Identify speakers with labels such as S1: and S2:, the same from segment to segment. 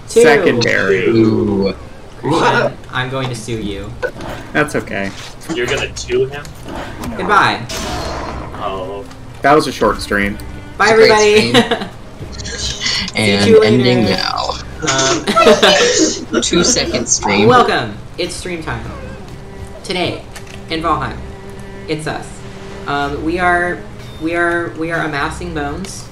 S1: 2.
S2: Secondary.
S3: Ooh.
S1: What? I'm going to sue you.
S2: That's okay.
S4: You're gonna two him?
S1: Goodbye.
S4: Oh.
S2: That was a short stream.
S1: Bye,
S3: It's a great
S1: everybody.
S3: And
S1: you later.
S3: ending now. 2-second stream.
S1: Welcome. It's stream time. Today, in Valheim, it's us. We are amassing bones.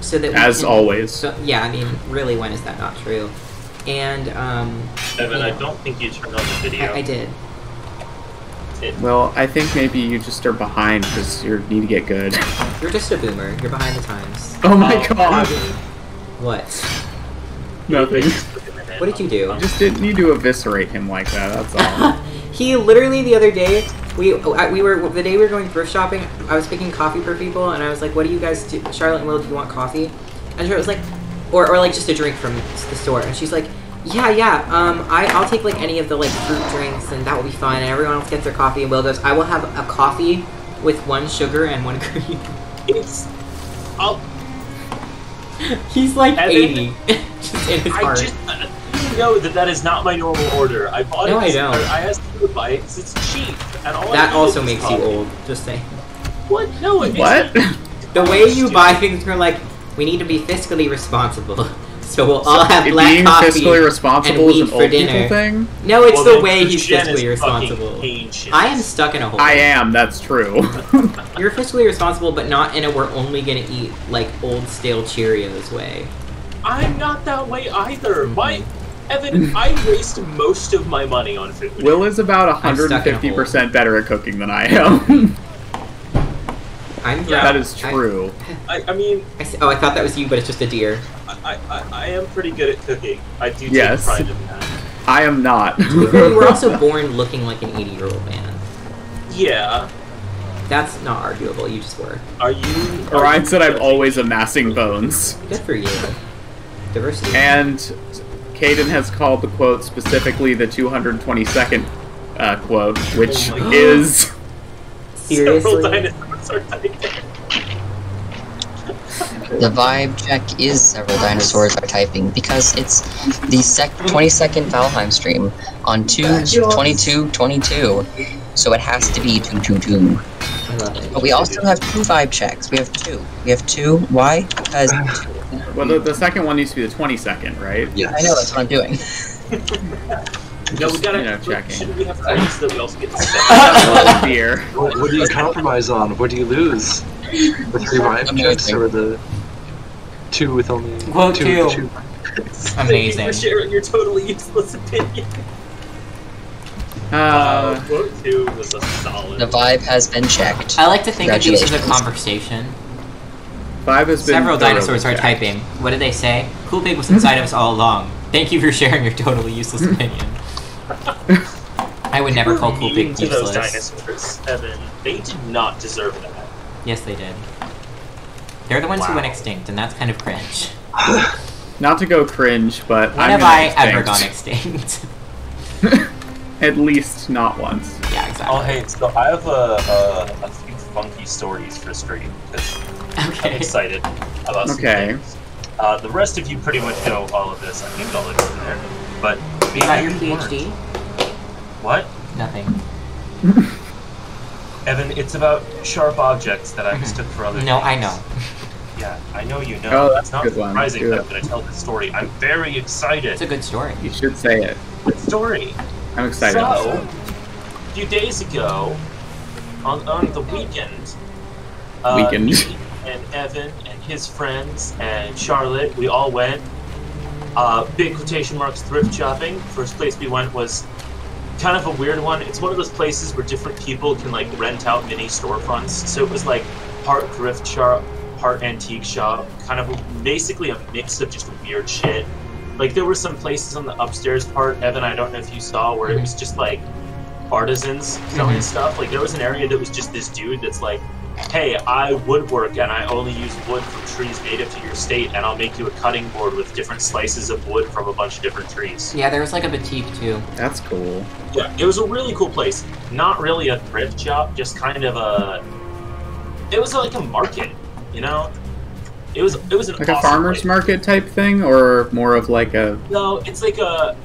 S1: So that we
S2: As
S1: can,
S2: always.
S1: So, yeah, I mean, really, when is that not true? And
S4: Evan, I don't think you turned on the video.
S1: I did.
S2: Well, I think maybe you just are behind because you need to get good.
S1: You're just a boomer. You're behind the times.
S2: Oh my god!
S1: What?
S2: Nothing.
S1: What did you do?
S2: You just didn't need to eviscerate him like that, that's all.
S1: He literally the other day, the day we were going thrift shopping, I was picking coffee for people, and I was like, "What do you guys do? Charlotte and Will, do you want coffee?" And Charlotte was like, or like just a drink from the store, and she's like, "Yeah, I'll take like any of the like fruit drinks, and that will be fine." And everyone else gets their coffee, and Will goes, "I will have a coffee with 1 sugar and 1 cream." He's like
S4: Evan,
S1: 80, just in his heart.
S4: You know that is not my normal order. I bought
S1: No,
S4: it.
S1: I don't.
S4: I asked you to buy it because it's cheap, and all
S1: That
S4: I
S1: also
S4: needed was
S1: makes you
S4: coffee.
S1: old. Just saying.
S4: What? No, it
S2: What?
S1: The way you buy things, you're like, we need to be fiscally responsible, so we'll all have black
S2: being
S1: coffee
S2: fiscally responsible
S1: and
S2: is
S1: wheat
S2: an
S1: for
S2: old
S1: dinner.
S2: people thing?
S1: No, it's
S4: Well,
S1: the
S4: then
S1: way he's
S4: Jen is
S1: fiscally
S4: fucking
S1: responsible.
S4: ancient.
S1: I am stuck in a hole.
S2: I am, that's true.
S1: You're fiscally responsible, but not in a we're only gonna eat like old stale Cheerios way.
S4: I'm not that way either. Evan, I waste most of my money on food.
S2: Will is about
S1: I'm stuck in a
S2: 150% better at cooking than I am.
S4: Yeah,
S2: that is true.
S4: I mean,
S1: I thought that was you, but it's just a deer.
S4: I am pretty good at cooking. I do take
S2: Yes.
S4: pride in that.
S2: I am not.
S1: You were also born looking like an 80-year-old man.
S4: Yeah.
S1: That's not arguable. You just were.
S4: Are you?
S2: Orion said I'm always amassing bones.
S1: Good for you. Diversity.
S2: And Caden has called the quote specifically the 222nd quote, which
S4: Oh my God.
S2: is...
S1: Seriously?
S4: Several dinosaurs are typing.
S3: The vibe check is several dinosaurs are typing because it's the 22nd Valheim stream on 2/22/22, so it has to be 222.
S1: I love it.
S3: But we also have 2 vibe checks. We have 2. We have 2. Why? Because
S2: Well, the second one needs to be the 22nd, right?
S3: I know that's what I'm doing.
S4: No, we gotta.
S2: you know, checking.
S4: Shouldn't we have points so that we also get to set?
S2: Oh dear.
S5: What do you compromise on? What do you lose? The 3 vibe checks or the 2 with only
S1: Quote
S5: 2
S1: 2.
S5: with 2?
S4: Thank you for
S1: Amazing.
S4: sharing your totally useless opinion. Quote 2 was a solid.
S3: The vibe has been checked.
S1: I like to think of these as a
S3: Congratulations.
S1: conversation.
S2: 5 has been
S1: Several dinosaurs are
S2: thoroughly checked.
S1: typing. What did they say? Cool Pig was inside of us all along. Thank you for sharing your totally useless opinion. I would never call Cool
S4: Mean
S1: Pig
S4: to those
S1: useless.
S4: dinosaurs, Evan. They did not deserve that.
S1: Yes, they did. They're the ones who
S4: Wow.
S1: went extinct, and that's kind of cringe.
S2: Not to go cringe, but
S1: When
S2: I'm
S1: have I
S2: gonna
S1: ever gone
S2: extinct.
S1: extinct?
S2: At least not once.
S1: Yeah, exactly.
S4: Oh, hey, so I have a few funky stories for stream because I'm
S1: Okay.
S4: excited about some
S2: Okay.
S4: things. The rest of you pretty much know all of this. I think I'll look in there. But
S1: You got your
S4: maybe you
S1: PhD?
S4: weren't. What?
S1: Nothing.
S4: Evan, it's about sharp objects that I mistook for other
S1: No,
S4: things.
S1: I know.
S4: Yeah, I know you know.
S2: Oh, that's
S4: it's not
S2: a good one.
S4: surprising
S2: Do
S4: that
S2: it.
S4: I'm going to tell this story. I'm very excited.
S1: It's a good story.
S2: You should say it.
S4: Good story.
S2: I'm excited.
S4: So,
S2: also.
S4: a few days ago, on the weekend,
S2: Weekend.
S4: me and Evan and his friends and Charlotte, we all went, big quotation marks, thrift shopping. First place we went was kind of a weird one. It's one of those places where different people can like rent out mini storefronts. So it was like part thrift shop, part antique shop, kind of basically a mix of just weird shit. Like there were some places on the upstairs part, Evan, I don't know if you saw, where it was just like artisans selling stuff. Like there was an area that was just this dude that's like, hey, I woodwork and I only use wood from trees native to your state, and I'll make you a cutting board with different slices of wood from a bunch of different trees.
S1: Yeah, there was like a boutique too.
S2: That's cool.
S4: Yeah, it was a really cool place. Not really a thrift shop, just kind of a... It was like a market, you know? It was an
S2: Like
S4: awesome
S2: a farmer's
S4: place.
S2: market type thing, or more of like a...
S4: No, it's like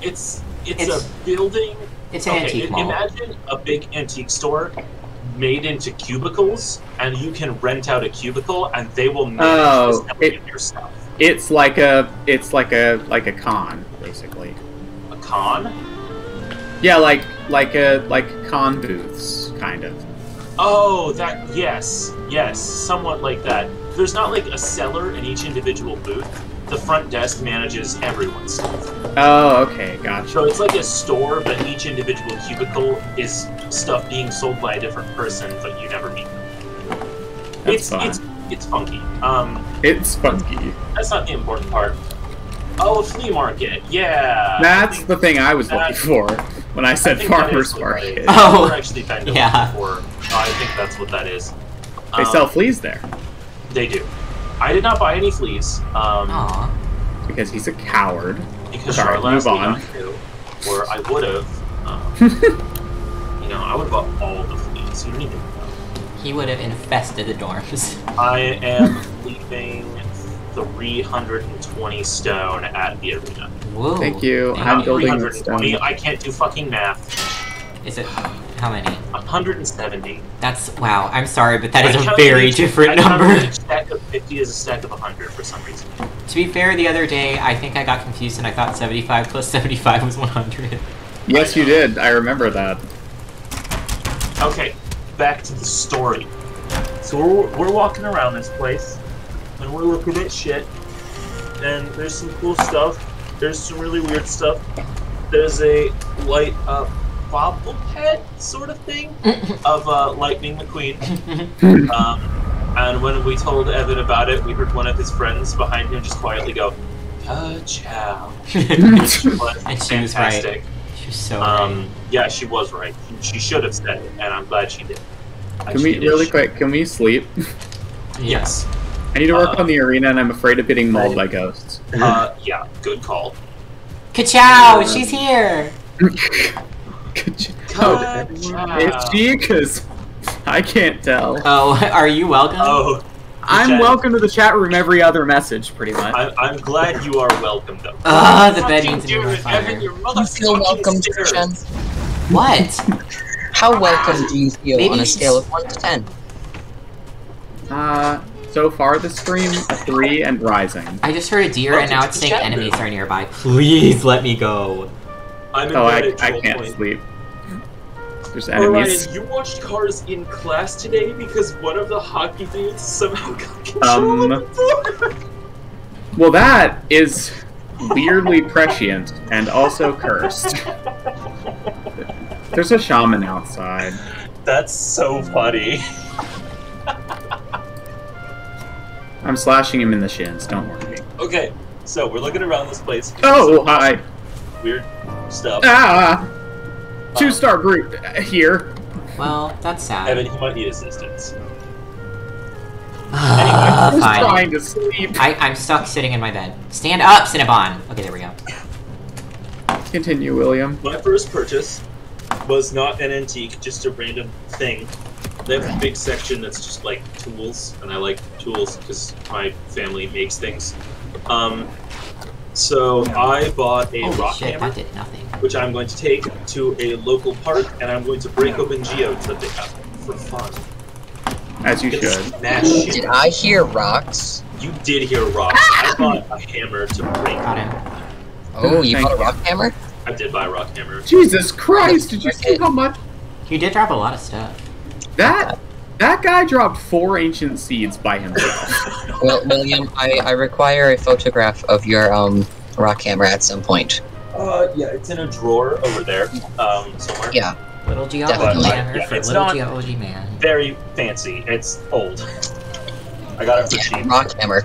S4: it's a building.
S1: It's an antique mall.
S4: Imagine a big antique store made into cubicles, and you can rent out a cubicle, and they will manage the assembly of your stuff.
S2: It's like a con, basically.
S4: A con?
S2: Yeah, like con booths, kind of.
S4: Oh, yes, somewhat like that. There's not like a seller in each individual booth. The front desk manages everyone's stuff.
S2: Oh, okay, gotcha.
S4: So it's like a store, but each individual cubicle is stuff being sold by a different person, but you never meet them.
S2: That's fun.
S4: It's funky.
S2: It's funky.
S4: That's not the important part. Oh, a flea market, yeah.
S2: That's the thing I was looking for when I said farmer's market.
S1: Oh,
S4: I've actually been to
S1: yeah.
S4: one before. I think that's what that is.
S2: They sell fleas there.
S4: They do. I did not buy any fleas.
S1: Aw.
S2: Because he's a coward.
S4: Because
S2: Sorry,
S4: Charlotte
S2: move on.
S4: asked me not to, or I would have. I would have bought all the fleas. You don't even know.
S1: He would have infested the dorms.
S4: I am leaving 320 stone at the arena.
S1: Whoa.
S2: Thank you.
S1: Thank
S2: I'm
S1: you.
S2: building
S4: 320.
S2: stone.
S4: I can't do fucking math.
S1: Is it... How many?
S4: 170.
S1: That's... Wow, I'm sorry, but that is
S4: I
S1: a
S4: counted
S1: very
S4: each-
S1: different
S4: I counted
S1: number.
S4: Each stack of 50 as a stack of 100 for some reason.
S1: To be fair, the other day, I think I got confused and I thought 75 plus 75 was 100.
S2: Yes, you did. I remember that.
S4: Okay, back to the story. So we're walking around this place, and we're looking at shit, and there's some cool stuff. There's some really weird stuff. There's a light up bobblehead sort of thing of Lightning McQueen. And when we told Evan about it, we heard one of his friends behind him just quietly go, "Ka-chow." Which was
S1: And she was
S4: fantastic.
S1: right. She was so right.
S4: Yeah, she was right. She should have said it, and I'm glad she did.
S2: Can we, really quick, can we sleep?
S4: Yes.
S2: I need to work on the arena and I'm afraid of getting mauled by ghosts.
S4: Yeah, good call.
S1: Ka-chow! She's here!
S2: Oh, it's she? Because I can't tell.
S1: Oh, are you welcome?
S4: Oh,
S2: I'm welcome to the chat room every other message, pretty much.
S4: I'm glad you are welcome, though.
S1: The bed needs to be on fire.
S4: Evan, your
S3: You feel welcome, Jen?
S1: What?
S3: How welcome do you feel
S1: Maybe
S3: on a
S1: she's-
S3: scale of 1 to 10?
S2: So far the stream, 3 and rising.
S1: I just heard a deer and now it's saying
S4: chat
S1: enemies
S4: room.
S1: are nearby. Please let me go.
S4: I'm in
S2: Oh,
S4: bed
S2: I
S4: at 12
S2: can't
S4: point.
S2: sleep. There's
S4: Orion,
S2: enemies.
S4: you watched Cars in class today because one of the hockey dudes somehow got control of the board.
S2: Well, that is weirdly prescient and also cursed. There's a shaman outside.
S4: That's so funny.
S2: I'm slashing him in the shins, don't worry.
S4: Okay, so we're looking around this place.
S2: Oh, hi.
S4: Weird stuff.
S2: Ah! 2-star brute here.
S1: Well, that's sad.
S4: Evan, he might need assistance.
S2: I was
S1: Fine.
S2: trying to sleep.
S1: I'm stuck sitting in my bed. Stand up, Cinnabon! Okay, there we go.
S2: Continue, William.
S4: My first purchase was not an antique, just a random thing. They have a big section that's just like tools, and I like tools because my family makes things. So I bought a
S1: Holy
S4: rock
S1: shit,
S4: hammer,
S1: that did nothing.
S4: which I'm going to take to a local park, and I'm going to break open geodes that they have for fun.
S2: As you
S4: Get
S2: should.
S4: smash shit.
S3: Did I hear rocks?
S4: You did hear rocks. I bought a hammer to break.
S1: Got him.
S3: Oh, you
S2: Thank
S3: bought a
S2: you.
S3: rock hammer?
S4: I did buy a rock hammer.
S2: Jesus Christ, did you see how much?
S1: You did drop a lot of stuff.
S2: That guy dropped 4 ancient seeds by himself.
S3: Well, William, I require a photograph of your rock hammer at some point.
S4: Yeah, it's in a drawer over there, somewhere.
S3: Yeah.
S1: Little geology
S3: Definitely.
S1: hammer
S4: Yeah,
S1: for
S4: it's
S1: little
S4: not-
S1: geology man.
S4: Very fancy. It's old. I got it for cheap.
S3: Rock hammer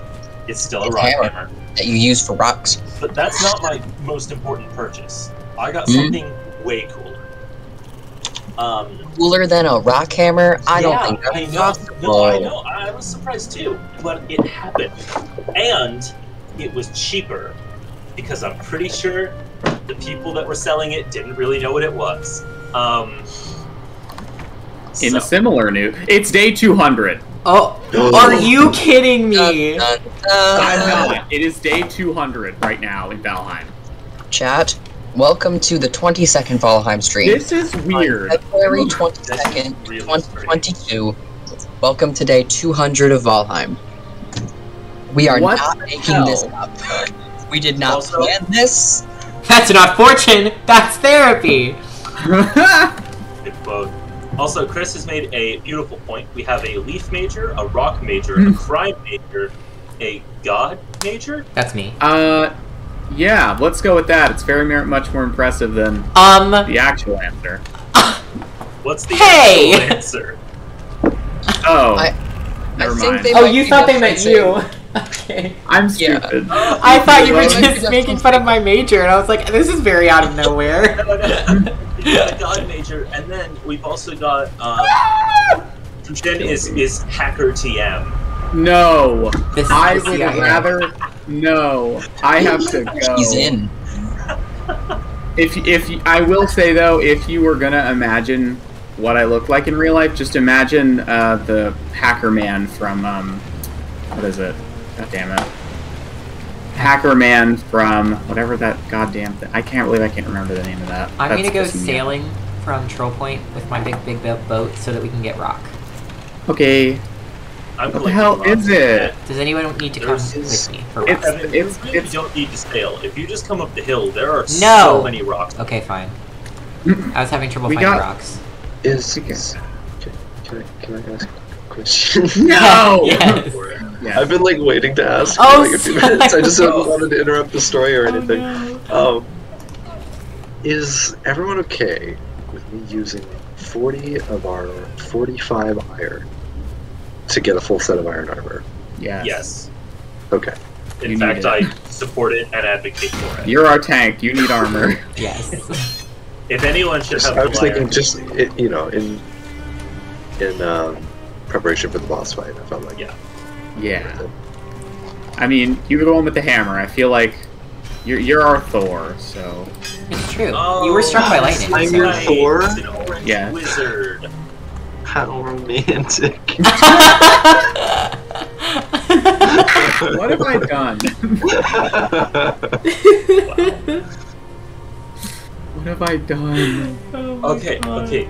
S4: It's still a
S3: It's
S4: rock
S3: hammer.
S4: hammer.
S3: that you use for rocks.
S4: But that's not my most important purchase. I got
S3: Hmm?
S4: something way cooler.
S3: Cooler than a rock hammer? I don't think
S4: I
S3: that's
S4: know.
S3: possible.
S4: No, I know. I was surprised too, but it happened, and it was cheaper because I'm pretty sure the people that were selling it didn't really know what it was.
S2: In a similar news, it's day 200.
S1: Oh, are you kidding me?
S3: Dun,
S2: I'm
S3: dun.
S2: not. It is day 200 right now in Valheim.
S3: Chat, welcome to the 22nd Valheim stream.
S2: This is weird.
S3: February 22nd, 2022. Welcome to day 200 of Valheim. We are
S2: What
S3: not
S2: the
S3: making
S2: hell?
S3: this up. We did not
S4: Also-
S3: plan this.
S1: That's not fortune. That's therapy.
S4: Good quote. Also, Chris has made a beautiful point. We have a leaf major, a rock major, a crime major, a god major.
S1: That's me.
S2: Yeah, let's go with that. It's very much more impressive than the actual answer.
S4: What's the
S1: Hey!
S4: actual answer?
S2: Oh,
S3: I
S2: never
S3: think
S2: mind.
S3: they
S1: Oh,
S3: might
S1: you
S3: be
S1: thought they meant
S3: referencing-
S1: you. Okay.
S2: I'm
S3: Yeah.
S2: stupid.
S1: I thought you were
S3: Well, maybe
S1: just
S3: that's
S1: making
S3: what-
S1: fun of my major, and I was like, this is very out of nowhere.
S4: We got a god major, and then we've also got Jen is hacker TM.
S2: No,
S1: This is
S2: I
S1: the
S2: would
S1: CIA.
S2: rather. No, I have to go.
S3: He's in.
S2: If I will say though, if you were gonna imagine what I look like in real life, just imagine the hacker man from what is it? God damn it. Hacker man from whatever that goddamn thing. I can't believe I can't remember the name of that.
S1: I'm
S2: That's
S1: gonna go
S2: pissing me off.
S1: sailing from Troll Point with my big boat so that we can get rock.
S2: Okay.
S4: I'm
S2: What the hell
S4: collecting
S2: is
S4: rocks.
S2: it?
S1: Does anyone need to come
S4: There's-
S1: with me for
S2: it's-
S1: rock?
S4: Evan, you really don't need to sail. If you just come up the hill, there are
S1: No!
S4: so many rocks.
S1: Okay, fine. I was having trouble
S2: We
S1: finding
S2: got-
S1: rocks.
S5: Can I ask a question?
S2: No!
S1: Yes.
S2: Yeah.
S5: I've been like waiting to ask
S1: Oh,
S5: for like a few minutes. I just
S1: no.
S5: haven't wanted to interrupt the story or anything.
S1: Oh,
S5: Is everyone okay with me using 40 of our 45 iron to get a full set of iron armor?
S2: Yes.
S4: Yes.
S5: Okay.
S4: In
S2: You
S4: fact,
S2: need
S4: I support it and advocate for it.
S2: You're our tank. You need armor.
S1: yes.
S4: If anyone should have
S5: I
S4: the
S5: was thinking
S4: iron,
S5: just in preparation for the boss fight. I felt like
S4: Yeah.
S2: Yeah. I mean, you were the one with the hammer. I feel like you're our Thor, so
S1: It's true.
S4: Oh,
S1: You were struck by lightning.
S5: I'm
S1: so-
S5: your Thor?
S4: It's an orange
S2: Yeah.
S4: wizard.
S5: how romantic.
S2: what have I done? What have I done?
S4: Okay, okay.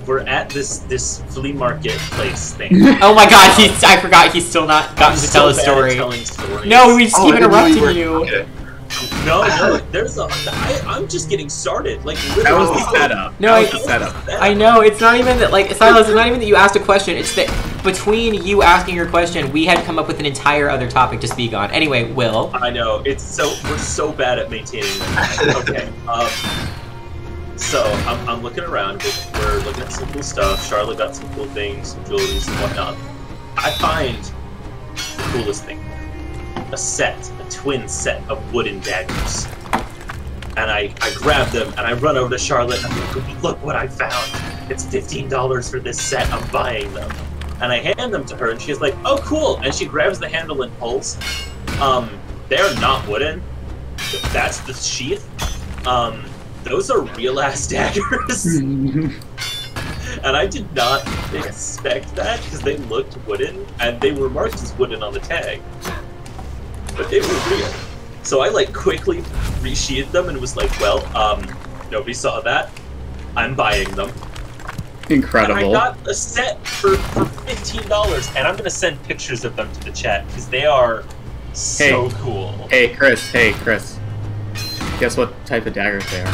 S4: We're at this flea market place thing.
S1: Oh my god, I forgot he's still not gotten to tell a
S4: So bad at
S1: story.
S4: telling stories.
S1: No, we just
S5: Oh,
S1: keep
S5: I didn't know
S1: interrupting
S5: you were-
S1: you.
S5: Okay.
S4: No, there's I'm just getting started. Like,
S2: That was
S4: literally.
S2: the setup.
S1: No,
S2: that was
S1: I-
S2: the setup.
S1: I know, it's not even that, like, Silas, it's not even that you asked a question, it's that between you asking your question, we had come up with an entire other topic to speak on. Anyway, Will.
S4: I know. We're so bad at maintaining them. Okay. So I'm looking around. We're looking at some cool stuff. Charlotte got some cool things, some jewelry, and whatnot. I find the coolest thing: a twin set of wooden daggers. And I grab them and I run over to Charlotte and I'm like, look what I found. It's $15 for this set. I'm buying them. And I hand them to her and she's like, oh cool. And she grabs the handle and pulls. They're not wooden. That's the sheath. Those are real ass daggers. And I did not expect that because they looked wooden and they were marked as wooden on the tag. But they were real. So I like quickly resheathed them and was like, well, nobody saw that. I'm buying them.
S2: Incredible.
S4: And I got a set for $15 and I'm gonna send pictures of them to the chat because they are so cool.
S2: Hey, Chris. Guess what type of daggers they are?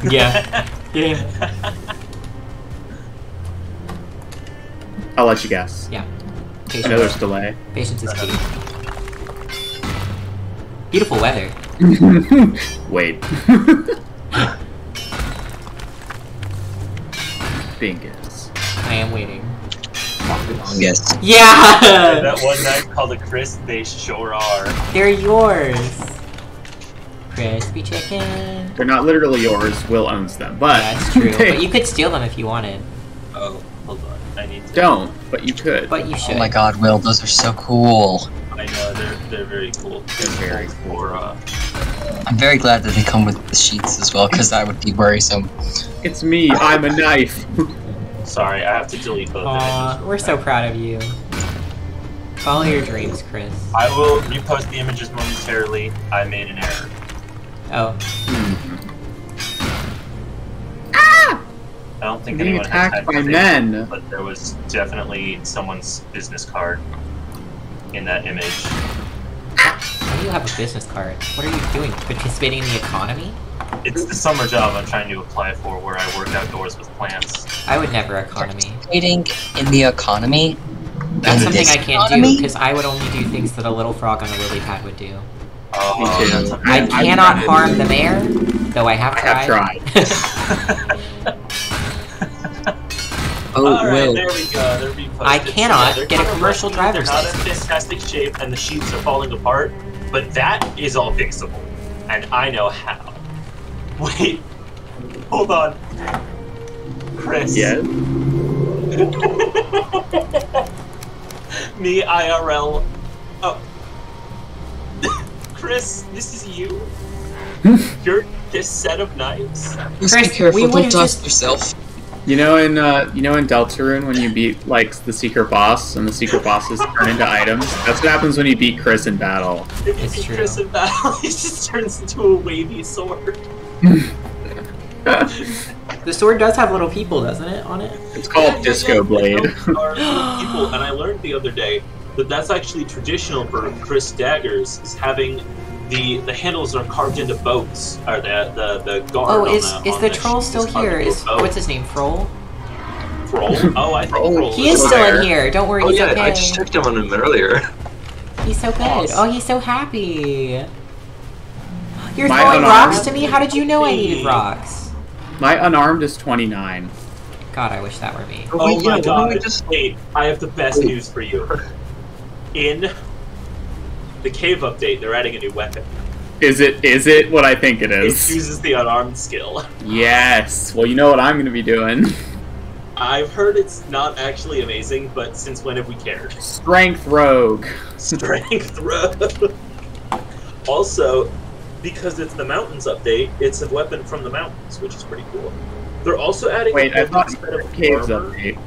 S1: Yeah. Yeah.
S2: I'll let you guess.
S1: Yeah.
S2: I know there's delay.
S1: Patience is key. Beautiful weather.
S2: Wait. Bingus.
S1: I am waiting.
S3: Yes.
S1: Yeah!
S4: That one night called a Chris, they sure are.
S1: They're yours. Crispy chicken.
S2: They're not literally yours. Will owns them, but
S1: That's true. But you could steal them if you wanted.
S4: Oh, hold on. I need to.
S2: don't. But you could.
S1: But you should.
S3: Oh my god, Will, those are so cool.
S4: I know, they're very cool.
S2: They're very
S4: cool.
S3: I'm very glad that they come with the sheets as well, because that would be worrisome.
S2: It's me. I'm a knife.
S4: Sorry, I have to delete both
S1: Aw,
S4: images.
S1: we're so proud of you. Follow your dreams, Chris.
S4: I will repost the images momentarily. I made an error.
S1: Oh.
S2: Ah!
S4: I don't think
S2: Being
S4: anyone has
S2: attacked by
S4: had
S2: men.
S4: but there was definitely someone's business card in that image.
S1: Why do you have a business card? What are you doing? Participating in the economy?
S4: It's the summer job I'm trying to apply for where I work outdoors with plants.
S1: I would never economy.
S3: Participating in the economy?
S1: That's
S3: In
S1: something
S3: this
S1: I can't do,
S3: economy?
S1: because I would only do things that a little frog on a lily pad would do.
S4: Oh,
S5: Me too.
S4: that's a
S1: I cannot harm the mayor, though I have tried.
S3: Oh,
S4: Alright,
S3: Will.
S4: there we go. They're reposted.
S1: I cannot
S4: they're
S1: get a
S4: kind of
S1: commercial
S4: rusty,
S1: driver's
S4: They're not in
S1: license.
S4: fantastic shape, and the sheets are falling apart, but that is all fixable. And I know how. Wait. Hold on. Chris.
S2: Yes.
S4: Me, IRL. Oh. Chris, this is you? You're this set of knives?
S3: Please
S1: Chris,
S3: be careful,
S1: we
S3: don't
S1: would've
S3: dust
S1: just-
S3: yourself.
S2: You know in Deltarune when you beat like the secret boss and the secret bosses turn into items? That's what happens when you beat Chris in battle.
S4: If you
S1: It's
S4: see
S1: true.
S4: Chris in battle, he just turns into a wavy sword.
S1: The sword does have little people, doesn't it, on it?
S2: It's called Disco Blade.
S4: Are people, and I learned the other day that that's actually traditional for Chris daggers, is having the handles are carved into boats, or the guard.
S1: Oh,
S4: on
S1: is the
S4: sheath
S1: troll still
S4: carved
S1: here?
S4: into a
S1: Is
S4: boat.
S1: what's his name? Froll?
S4: Troll? Oh, I think
S5: Troll.
S4: Troll
S1: He is
S5: still
S1: still
S5: there.
S1: in here. Don't worry,
S5: Oh
S1: he's
S5: yeah,
S1: okay.
S5: I just checked on him earlier.
S1: He's so good.
S4: Awesome.
S1: Oh, he's so happy. You're
S2: My
S1: throwing
S2: unarmed-
S1: rocks to me? How did you know I needed rocks?
S2: My unarmed is 29.
S1: God, I wish that were me.
S4: Oh
S5: Wait,
S4: my
S5: yeah, why don't
S4: god.
S5: we just-
S4: Wait, I have the best
S5: Wait.
S4: news for you. In the cave update, they're adding a new weapon.
S2: Is it what I think it
S4: It
S2: is?
S4: uses the unarmed skill.
S2: Yes. Well, you know what I'm going to be doing.
S4: I've heard it's not actually amazing, but since when have we cared?
S2: Strength Rogue.
S4: Strength rogue. Also, because it's the mountains update, it's a weapon from the mountains, which is pretty cool. They're also adding
S2: Wait,
S4: a
S2: I thought
S4: set of
S2: Caves
S4: armor.
S2: update.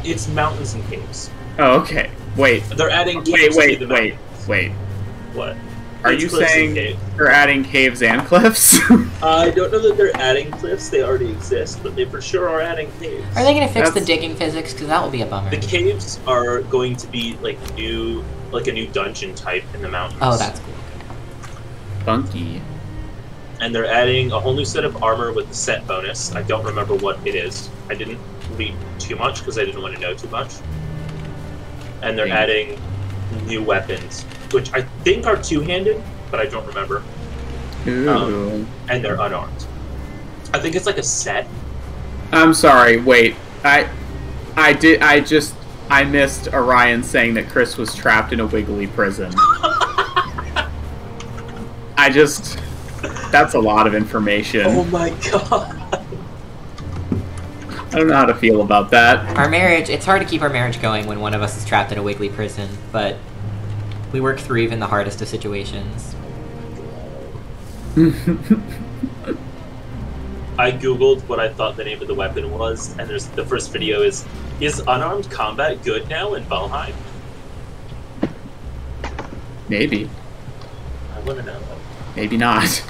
S4: It's mountains and caves.
S2: Oh, okay. Wait.
S4: They're adding caves to the
S2: Wait.
S4: mountains. What?
S2: Are
S4: It's
S2: you
S4: cliffs and
S2: saying
S4: caves.
S2: they're adding caves and cliffs?
S4: I don't know that they're adding cliffs, they already exist, but they for sure are adding caves.
S1: Are they gonna fix the
S2: That's-
S1: digging physics? Because that will be a bummer.
S4: The caves are going to be like a new dungeon type in the mountains.
S1: Oh, that's cool.
S2: Funky.
S4: And they're adding a whole new set of armor with the set bonus. I don't remember what it is. I didn't read too much because I didn't want to know too much. And they're
S2: Dang.
S4: adding new weapons, which I think are two-handed, but I don't remember.
S2: Ooh.
S4: And they're unarmed. I think it's like a set.
S2: I'm sorry. Wait. I missed Orion saying that Chris was trapped in a wiggly prison. That's a lot of information.
S4: Oh my god.
S2: I don't know how to feel about that.
S1: Our marriage, it's hard to keep our marriage going when one of us is trapped in a wiggly prison, but we work through even the hardest of situations.
S4: I googled what I thought the name of the weapon was, and the first video is unarmed combat good now in Valheim?
S2: Maybe.
S4: I want to know.
S2: Maybe not.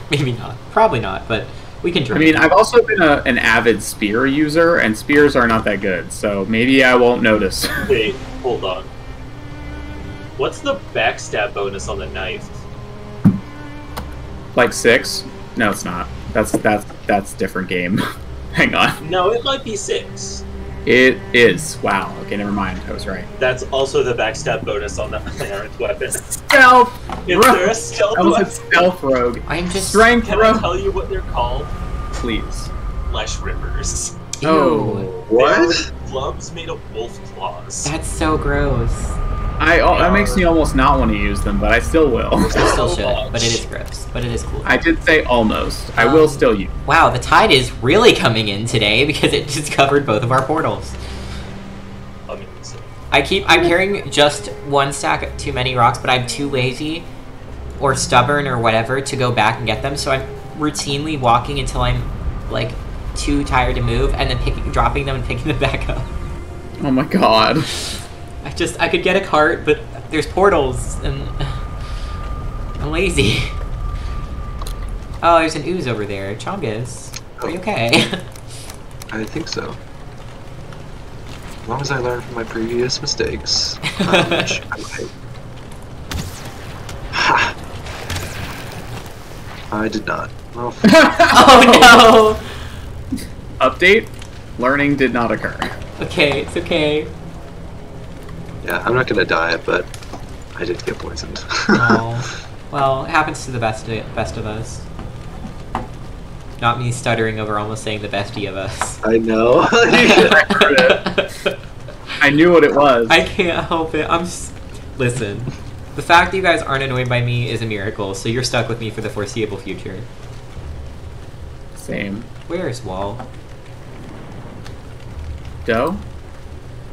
S1: Maybe not. Probably not, but we can
S2: I
S1: dream.
S2: mean, I've also been an avid spear user, and spears are not that good, so maybe I won't notice.
S4: Wait, hold on. What's the backstab bonus on the knife?
S2: Like 6? No, it's not. That's different game. Hang on.
S4: No, it might be 6.
S2: It is. Wow. Okay, never mind. I was right.
S4: That's also the backstab bonus on the unarmed weapon.
S2: Stealth!
S4: Is there a stealth
S2: I was a
S4: weapon?
S2: stealth rogue.
S1: I'm just...
S2: Strength
S4: Can I
S2: rogue.
S4: tell you what they're called?
S2: Please.
S4: Flesh rippers.
S1: Ew.
S2: Oh.
S5: What?
S4: They're gloves made of wolf claws.
S1: That's so gross.
S2: That makes me almost not want to use them, but I still will.
S1: I still
S4: So
S1: should,
S4: much.
S1: but it is gross. But it is cool.
S2: I did say almost. I will still use.
S1: Wow, the tide is really coming in today because it just covered both of our portals.
S4: Amazing.
S1: I'm carrying just one stack of too many rocks, but I'm too lazy or stubborn or whatever to go back and get them, so I'm routinely walking until I'm like too tired to move and then dropping them and picking them back up.
S2: Oh my god.
S1: I could get a cart, but there's portals, and I'm lazy. Oh, there's an ooze over there. Chongus, are you okay?
S5: I think so. As long as I learn from my previous mistakes, which I might. Ha! I did not. Well,
S1: Oh no!
S2: Update: learning did not occur.
S1: Okay, it's okay.
S5: yeah, I'm not gonna die, but I did get poisoned.
S1: Oh, well, it happens to the best of us. Not me stuttering over almost saying the bestie of us.
S5: I know.
S2: I knew what it was.
S1: I can't help it. Listen, the fact that you guys aren't annoyed by me is a miracle, so you're stuck with me for the foreseeable future.
S2: Same.
S1: Where is Wall?
S2: Doe?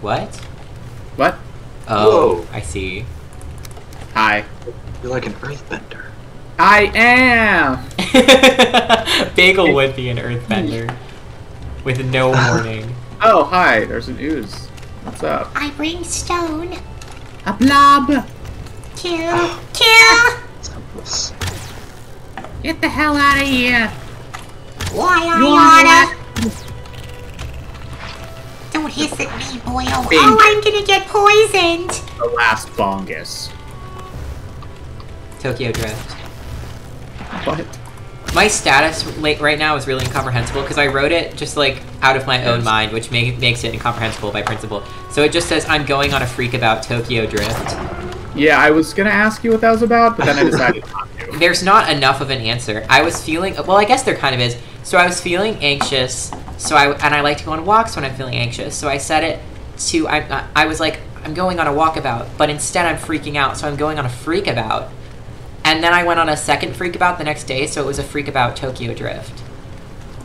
S1: What?
S2: What?
S1: Oh,
S5: Whoa.
S1: I see.
S2: Hi.
S5: You're like an earthbender.
S2: I am!
S1: Bagel would be an earthbender. With no warning.
S2: Oh, hi. There's an ooze. What's up?
S6: I bring stone.
S2: A blob!
S6: Kill. Kill.
S5: Samples.
S2: Get the hell out of here!
S6: Why I oughta. Don't hiss at me, boy. Oh, I'm gonna get poisoned.
S2: The last bongus.
S1: Tokyo Drift.
S2: What?
S1: My status right now is really incomprehensible because I wrote it just like out of my own mind, which makes it incomprehensible by principle. So it just says, I'm going on a freak about Tokyo Drift.
S2: Yeah, I was gonna ask you what that was about, but then I decided not to.
S1: There's not enough of an answer. I was feeling, well, I guess there kind of is. So I was feeling anxious, and I like to go on walks when I'm feeling anxious. So I set it to, I was like, I'm going on a walkabout, but instead I'm freaking out, so I'm going on a freak about. And then I went on a second freak about the next day, so it was a freak about Tokyo Drift.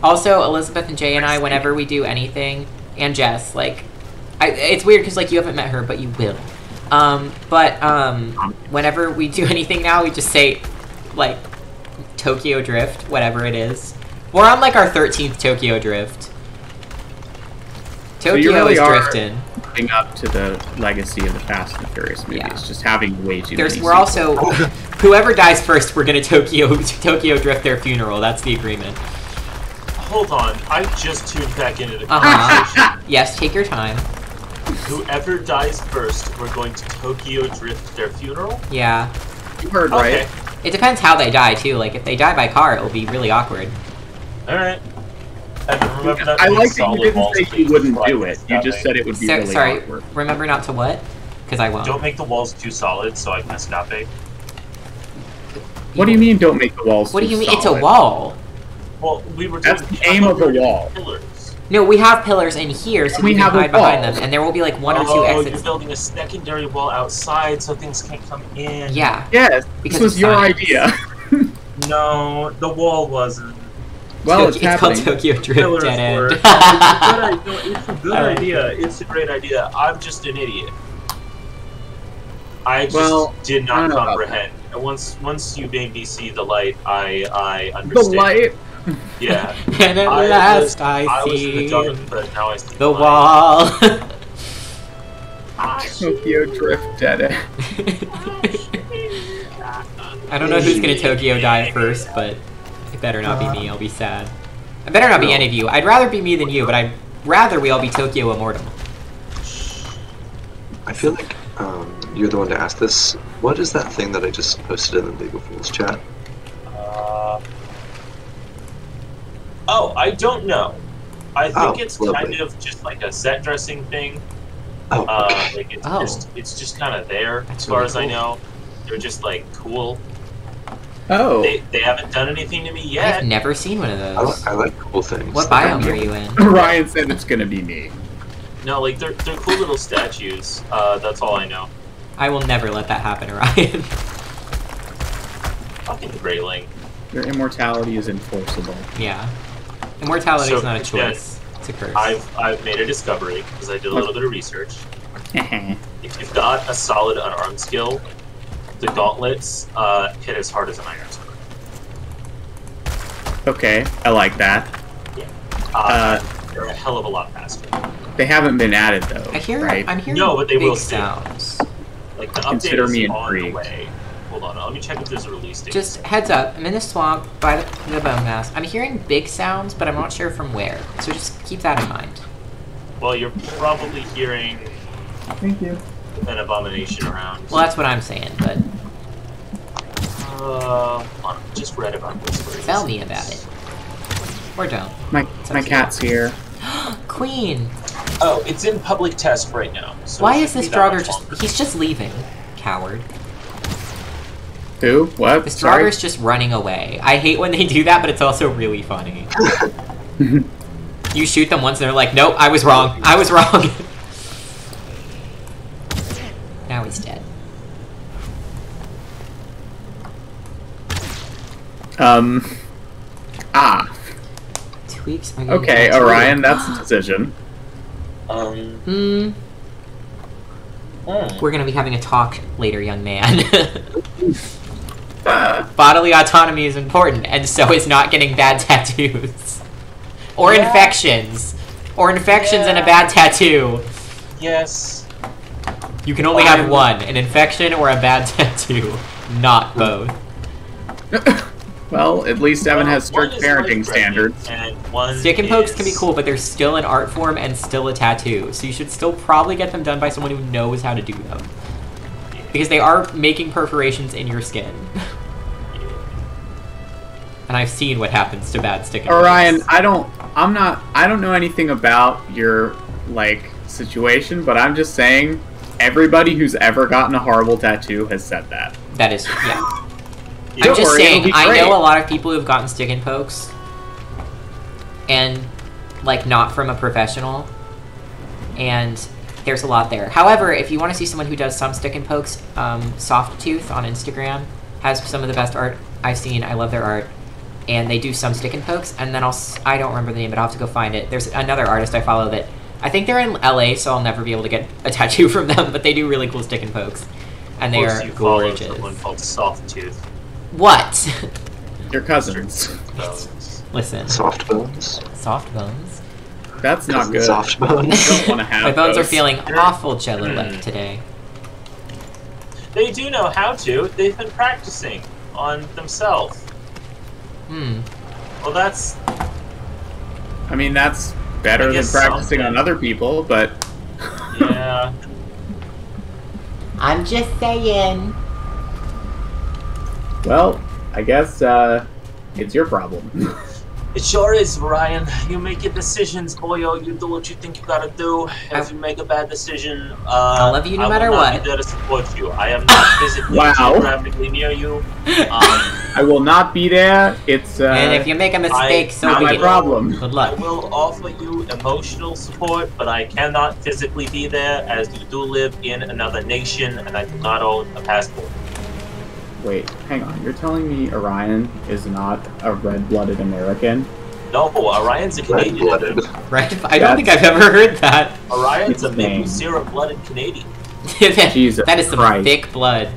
S1: Also, Elizabeth and Jay and I, whenever we do anything, and Jess, like, it's weird because like you haven't met her, but you will. Whenever we do anything now, we just say, like, Tokyo Drift, whatever it is. We're on like our 13th Tokyo Drift. Tokyo
S2: you really
S1: is
S2: are
S1: drifting.
S2: Living up to the legacy of the Fast and Furious movies,
S1: Yeah.
S2: just having way too many.
S1: We're also, whoever dies first, we're gonna Tokyo Drift their funeral. That's the agreement.
S4: Hold on, I just tuned back into the conversation.
S1: Yes, take your time.
S4: Whoever dies first, we're going to Tokyo Drift their funeral?
S1: Yeah.
S2: You heard
S4: Okay.
S2: right.
S1: It depends how they die too. Like if they die by car, it'll be really awkward.
S4: Alright. And remember that
S2: I
S4: big
S2: like that you
S4: solid
S2: didn't
S4: walls
S2: say
S4: that
S2: you wouldn't
S4: slide
S2: do
S4: with
S2: it. You just
S4: that
S2: said it would be
S1: So,
S2: really
S1: sorry,
S2: awkward.
S1: remember not to what? Because I won't.
S4: Don't make the walls too solid so I can escape.
S2: What do you mean? Don't make the walls?
S1: What do
S2: too
S1: you mean? It's a
S2: solid?
S1: wall.
S4: Well, we were
S2: That's
S4: doing
S2: the aim of a wall.
S4: Pillars.
S1: No, we have pillars in here, so
S2: We
S1: we can
S2: have a
S1: hide behind
S2: wall.
S1: them, and there will be like one or two
S4: Oh,
S1: exits.
S4: you're building a secondary wall outside so things can't come in.
S1: Yeah.
S2: Yes,
S1: Because
S2: this was
S1: it's
S2: your
S1: science.
S2: idea.
S4: No, the wall wasn't.
S2: Well, it's
S1: It's called
S2: happening.
S1: Tokyo Drift
S4: Pillars
S1: Dead
S4: were.
S1: End.
S4: It's a good
S1: I like
S4: idea. It's a great idea. I'm just an idiot. I just
S2: Well,
S4: did
S2: I
S4: not
S2: don't know about
S4: comprehend. And once you made me see the light, I
S2: The
S4: understand.
S2: light.
S4: Yeah.
S1: And at last I
S4: was in
S1: see
S4: the dark, but now I see
S1: the
S4: light.
S1: wall.
S2: Tokyo Drift Dead End.
S1: I don't know who's gonna Tokyo die first, but it better not be me. I'll be sad. It better not be any of you. I'd rather be me than you, but I'd rather we all be Tokyo immortal.
S5: I feel like you're the one to ask this. What is that thing that I just posted in the League of Fools chat?
S4: Oh, I don't know. I think
S5: Oh,
S4: it's
S5: lovely.
S4: kind of just like a set dressing thing.
S5: Oh, okay.
S4: Like
S1: Oh.
S4: it's just kind of there
S1: That's
S4: as far
S1: really
S4: as I
S1: cool.
S4: know. They're just like cool.
S2: Oh.
S4: They haven't done anything to me yet.
S1: I've never seen one of those.
S5: I like cool things.
S1: What biome are you in?
S2: Ryan said it's gonna be me.
S4: No, like they're cool little statues. That's all I know.
S1: I will never let that happen, Ryan.
S4: Fucking Grayling.
S2: Your immortality is enforceable.
S1: Yeah. Immortality is
S4: So,
S1: not a
S4: yeah,
S1: choice. It's a curse.
S4: I've made a discovery because I did a little bit of research.
S2: Okay.
S4: If you've got a solid unarmed skill, the gauntlets hit as hard as an iron sword.
S2: Okay, I like that.
S4: They're a hell of a lot faster.
S2: They haven't been added though. Right?
S1: I'm hearing
S4: No, but they
S1: big
S4: will soon.
S1: sounds.
S4: Like the
S2: Consider
S4: update
S2: me
S4: is on the
S2: intrigued.
S4: way. Hold on, let me check if there's a release date.
S1: Just heads up, I'm in the swamp by the bone mass. I'm hearing big sounds, but I'm not sure from where. So just keep that in mind.
S4: Well, you're probably hearing
S2: Thank you.
S4: an abomination around.
S1: Well, that's what I'm saying, but
S4: Hold on, just read about this. Where
S1: tell me about it. Or don't.
S2: My cat's here.
S1: Queen!
S4: Oh, it's in public test right now. So
S1: Why
S4: it
S1: is this
S4: shouldn't be that
S1: Draugr
S4: much
S1: just...
S4: longer.
S1: He's just leaving. Coward.
S2: Who? What?
S1: This
S2: Sorry?
S1: Draugur's just running away. I hate when they do that, but it's also really funny. You shoot them once and they're like, nope, I was wrong. I was wrong. Now he's dead. Tweaks.
S2: Okay, Orion, that's a decision.
S1: We're gonna be having a talk later, young man. Bodily autonomy is important, and so is not getting bad tattoos. Or infections. Or infections and a bad tattoo.
S4: Yes.
S1: You can only have one, an infection or a bad tattoo. Not both.
S2: Well, at least Evan has
S4: One
S2: strict
S4: is
S2: parenting
S4: life-threatening,
S2: standards.
S4: And one
S1: Stick and pokes
S4: is...
S1: can be cool, but they're still an art form and still a tattoo. So you should still probably get them done by someone who knows how to do them. Because they are making perforations in your skin. And I've seen what happens to bad stick and pokes.
S2: Orion, I don't know anything about your, like, situation, but I'm just saying, everybody who's ever gotten a horrible tattoo has said that.
S1: That is, yeah. I'm
S2: Don't
S1: just
S2: worry, it'll
S1: saying,
S2: be
S1: I
S2: great.
S1: know a lot of people who've gotten stick and pokes. And, like, not from a professional. And there's a lot there. However, if you want to see someone who does some stick and pokes, Soft Tooth on Instagram has some of the best art I've seen. I love their art. And they do some stick and pokes, and then I don't remember the name, but I'll have to go find it. There's another artist I follow that, I think they're in LA, so I'll never be able to get a tattoo from them, but they do really cool stick and pokes. And they are gorgeous.
S4: Someone called Soft Tooth.
S1: What?
S2: Your cousins.
S1: Listen.
S5: Soft bones.
S1: Soft bones.
S2: That's not good.
S5: Soft bones.
S2: You don't want to have
S1: My bones
S2: those.
S1: are feeling awful jello-like today.
S4: They do know how to. They've been practicing on themselves. Well, that's...
S2: I mean, that's better than
S4: guess
S2: practicing on
S4: something.
S2: other people, but...
S4: Yeah.
S1: I'm just saying.
S2: Well, I guess, it's your problem.
S4: It sure is, Ryan. You make your decisions, boyo. You do what you think you gotta do. If you make a bad decision,
S1: I'll love you no matter
S4: I will not
S1: what.
S4: be there to support you. I am not physically
S2: Wow.
S4: geographically near you.
S2: I will not be there. It's,
S1: And if you make a mistake, so
S2: not
S1: be
S2: my
S1: it.
S2: problem.
S1: Good
S4: I
S1: luck.
S4: will offer you emotional support, but I cannot physically be there as you do live in another nation and I do not own a passport.
S2: Wait, hang on. You're telling me Orion is not a red-blooded American?
S4: No, Orion's a Canadian.
S5: Red-blooded.
S1: Right? I don't think I've ever heard that.
S4: Orion's a maple
S2: Insane.
S4: syrup-blooded Canadian.
S2: Jesus
S1: That is some
S2: Christ.
S1: thick blood.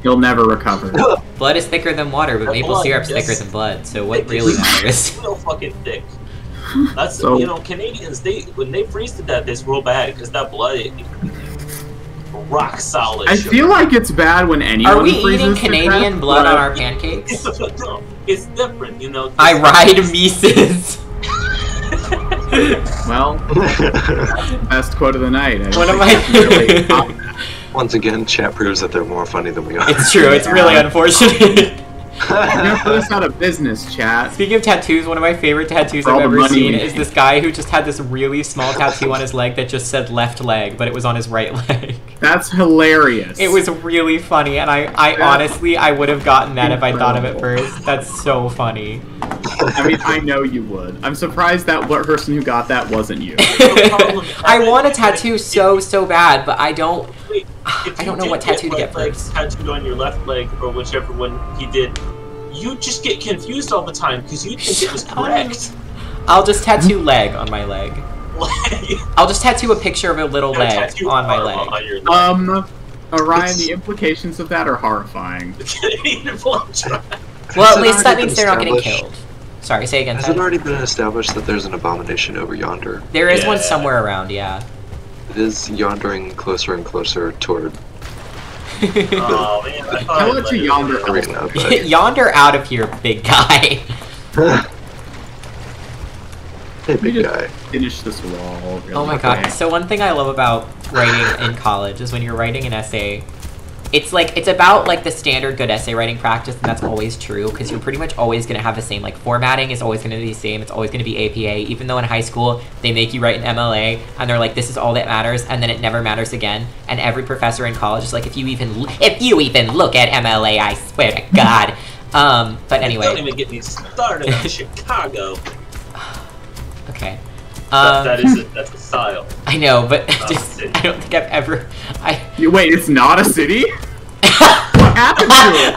S2: He'll never recover.
S1: Blood is thicker than water, but
S4: That
S1: maple
S4: blood,
S1: syrup's
S4: yes.
S1: thicker than blood, so what
S4: Thick
S1: really
S4: is
S1: matters?
S4: real fucking thick. That's
S2: So-
S4: Canadians. When they freeze to death, it's real bad because that blood, rock solid.
S2: I feel like it's bad when anyone
S1: Are we
S2: freezes
S1: eating
S2: to
S1: Canadian
S2: death,
S1: blood
S2: but-
S1: on our pancakes?
S4: It's different, you know.
S1: I ride Mises.
S2: Well, best quote of the night.
S1: One of
S2: Really top
S1: my...
S2: that.
S5: Once again, chat proves that they're more funny than we are.
S1: It's true, it's really unfortunate.
S2: You're gonna put us out of business, chat.
S1: Speaking of tattoos, one of my favorite tattoos
S2: For all
S1: I've
S2: the
S1: ever
S2: money
S1: seen
S2: we
S1: is
S2: make.
S1: this guy who just had this really small tattoo on his leg that just said left leg, but it was on his right leg.
S2: That's hilarious.
S1: It was really funny, and I honestly, I would have gotten that if I thought of it first. That's so funny.
S2: I mean, I know you would. I'm surprised that what person who got that wasn't you.
S1: I want a tattoo so bad, but I don't.
S4: Wait,
S1: I don't know what tattoo to get first.
S4: Tattooed on your left leg or whichever one he did. You just get confused all the time because you think it was correct.
S1: I'll just tattoo leg on my leg.
S4: Leg.
S1: I'll just tattoo a picture of a little
S4: No,
S1: leg
S4: tattoo
S1: on my
S4: arm
S1: leg.
S4: on your leg.
S2: Orion, the implications of that are horrifying.
S4: Canadian blood drive.
S1: Well, at
S5: It's
S1: least that
S5: already
S1: means
S5: been
S1: they're not getting
S5: established.
S1: killed. Sorry, say again.
S5: Has it already been established that there's an abomination over yonder?
S1: There is one somewhere around, yeah.
S5: It is yondering closer and closer toward.
S4: Oh man, I thought
S2: How about you yonder?
S5: Arena, but
S1: Yonder out of here, big guy.
S5: hey, big
S2: just
S5: guy.
S2: finish this wall. Really
S1: Oh my god. So one thing I love about writing in college is when you're writing an essay, it's about like the standard good essay writing practice, and that's always true because you're pretty much always going to have the same, like formatting is always going to be the same, it's always going to be APA, even though in high school they make you write an MLA and they're like, this is all that matters, and then it never matters again, and every professor in college is like, if you even look at MLA, I swear to God. But anyway.
S4: Don't even get me started on Chicago.
S1: Okay.
S4: That's a style.
S1: I know, but
S4: Not a
S1: just
S4: city.
S1: I don't think I've ever.
S2: Wait, it's not a city? What happened to it?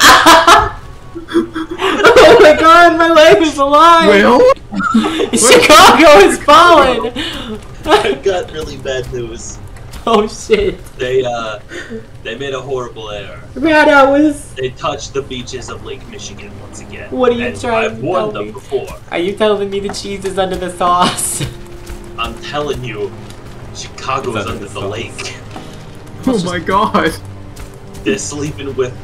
S1: Oh my god, my life is alive!
S2: Will?
S1: Chicago is falling!
S4: I got really bad news.
S1: Oh shit.
S4: They made a horrible error.
S1: Rada was.
S4: They touched the beaches of Lake Michigan once again.
S1: What are you
S4: and
S1: trying
S4: I've
S1: to
S4: warned
S1: tell
S4: them
S1: me?
S4: before.
S1: Are you telling me the cheese is under the sauce?
S4: I'm telling you, Chicago is under the lake.
S2: Oh my god.
S4: They're sleeping with,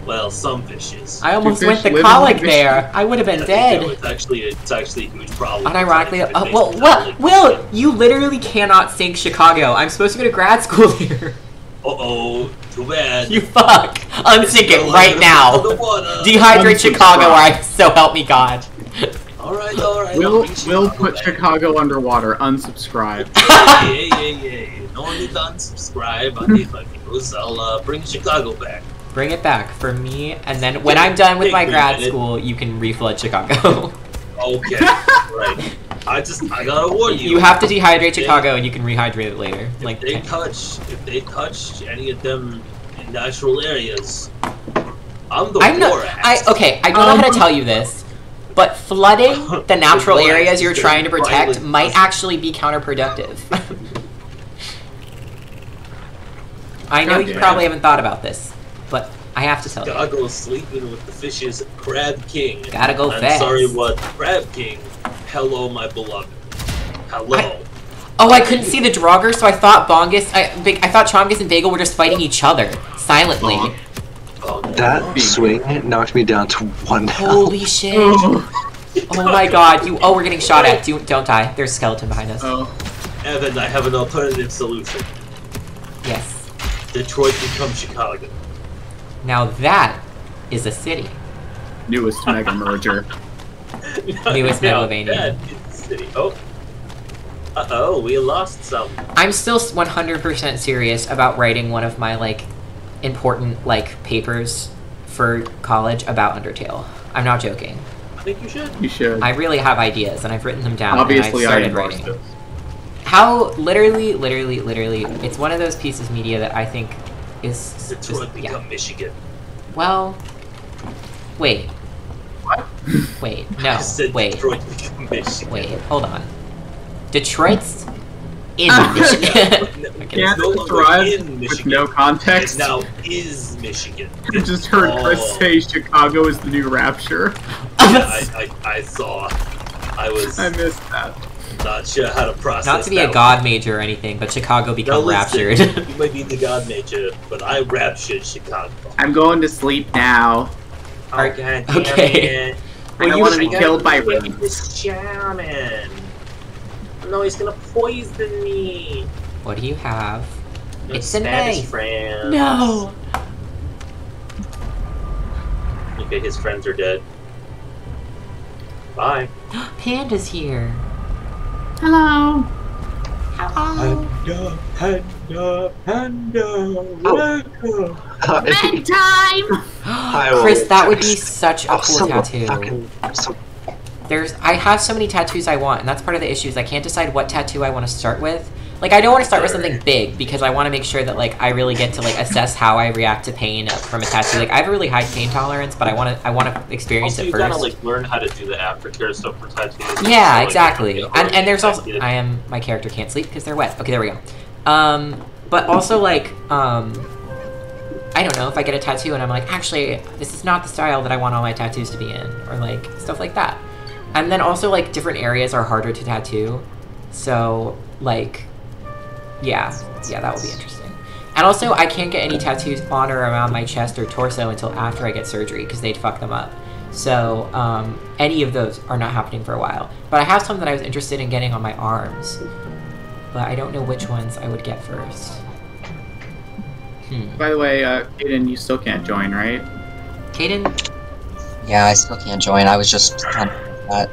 S4: well, some fishes.
S1: I almost
S2: fish
S1: went the
S2: live in
S1: colic
S2: the
S1: there. I would have been
S4: No,
S1: dead.
S4: it's actually a huge problem.
S1: Unironically,
S4: It's
S1: well,
S4: based on Lake
S1: Will,
S4: Michigan.
S1: you literally cannot sink Chicago. I'm supposed to go to grad school here.
S4: Uh-oh, too bad.
S1: You fuck. Unsink it right now.
S4: Underwater.
S1: Dehydrate
S2: Unsubscribe.
S1: Chicago, or so help me God.
S4: Alright, alright.
S2: We'll put Chicago underwater. Unsubscribe.
S4: Yeah. No need to unsubscribe on the news. I'll bring Chicago back.
S1: Bring it back for me, and then when I'm done with my
S4: Take me a
S1: grad
S4: minute.
S1: school, you can reflood Chicago.
S4: Okay, right. I gotta warn you.
S1: You have to dehydrate Chicago, and you can rehydrate it later. Like,
S4: If they touch any of them natural areas, I'm the
S1: I'm
S4: war
S1: not.
S4: axe.
S1: I don't know how to tell you this, but flooding the natural
S4: war axe
S1: areas
S4: is
S1: you're
S4: gonna
S1: trying to
S4: be
S1: protect
S4: violent.
S1: might actually be counterproductive. I know you
S2: Goddamn.
S1: probably haven't thought about this, but I have to tell you.
S4: Chicago's sleeping with the fishes. Crab King.
S1: Gotta go
S4: I'm
S1: fast.
S4: sorry, what? Crab King. Hello, my beloved. Hello.
S1: Oh, I couldn't see the Draugr, so I thought I thought Chomgus and Bagel were just fighting each other silently.
S4: Oh, no.
S5: That swing knocked me down to 1 health.
S1: Holy shit!
S2: Oh.
S1: Oh my god! We're getting shot at. Don't die. There's a skeleton behind us.
S2: Oh.
S4: Evan, I have an alternative solution.
S1: Yes.
S4: Detroit becomes Chicago.
S1: Now that is a city.
S2: Newest mega merger.
S1: Newest
S4: Now
S1: Megalovania.
S4: that is the city. Oh. Uh-oh, we lost some.
S1: I'm still 100% serious about writing one of my important papers for college about Undertale. I'm not joking.
S4: I think you should.
S2: You should.
S1: I really have ideas, and I've written them down.
S2: Obviously,
S1: and I've
S2: I
S1: started
S2: endorsed
S1: writing.
S2: it.
S1: How literally, it's one of those pieces of media that I think is
S4: Detroit
S1: just,
S4: become Michigan.
S1: Well, wait.
S2: What?
S1: Wait, no,
S4: I said
S1: wait,
S4: Detroit become Michigan.
S1: wait, hold on. Detroit's in
S4: No,
S1: Michigan.
S4: it's
S2: Can't
S4: no longer
S2: describe
S4: in
S2: with
S4: Michigan.
S2: no
S4: It
S2: context.
S4: now is Michigan.
S2: I just heard Chris
S4: Oh.
S2: say Chicago is the new Rapture.
S4: I saw. I was
S2: I missed that.
S4: not sure how to process
S1: Not to be
S4: that
S1: a god major or anything, but Chicago become
S4: Now listen,
S1: raptured.
S4: You might be the god major, but I raptured Chicago.
S2: I'm going to sleep now.
S1: Alright,
S4: Okay.
S1: okay.
S2: I don't
S1: you
S2: want to be
S1: should-
S2: killed by
S4: Give me
S2: rain.
S4: this shaman. No, he's gonna poison me.
S1: What do you have?
S4: No
S1: It's a
S4: Spanish
S1: knife.
S4: friends.
S1: No!
S4: Okay, his friends are dead. Bye.
S1: Panda's here.
S2: Hello.
S1: Hello.
S4: Panda, welcome.
S5: Hi,
S1: Chris,
S5: Will.
S1: that would be such a
S5: Oh,
S1: cool
S5: someone
S1: tattoo.
S5: so-
S1: I have so many tattoos I want, and that's part of the issue is I can't decide what tattoo I want to start with. Like, I don't want to start with something big, because I want to make sure that, I really get to, assess how I react to pain from a tattoo. I have a really high pain tolerance, but I want to experience
S4: Also,
S1: it
S4: you
S1: first.
S4: gotta learn how to do the aftercare stuff for tattoos.
S1: Yeah,
S4: So,
S1: exactly.
S4: you know,
S1: And there's also
S4: get-
S1: my character can't sleep because they're wet. Okay, there we go. But also I don't know if I get a tattoo and I'm like, actually, this is not the style that I want all my tattoos to be in, or stuff like that. And then also, like, different areas are harder to tattoo. So, like, yeah, that will be interesting. And also, I can't get any tattoos on or around my chest or torso until after I get surgery, because they'd fuck them up. So, any of those are not happening for a while. But I have some that I was interested in getting on my arms. But I don't know which ones I would get first.
S2: By the way, Kaden, you still can't join, right?
S1: Kaden?
S3: Yeah, I still can't join. I was just trying to do that.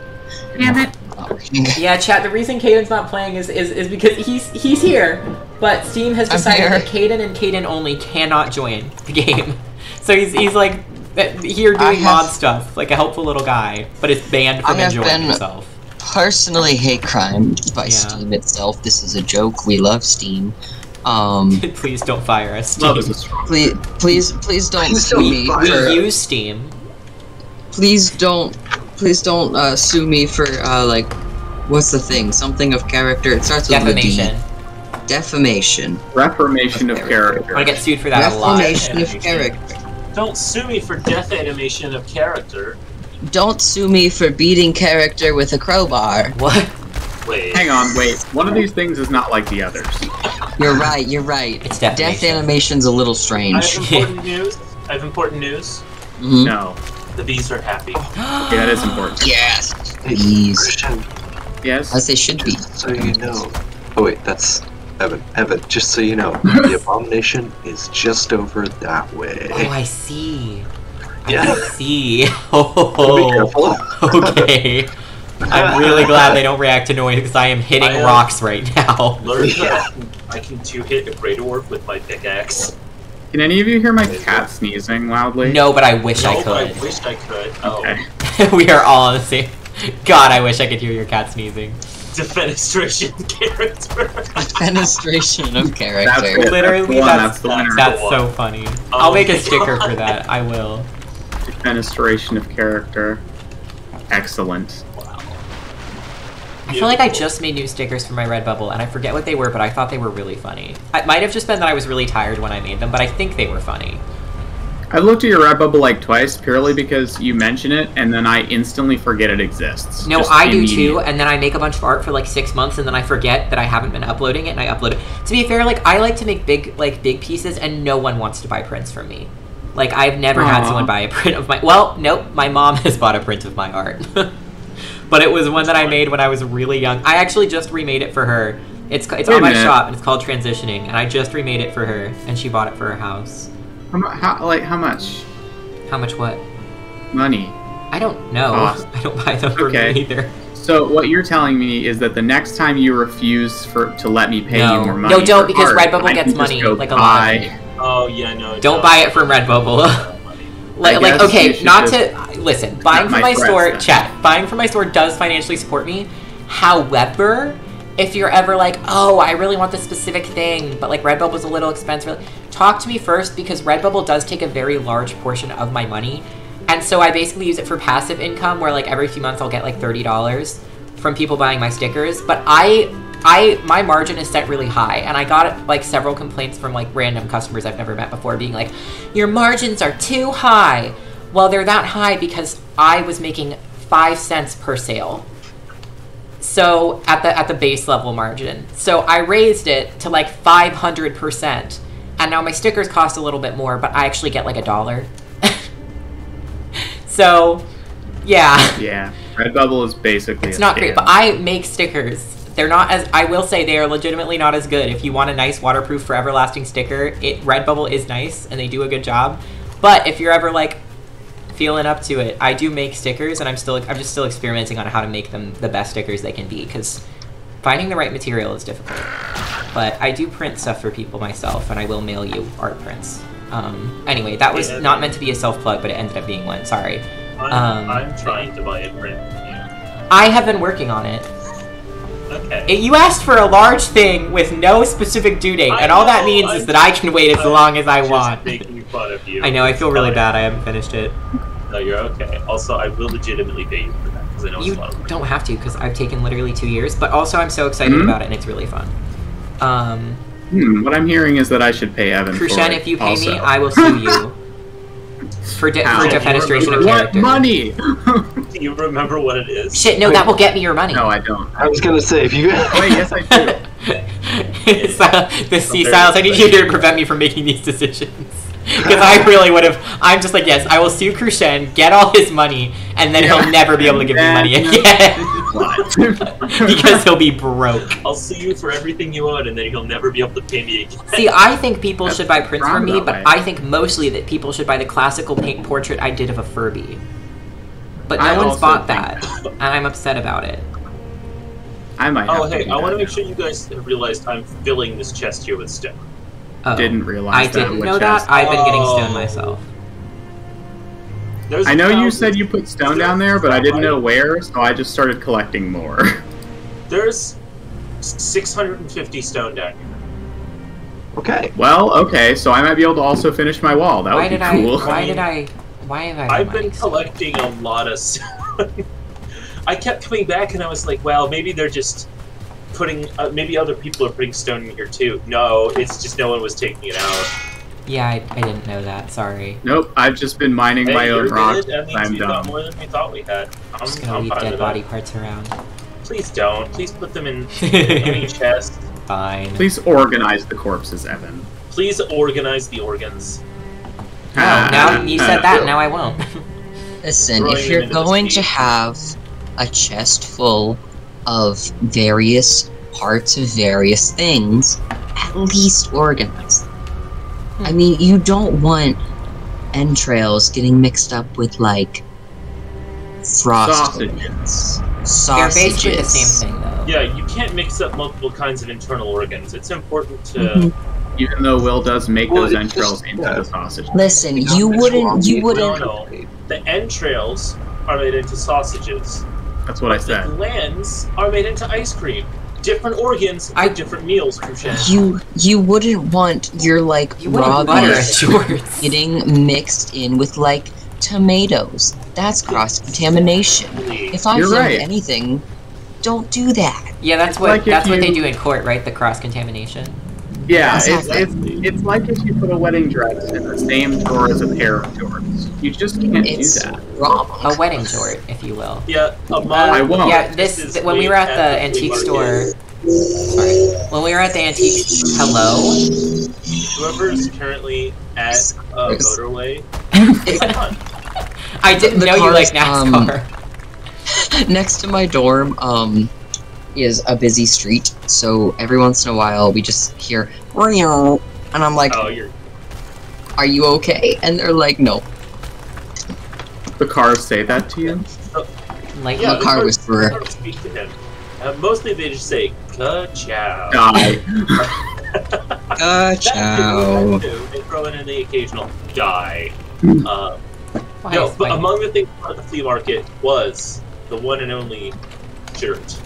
S2: Damn it.
S3: Not working.
S1: Yeah, chat, the reason Caden's not playing is because he's here. But Steam has decided that Caden and Caden only cannot join the game. So he's like here doing mod stuff, like a helpful little guy, but it's banned from enjoying himself.
S3: Personally hate crime by Steam itself. This is a joke. We love Steam.
S1: Please don't fire us, Steam.
S3: Please don't sue me.
S1: We use Steam.
S3: Please don't sue me for like, what's the thing? Something of character. It starts with
S1: defamation.
S3: Defamation.
S2: Reformation of character.
S1: I get sued for that a lot.
S3: Reformation of character.
S4: Don't sue me for defamation of character.
S3: Don't sue me for beating character with a crowbar.
S1: What?
S4: Wait.
S2: Hang on, wait. One of these things is not like the others.
S3: You're right. It's defamation. Death animation's a little strange.
S4: I have important news.
S3: Mm-hmm.
S2: No.
S4: The bees are happy.
S2: Okay, that is important.
S3: Yes. Bees.
S5: Christian,
S2: Yes?
S3: As they should be.
S5: so you know. Oh wait, that's Evan. Evan, just so you know, the abomination is just over that way.
S1: Oh, I see.
S5: Yeah.
S1: I see.
S5: Be
S1: Oh,
S5: careful.
S1: okay. I'm really glad they don't react to noise because I am hitting rocks right now.
S4: Learn that I can two-hit a great orc with my pickaxe.
S2: Can any of you hear my cat sneezing loudly?
S1: No, but I wish I could.
S4: I wish I could. Oh.
S2: Okay.
S1: We are all on the same. God, I wish I could hear your cat sneezing.
S4: Defenestration character.
S3: Defenestration of character.
S2: That's
S1: Literally,
S2: that's the winner.
S1: that's so funny. I'll make a sticker for that. I will.
S2: Defenestration of character. Excellent.
S1: I feel like I just made new stickers for my Redbubble, and I forget what they were, but I thought they were really funny. It might have just been that I was really tired when I made them, but I think they were funny.
S2: I looked at your Redbubble like twice purely because you mention it, and then I instantly forget it exists.
S1: No, I do too, and then I make a bunch of art for like 6 months, and then I forget that I haven't been uploading it, and I upload it. To be fair, like, I like to make big pieces, and no one wants to buy prints from me. Like, I've never had someone buy a print of my... Well, nope, my mom has bought a print of my art. But it was one that I made when I was really young. I actually just remade it for her. It's on my shop, and it's called Transitioning, and I just remade it for her, and she bought it for her house.
S2: How much?
S1: How much what?
S2: Money.
S1: I don't know. I don't buy them for me either.
S2: So what you're telling me is that the next time you refuse to let me pay you more money,
S1: no, don't, because
S2: art,
S1: Redbubble gets money, like a lot of money.
S4: Oh yeah, no.
S1: Don't buy it from Redbubble. Like, okay, not to listen. Buying from my store, buying from my store does financially support me. However, if you're ever like, oh, I really want this specific thing, but like Redbubble's a little expensive, talk to me first, because Redbubble does take a very large portion of my money, and so I basically use it for passive income, where like every few months I'll get like $30 from people buying my stickers. But my margin is set really high, and I got like several complaints from like random customers I've never met before being like, your margins are too high. Well, they're that high because I was making 5 cents per sale. So at the base level margin. So I raised it to like 500%. And now my stickers cost a little bit more, but I actually get like $1. So, yeah.
S2: Yeah. Redbubble is basically
S1: it's not great, but I make stickers. They're not as, I will say, they are legitimately not as good. If you want a nice waterproof forever lasting sticker, Redbubble is nice and they do a good job. But if you're ever like feeling up to it, I do make stickers, and I'm just still experimenting on how to make them the best stickers they can be, because finding the right material is difficult. But I do print stuff for people myself, and I will mail you art prints. Anyway, that was not meant to be a self-plug, but it ended up being one. Sorry.
S4: I'm trying to buy a print. Yeah.
S1: I have been working on it.
S4: Okay.
S1: You asked for a large thing with no specific due date, and all that means is that I can wait as long as I want.
S4: Making fun of you.
S1: I know, I feel really bad I haven't finished it.
S4: No, you're okay. Also, I will legitimately pay you for that, because I know it's a lot of work.
S1: Don't have to, because I've taken literally 2 years, but also I'm so excited about it, and it's really fun.
S2: What I'm hearing is that I should pay Evan for
S1: Krushen,
S2: it
S1: if you pay
S2: also.
S1: me, I will sue you. For
S2: How?
S1: defenestration of
S2: What
S1: character.
S2: money?
S4: Do you remember what it is?
S1: Shit, no, that will get me your money.
S2: No, I don't.
S5: I was gonna say, if you...
S2: Wait, yes, I do.
S1: Silas, I need you here to prevent me from making these decisions. Because I really would have. I'm just like, yes, I will sue Crucian, get all his money, and then he'll never be able to give me money again. Because he'll be broke.
S4: I'll sue you for everything you own, and then you'll never be able to pay me again.
S1: See, I think people should buy prints from me, but
S2: way.
S1: I think mostly that people should buy the classical paint portrait I did of a Furby. But no
S2: I
S1: one's
S2: also
S1: bought
S2: think
S1: that, and I'm upset about it.
S2: I might.
S4: Oh,
S2: have to
S4: hey,
S2: do
S4: I want to
S2: that
S4: make sure you guys have realized I'm filling this chest here with stone.
S1: Oh,
S2: Didn't realize
S1: I
S2: that
S1: didn't
S2: with
S1: know
S2: chest.
S1: that. I've been getting
S4: Oh.
S1: stone myself.
S4: There's
S2: I know you
S4: 1,000
S2: said you put stone down there, but I didn't know where, so I just started collecting more.
S4: There's 650 stone down here.
S5: Okay.
S2: Well, okay, so I might be able to also finish my wall. That would be cool.
S1: Why have I
S4: I've
S1: money
S4: been collecting a lot of stone. I kept coming back and I was like, well, maybe they're just putting, maybe other people are putting stone in here too. No, it's just no one was taking it out.
S1: Yeah, I didn't know that. Sorry.
S2: Nope, I've just been mining my own
S4: you're
S2: rocks.
S4: good. That means
S2: I'm
S4: we've got
S2: dumb.
S4: more than we thought we had.
S1: I'm just gonna
S4: I'm
S1: leave
S4: fine
S1: dead
S4: with
S1: body
S4: that.
S1: parts around.
S4: Please don't. Please put them in any chest.
S1: Fine.
S2: Please organize the corpses, Evan.
S4: Please organize the organs.
S1: No, now you said that, now I won't.
S3: Listen,
S4: Throwing
S3: if
S4: them
S3: you're
S4: into the
S3: going to
S4: sea.
S3: have a chest full of various parts of various things, at least organize them. I mean, you don't want entrails getting mixed up with, like, frost organs.
S1: They're basically the
S3: Sausages.
S1: same thing, though.
S4: Yeah, you can't mix up multiple kinds of internal organs. It's important to.
S3: Mhm.
S2: Even though Will does make
S5: Well,
S2: those
S5: it's
S2: entrails
S5: just-
S2: into
S5: yeah.
S2: the sausage.
S3: Listen, you wouldn't.
S4: No. The entrails are made into sausages.
S2: That's what I
S4: The
S2: said.
S4: glands are made into ice cream. Different organs for different meals, Crucian.
S3: You wouldn't want your like
S1: You
S3: raw
S1: wouldn't butter
S3: beef
S1: shorts.
S3: getting mixed in with like tomatoes. That's cross contamination. If I've
S2: You're
S3: learned
S2: right.
S3: anything, don't do that.
S1: Yeah, that's
S2: It's
S1: what
S2: like if
S1: that's what they
S2: you-
S1: do in court, right? The cross contamination.
S2: Yeah,
S3: Exactly.
S2: it's like if you put a wedding dress in the same drawer as a pair of jorts. You just can't
S3: It's
S2: do that.
S3: wrong.
S1: A wedding jort, if you will.
S4: Yeah,
S2: I won't.
S1: Yeah,
S4: This
S1: this
S4: is
S1: when we were at the
S4: way
S1: antique
S4: market.
S1: store. Sorry, when we were at the antique. Hello.
S4: Whoever's currently at Motorway, come on.
S1: I didn't
S3: The
S1: know you like
S3: cars,
S1: NASCAR.
S3: Next to my dorm, is a busy street, so every once in a while we just hear "Meow," and I'm like,
S4: Oh, you're.
S3: "Are you okay?" And they're like, "No."
S2: The cars say that to you?
S1: Like,
S3: Yeah.
S4: the
S3: car
S4: cars-
S3: whisperer.
S4: the cars speak to him. Mostly they just say "ka-chow."
S2: Die.
S3: Ciao.
S4: They throw in the occasional "die."
S1: why
S4: No,
S1: is
S4: but
S1: my-
S4: among the things at the flea market was the one and only shirt.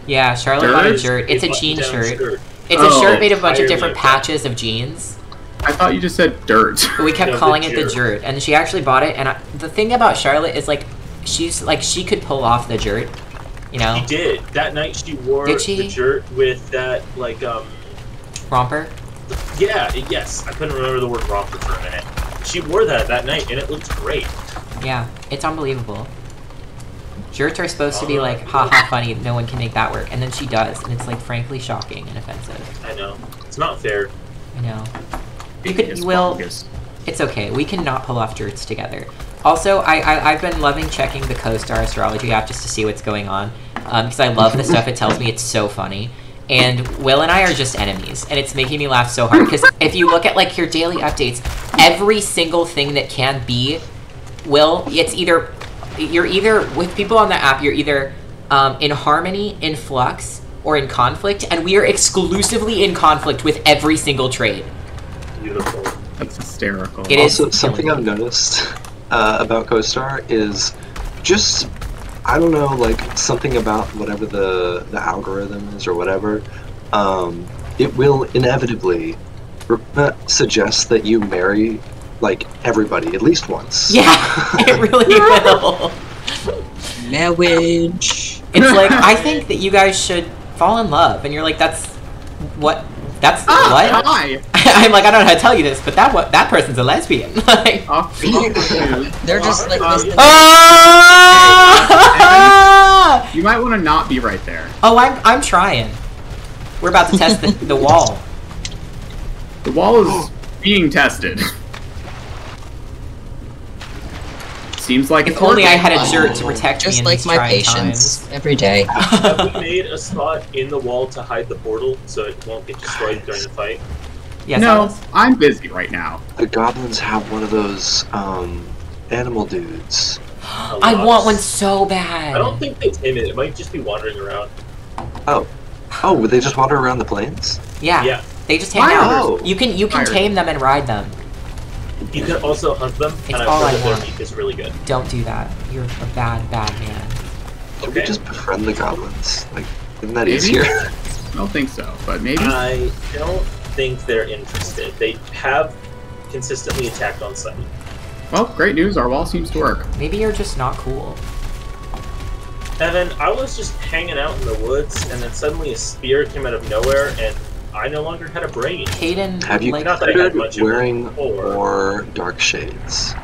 S1: yeah, Charlotte bought a
S2: Shirt?
S1: shirt. It's a
S4: button
S1: jean
S4: down
S1: shirt. It's a
S2: Oh,
S1: shirt made of a bunch of
S4: entirely
S1: different
S4: okay.
S1: patches of jeans.
S2: I thought you just said dirt.
S1: But we kept
S4: No, the
S1: calling it the
S4: jurt.
S1: jurt, and she actually bought it. And the thing about Charlotte is like, she's like she could pull off the jurt, you know,
S4: She did. That night she wore
S1: Did she?
S4: the shirt with that, like,
S1: romper.
S4: yeah, yes. I couldn't remember the word romper for a minute. She wore that night, and it looked great.
S1: Yeah, it's unbelievable. Jurts are supposed to be like, haha, funny. No one can make that work, and then she does, and it's like frankly shocking and offensive.
S4: I know. It's not fair.
S1: I know. You could, Will. It's okay. We can not pull off jurts together. Also, I've been loving checking the CoStar astrology app just to see what's going on, because I love the stuff it tells me. It's so funny. And Will and I are just enemies, and it's making me laugh so hard, because if you look at, like, your daily updates, every single thing that can be, Will, it's either, you're either, with people on the app, you're either in harmony, in flux, or in conflict, and we are exclusively in conflict with every single trade.
S4: Beautiful.
S2: That's hysterical.
S1: It is
S5: Also, something I've noticed about CoStar is just, I don't know, like something about whatever the algorithm is or whatever, it will inevitably suggest that you marry like everybody at least once.
S1: Yeah, it really will.
S3: Marriage.
S1: It's like, I think that you guys should fall in love, and you're like, that's what? That's what?
S2: Hi.
S1: I'm like, I don't know how to tell you this, but that person's a lesbian. Like,
S3: They're just like listening.
S1: ah!
S2: You might want to not be right there.
S1: Oh, I'm trying. We're about to test the wall.
S2: The wall is being tested. Seems like
S1: If
S2: it's
S1: only I
S2: working.
S1: had a jerk to protect
S3: Just
S1: me in
S3: like
S1: these
S3: my
S1: trying
S3: patience
S1: times.
S3: every day.
S4: Have we made a spot in the wall to hide the portal so it won't get destroyed during the fight?
S1: Yes,
S2: No,
S1: Alice?
S2: I'm busy right now.
S5: The goblins have one of those animal dudes.
S1: I want one so bad.
S4: I don't think they tame it. It might just be wandering around.
S5: Oh, would they just wander around the plains?
S1: Yeah.
S4: Yeah.
S1: They just hang
S5: Wow.
S1: out. You can
S2: Fire.
S1: tame them and ride them.
S4: You can also hunt them, and I've
S1: all
S4: heard
S1: I
S4: that their
S1: want.
S4: meat is really good.
S1: Don't do that. You're a bad man.
S5: Can we
S4: Okay.
S5: just befriend the goblins? Like, isn't that
S2: Maybe?
S5: easier?
S2: I don't think so, but maybe.
S4: I don't think they're interested. They have consistently attacked on sight.
S2: Well, great news. Our wall seems to work.
S1: Maybe you're just not cool.
S4: Evan, I was just hanging out in the woods, and then suddenly a spear came out of nowhere, and I no longer had a brain.
S1: Caden,
S5: Have you
S1: like,
S4: Not that I had much
S5: considered
S4: of
S5: wearing
S4: it before.
S5: more dark shades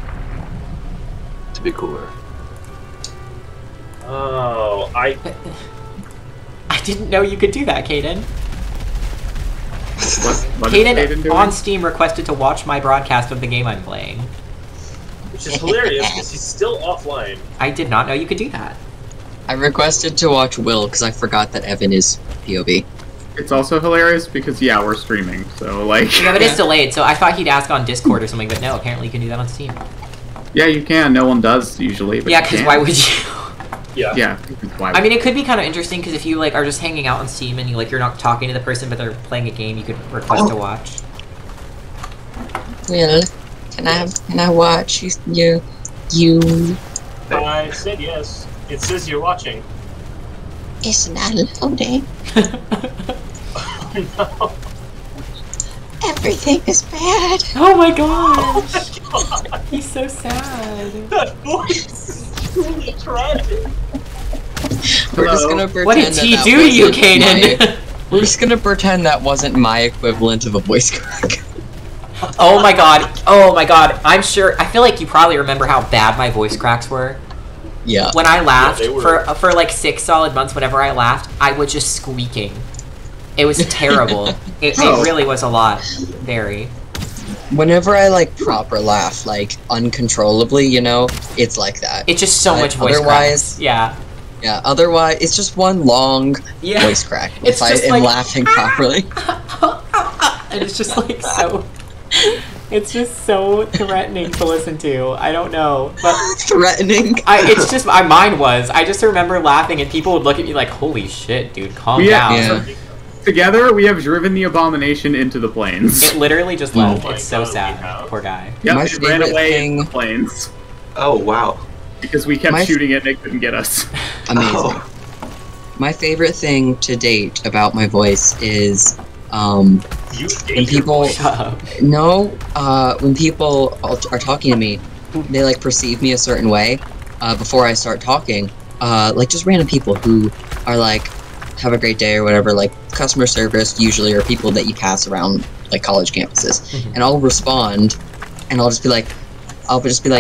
S5: to be cooler?
S4: Oh, I
S1: I didn't know you could do that, Caden.
S2: What is Aiden
S1: Caden
S2: doing?
S1: on Steam requested to watch my broadcast of the game I'm playing.
S4: which is hilarious because he's still offline.
S1: I did not know you could do that.
S3: I requested to watch Will because I forgot that Evan is POV.
S2: It's also hilarious because, yeah, we're streaming, so, like...
S1: Yeah, but it's delayed, so I thought he'd ask on Discord or something, but no, apparently you can do that on Steam.
S2: Yeah, you can. No one does, usually, but
S1: Yeah,
S2: you
S1: because
S2: can.
S1: why would you?
S4: Yeah.
S2: Yeah, because why
S1: I mean, it could be kind of interesting because if you like are just hanging out on Steam and you're not talking to the person, but they're playing a game, you could request to watch.
S3: Will, can I watch you?
S4: I said yes. It says you're watching.
S6: It's not loading.
S4: No.
S6: Everything is bad.
S1: Oh my gosh! He's so sad.
S4: That voice is truly tragic.
S3: We're just gonna
S2: Hello.
S3: pretend
S1: What did
S3: that
S1: he
S3: that
S1: do to you,
S3: wasn't
S1: Kaden?
S3: my- We're just gonna pretend that wasn't my equivalent of a voice crack.
S1: Oh my god! Oh my god! I'm sure. I feel like you probably remember how bad my voice cracks were.
S3: Yeah.
S1: When I laughed
S4: they were.
S1: for like 6 solid months, whenever I laughed, I was just squeaking. It was terrible. It really was a lot. Very.
S3: Whenever I like proper laugh, like uncontrollably, you know, it's like that.
S1: It's just so
S3: But
S1: much voice
S3: otherwise-
S1: cracks. Yeah.
S3: Yeah. Otherwise, it's just one long
S1: Yeah.
S3: voice crack.
S1: It's
S3: if I
S1: just
S3: am
S1: like-
S3: laughing properly.
S1: And it's just like so. It's just so threatening to listen to. I don't know, but
S3: Threatening.
S1: it's just mine was. I just remember laughing, and people would look at me like, "Holy shit, dude, calm down."
S3: Yeah.
S2: Together, we have driven the abomination into the plains.
S1: It literally just
S3: Oh
S1: left.
S4: my
S1: It's so
S4: God,
S1: sad.
S4: we have.
S1: Poor guy.
S2: Yep,
S3: My
S2: it ran
S3: favorite
S2: away
S3: thing-
S2: into the plains.
S5: Oh wow!
S2: Because we kept
S3: My-
S2: shooting it and it couldn't get us.
S3: Amazing.
S5: Oh,
S3: My favorite thing to date about my voice is
S4: You
S3: when people
S1: Shut up.
S3: when people are talking to me, they like perceive me a certain way before I start talking. Like just random people who are like, have a great day or whatever, like customer service usually, or people that you pass around like college campuses.
S1: Mhm.
S3: And I'll respond and I'll just be like,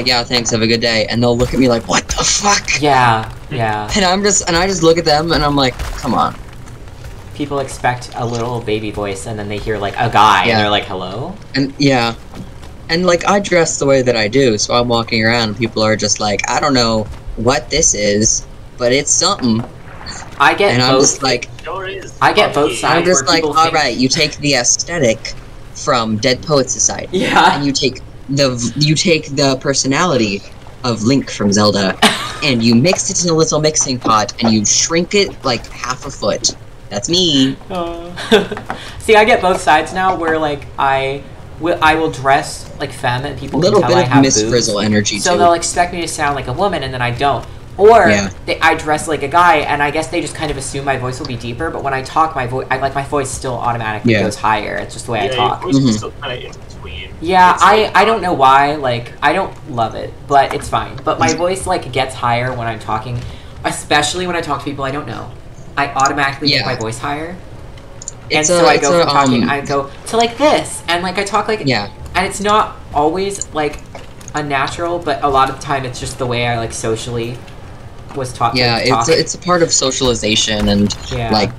S3: yeah, thanks, have a good day. And they'll look at me like, what the fuck?
S1: Yeah, yeah.
S3: And I just look at them and I'm like, come on.
S1: People expect a little baby voice, and then they hear like a guy,
S3: Yeah.
S1: and they're like, "Hello."
S3: And yeah. And like I dress the way that I do, so I'm walking around and people are just like, I don't know what this is, but it's something.
S1: I get
S3: And I'm
S1: both.
S3: just like,
S4: Sure is.
S1: I get both sides.
S3: I'm just
S1: where
S3: like,
S1: people
S3: all
S1: think-
S3: right, you take the aesthetic from Dead Poet Society,
S1: Yeah.
S3: and you take the personality of Link from Zelda, and you mix it in a little mixing pot, and you shrink it like half a foot. That's me.
S1: See, I get both sides now, where like I will dress like femme, and people
S3: A little
S1: can tell
S3: bit
S1: I
S3: of
S1: have
S3: Miss
S1: boobs.
S3: Frizzle energy
S1: So
S3: too.
S1: they'll expect me to sound like a woman, and then I don't. Or
S3: Yeah.
S1: I dress like a guy, and I guess they just kind of assume my voice will be deeper. But when I talk, my voice still automatically
S3: Yeah.
S1: goes higher. It's just the way I
S4: Yeah,
S1: talk.
S4: your voice is
S3: Mhm.
S4: still kind of in between.
S1: Yeah,
S4: It's like,
S1: I don't know why. Like, I don't love it, but it's fine. But my voice like gets higher when I'm talking, especially when I talk to people I don't know. I automatically
S3: Yeah.
S1: make my voice higher. And so I go from talking, I go to like this, and like I talk like, and it's not always like unnatural, but a lot of the time it's just the way I like socially was taught.
S3: Yeah,
S1: to talk.
S3: it's a part of socialization and like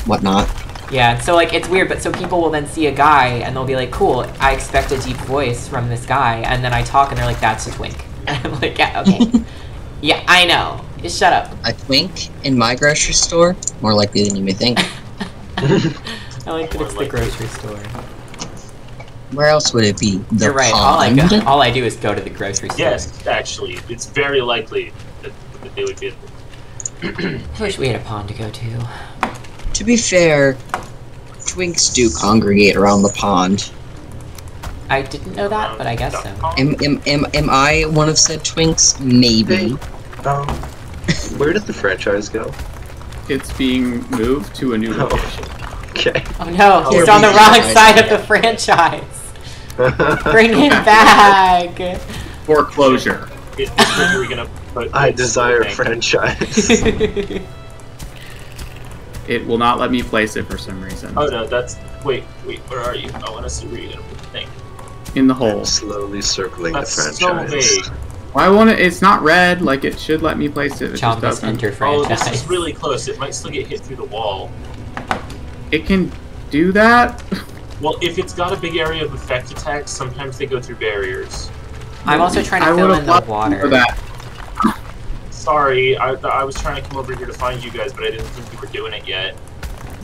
S3: whatnot.
S1: Yeah, and so like it's weird, but so people will then see a guy and they'll be like, "Cool, I expect a deep voice from this guy," and then I talk and they're like, "That's a twink," and I'm like, "Yeah, okay, yeah, I know. Just shut up."
S3: A twink in my grocery store, more likely than you may think.
S1: I like that it's the grocery store.
S3: Where else would it be? The
S1: You're right.
S3: pond?
S1: All I do is go to the grocery store.
S4: Yes, actually, it's very likely that they would be.
S1: I wish we had a pond to go to.
S3: To be fair, twinks do congregate around the pond.
S1: I didn't know that, but I guess so.
S3: Am I one of said twinks? Maybe.
S5: Where did the franchise go?
S2: It's being moved to a new location.
S5: Okay.
S1: Oh no, he's on the wrong side of the franchise. Bring him back.
S2: Foreclosure.
S5: I desire franchise.
S2: It will not let me place it for some reason.
S4: Oh no, that's wait, where are you? I want to see where you're gonna put the thing.
S2: In the hole.
S5: I'm slowly circling
S4: That's
S5: the franchise.
S4: so vague.
S2: Why won't it? It's not red. Like it should let me place it. It just doesn't.
S1: Enter
S4: Oh,
S1: franchise.
S4: this is really close. It might still get hit through the wall.
S2: It can do that.
S4: Well, if it's got a big area of effect attacks, sometimes they go through barriers.
S1: I'm also trying to fill in the water.
S2: For that.
S4: Sorry, I was trying to come over here to find you guys, but I didn't think you were doing it yet.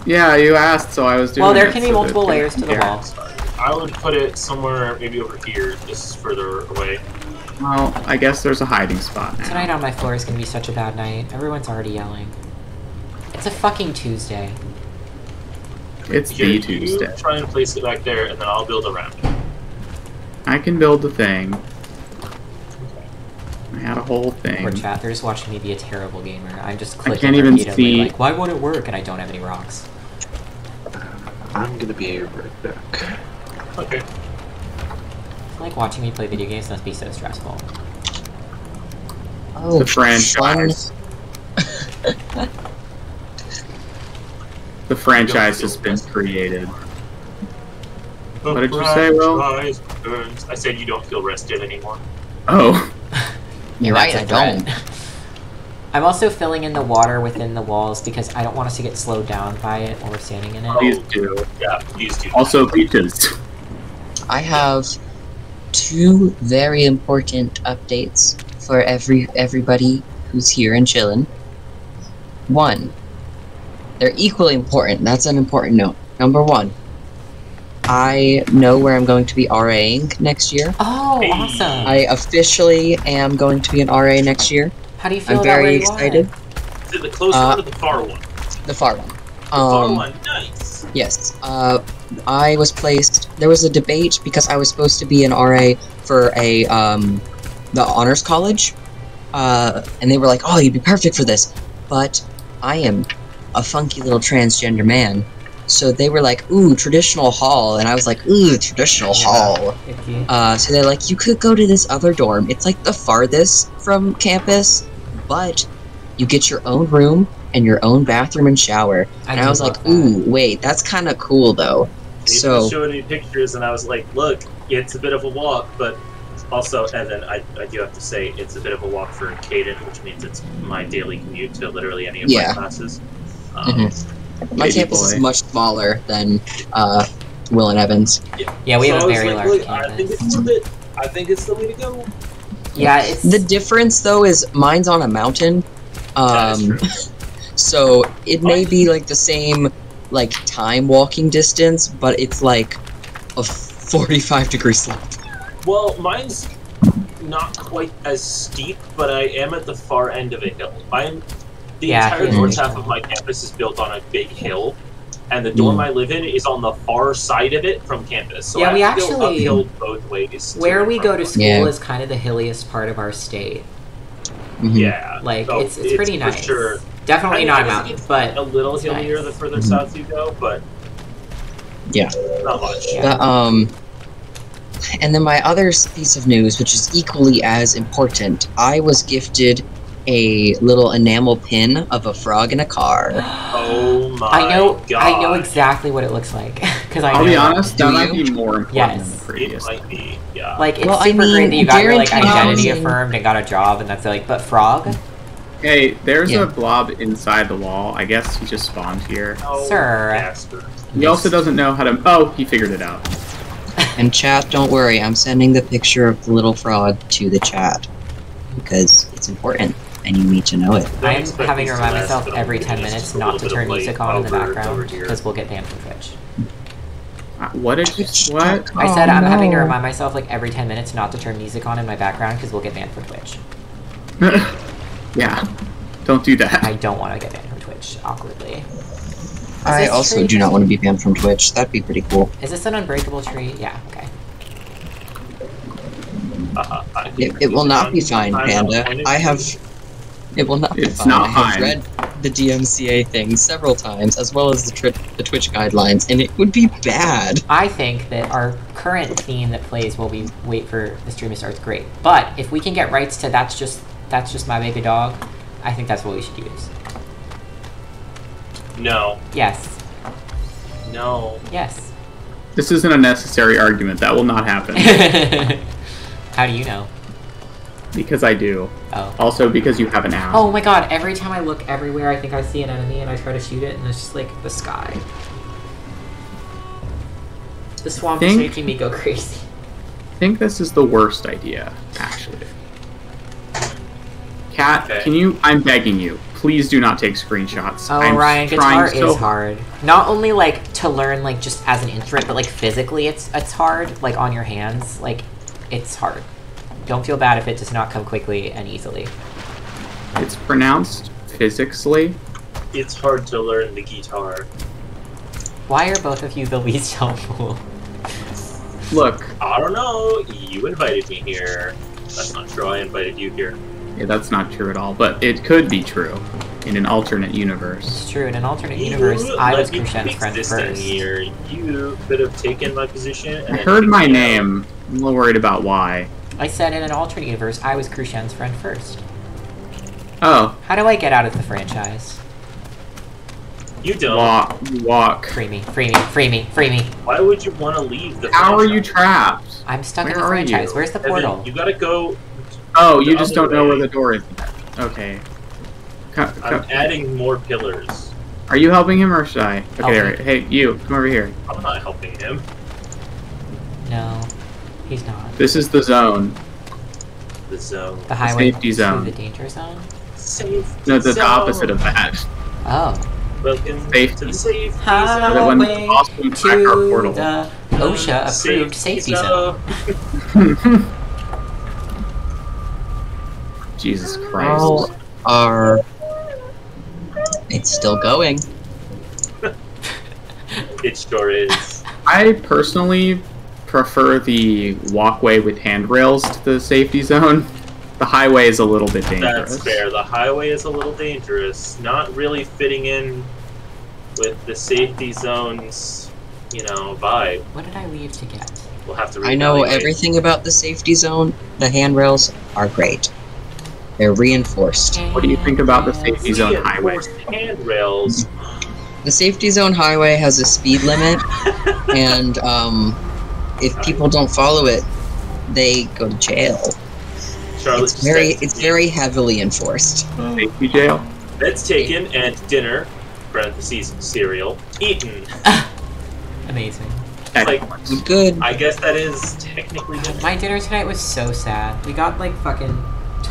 S2: Yeah, you asked, so I was doing.
S1: Well, there
S2: it
S1: can be
S2: so
S1: multiple
S2: that-
S1: layers to the wall.
S4: Sorry. I would put it somewhere, maybe over here. This is further away.
S2: Well, I guess there's a hiding spot now.
S1: Tonight on my floor is gonna be such a bad night. Everyone's already yelling. It's a fucking Tuesday.
S2: It's
S4: Here,
S2: the
S4: you
S2: Tuesday.
S4: try and place it back there, and then I'll build around it.
S2: I can build the thing. I had a whole thing.
S1: Poor chat, they're just watching me be a terrible gamer. I'm just clicking
S2: can't even
S1: repeatedly,
S2: see-
S1: like, why won't it work? And I don't have any rocks.
S5: I'm gonna be right back.
S4: Okay.
S1: Like, watching me play video games must be so stressful.
S3: Oh,
S2: The franchise. The franchise has been created. What did you say, Will?
S4: I said you don't feel rested anymore.
S2: Oh.
S3: You're right, I don't.
S1: I'm also filling in the water within the walls because I don't want us to get slowed down by it while we're standing in it.
S2: Please do.
S4: Yeah, please do.
S2: Also, beaches.
S3: I have two very important updates for everybody who's here and chillin'. One, they're equally important. That's an important note. Number one, I know where I'm going to be RAing next year.
S1: Oh,
S4: Hey.
S1: awesome!
S3: I officially am going to be an RA next year.
S1: How do you feel
S3: I'm
S1: about where
S3: very
S1: you
S3: excited.
S4: Is it the close one or the far one?
S3: The far one.
S4: The far one, nice.
S3: Yes. I was placed. There was a debate because I was supposed to be an RA for a the honors college, and they were like, "Oh, you'd be perfect for this," but I am a funky little transgender man, so they were like, "Ooh, traditional hall," and I was like, "Ooh, traditional hall."
S1: Icky.
S3: So they're like, "You could go to this other dorm. It's like the farthest from campus, but you get your own room and your own bathroom and shower." And I
S1: do
S3: was like,
S1: love that.
S3: "Ooh, wait, that's kind of cool though."
S4: They
S3: So
S4: showed me pictures, and I was like, "Look, it's a bit of a walk, but also, Evan, I do have to say, it's a bit of a walk for Caden, which means it's my daily commute to literally any of
S3: Yeah.
S4: my classes."
S3: my
S2: Baby
S3: campus
S2: boy.
S3: is much smaller than Will and Evans.
S1: Yeah, we have
S4: So
S1: a
S4: I was
S1: very
S4: like,
S1: large
S4: "Look, I think
S1: campus.
S4: it's worth it. I think it's the way to go."
S1: Yeah, it's
S3: The difference though is mine's on a mountain,
S4: That is true.
S3: so it may be like the same like time walking distance, but it's like a 45-degree slope.
S4: Well, mine's not quite as steep, but I am at the far end of a hill. The
S1: Yeah,
S4: entire
S1: here's
S4: north
S1: the
S4: half
S1: hill.
S4: of my campus is built on a big hill, and the dorm I live in is on the far side of it from campus. So
S1: Yeah,
S4: I
S1: we
S4: have to go
S1: actually-
S4: uphill both ways.
S1: where we go to
S4: school.
S1: school
S3: Yeah.
S1: is kind of the hilliest part of our state.
S3: Mhm.
S4: Yeah,
S1: Like
S4: so
S1: it's pretty
S4: for
S1: nice.
S4: Sure.
S1: Definitely
S4: I mean,
S1: not a
S4: I guess
S1: mountain,
S4: it's
S1: but
S4: a little
S1: it's
S4: hillier
S1: nice.
S4: the further south you go, but
S3: Yeah.
S4: not much.
S1: Yeah.
S3: And then my other piece of news, which is equally as important, I was gifted a little enamel pin of a frog in a car.
S4: Oh my god.
S1: I know exactly what it looks like because
S2: I'll be honest, that
S3: Do
S2: might
S3: you?
S2: be more important
S1: Yes.
S2: than the
S4: It
S2: previous.
S4: might be, yeah.
S1: Like it's
S3: Well, I
S1: super great
S3: mean,
S1: that you got your like
S3: guaranteed
S1: identity
S3: housing.
S1: affirmed and got a job, and that's like, but frog,
S2: Hey, there's
S3: Yeah.
S2: a blob inside the wall. I guess he just spawned here.
S4: Oh,
S1: Sir.
S4: Casper.
S2: He also doesn't know how to. Oh, he figured it out.
S3: And chat, don't worry, I'm sending the picture of the little frog to the chat. Because it's important, and you need to know it.
S1: I'm
S4: expect
S1: having to
S4: these
S1: remind
S4: last,
S1: myself
S4: but
S1: every
S4: I'm
S1: 10
S4: gonna
S1: minutes
S4: just a
S1: not
S4: little
S1: to
S4: bit
S1: turn
S4: of light
S1: music on in the
S4: over
S1: background
S4: here.
S1: because we'll get banned from Twitch.
S2: What did you? What?
S1: I said
S3: Oh,
S1: I'm having to
S3: no.
S1: remind myself like every 10 minutes not to turn music on in my background because we'll get banned from Twitch.
S2: Yeah. Don't do that.
S1: I don't want to get banned from Twitch awkwardly.
S3: I
S1: this
S3: also
S1: tree
S3: do not
S1: just-
S3: want to be banned from Twitch. That'd be pretty cool.
S1: Is this an unbreakable tree? Yeah, okay.
S3: It will not be fine, Panda. I have... It will not be
S2: It's
S3: fine.
S2: not
S3: I have
S2: fine.
S3: read the DMCA thing several times, as well as the Twitch guidelines, and it would be bad.
S1: I think that our current theme that plays while we wait for the stream to start is great. But if we can get rights to that's just my baby dog, I think that's what we should use.
S4: No.
S1: Yes.
S4: No.
S1: Yes.
S2: This isn't a necessary argument. That will not happen.
S1: How do you know?
S2: Because I do.
S1: Oh.
S2: Also because you have an ass.
S1: Oh my god, every time I look everywhere, I think I see an enemy and I try to shoot it, and it's just like the sky. The swamp is
S2: Think-
S1: making me go crazy.
S2: I think this is the worst idea, actually. Cat,
S4: Okay.
S2: can you? I'm begging you. Please do not take screenshots.
S1: Oh,
S2: I'm
S1: Ryan,
S2: trying
S1: guitar
S2: so
S1: is hard. Not only like to learn like just as an instrument, but like physically it's hard. Like on your hands, like it's hard. Don't feel bad if it does not come quickly and easily.
S2: It's pronounced physically.
S4: It's hard to learn the guitar.
S1: Why are both of you the least helpful?
S2: Look,
S4: I don't know. You invited me here. That's not true. I invited you here.
S2: yeah, that's not true at all, but it could be true in an alternate universe.
S1: It's true. In an alternate universe,
S4: You
S1: I
S4: let
S1: was
S4: me
S1: Krishan's
S4: fix
S1: friend
S4: this thing
S1: first.
S4: here. You could have taken my position. And
S2: I
S4: then
S2: heard
S4: kicked
S2: my
S4: me out.
S2: name. I'm a little worried about why.
S1: I said in an alternate universe, I was Krishan's friend first.
S2: Oh,
S1: How do I get out of the franchise?
S4: You don't.
S2: walk.
S1: Free me, free me, free me, free me.
S4: Why would you want to leave the
S2: How are you
S4: franchise?
S2: trapped?
S1: I'm stuck in
S2: Where
S1: the
S2: are
S1: franchise.
S2: you?
S1: Where's the
S4: Evan,
S1: portal?
S4: you gotta go.
S2: Oh, you
S4: The
S2: just
S4: other
S2: don't know where
S4: way.
S2: the door is. Okay.
S4: I'm adding more pillars.
S2: Are you helping him or should I? Okay,
S1: Help
S2: there.
S1: me.
S2: Hey, you, come over here.
S4: I'm not helping him.
S1: No, he's not.
S2: This is the zone.
S4: The zone.
S1: The highway
S2: safety
S1: to
S2: zone.
S1: the danger zone?
S4: Safe.
S2: No, that's the opposite of that.
S1: Oh.
S4: Welcome
S2: Safety.
S4: to the safe
S2: So that when the
S1: Highway
S2: boss comes back our
S1: to
S2: portal.
S1: the OSHA approved safety zone.
S2: Jesus
S3: How
S2: Christ.
S3: are... It's still going.
S4: It sure is.
S2: I personally prefer the walkway with handrails to the safety zone. The highway is a little bit dangerous.
S4: That's fair. The highway is a little dangerous. Not really fitting in with the safety zone's, vibe.
S1: What did I leave to get?
S4: We'll have to
S3: I know
S4: reevaluate.
S3: everything about the safety zone. The handrails are great. They're reinforced.
S2: What do you think about the safety zone highway?
S4: Reinforced handrails.
S3: The safety zone highway has a speed limit, and if people don't follow it, they go to jail.
S4: Charlotte
S3: It's
S4: just
S3: very,
S4: texted
S3: it's
S4: me.
S3: very heavily enforced.
S2: Safety jail?
S4: Beds taken and dinner, parentheses, cereal, eaten.
S1: Amazing.
S4: Like,
S2: Excellent.
S3: Good.
S4: I guess that is technically dinner.
S1: My dinner tonight was so sad. We got like fucking.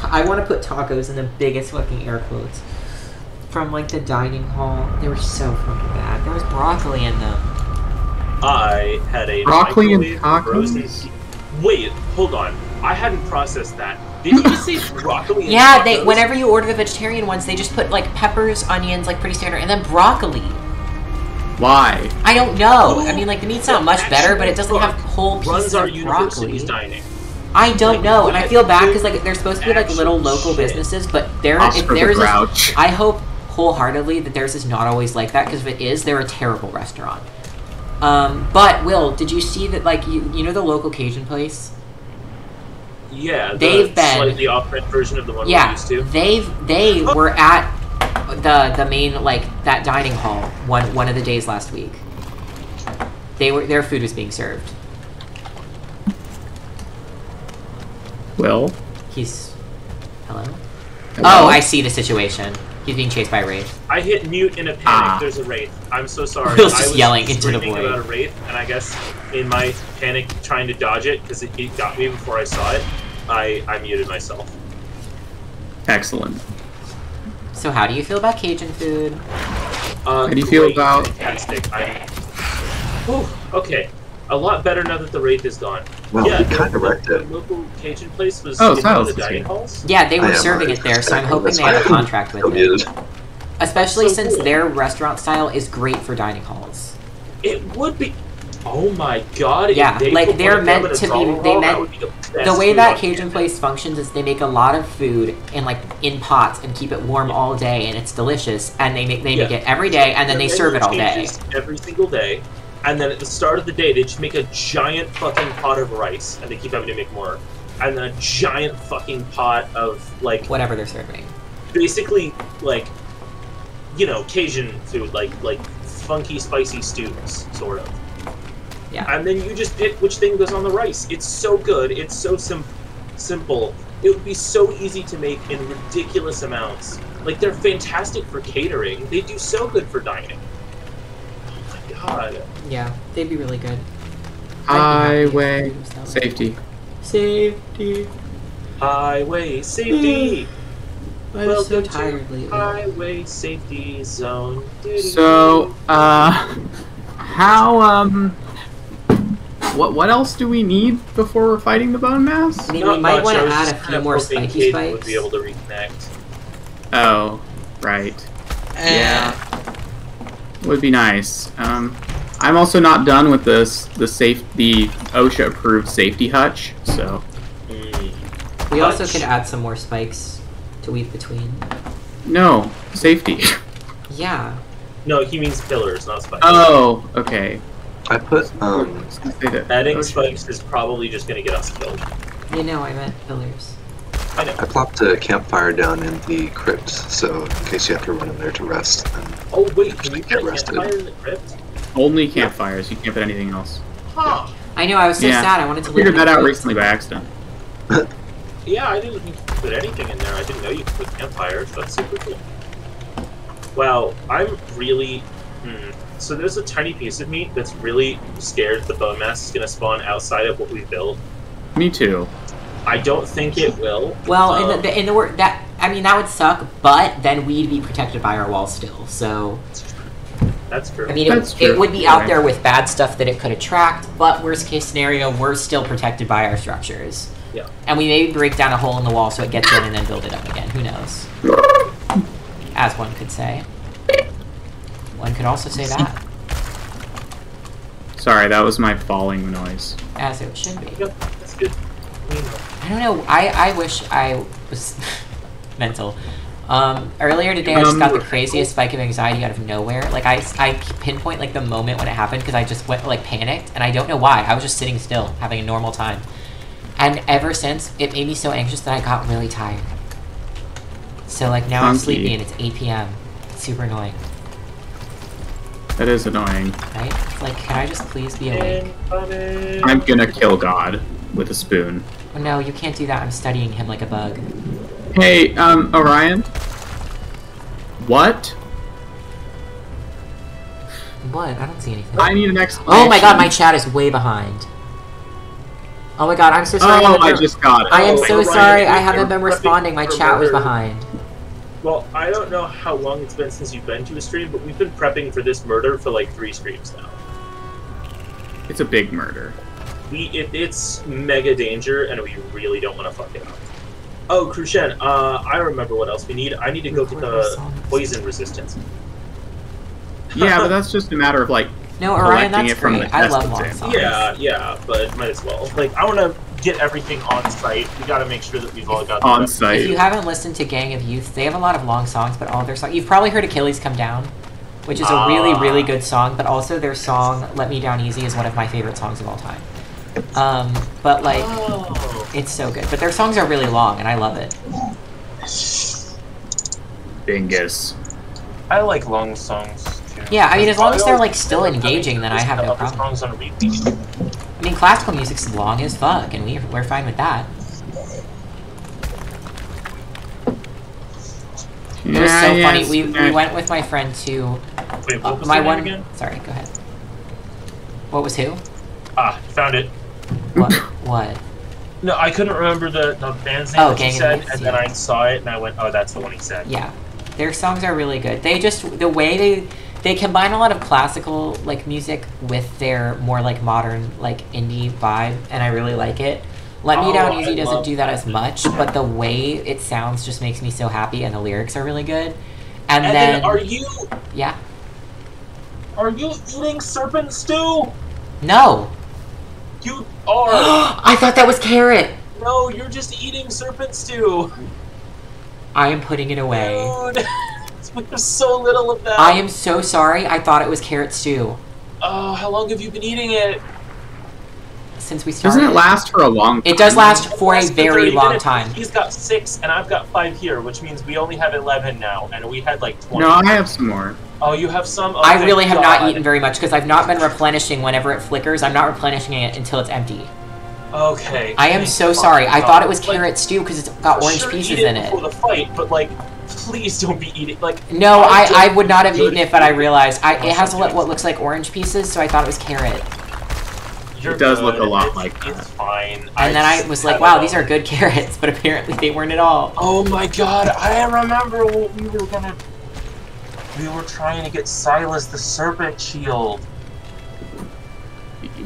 S1: I want to put tacos in the biggest fucking air quotes from like the dining hall. They were so fucking bad. There was broccoli in them.
S4: I had a
S2: Broccoli and
S4: microwave
S2: tacos?
S4: frozen. Wait, hold on. I hadn't processed that. Did you just say broccoli and
S1: Yeah,
S4: tacos?
S1: whenever you order the vegetarian ones, they just put like peppers, onions, like pretty standard, and then broccoli.
S2: Why?
S1: I don't know.
S4: Who
S1: I mean, like the meat's not much better, but it doesn't have whole
S4: runs
S1: pieces
S4: our
S1: of
S4: university's
S1: broccoli.
S4: dining.
S1: I don't
S4: Like,
S1: know, and I
S4: what
S1: feel bad
S4: the
S1: because like they're supposed to be like little
S4: actual
S1: local
S4: shit?
S1: businesses, but if
S2: Oscar the
S1: theirs is,
S2: Grouch.
S1: I hope wholeheartedly that theirs is not always like that, because if it is, they're a terrible restaurant. But Will, did you see that like you know the local Cajun place?
S4: Yeah,
S1: They've been
S4: slightly off-brand version of the one we're used to.
S1: They were at the main, like, that dining hall one of the days last week. Their food was being served.
S2: Will?
S1: He's... Hello?
S2: Hello?
S1: Oh, I see the situation. He's being chased by a wraith.
S4: I hit mute in a panic. There's a wraith. I'm so sorry.
S1: Will's just
S4: I was
S1: yelling into the
S4: screaming
S1: void.
S4: about a wraith, and I guess in my panic trying to dodge it, because it got me before I saw it, I muted myself.
S2: Excellent.
S1: So how do you feel about Cajun food?
S2: How do you feel about...
S4: Fantastic. Okay. A lot better now that the wraith is gone.
S5: Well,
S4: yeah,
S5: we kind of wrecked
S4: the
S5: it.
S4: local Cajun place was
S2: Oh,
S4: in one
S2: Silas
S4: of the
S2: is
S4: dining
S2: here.
S4: halls.
S1: Yeah, they were
S5: I am
S1: serving
S5: alright.
S1: it there, so I'm hoping
S5: That's
S1: they have a
S5: fine.
S1: contract with
S5: So
S1: it.
S5: muted.
S1: Especially
S4: So
S1: since
S4: cool.
S1: their restaurant style is great for dining halls.
S4: It would be. Oh my god!
S1: Yeah,
S4: if they
S1: like
S4: put
S1: they're
S4: one of them
S1: meant
S4: in a
S1: to be.
S4: Zollar
S1: They
S4: roll, that
S1: meant
S4: would be the
S1: the
S4: best
S1: way
S4: food
S1: that
S4: on
S1: Cajun
S4: campus.
S1: place functions is they make a lot of food in pots and keep it warm all day, and it's delicious. And they make it every day, and then they
S4: The
S1: serve it all
S4: menu
S1: day.
S4: changes every single day, and then at the start of the day, they just make a giant fucking pot of rice, and they keep having to make more, and then a giant fucking pot of like
S1: Whatever they're serving.
S4: basically like, you know, Cajun food, like funky spicy stews, sort of.
S1: Yeah.
S4: And then you just pick which thing goes on the rice. It's so good. It's so simple. It would be so easy to make in ridiculous amounts. Like, they're fantastic for catering. They do so good for dining. Oh my god.
S1: Yeah, they'd be really good.
S2: Highway safety.
S1: Safety.
S4: Highway safety.
S1: I'm
S4: Welcome
S1: so
S4: to
S1: tired lately.
S4: Highway safety zone.
S2: So, how, what else do we need before we're fighting the bone mass?
S1: I mean,
S4: Not
S1: we might
S4: much,
S1: want
S4: I
S1: to
S4: was
S1: add a
S4: just kind
S1: few
S4: of
S1: more
S4: hoping
S1: spiky
S4: Cajun
S1: spikes.
S4: would be able to reconnect.
S2: Oh, right. Yeah. Would be nice. I'm also not done with the OSHA approved safety hutch, so.
S1: We also
S4: Hutch.
S1: could add some more spikes to weave between.
S2: No, safety.
S1: Yeah.
S4: No, he means pillars, not spikes.
S2: Oh, okay.
S5: I put
S4: Adding spikes is probably just going to get us killed.
S1: You know, I meant pillars.
S4: I know.
S5: I plopped a campfire down in the crypt, so in case you have to run in there to rest.
S4: Oh wait, can you
S5: Get
S4: put a
S5: rested.
S4: campfire in the crypt?
S2: Only campfires. You can't put anything else.
S4: Huh.
S1: I know, I was so
S2: Yeah.
S1: sad. I wanted to
S2: I figured
S1: live in
S2: that
S1: a
S2: out
S1: crypt.
S2: recently by accident.
S4: Yeah, I didn't think you could put anything in there. I didn't know you could put campfires. That's super cool. Wow, I'm really... So there's a tiny piece of me that's really scared the bone mass is going to spawn outside of what we built.
S2: Me too.
S4: I don't think it will.
S1: Well, in the word that I mean that would suck, but then we'd be protected by our walls still. So
S4: That's true.
S1: I mean,
S2: That's
S1: it
S2: true.
S1: would be
S2: You're
S1: out
S2: right.
S1: there with bad stuff that it could attract, but worst case scenario, we're still protected by our structures.
S4: Yeah.
S1: And we maybe break down a hole in the wall so it gets in and then build it up again. Who knows? As one could say. One could also say that,
S2: Sorry, that was my falling noise.
S1: as it should be.
S4: Yep, that's good.
S1: I don't know. I wish I was mental. Earlier today, I just got the craziest spike of anxiety out of nowhere. Like, I pinpoint, like, the moment when it happened because I just went, like, panicked, and I don't know why. I was just sitting still, having a normal time. And ever since, it made me so anxious that I got really tired. So, like, now I'm
S2: Funky.
S1: sleepy and it's 8 p.m. It's super annoying,
S2: That is annoying.
S1: right? It's like, can I just please be awake?
S2: I'm gonna kill God with a spoon.
S1: Oh, no, you can't do that. I'm studying him like a bug.
S2: Hey, Orion? What?
S1: What? I don't see anything.
S2: I need an explanation.
S1: Oh my god, my chat is way behind. Oh my god, I'm so sorry.
S2: Oh, I just got it.
S1: I am
S4: Oh,
S1: so
S4: Ryan,
S1: sorry. I
S4: you're
S1: haven't been
S4: prepping
S1: responding. My
S4: for
S1: chat was
S4: murder.
S1: behind.
S4: Well, I don't know how long it's been since you've been to a stream, but we've been prepping for this murder for like 3 streams now.
S2: It's a big murder.
S4: It's mega danger, and we really don't want to fuck it up. Oh, Crucian, I remember what else we need. I need to go get the poison resistance.
S2: Yeah, but that's just a matter of, like,
S1: No, Orion,
S2: collecting
S1: that's
S2: it from
S1: great.
S2: the
S1: I
S2: test
S1: love long
S2: exam.
S1: songs.
S4: Yeah, but might as well. Like, I want to get everything on site. We got to make sure that we've all got
S2: On
S4: the
S1: If
S2: site.
S1: you haven't listened to Gang of Youth, they have a lot of long songs, but all their songs... You've probably heard Achilles Come Down, which is a really, really good song, but also their song Let Me Down Easy is one of my favorite songs of all time. But, like...
S4: Oh.
S1: It's so good. But their songs are really long, and I love it.
S2: Dingus.
S4: I like long songs too.
S1: Yeah, I mean, as long as they're like still engaging, then I have no problem.
S4: Songs on repeat.
S1: I mean, classical music's long as fuck, and we're fine with that. It was so funny. We went with my friend to
S4: Wait, what was
S1: my
S4: the name
S1: one.
S4: again?
S1: Sorry, go ahead. What was who?
S4: Ah, found it.
S1: What? What?
S4: No, I couldn't remember the band's name
S1: Oh,
S4: that
S1: Gang
S4: he
S1: of
S4: said,
S1: Youths,
S4: and then
S1: yeah.
S4: I saw it and I went, oh, that's the one he said.
S1: Yeah, their songs are really good. They just the way they combine a lot of classical like music with their more like modern like indie vibe, and I really like it. Let Me Down Easy doesn't do that as much, but the way it sounds just makes me so happy, and the lyrics are really good. And then
S4: are you
S1: yeah.
S4: eating serpent stew?
S1: No.
S4: You are.
S1: I thought that was carrot.
S4: No, you're just eating serpent stew.
S1: I am putting it away.
S4: Dude, we have so little of that.
S1: I am so sorry. I thought it was carrot stew.
S4: Oh, how long have you been eating it?
S1: Since we started.
S2: Doesn't it last for a long time?
S1: It does last for a
S4: Lasts
S1: very
S4: 30
S1: long
S4: minutes.
S1: time.
S4: He's got 6 and I've got 5 here, which means we only have 11 now, and we had like 20.
S2: No, I have some more.
S4: Oh, you have some? Oh,
S1: I really have
S4: God.
S1: not eaten very much because I've not been replenishing whenever it flickers. I'm not replenishing it until it's empty.
S4: Okay.
S1: I am
S4: thank
S1: so
S4: God.
S1: sorry. I thought it was
S4: Like,
S1: carrot stew because it's got orange
S4: sure,
S1: pieces
S4: eat
S1: in it.
S4: before the fight, but like, please don't be eating like.
S1: No, I would not have
S4: Good.
S1: eaten it, but I realized it has
S4: Awesome.
S1: what looks like orange pieces, so I thought it was carrot.
S4: You're
S2: It does
S4: good.
S2: look a lot
S4: It's-
S2: like that.
S4: It's fine.
S1: And then I was like, wow, these are good carrots, but apparently they weren't at all.
S4: Oh my God! I remember what we were gonna. We were trying to get Silas the serpent shield.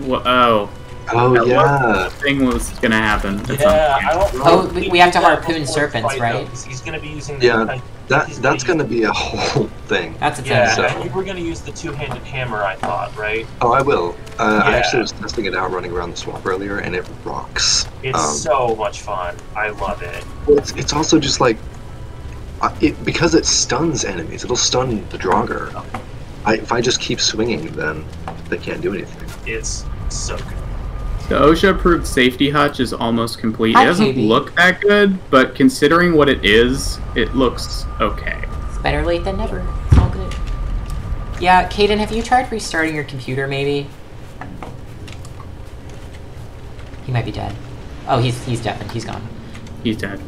S2: Oh,
S5: Oh
S2: That
S5: yeah.
S2: thing was gonna happen. at some
S4: Yeah,
S2: point.
S4: I don't know.
S1: Oh,
S4: if
S1: we have to
S4: did that
S1: harpoon
S4: before
S1: serpents,
S4: fight,
S1: right?
S4: though, 'cause he's gonna be using. The,
S5: Yeah,
S4: he's
S5: That's
S4: gonna
S5: gonna be a whole thing.
S1: That's a thing.
S4: Yeah,
S5: So-
S4: and you were gonna use the two-handed hammer, I thought, right?
S5: Oh, I will. I
S4: Yeah.
S5: actually was testing it out running around the swamp earlier, and it rocks.
S4: It's so much fun. I love it.
S5: It's also just like because it stuns enemies. It'll stun the Draugr. If I just keep swinging, then they can't do anything.
S4: It's so good.
S2: The OSHA-approved safety hutch is almost complete.
S1: Hi,
S2: It doesn't
S1: baby.
S2: look that good, but considering what it is, it looks okay.
S1: It's better late than never. It's all good. Yeah, Caden, have you tried restarting your computer, maybe? He might be dead. Oh, he's deafened. He's gone.
S2: He's dead.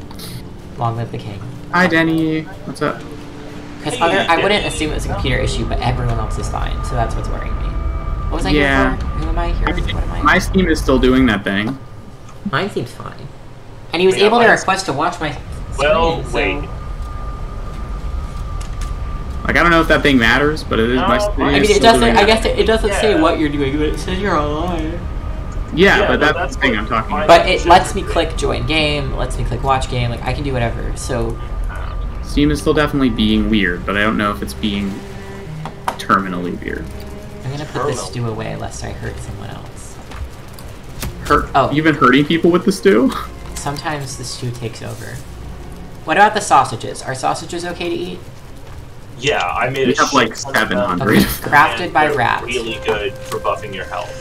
S1: Long live the king.
S2: Hi, Denny. What's up?
S1: Because
S4: Hey,
S1: I wouldn't
S4: Denny.
S1: assume it was a computer issue, but everyone else is fine, so that's what's worrying me. What was I
S2: Yeah.
S1: here for? Who am I here for? What am I?
S2: My Steam is still doing that thing.
S1: Mine seems fine. And he was
S4: Yeah,
S1: able to
S4: mine's-
S1: request to watch my
S4: Well,
S1: screen,
S4: wait.
S1: so...
S2: Like, I don't know if that thing matters, but it is
S4: No,
S2: my
S4: I
S2: Steam.
S1: I mean,
S2: is
S1: it
S2: still
S1: doesn't.
S2: doing
S1: I
S2: that.
S1: guess it doesn't say
S4: Yeah.
S1: what you're doing, but it says you're online.
S2: Yeah,
S4: Yeah,
S2: but
S4: no,
S2: that's
S4: that's
S2: the thing
S4: what
S2: I'm talking
S4: mine-
S2: about.
S1: But it lets me click join game, lets me click watch game. Like I can do whatever. So
S2: Steam is still definitely being weird, but I don't know if it's being terminally weird.
S1: I'm gonna put this stew away lest I hurt someone else. Oh.
S2: You've been hurting people with the stew?
S1: Sometimes the stew takes over. What about the sausages? Are sausages okay to eat?
S4: Yeah, I made
S2: We
S4: a
S2: have, like,
S4: shit ton of them,
S2: 700.
S1: Okay. Crafted
S4: and
S1: by
S4: they're
S1: rats.
S4: Really good for buffing your health.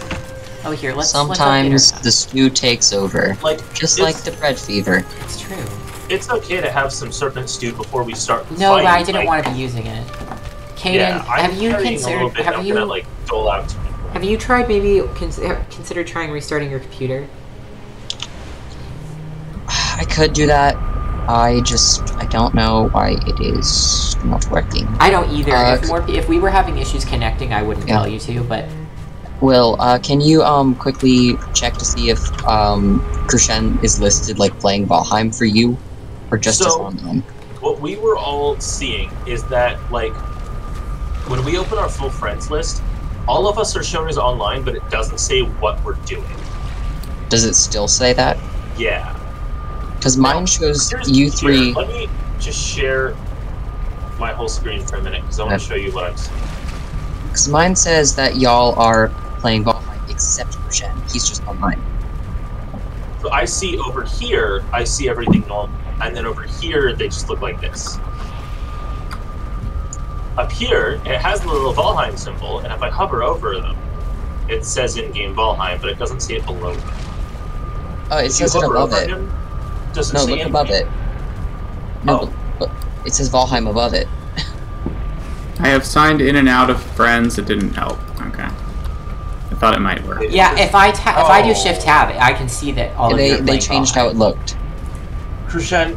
S1: Oh, here, let's.
S3: Sometimes
S1: let's
S3: the stew takes over,
S4: Like
S3: just
S4: it's-
S3: like the bread fever.
S1: It's true.
S4: It's okay to have some serpent stew before we start. The
S1: No,
S4: fight.
S1: but I didn't
S4: like,
S1: want to be using it. Caden,
S4: Yeah, I'm
S1: have you
S4: carrying a little
S1: considered?
S4: bit,
S1: Have
S4: I'm
S1: you
S4: gonna, like, dole out to people.
S1: have you tried maybe consider trying restarting your computer?
S3: I could do that. I don't know why it is not working.
S1: I don't either.
S3: Uh,
S1: If we were having issues connecting, I wouldn't
S3: Yeah.
S1: tell you to. But
S3: Will, can you quickly check to see if Krishen is listed like playing Valheim for you, or just as
S4: So-
S3: online?
S4: What we were all seeing is that, like, when we open our full friends list, all of us are shown as online, but it doesn't say what we're doing.
S3: Does it still say that?
S4: Yeah.
S3: Because mine shows
S4: Here's-
S3: you
S4: here,
S3: three.
S4: let me just share my whole screen for a minute, because I want to show you what I'm seeing.
S3: Because mine says that y'all are playing Valheim, except Krishen. He's just online.
S4: So I see over here, I see everything normal. And then over here, they just look like this. Up here, it has the little Valheim symbol, and if I hover over them, it says in-game Valheim, but it doesn't say it below them.
S3: Oh, it
S4: If you
S3: says it
S4: hover
S3: above
S4: over
S3: it.
S4: him, does it
S3: No,
S4: say
S3: look
S4: anything?
S3: above it. No,
S4: Oh.
S3: look. It says Valheim above it.
S2: I have signed in and out of friends. It didn't help. Okay. I thought it might work.
S1: Yeah, if I do
S4: Oh.
S1: Shift Tab, I can see that all of you are
S3: They
S1: playing
S3: changed
S1: Valheim.
S3: how it looked.
S4: Krushen,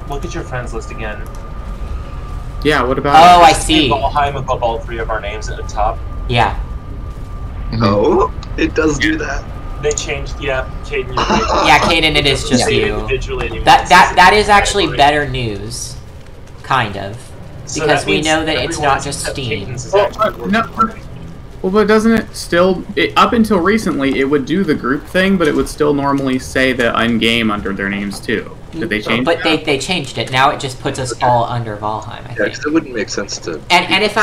S4: look at your friends list again.
S2: Yeah, what about
S1: Oh, I
S4: Just
S1: see.
S4: Valheim above all three of our names at the top.
S1: Yeah.
S5: Oh, it does do that.
S4: They changed, yeah, Caden, you're right.
S1: Yeah, Caden, it is just
S3: Yeah.
S1: you.
S4: Individually, and
S1: That is actually
S4: category.
S1: better news. Kind of.
S4: So
S1: Because
S4: that
S1: we
S4: means
S1: know that it's not
S4: everyone's
S1: just
S4: except
S1: Steam.
S4: Caden's is
S2: Well,
S4: actually working
S2: no.
S4: perfectly.
S2: Well, but doesn't it still... up until recently, it would do the group thing, but it would still normally say the ungame under their names, too. Did they change
S1: But
S2: that?
S1: they changed it. Now it just puts us all under Valheim, I
S5: Yeah,
S1: think.
S5: because it wouldn't make sense to.
S1: And if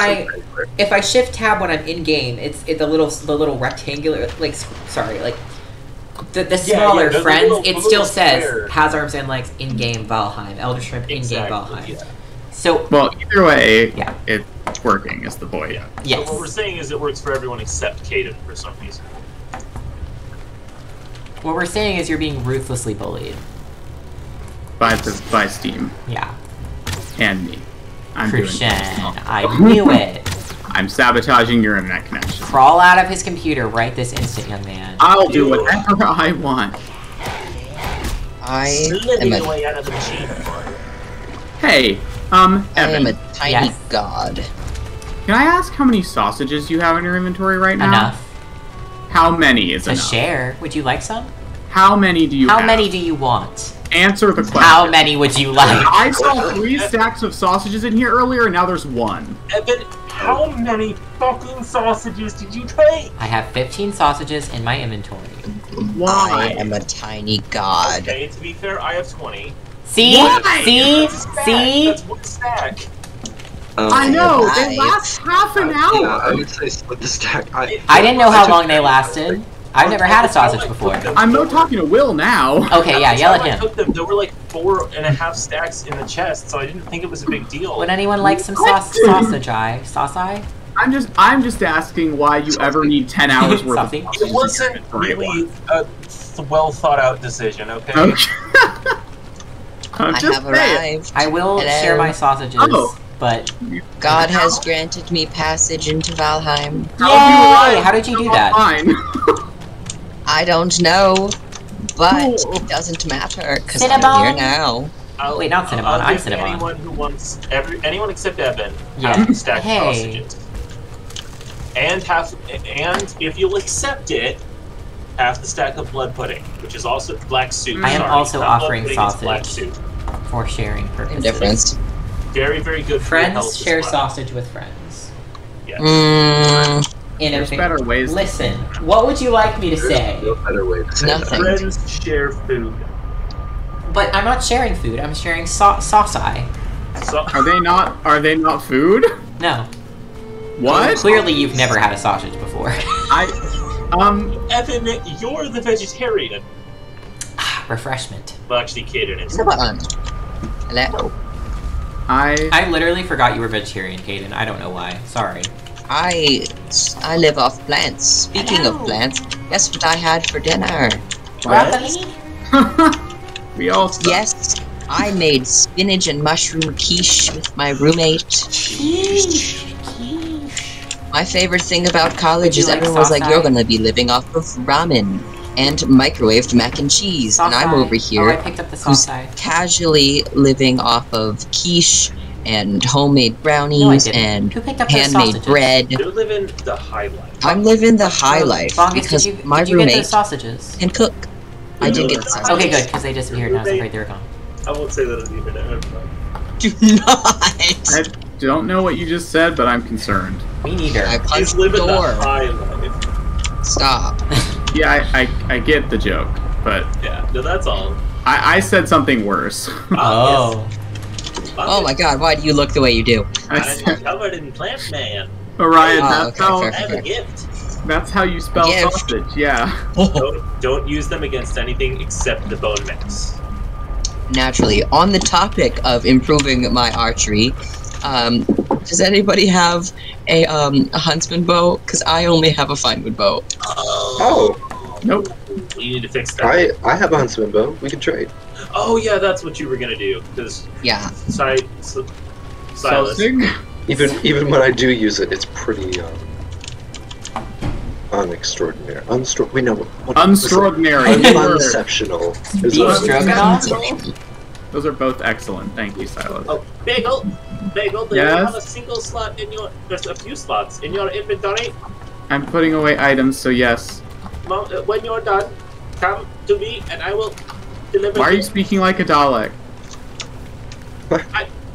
S1: I Shift Tab when I'm in game, it's the little rectangular like the smaller
S4: the
S1: friends.
S4: little-
S1: it
S4: the
S1: still
S4: little
S1: says
S4: square.
S1: has arms and legs in game Valheim, Elder Shrimp in game Valheim.
S4: yeah.
S1: So
S2: Well, either way,
S1: Yeah.
S2: it's working, is the point.
S4: Yeah.
S1: yes,
S4: So what we're saying is it works for everyone except Caden for some reason.
S1: what we're saying is you're being ruthlessly bullied.
S2: By Steam
S1: Yeah,
S2: and me. I'm doing
S1: Krushen,
S2: this.
S1: I knew it.
S2: I'm sabotaging your internet connection.
S1: Crawl out of his computer right this instant, young man.
S2: I'll do whatever I want.
S3: I am
S4: Slithering
S3: a,
S4: away out of the machine.
S2: Hey,
S3: I am
S2: Evan,
S3: a tiny
S1: Yes.
S3: god.
S2: can I ask how many sausages you have in your inventory right now?
S1: Enough
S2: How many is
S1: to
S2: enough?
S1: share. Would you like some?
S2: How many do you
S1: How
S2: have?
S1: many do you want?
S2: Answer the question.
S1: How many would you like?
S2: I saw 3 stacks of sausages in here earlier, and now there's 1.
S4: Evan, how many fucking sausages did you take?
S1: I have 15 sausages in my inventory.
S3: I
S2: Why?
S3: am a tiny god.
S4: Okay, to be fair, I have 20.
S1: See?
S2: Why?
S1: See?
S4: That's a stack.
S1: See?
S4: That's one stack.
S2: I know,
S3: Five.
S2: they last half an
S5: Yeah, I
S2: hour.
S5: would say split the stack.
S1: I didn't know how
S5: took-
S1: long they lasted. I've never had a sausage before.
S2: I'm not talking to Will now.
S1: Okay, yeah, yell at
S4: I
S1: him.
S4: took them. There were like 4.5 stacks in the chest, so I didn't think it was a big deal.
S1: Would anyone like some sausage eye? Sauce eye?
S2: I'm just asking why you ever need 10 hours worth of
S1: Something.
S2: sausages
S4: It wasn't
S2: in your inventory.
S4: really a well thought out decision, okay?
S2: Okay. I'm
S3: I
S2: just
S3: have
S2: saying.
S3: arrived.
S1: I will
S3: Hello.
S1: share my sausages,
S2: Oh.
S1: but...
S3: God has granted me passage into Valheim.
S1: Yay! How did you do that?
S2: Fine.
S3: I don't know, but
S2: Cool.
S3: it doesn't matter because I'm
S1: Cinnamon.
S3: here now.
S1: Wait, not Cinnamon,
S4: I'll
S1: I'm
S4: give
S1: Cinnamon.
S4: Anyone who wants anyone except Evan,
S1: Yeah.
S4: half a stack of
S1: Hey.
S4: sausages, and if you'll accept it, half the stack of blood pudding, which is also black soup.
S1: I am
S4: sorry,
S1: also
S4: not blood
S1: offering
S4: pudding, it's black
S1: sausage.
S4: soup.
S1: For sharing
S3: Same
S1: purposes.
S3: difference.
S4: Very, very good. for your health
S1: Friends
S4: as
S1: share
S4: well.
S1: sausage with friends.
S4: Yes.
S2: There's better ways.
S1: Listen, what would you like me to
S5: There's
S1: say?
S5: no better way to say
S3: Nothing.
S5: that.
S4: Friends share food.
S1: But I'm not sharing food, I'm sharing sauce eye.
S4: So,
S2: Are they not food?
S1: No.
S2: What?
S1: Clearly you've never had a sausage before.
S4: Evan, you're the vegetarian.
S1: Refreshment.
S4: Well, actually, Kaden is.
S3: Come on. Hello.
S1: I literally forgot you were vegetarian, Caden. I don't know why. Sorry.
S3: I live off plants. Speaking of plants, guess what I had for dinner?
S1: What?
S2: We all suck.
S3: Yes, I made spinach and mushroom quiche with my roommate. My favorite thing about college
S1: Would you
S3: is
S1: like
S3: everyone was like,
S1: sauce
S3: "You're
S1: eye?
S3: gonna be living off of ramen and microwaved mac and cheese," and I'm over
S1: Oh, I
S3: here
S1: picked up the
S3: who's
S1: sauce eye.
S3: casually living off of quiche and homemade
S1: No, I
S3: brownies
S1: didn't.
S3: and
S1: Who picked up those
S3: handmade
S1: sausages?
S3: bread.
S4: You're living the high life.
S3: I'm living the high life
S1: Bongus,
S3: because
S1: did you
S3: my
S1: get those
S3: roommate
S1: sausages?
S3: can cook. I did get the sausages.
S1: Okay, good, because they disappeared and I was afraid they were gone.
S4: I won't say that on the internet. never mind.
S3: Do not.
S2: I don't know what you just said, but I'm concerned.
S1: Me neither.
S3: I
S4: He's
S3: punched the
S4: living the
S3: door.
S4: high life.
S3: Stop.
S2: Yeah, I get the joke, but
S4: Yeah, no, that's all.
S2: I said something worse.
S1: Oh.
S4: Yes.
S3: Oh my god, why do you look the way you do?
S2: I
S4: I'm
S2: said,
S4: covered in plant man.
S2: Orion,
S3: Oh,
S2: that's
S3: okay,
S2: how
S3: fair.
S4: I have a gift.
S2: that's how you spell
S3: Yeah.
S2: sausage. Yeah.
S4: Don't use them against anything except the bone mix.
S3: Naturally, on the topic of improving my archery, does anybody have a huntsman bow? Because I only have a finewood bow.
S5: Oh,
S2: Nope.
S4: You need to fix that.
S5: I have a huntsman bow. We can trade.
S4: Oh yeah, that's what you were gonna do. Because
S3: Yeah.
S4: Silas.
S5: Even when I do use it, it's pretty unextraordinary. We know what
S2: Unextraordinary.
S5: unexceptional. Is
S1: Beef
S5: what-
S1: stroganoff?
S2: Those are both excellent. Thank you, Silas.
S4: Oh, Bagel, do you
S2: Yes?
S4: have a single slot in your? There's a few slots in your inventory.
S2: I'm putting away items, so yes.
S4: When you're done, come to me and I will deliver.
S2: Why are you speaking like a Dalek?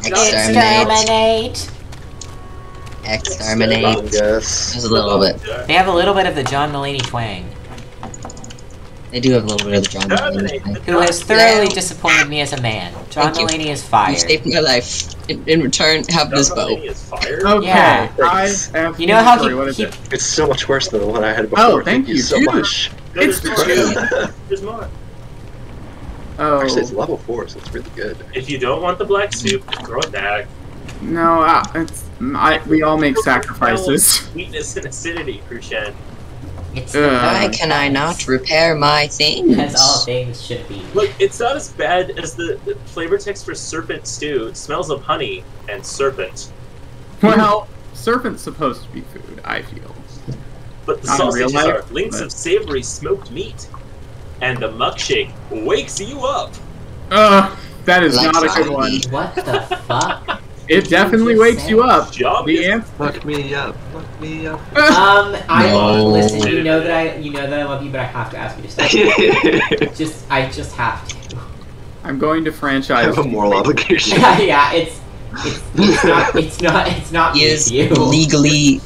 S6: Exterminate.
S3: Exterminate.
S5: Yes.
S3: There's a little bit.
S1: They have a little bit of the John Mulaney twang,
S3: They do have a little bit of the John
S4: Exterminate.
S3: Mulaney.
S1: who has thoroughly disappointed me as a man. John
S3: Thank you.
S1: Mulaney is
S3: You
S1: fired.
S3: saved my life. In return, have this bow.
S4: Is fired.
S2: Okay.
S1: Yeah.
S2: I have
S1: You know how
S2: sorry, what is
S1: he
S2: it?
S5: It's so much worse than the one I had before.
S2: Oh, thank you,
S5: so
S2: dude.
S5: much.
S2: It's
S4: There's
S2: two.
S4: more. There's more.
S2: Oh
S5: Actually, it's level 4, so it's really good.
S4: If you don't want the black soup, throw it back.
S2: no, we all make sacrifices.
S4: Sweetness and acidity, Crucian.
S1: It's
S3: Why can I not repair my things?
S1: as all things should be.
S4: Look, it's not as bad as the flavor text for serpent stew. It smells of honey and serpent.
S2: Well, serpent's supposed to be food, I feel.
S4: But the
S2: Not in real
S4: sausages
S2: life,
S4: are links
S2: but-
S4: of savory smoked meat. And the muckshake wakes you up.
S2: That is
S3: Like
S2: not a good one.
S3: zombie.
S1: What the fuck?
S2: It definitely wakes you up.
S4: Job
S2: The
S4: is-
S2: answer.
S5: Fuck me up. Fuck me up.
S1: I
S3: No.
S1: listen. You know that I love you, but I have to ask you to stop. I just have to.
S2: I'm going to
S5: I
S2: franchise.
S5: have a moral obligation.
S1: Yeah, it's not
S3: He
S1: me,
S3: is
S1: it's you.
S3: legally.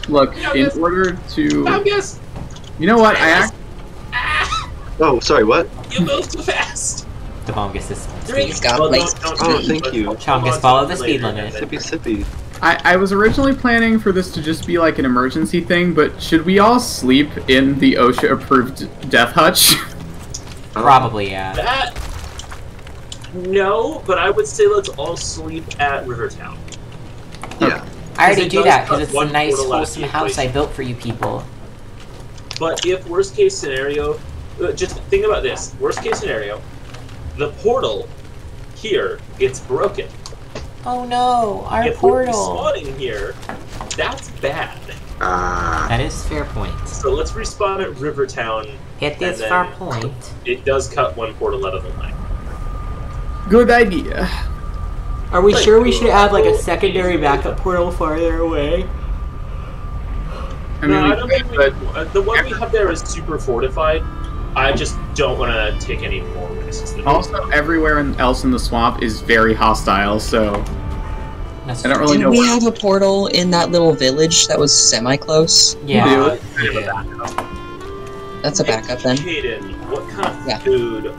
S2: Look, in order to,
S4: Yes.
S2: you know what? I
S5: Oh, sorry, what?
S4: You move too fast.
S1: The longest is
S4: Drink.
S3: He's got
S4: Well,
S3: place.
S5: Oh, thank you.
S1: Chongus, follow the speed limit.
S5: Sippy sippy.
S2: I was originally planning for this to just be like an emergency thing, but should we all sleep in the OSHA-approved death hutch?
S1: Probably, yeah.
S4: That. No, but I would say let's all sleep at Rivertown.
S5: Yeah.
S1: I already
S4: it
S1: do
S4: does
S1: that
S4: cut
S1: because it's the
S4: one
S1: nice,
S4: portal out of
S1: wholesome
S4: the
S1: house I
S4: equation.
S1: built for you people.
S4: But if worst case scenario, just think about this. Worst case scenario, the portal here, it's broken.
S1: Oh no, our
S4: If we're
S1: portal.
S4: respawning here, that's bad.
S1: That is fair point.
S4: So let's respawn at Rivertown.
S1: It is
S4: And
S1: fair
S4: then-
S1: point.
S4: It does cut one portal out of the line.
S2: Good idea.
S1: Are we
S4: Like,
S1: sure we should add like a
S4: oh,
S1: secondary
S4: easy.
S1: backup portal farther away?
S2: I mean,
S4: No,
S2: we
S4: I don't
S2: could,
S4: think we
S2: but
S4: the one we have there is super fortified. I just don't want to take any more risks. Than
S2: also everywhere else in the swamp is very hostile, so
S1: That's
S2: I don't really
S3: Didn't
S2: know
S3: we
S2: where.
S3: have a portal in that little village that was semi-close?
S1: Yeah.
S4: yeah.
S3: That's a backup then.
S4: Hayden, what kind of
S3: Yeah.
S4: food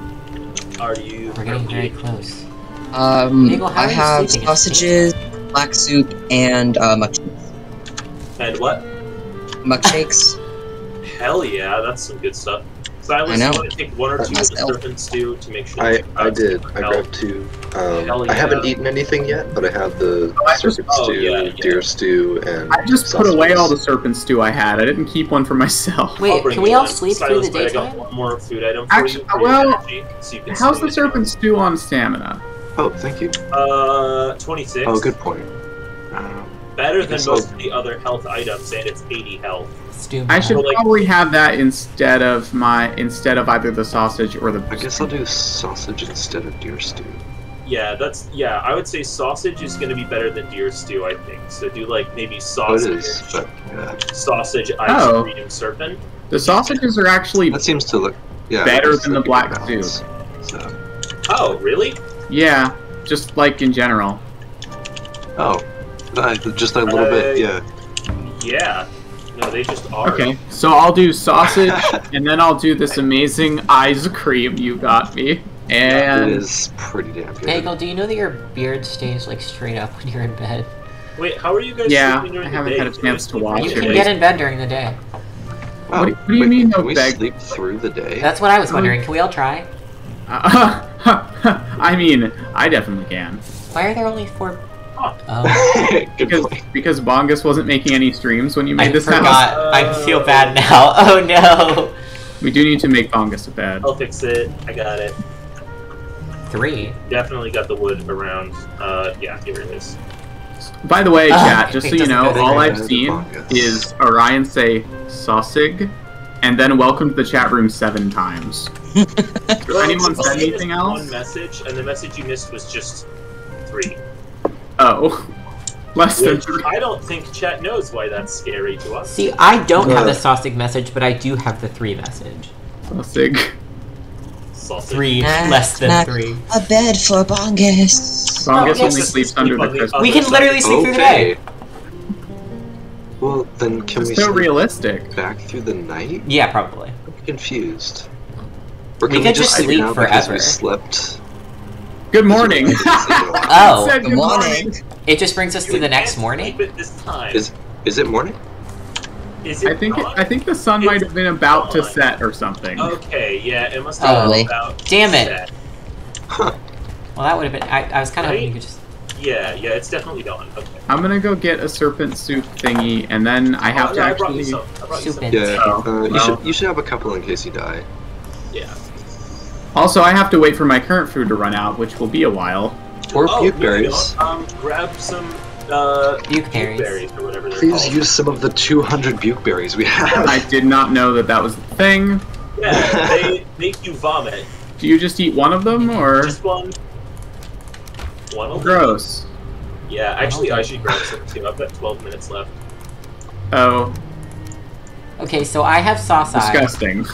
S4: are you?
S1: We're getting very close.
S3: I
S1: Bagel, how are you
S3: have
S1: sleeping?
S3: sausages, black soup, and
S4: And what?
S3: muckshakes.
S4: Hell yeah, that's some good stuff. So I
S3: I
S4: was
S3: know.
S4: going to take one or two of the
S3: Myself.
S4: serpent stew to make sure.
S5: I did. I
S4: Hell.
S5: grabbed 2.
S4: Hell
S5: I haven't
S4: yeah.
S5: eaten anything yet, but I have the
S2: I just-
S5: serpent
S4: oh,
S5: stew,
S4: yeah.
S5: deer stew, and
S2: I just put away
S5: sausages.
S2: all the serpent stew I had. I didn't keep one for myself.
S4: I'll
S1: Wait,
S4: bring
S1: can we
S4: you
S1: all
S4: one.
S1: sleep
S4: Silas,
S1: through the
S4: I got
S1: daytime?
S4: one more food item for
S2: Actually,
S4: you. For your
S2: well,
S4: energy, so you can
S2: How's
S4: slow
S2: the
S4: it
S2: serpent stew on stamina?
S5: Oh, thank you.
S4: down. 26.
S5: Oh, good point.
S4: Better
S5: I
S4: than
S5: guess
S4: most
S5: I'll-
S4: of the other health items, and it's 80 health.
S1: Stew
S2: I
S1: man.
S2: should
S4: like-
S2: probably have that instead of either the sausage or the.
S5: I guess I'll do sausage instead of deer stew.
S4: Yeah, I would say sausage is going to be better than deer stew, I think. So do like maybe
S5: Oh, it
S4: sausage,
S5: is, but yeah.
S4: sausage, ice
S2: Oh.
S4: cream, serpent.
S2: The sausages are actually
S5: That seems to look
S2: better
S5: it's
S2: than the
S5: like a
S2: black
S5: balance. So,
S4: Oh, really?
S2: yeah, just like in general.
S5: oh, just a little bit, yeah.
S4: Yeah. No, they just are.
S2: Okay, so I'll do sausage, and then I'll do this amazing ice cream you got me,
S5: It
S2: and
S5: is pretty damn good.
S1: Bagel, do you know that your beard stays like straight up when you're in bed?
S4: Wait, how are you guys
S2: Yeah,
S4: sleeping during
S2: I
S4: the
S2: haven't
S4: day?
S2: had a chance to watch
S1: You
S2: it.
S1: can get in bed during the day.
S5: Oh,
S2: What do you
S5: wait,
S2: mean, no
S5: can we
S2: beg?
S5: sleep through the day?
S1: That's what I was wondering. Can we all try?
S2: I mean, I definitely can.
S1: Why are there only 4
S2: Because Bongus wasn't making any streams when you made this house.
S1: I feel bad now. Oh no.
S2: We do need to make Bongus a bed.
S4: I'll fix it. I got it.
S1: 3.
S4: Definitely got the wood around. Yeah, here it is.
S2: By the way, chat, just so you
S1: doesn't
S2: know,
S1: go there.
S2: all I've seen is Orion say "sausig" and then welcome to the chat room 7 times. Did anyone say anything else?
S4: One message, and the message you missed was just 3.
S2: Oh. Less than
S4: Which
S2: 3.
S4: I don't think chat knows why that's scary to us.
S1: See, I don't have the sausage message, but I do have the 3 message.
S2: Sausig.
S4: Sausage.
S1: 3 less than 3.
S3: A bed for Bongus.
S2: Bongus
S1: Oh,
S2: only
S1: yes.
S2: sleeps under the Christmas.
S1: We can literally sleep through the day.
S5: Well, then can
S2: It's
S5: we
S2: so
S5: sleep
S2: realistic.
S5: back through the night?
S1: Yeah, probably.
S5: I'm confused. Or
S1: We
S5: can
S1: could just sleep
S5: now because
S1: forever.
S5: we slept?
S2: Good morning.
S1: Oh.
S2: Said good
S3: Morning.
S1: It just brings us to the next morning?
S4: Keep it this time.
S5: Is it morning?
S4: Is it not?
S2: I think the sun might have been about to set or something.
S4: Okay, yeah, it must
S3: Probably.
S4: have been about
S1: Damn it.
S4: set.
S5: Huh.
S1: Well, that would have been... I was kind of hoping you
S4: Right?
S1: could just...
S4: Yeah, it's definitely dawn. Okay.
S2: I'm gonna go get a serpent soup thingy, and then I have to
S4: I brought you
S2: actually...
S4: some. I brought you
S1: Soup
S4: some.
S1: in.
S5: Yeah.
S2: Oh, well.
S5: You should have a couple in case you die.
S4: Yeah.
S2: Also, I have to wait for my current food to run out, which will be a while.
S5: Or
S4: Oh,
S5: puke
S4: no, you
S5: berries.
S4: don't. Grab some
S1: Buke berries.
S4: or whatever they're
S5: Please
S4: called.
S5: use some of the 200 buke berries we have.
S2: I did not know that that was the thing.
S4: Yeah, they make you vomit.
S2: Do you just eat one of them, or...?
S4: Just one. One will do.
S2: Gross.
S4: Yeah, actually, I should grab some too. I've got 12 minutes left.
S2: Oh,
S1: Okay, so I have sauce eye,
S2: disgusting.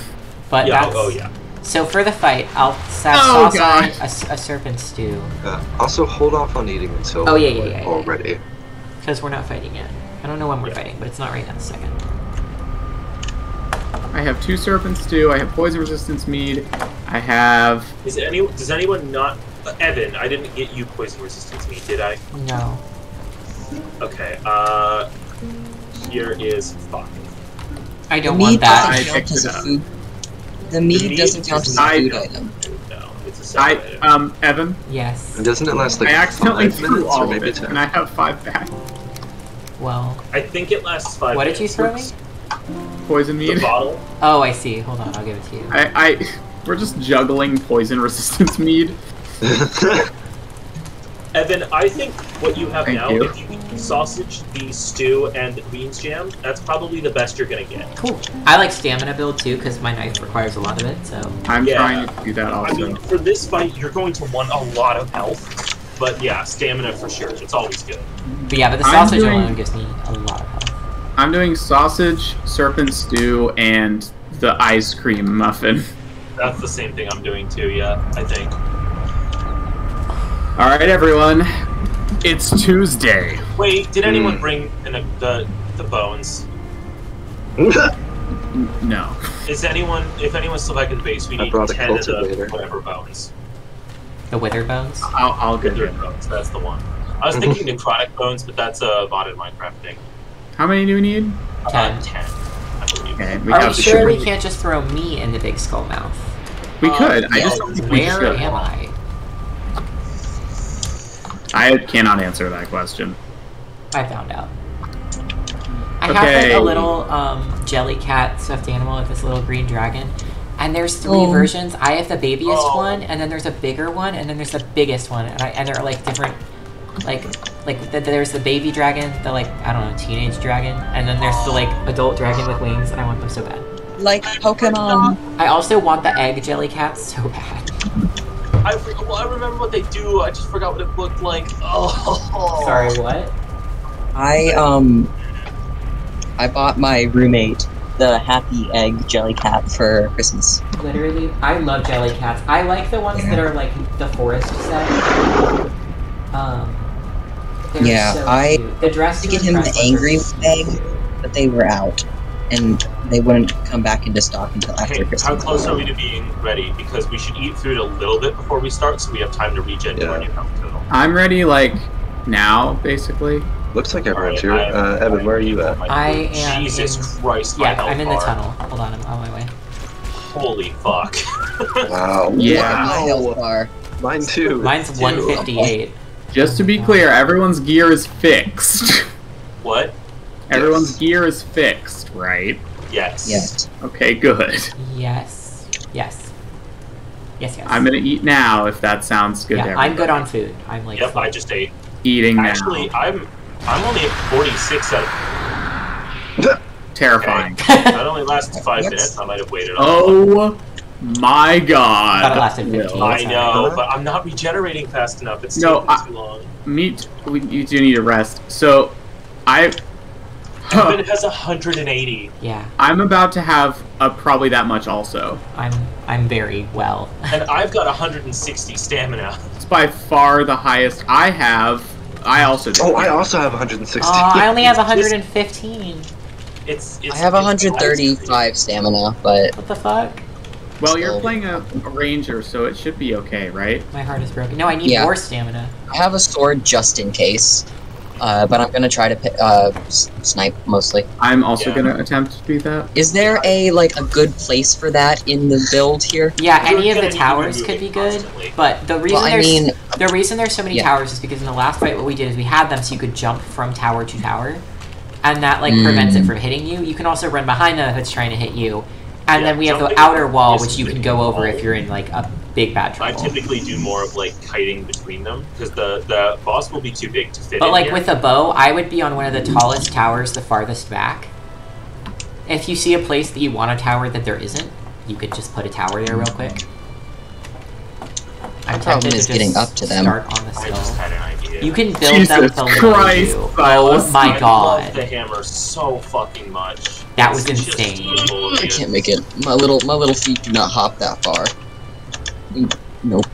S1: but
S4: Yeah,
S1: that's...
S4: oh yeah.
S1: So for the fight, I'll have
S2: Oh,
S1: sauce eye,
S2: God.
S1: a serpent stew,
S5: Also, hold off on eating until
S1: Oh, yeah.
S5: all ready.
S1: because we're not fighting yet. I don't know when we're fighting, but it's not right now. Second.
S2: I have 2 serpent stew, I have poison resistance mead, I have...
S4: Does anyone not... Evan, I didn't get you poison resistance meat, did I?
S1: No.
S4: Okay, here is fuck.
S1: I don't
S3: The
S1: want
S3: meat
S1: that.
S3: doesn't
S2: I
S3: count
S2: picked
S3: as
S2: it
S3: a
S2: up.
S3: food. The meat
S4: meat
S3: doesn't count as a
S2: I-
S3: food item.
S4: No, it's a separate
S2: I,
S4: item.
S2: Evan,
S1: Yes.
S5: And doesn't it last like
S2: I accidentally
S5: 5
S2: threw
S5: minutes or
S2: all of
S5: maybe
S2: it,
S5: 10?
S2: and I have 5 back.
S1: Well,
S4: I think it lasts 5
S1: what
S4: minutes.
S1: did you throw me?
S2: Poison
S4: The
S2: mead.
S4: bottle?
S1: Oh, I see. Hold on, I'll give it to you.
S2: We're just juggling poison resistance mead.
S4: Evan, I think what you have
S2: Thank
S4: now,
S2: you.
S4: if you eat sausage, the stew, and the beans jam, that's probably the best you're gonna get.
S1: Cool. I like stamina build too, because my knife requires a lot of it. So.
S2: I'm
S4: Yeah.
S2: trying to do that
S4: I
S2: also.
S4: mean, for this fight, you're going to want a lot of health. But yeah, stamina for sure. It's always good.
S1: But yeah, but the
S2: I'm
S1: sausage
S2: doing-
S1: alone gives me a lot of health.
S2: I'm doing sausage, serpent stew, and the ice cream muffin.
S4: That's the same thing I'm doing too, yeah, I think.
S2: Alright, everyone. It's Tuesday.
S4: Wait, did anyone bring the bones?
S2: No.
S4: If anyone's still back in the base, we
S5: I
S4: need
S5: brought a
S4: 10 of the
S5: cultivator.
S4: whatever bones.
S1: The wither bones.
S2: I'll get
S4: Wither
S2: it.
S4: bones, that's the one. I was thinking necrotic bones, but that's a modded Minecraft thing.
S2: How many do we need?
S1: 10.
S4: 10, I believe.
S2: Okay,
S1: Are we
S2: have
S1: sure we
S2: to.
S1: can't just throw me in the big skull mouth?
S2: We could. I
S4: yeah,
S2: just don't think we
S1: Where
S2: should.
S1: am I?
S2: I cannot answer that question.
S1: I found out. I have
S2: Okay.
S1: like a little jelly cat stuffed animal with this little green dragon. And there's 3
S3: Oh.
S1: versions. I have the babyest
S4: Oh.
S1: one, and then there's a bigger one, and then there's the biggest one. And they're like different, there's the baby dragon, the like, I don't know, teenage dragon, and then there's the like adult dragon with wings, and I want them so bad.
S3: Like Pokemon.
S1: I also want the egg jelly cat so bad.
S4: I remember what they do, I just forgot what it looked like. Oh.
S1: Sorry, what?
S3: I bought my roommate the Happy Egg Jelly Cat for Christmas.
S1: Literally, I love jelly cats. I like the ones that are like the forest set. They're
S3: Yeah,
S1: so
S3: I
S1: cute. The dress
S3: To get him the angry egg, but they were out, and they wouldn't come back into stock until after
S4: Okay,
S3: Christmas.
S4: how close are we to being ready? Because we should eat food a little bit before we start, so we have time to regen to our new health total.
S2: I'm ready, like, now, basically.
S5: Looks like everyone's here.
S4: Alright,
S5: Evan, where are you at?
S1: I am
S4: Jesus
S1: in-
S4: Christ, my
S1: Yeah,
S4: health
S1: I'm in the
S4: bar.
S1: tunnel. Hold on, I'm on my way.
S4: Holy fuck.
S5: Wow.
S2: Yeah.
S3: Look at my health bar.
S5: Mine too.
S1: Mine's
S5: Two.
S1: 158.
S2: Just to be clear, everyone's gear is fixed.
S4: What?
S2: Everyone's gear is fixed, right?
S4: Yes.
S3: Yes.
S2: Okay, good.
S1: Yes. Yes. Yes, yes.
S2: I'm gonna eat now if that sounds good to
S1: Yeah,
S2: everybody.
S1: I'm good on food. I'm like.
S4: Yep,
S1: full.
S4: I just ate.
S2: Eating now.
S4: Actually, I'm only at 46 out.
S2: Terrifying.
S4: That only lasted 5
S3: Yes.
S4: minutes. I might have waited.
S2: Oh my god.
S1: Thought it lasted 15.
S2: Will.
S4: I know, but I'm not regenerating fast enough. It's
S2: No,
S4: taking too long.
S2: You do need a rest. So,
S4: Evan has 180.
S1: Yeah,
S2: I'm about to have probably that much also.
S1: I'm very well.
S4: And I've got 160 stamina.
S2: It's by far the highest I have. I also do.
S5: Oh, I also have 160.
S1: Oh, I only have 115.
S4: It's
S3: I have 135 stamina, but
S1: What the fuck?
S2: Well, you're
S3: Still.
S2: playing a ranger, so it should be okay, right?
S1: My heart is broken. No, I need
S3: Yeah.
S1: more stamina.
S3: I have a sword just in case. But I'm gonna try to snipe mostly.
S2: I'm also
S4: Yeah.
S2: gonna attempt to do that.
S3: Is there a good place for that in the build here?
S1: Yeah,
S4: You're
S1: any of
S4: gonna
S1: the
S4: need to be
S1: towers could
S4: moving
S1: be good,
S4: constantly.
S1: but the reason
S3: Well, I mean,
S1: the reason there's so many
S3: yeah.
S1: towers is because in the last fight what we did is we had them so you could jump from tower to tower, and that like prevents it from hitting you. You can also run behind them if it's trying to hit you, and
S4: Yeah,
S1: then we have the
S4: jumping
S1: outer wall
S4: is
S1: which you
S4: pretty
S1: can go over
S4: cool.
S1: if you're in like a big bad
S4: I
S1: trouble.
S4: typically do more of like kiting between them because the boss will be too big to fit
S1: But
S4: in
S1: like
S4: here.
S1: with a bow, I would be on one of the tallest towers, the farthest back. If you see a place that you want a tower that there isn't, you could just put a tower there real quick. I'm
S3: problem
S1: tempted
S3: is
S1: to
S3: getting
S1: just
S3: up to them.
S1: start on the
S4: I just
S1: skull.
S4: had an idea.
S1: You can build
S2: Jesus
S1: them below
S2: Christ,
S1: you.
S2: Silas.
S1: Oh my
S4: I love
S1: god.
S4: the hammer so fucking much.
S1: That was
S4: It's just
S1: insane.
S4: beautiful.
S3: I can't make it. My little feet do not hop that far. Nope.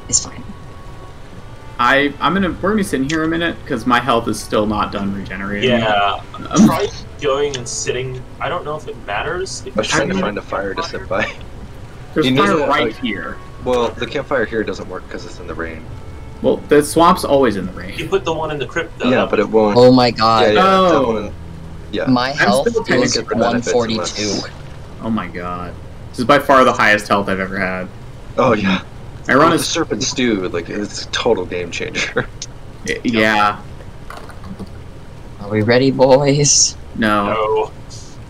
S3: It's fine.
S2: We're gonna be sitting here a minute because my health is still not done regenerating.
S4: Yeah, try going and sitting. I don't know if it matters. If
S5: I was trying to
S4: you're
S5: find a fire to sit by.
S2: There's
S5: You need
S2: fire
S5: to,
S2: right
S5: like-
S2: here.
S5: Well, the campfire here doesn't work because it's in the rain.
S2: Well, the swamp's always in the
S4: You
S2: rain.
S4: put the one in the crypt though.
S5: Yeah, but it won't.
S3: Oh my god.
S5: Yeah, that
S2: Oh.
S5: one. Yeah.
S3: My health
S2: still
S3: is
S2: taking
S5: the benefits
S3: 142.
S2: Oh my god. This is by far the highest health I've ever had.
S5: Oh yeah.
S2: I run
S5: the
S2: a
S5: serpent stew, like it's a total game changer.
S2: yeah.
S3: Are we ready, boys?
S2: No.
S4: No.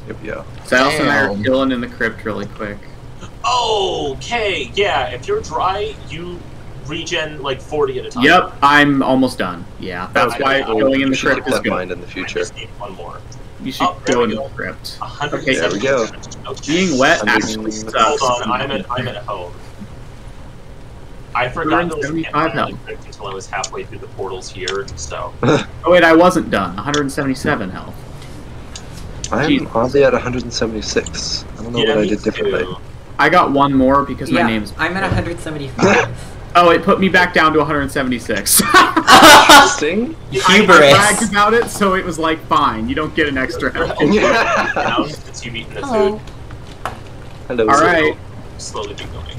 S5: Yep, yeah.
S2: Silas and I are
S3: Damn.
S2: killing in the crypt really quick.
S4: Okay, yeah. If you're dry, you regen like 40 at a time.
S2: Yep, I'm almost done. Yeah, that's
S4: Okay,
S2: why
S4: yeah.
S2: going in
S5: You
S2: the
S5: should
S2: crypt
S5: keep
S2: is
S5: that in
S2: good.
S5: mind in the
S4: I
S5: future.
S4: just need one more.
S2: You should
S4: Oh, there
S2: go
S4: we
S2: into
S4: go.
S2: the crypt.
S4: 170.
S5: there we go.
S4: Okay.
S2: Being wet
S5: I'm
S2: actually
S5: just-
S2: sucks.
S4: Hold on, I'm at home. I forgot there was a
S2: 175
S4: campfire in the
S2: health.
S4: crypt until I was halfway through the portals here, so.
S2: Oh wait, I wasn't done. 177 health.
S5: I'm
S2: Jesus.
S5: oddly at 176. I don't know what I
S4: me
S5: did differently.
S4: too.
S2: I got one more because my
S1: Yeah,
S2: name's.
S1: I'm at 175.
S2: Oh, it put me back down to 176.
S5: Sting?
S2: I
S1: Hubris.
S2: bragged about it, so it was like, fine, you don't get an extra health.
S5: Yeah.
S4: Down since you've eaten the
S1: Hello.
S4: food.
S5: Hello.
S2: All right,
S4: Slowly be going.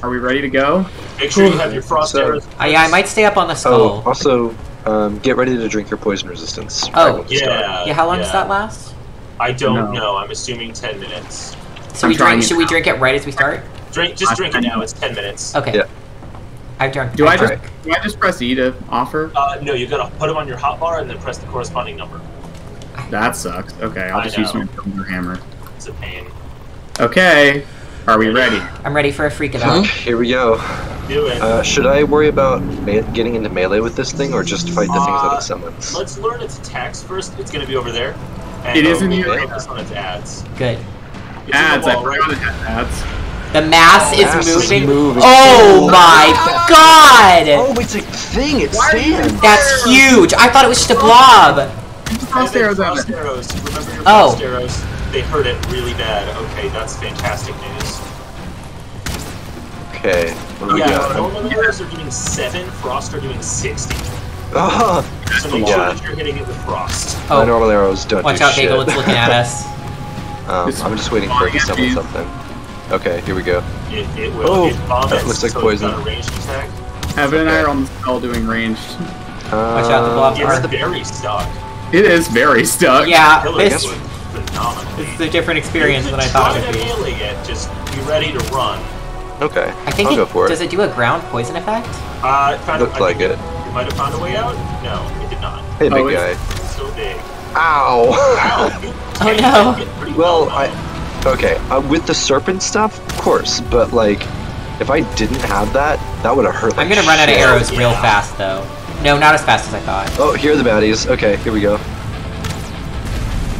S2: are we ready to go?
S4: Make sure you have your frost
S5: So-
S4: arrows.
S1: Yeah, I might stay up on the
S5: Oh,
S1: skull.
S5: also, get ready to drink your poison resistance.
S1: Oh.
S5: right when we start.
S4: Yeah.
S1: Yeah, how long does that last?
S4: I don't
S2: No.
S4: know. I'm assuming 10 minutes.
S1: So
S2: I'm
S1: we
S2: trying
S1: drink.
S2: it
S1: Should we
S2: now.
S1: drink it right as we start?
S4: Just drink it now. It's 10 minutes.
S1: Okay.
S5: Yeah.
S1: I've drunk.
S2: Do I
S1: I've
S2: just
S1: drunk.
S2: do I just press E to offer?
S4: No, you gotta put them on your hotbar and then press the corresponding number.
S2: That sucks. Okay, I'll
S4: I
S2: just use
S4: know.
S2: my thunder hammer.
S4: It's a pain.
S2: Okay, are we ready?
S1: I'm ready for a freak it
S3: Huh?
S1: out.
S5: Here we go.
S4: Do it.
S5: Should I worry about getting into melee with this thing, or just fight the things that it summons?
S4: Let's learn its attacks first. It's gonna be over there. And
S2: It is in
S4: we'll
S2: here.
S4: focus on its ads.
S1: Good.
S4: It's
S2: Ads,
S4: in
S2: I
S4: the wall, right?
S2: forgot it had ads.
S1: The mass
S5: Mass
S1: is
S5: is
S1: moving. Oh my god!
S5: Oh, it's a thing! It stands!
S1: That's huge! I thought it was just a blob!
S2: Frost
S4: Evan,
S2: arrows,
S4: frost
S2: Evan.
S4: arrows. Remember your
S1: Oh.
S4: frost arrows? They hurt it really bad. Okay, that's fantastic news.
S5: Okay, what do we
S4: Yeah,
S5: got?
S4: normal arrows are doing 7, frost are doing 60.
S5: Oh,
S4: So make sure
S5: Yeah.
S4: that you're hitting it with frost.
S5: my
S1: Oh,
S5: normal arrows don't
S1: watch
S5: do
S1: out,
S5: shit.
S1: Bagel, it's looking at us.
S5: I'm just waiting for it to summon something. Okay, here we go.
S4: It will.
S5: Oh,
S4: it vomits,
S5: that looks like
S4: so
S5: poison.
S4: It's got a ranged attack.
S2: Evan and I
S5: Okay.
S2: are on the skull doing ranged.
S1: Watch out, the blob
S4: It's
S1: are.
S4: very stuck.
S2: It is very stuck.
S1: Yeah,
S4: Killer
S1: this
S4: would phenomenally.
S1: is a different experience
S4: You
S1: than I
S4: could
S1: thought it
S4: try
S1: would
S4: to
S1: be.
S4: melee it, just be ready to run.
S5: Okay,
S1: I think
S5: I'll go for
S1: does
S5: it.
S1: it do a ground poison effect?
S4: Kind
S5: Looks
S4: of,
S5: like it.
S4: You're It might have found a way out? No, it did not.
S5: Hey, big guy.
S4: It's so big.
S5: Ow!
S4: Wow, you
S1: Oh,
S4: can
S1: no.
S4: get pretty
S5: Well,
S4: though.
S5: Okay, with the serpent stuff, of course, but like, if I didn't have that, that would have hurt.
S1: I'm
S5: like,
S1: gonna run out of
S5: shit.
S1: arrows real fast, though. No, not as fast as I thought.
S5: Oh, here are the baddies. Okay, here we go.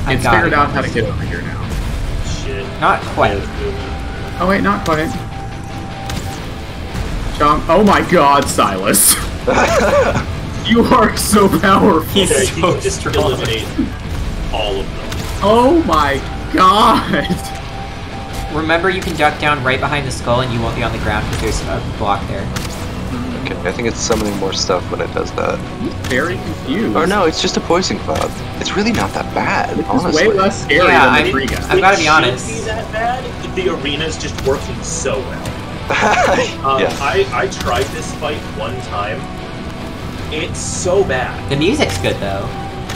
S1: I
S2: It's
S1: got
S2: figured
S1: it.
S2: out how to get over here now.
S4: Shit.
S1: Not quite.
S2: Oh wait, not quite. Chong. Oh my God, Silas. You are so powerful.
S1: He's
S4: Okay, you
S1: so
S4: can just
S1: strong.
S4: eliminate all of them.
S2: Oh my God.
S1: Remember, you can duck down right behind the skull and you won't be on the ground because there's a block there.
S5: Okay, I think it's summoning more stuff when it does that.
S2: Very confused.
S5: Or no, it's just a poison cloud. It's really not that bad,
S2: It's
S5: honestly.
S2: way less scary
S1: Yeah,
S2: than the
S1: I-
S2: tree guy.
S1: I've gotta be
S4: It shouldn't
S1: honest.
S4: be that bad. The arena's just working so well.
S5: Yeah.
S4: I tried this fight one time. It's so bad.
S1: The music's good, though.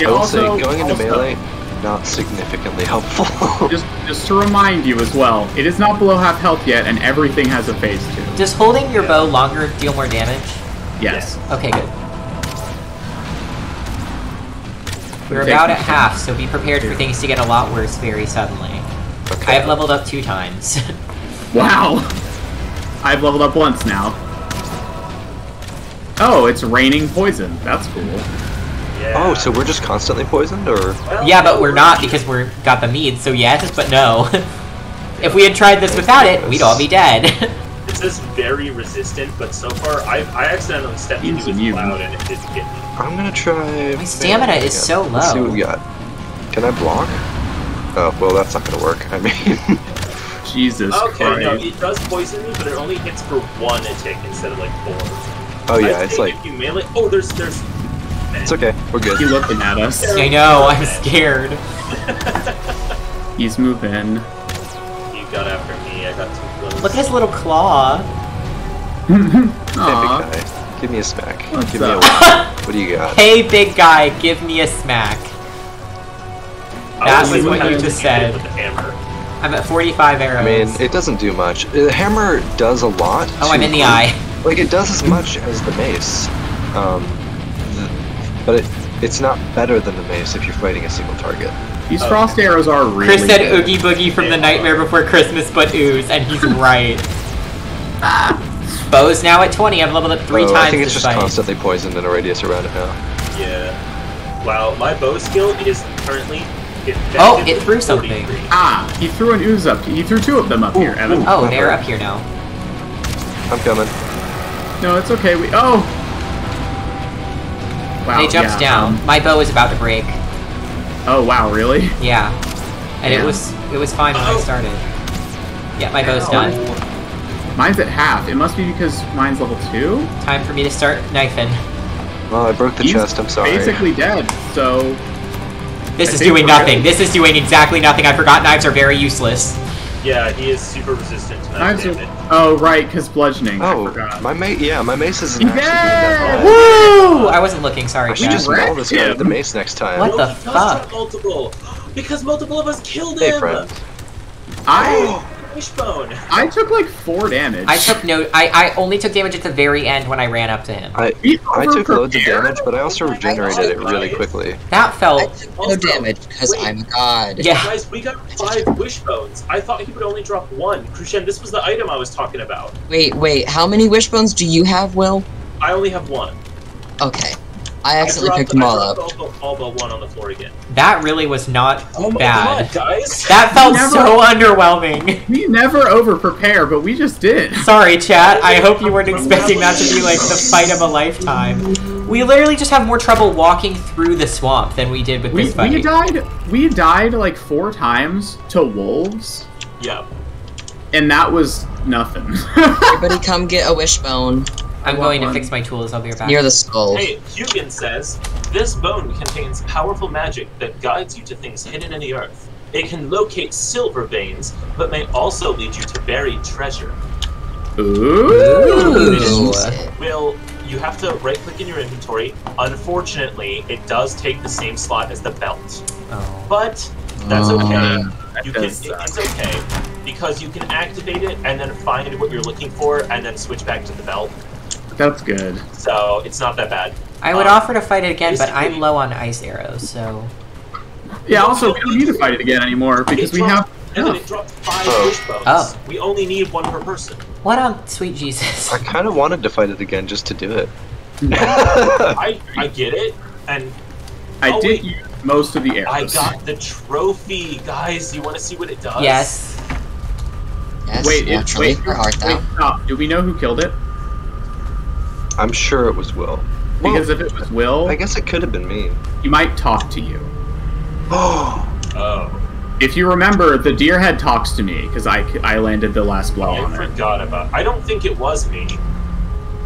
S2: It
S5: I will say,
S2: also-
S5: going into
S2: also-
S5: melee, not significantly helpful.
S2: Just to remind you as well, it is not below half health yet, and everything has a phase 2.
S1: Does holding your bow longer deal more damage?
S2: Yes.
S1: Okay, good. We're
S2: Take
S1: about
S2: my
S1: at half, so be prepared for things to get a lot worse very suddenly.
S5: Okay.
S1: I have leveled up 2 times.
S2: Wow. I've leveled up once now. Oh, it's raining poison. That's cool.
S4: Yeah.
S5: Oh, so we're just constantly poisoned, or?
S4: Well,
S1: Yeah, but we're not because we're got the mead, so yes, but no. If we had tried this without it, we'd all be dead.
S4: It says very resistant, but so far I accidentally stepped
S2: He's
S4: into his
S2: immune.
S4: cloud and it didn't get me.
S5: I'm gonna try.
S1: My stamina
S5: melee
S1: is
S5: again.
S1: so
S5: Let's see
S1: low.
S5: what we got. Can I block? Oh, well, that's not gonna work. I mean,
S2: Jesus
S4: Okay, no,
S2: Christ.
S4: it does poison me, but it only hits for 1 tick instead of like 4.
S5: oh yeah,
S4: I
S5: it's
S4: think
S5: like,
S4: if you melee. Oh, there's.
S5: it's okay. We're good.
S2: He's looking at us.
S1: I know, I'm scared.
S2: He's moving.
S4: You got after me. I got too close.
S1: Look at his little claw.
S5: Hey, big
S2: Aww.
S5: guy, give me a smack.
S2: What's
S5: Give me a
S2: up?
S5: whack. What do you got?
S1: Hey, big guy, give me a smack. That
S4: I
S1: was what
S4: kind
S1: you
S4: of
S1: just
S4: hit
S1: said.
S4: With the hammer.
S1: I'm at 45 arrows.
S5: I mean, it doesn't do much. The hammer does a lot.
S1: Oh, I'm
S5: to
S1: in the
S5: hurt.
S1: eye.
S5: Like, it does as much as the mace. But it's not better than the mace if you're fighting a single target.
S2: These frost arrows are really
S1: Chris said
S2: good.
S1: Oogie Boogie from The Nightmare Before Christmas, but ooze, and he's right. Bow's now at 20. I've leveled up 3
S5: Oh,
S1: times
S5: I think it's
S1: this
S5: just
S1: fight.
S5: constantly poisoned in a radius around it now.
S4: Yeah. Wow, my bow skill is currently.
S1: Oh, it threw something.
S4: 43.
S2: Ah, he threw an ooze up. He threw 2 of them up here, Evan.
S1: Oh, they're up here now.
S5: I'm coming.
S2: No, it's okay. Oh! Wow,
S1: They jumped
S2: yeah,
S1: down. My bow is about to break.
S2: Oh, wow, really?
S1: Yeah. And
S2: Yeah.
S1: it was fine when I started. Yeah, my bow's done.
S2: Mine's at half. It must be because mine's level 2?
S1: Time for me to start knifing.
S5: Well, I broke the
S2: He's
S5: chest. I'm sorry.
S2: basically dead, so...
S1: This
S2: I
S1: is
S2: think
S1: doing
S2: we're
S1: nothing.
S2: good.
S1: This is doing exactly nothing. I forgot knives are very useless.
S4: Yeah, he is super resistant to knife
S2: Knives are...
S4: damage.
S2: Oh, right, because bludgeoning. I
S5: Oh,
S2: forgot.
S5: my mace. Yeah, my mace isn't
S2: Yeah!
S5: actually doing that bad.
S1: Woo! I wasn't looking. Sorry,
S5: I should
S1: Chad.
S5: just maul this guy with the mace next time.
S1: What the
S4: he does
S1: fuck?
S4: have multiple, because multiple of us killed
S5: Hey,
S4: him.
S5: friend.
S4: Wishbone.
S2: I took like 4 damage.
S1: I took no. I only took damage at the very end when I ran up to him.
S5: I
S2: He's
S5: took loads of
S2: overprepared?
S5: damage, but I also regenerated it really quickly.
S1: That
S3: I
S1: felt.
S3: took no
S4: Also,
S3: damage because
S4: wait.
S3: I'm a god.
S1: Yeah.
S4: Guys, we got 5 wishbones. I thought he would only drop 1. Crucian, this was the item I was talking about.
S3: Wait, how many wishbones do you have, Will?
S4: I only have 1.
S3: Okay. I accidentally picked them all up.
S4: All but 1 on the floor again.
S1: That really was not
S4: Oh my
S1: bad.
S4: god, guys!
S1: That felt
S2: Never-
S1: so underwhelming.
S2: We never over-prepare, but we just did.
S1: Sorry, chat. I hope you weren't expecting that to be like the fight of a lifetime. We literally just have more trouble walking through the swamp than we did with this fight.
S2: We died like 4 times to wolves,
S4: Yeah.
S2: and that was nothing.
S3: Everybody come get a wishbone
S1: I'm
S2: want
S1: going to
S2: one.
S1: fix my tools. I'll be right back.
S3: near the skull.
S4: Hey, Hugin says, this bone contains powerful magic that guides you to things hidden in the earth. It can locate silver veins, but may also lead you to buried treasure.
S2: Ooh.
S1: Ooh.
S4: Will, you have to right-click in your inventory. Unfortunately, it does take the same slot as the belt.
S1: Oh.
S4: But that's okay.
S2: That
S4: You can,
S2: does suck.
S4: it's okay because you can activate it and then find what you're looking for and then switch back to the belt.
S2: That's good.
S4: So it's not that bad.
S1: I would offer to fight it again, but
S4: basically-
S1: I'm low on ice arrows, so...
S2: Yeah, also, we don't need to fight it again anymore, because we have...
S4: And then
S2: Yeah.
S4: it dropped 5 wishbones.
S1: Oh.
S4: We only need 1 per person.
S1: What on sweet Jesus?
S5: I kind of wanted to fight it again just to do it.
S4: I get it, and
S2: I
S4: Oh,
S2: did
S4: wait.
S2: use most of the
S4: I
S2: arrows.
S4: got the trophy. Guys, you want to see what it does?
S1: Yes.
S3: Yes,
S2: Wait,
S3: naturally, or art thou.
S2: stop. Do we know who killed it?
S5: I'm sure it was Will.
S2: Because if it was Will,
S5: I guess it could have been me.
S2: he might talk to you.
S5: Oh,
S4: Oh,
S2: If you remember, the deer head talks to me, because I landed the last blow
S4: I
S2: on it.
S4: forgot about. I don't think it was me.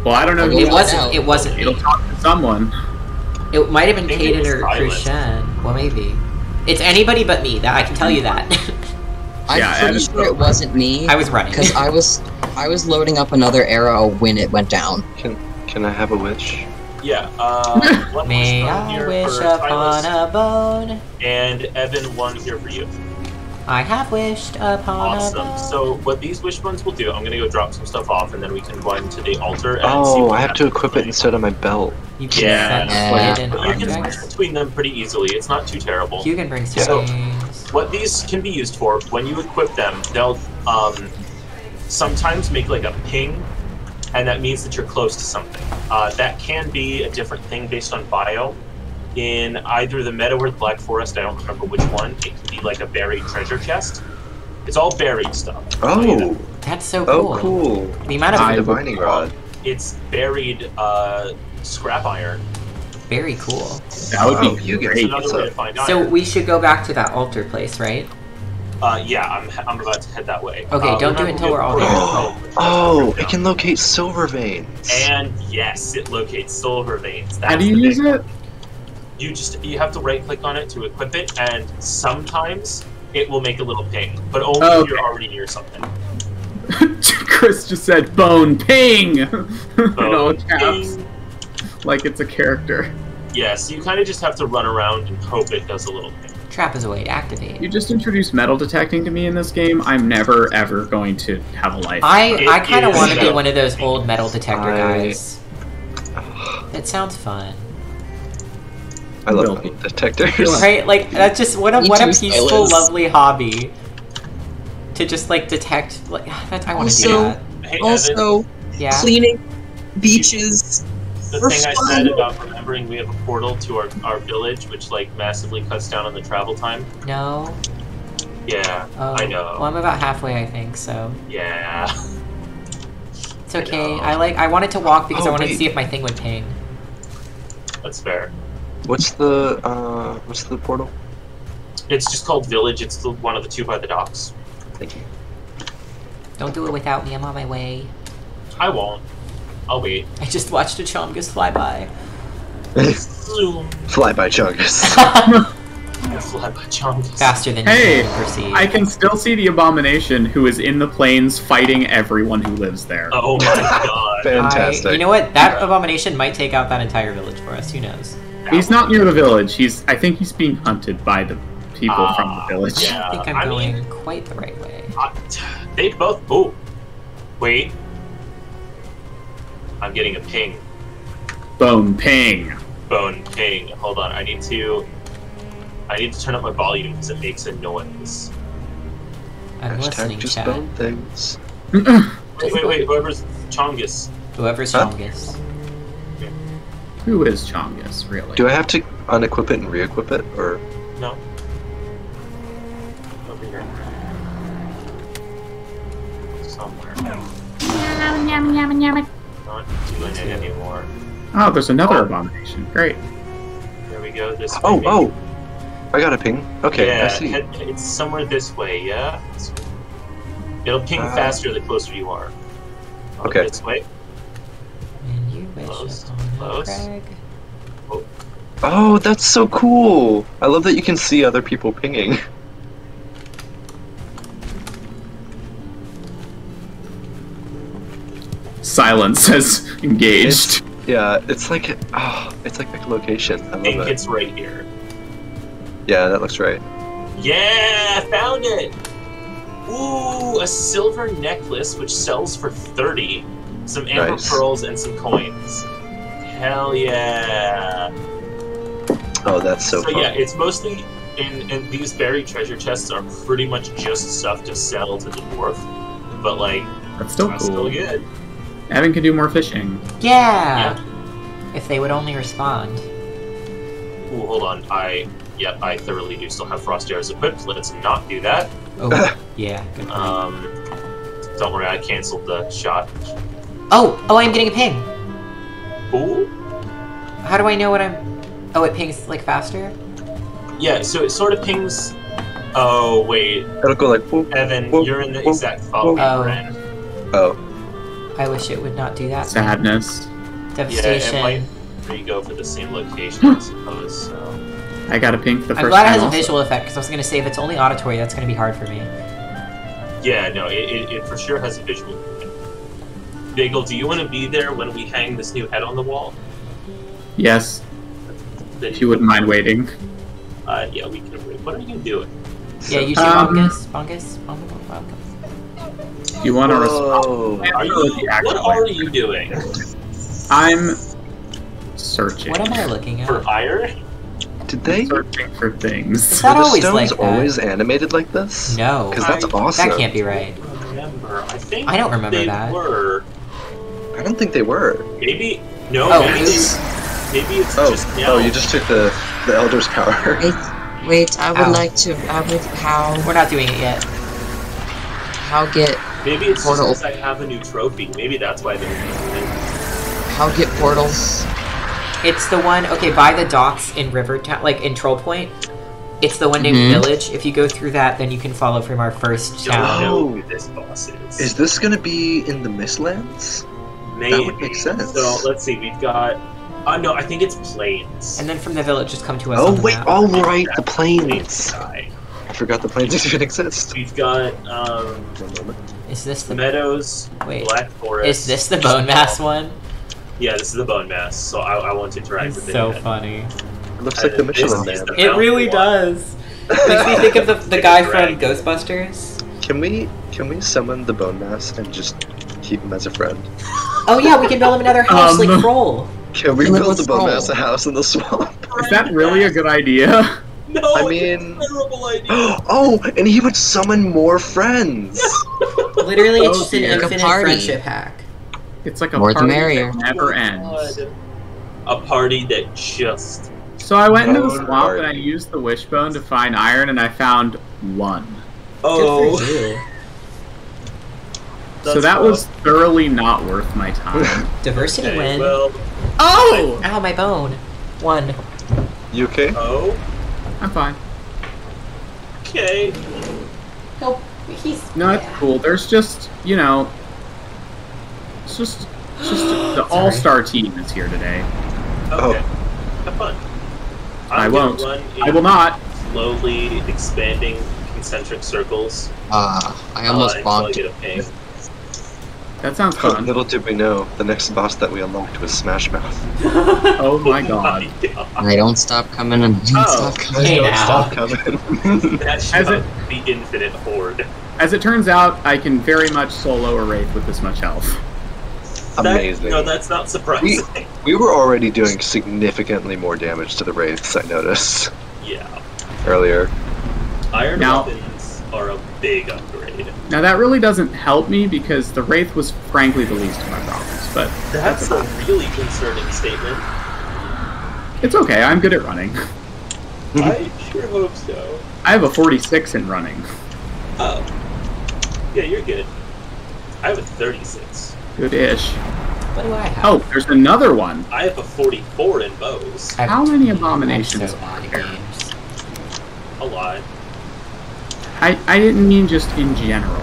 S2: Well, I don't know
S3: It
S2: who
S1: It
S3: Find
S1: wasn't.
S3: out.
S1: It wasn't
S2: It'll
S1: me.
S2: talk to someone.
S1: It might have been
S4: Maybe it
S1: Kaden
S4: was
S1: or
S4: silent.
S1: Krishan. Well, maybe. It's anybody but me. That I can tell you that.
S3: I'm
S2: Yeah,
S3: pretty
S2: Evan-
S3: sure it wasn't me.
S1: I was running.
S3: Because I was loading up another arrow when it went down.
S5: can I have a witch?
S4: Yeah. One
S1: May
S4: wishbone
S1: I
S4: here
S1: wish
S4: for
S1: upon
S4: Silas,
S1: a bone?
S4: and Evan 1 here for you.
S1: I have wished upon a
S4: Awesome.
S1: bone.
S4: So what these wishbones will do, I'm gonna go drop some stuff off, and then we can go into the altar and see
S5: Oh,
S4: what
S5: I have to
S4: happens.
S5: equip it instead of my belt.
S1: You can
S4: Yeah.
S1: set hidden
S4: But you can
S1: objects.
S4: switch between them pretty easily. It's not too terrible.
S1: You can bring
S5: Yeah.
S1: some things.
S4: What these can be used for, when you equip them, they'll sometimes make like a ping, and that means that you're close to something. That can be a different thing based on bio. In either the Meadow or the Black Forest, I don't remember which one, it can be like a buried treasure chest. It's all buried stuff. I'll tell you
S5: Oh,
S4: that.
S1: That's so cool.
S5: oh, cool.
S1: The amount of
S2: I-
S5: Divining rod.
S4: It's buried scrap iron.
S1: very cool.
S2: That would
S5: Wow,
S2: be
S5: you get
S4: It's
S2: great.
S4: another way to find iron.
S1: So we should go back to that altar place, right?
S4: Yeah, I'm about to head that way.
S1: Okay, don't do it until we're all there.
S5: Oh, it can locate silver veins.
S4: And yes, it locates silver veins.
S2: How do you use it?
S4: You have to right click on it to equip it, and sometimes it will make a little ping, but only
S2: Oh,
S4: if you're already near something.
S2: Chris just said bone ping in all caps,
S4: Ping.
S2: like it's a character.
S4: Yes, you kind of just have to run around and hope it does a little ping.
S1: Trap is a way to activate.
S2: You just introduced metal detecting to me in this game. I'm never ever going to have a life.
S1: I kind of
S4: is
S1: want to be
S4: metal
S1: one of those old metal detector
S5: I-
S1: guys. That sounds fun.
S5: I love
S2: Will
S5: metal
S2: be.
S5: detectors.
S1: Right? Like, that's just what a
S3: Me
S1: what a
S3: too,
S1: peaceful,
S3: Silas.
S1: lovely hobby. To just, like, detect, like, that, I want to do
S3: Also-
S1: that.
S4: Hey, Evan,
S3: Also,
S1: Yeah?
S3: cleaning beaches.
S4: the
S3: for
S4: thing I
S3: fun.
S4: said about remembering we have a portal to our village, which like massively cuts down on the travel time.
S1: No?
S4: Yeah,
S1: Oh.
S4: I know.
S1: Well, I'm about halfway, I think, so.
S4: Yeah.
S1: It's okay.
S4: know.
S1: I wanted to walk because
S5: Oh,
S1: I wanted to
S5: wait.
S1: see if my thing would ping.
S4: That's fair.
S5: What's the portal?
S4: It's just called Village. It's the one of the 2 by the docks.
S5: Thank you.
S1: Don't do it without me, I'm on my way.
S4: I won't. I'll wait.
S1: I just watched a Chomgus fly by.
S4: Zoom.
S5: Fly by Chungus.
S4: Fly by Chungus.
S1: Faster than
S2: Hey,
S1: you can perceive.
S2: I can still see the abomination who is in the plains fighting everyone who lives there.
S4: Oh my god.
S5: Fantastic.
S1: You know what? That abomination might take out that entire village for us. Who knows?
S2: He's not near the village. I think he's being hunted by the people from the village.
S4: yeah.
S1: I think I'm
S4: I
S1: going
S4: mean-
S1: quite the right way.
S4: They both. Oh, wait. I'm getting a ping.
S2: Bone ping.
S4: Bone ping. Hold on. I need to turn up my volume because it makes a noise.
S1: I'm listening,
S5: Hashtag just
S1: chat.
S5: bone things.
S4: Wait. Whoever's Chongus.
S1: Whoever's
S5: Huh?
S1: Chomgus.
S2: Who is Chongus, really?
S5: Do I have to unequip it and re-equip it, or?
S4: No. Over here. Somewhere. Not doing it anymore.
S2: Oh, there's another abomination. Great.
S4: There we go. This way,
S5: Oh,
S4: maybe.
S5: oh! I got a ping. Okay,
S4: Yeah,
S5: I see.
S4: it's somewhere this way, yeah? It'll ping faster the closer you are.
S5: Okay.
S4: This way.
S1: And you wish
S4: Close,
S1: upon a
S4: close.
S1: crag.
S5: Oh, that's so cool! I love that you can see other people pinging.
S2: Silence says engaged.
S5: Yeah, it's like echolocation. I
S4: think
S5: love it.
S4: it's right here.
S5: Yeah, that looks right.
S4: Yeah, found it! Ooh, a silver necklace which sells for 30. Some amber
S5: Nice.
S4: pearls and some coins. Hell yeah.
S5: Oh, that's so fun.
S4: Yeah, it's mostly in these buried treasure chests are pretty much just stuff to sell to the dwarf. But like
S2: That's still
S4: that's
S2: cool.
S4: still good.
S2: Evan can do more fishing.
S1: Yeah. If they would only respond.
S4: Ooh, hold on. I thoroughly do still have frost arrows equipped. Let's not do that.
S1: Oh, yeah. Good point.
S4: Don't worry, I canceled the shot.
S1: Oh, I'm getting a ping.
S4: Ooh.
S1: How do I know what I'm? Oh, it pings like faster.
S4: Yeah, so it sort of pings. Oh wait,
S5: It'll go like. Whoop,
S4: Evan,
S5: whoop,
S4: you're in the
S5: whoop,
S4: exact spot we
S1: Oh.
S4: were in.
S5: Oh.
S1: I wish it would not do that.
S2: Sadness.
S1: Devastation.
S4: Yeah, it might go for the same location, I suppose. So.
S2: I got a pink the first
S1: I'm glad it
S2: time
S1: has a
S2: also.
S1: visual effect because I was going to say if it's only auditory, that's going to be hard for me.
S4: Yeah, no, it for sure has a visual. Bagel, do you want to be there when we hang this new head on the wall?
S2: Yes,
S4: Then
S2: if you wouldn't mind waiting.
S4: Yeah, we can. What are you doing?
S1: Yeah, you see Bongus?
S2: You want to
S5: Whoa.
S2: respond?
S4: Are you? What are you doing?
S2: I'm searching.
S1: What am I looking at?
S4: For iron?
S5: Did they?
S2: Searching for things.
S1: Is that
S5: Were the
S1: always
S5: stones
S1: like that?
S5: always animated like this?
S1: No.
S5: Because that's awesome.
S1: That can't be right.
S4: Remember? I think
S1: I don't remember
S4: they
S1: that.
S4: Were.
S5: I don't think they were.
S4: Maybe no.
S1: Oh,
S4: maybe
S1: it's-
S4: maybe it's
S5: Oh,
S4: just now.
S5: oh, you just took the Elder's power.
S3: Wait, I would
S1: Ow.
S3: like to.
S1: We're not doing it yet.
S3: How get
S4: Maybe it's
S3: Portal.
S4: just because I have a new trophy. Maybe that's why they're using it.
S3: how get portals?
S1: It's the one, okay, by the docks in Rivertown, like in Troll Point. It's the one named
S3: Mhm.
S1: Village. If you go through that, then you can follow from our first
S4: Don't
S1: town.
S4: know
S5: Oh.
S4: who this boss is.
S5: Is this gonna be in the Mistlands?
S4: Maybe.
S5: That would make sense.
S4: So let's see. We've got. No, I think it's plains.
S1: And then from the village, just come to us
S5: Oh
S1: on the
S5: wait,
S1: map.
S5: oh right, the
S4: Plains
S5: plains.
S4: guy.
S5: I forgot the plains even exist.
S4: We've got
S5: One moment.
S1: Is this the...
S4: meadows,
S1: Wait.
S4: black forest.
S1: Is this the Bone Mass one?
S4: Yeah, this is the bone mass. So I want to interact with
S1: So
S4: it.
S1: funny.
S5: It looks like the Michelin
S4: This is
S5: Man.
S4: the-
S1: It really does. Makes me think of the guy from
S4: Dragon.
S1: Ghostbusters.
S5: Can we summon the Bone Mass and just keep him as a friend?
S1: Oh yeah, we can build him another house like Kroll.
S5: Can we
S3: Kill it
S5: build the
S3: with
S5: Bone
S3: Troll.
S5: Mass a house in the swamp?
S2: Is that really a good idea?
S4: No,
S5: I
S4: it's
S5: mean-
S4: a terrible idea.
S5: Oh, and he would summon more friends.
S1: Literally, it's
S2: Oh,
S1: just an
S2: dear.
S3: Like a
S1: infinite
S3: party.
S1: friendship hack.
S2: It's like a
S3: More the
S2: party
S3: merrier.
S2: that never
S4: Oh,
S2: ends.
S4: God. A party that just.
S2: So I went into the
S5: Bone
S2: swamp and I
S5: party.
S2: used the wishbone to find iron, and I found one.
S4: Oh.
S1: Good for you.
S2: So that was thoroughly not worth my time.
S1: Diversity
S4: Okay,
S1: win.
S4: well.
S2: Oh!
S1: Ow, my bone. One.
S5: You okay?
S4: Oh.
S2: I'm fine.
S4: Okay.
S1: Nope. He's.
S2: No, it's cool. There's just, you know, it's just the
S1: Sorry.
S2: all-star team is here today.
S4: Okay. Have fun.
S2: I
S4: I'm gonna
S2: won't.
S4: run
S2: I
S4: in
S2: will not.
S4: slowly expanding concentric circles.
S3: I almost
S4: until I
S3: bonked
S4: get
S3: it.
S4: a ping.
S2: That sounds fun.
S5: Little did we know, the next boss that we unlocked was Smash Mouth.
S2: Oh my god.
S3: And they don't stop coming and they don't
S2: Oh.
S3: stop coming.
S1: Hey,
S5: Don't
S1: now.
S5: stop coming.
S4: That
S2: As
S4: should
S2: it-
S4: the infinite horde.
S2: As it turns out, I can very much solo a wraith with this much health.
S5: Amazing.
S4: No, that's not surprising.
S5: We were already doing significantly more damage to the wraiths, I noticed
S4: Yeah.
S5: earlier.
S4: Iron
S2: Now-
S4: weapons are a big upgrade.
S2: Now that really doesn't help me because the wraith was frankly the least of my problems, but
S4: That's a really concerning statement.
S2: it's okay. I'm good at running.
S4: I sure hope so.
S2: I have a 46 in running.
S4: Oh. Yeah, you're good. I have a 36.
S2: Good-ish.
S1: What do I have?
S2: Oh, there's another one.
S4: I have a 44 in bows.
S1: I have
S2: How many
S1: I'm
S2: abominations
S1: so bad
S2: are
S1: at
S2: there?
S1: games.
S4: A lot.
S2: I didn't mean just in general.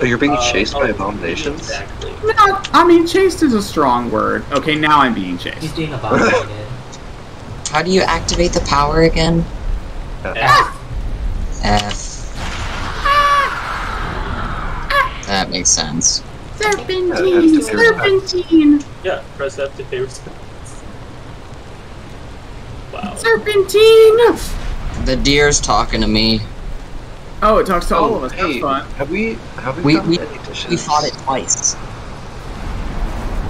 S5: Oh, you're being chased by abominations?
S4: Exactly.
S2: Not, I mean, chased is a strong word. Okay, now I'm being
S1: He's
S2: chased.
S1: being abominated.
S3: How do you activate the power again?
S4: F.
S3: F. That makes sense.
S5: Serpentine,
S2: serpentine,
S4: Yeah, press F to pay respects. Wow.
S2: serpentine.
S3: The deer's talking to me.
S2: Oh, it talks to all of us.
S5: Hey,
S2: That's fun.
S5: have we
S3: We
S5: found
S3: we,
S5: any dishes?
S3: we fought it twice.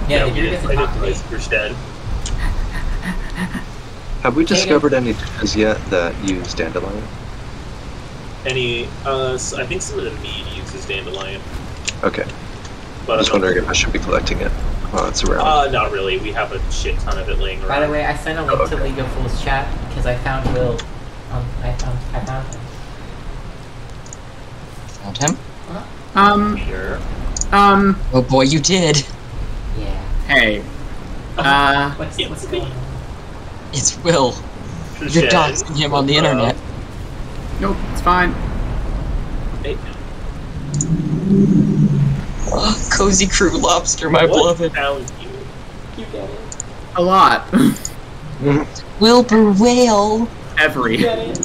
S1: Yeah, the
S4: we
S1: deer
S4: didn't
S1: doesn't
S4: fight
S1: talk
S4: it
S1: to me.
S4: twice per shed.
S5: Have we discovered any dishes yet that use dandelion?
S4: I think some of the meat uses dandelion.
S5: Okay.
S4: But
S5: I was wondering if I should be collecting it while it's around.
S4: Not really. We have a shit ton of it laying around.
S1: By the way, I sent a link to
S5: Okay.
S1: League of Fools chat because I found Will. I found him.
S3: Found him?
S4: Sure.
S3: Oh boy, you did.
S1: Yeah.
S2: Hey.
S1: What's going on?
S3: It's Will. You're
S4: Shed.
S3: doxing him on the internet.
S2: Nope, it's fine.
S4: Hey,
S3: Oh, cozy crew lobster, my
S4: what
S3: beloved.
S4: found you?
S1: You get it.
S2: A lot.
S3: Wilbur Whale.
S2: Every.
S1: You get it.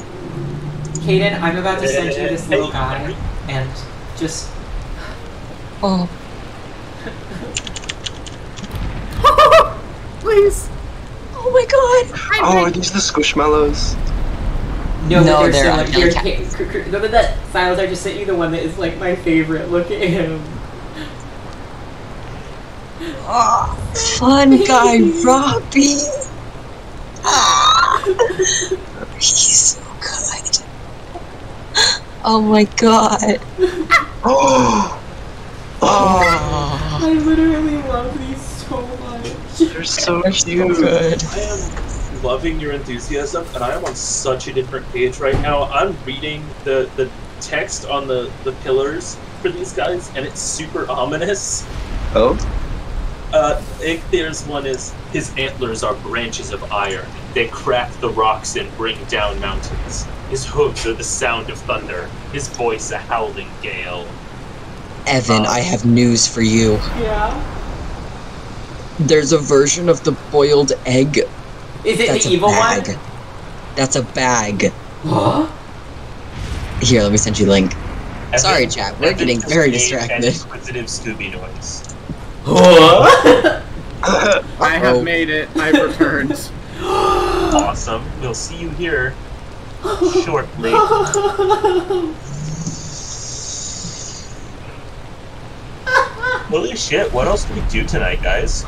S1: Kaden, I'm about to send you this little
S4: Hey,
S1: guy, and just.
S3: Oh,
S2: Please.
S3: oh my god.
S5: Oh, are these the Squishmallows?
S1: No,
S3: No,
S1: they're
S3: they're
S1: similar.
S3: cat.
S1: Look at that, Silas. I just sent you the one that is like my favorite. Look at him.
S3: Oh, fun guy Robbie. Ah, he's so good. Oh my god.
S5: Oh!
S3: Oh,
S1: I literally love these so much.
S5: They're so
S3: they're so
S5: cute.
S3: good.
S4: I am loving your enthusiasm, and I am on such a different page right now. I'm reading the text on the pillars for these guys, and it's super ominous.
S5: Oh?
S4: There's one is, his antlers are branches of iron. They crack the rocks and bring down mountains. His hooves are the sound of thunder. His voice a howling gale.
S3: Evan, I have news for you.
S1: Yeah.
S3: There's a version of the boiled egg.
S1: Is it
S3: That's
S1: the
S3: a
S1: evil
S3: bag.
S1: one?
S3: That's a bag.
S1: Huh?
S3: Here, let me send you a link.
S4: Evan-
S3: Sorry, chat. We're
S4: Evan
S3: getting
S4: just
S3: very
S4: made
S3: distracted.
S4: An inquisitive Scooby noise.
S2: I have
S3: Uh-oh.
S2: made it. I've returned.
S4: Awesome. We'll see you here shortly. Holy shit, what else do we do tonight, guys?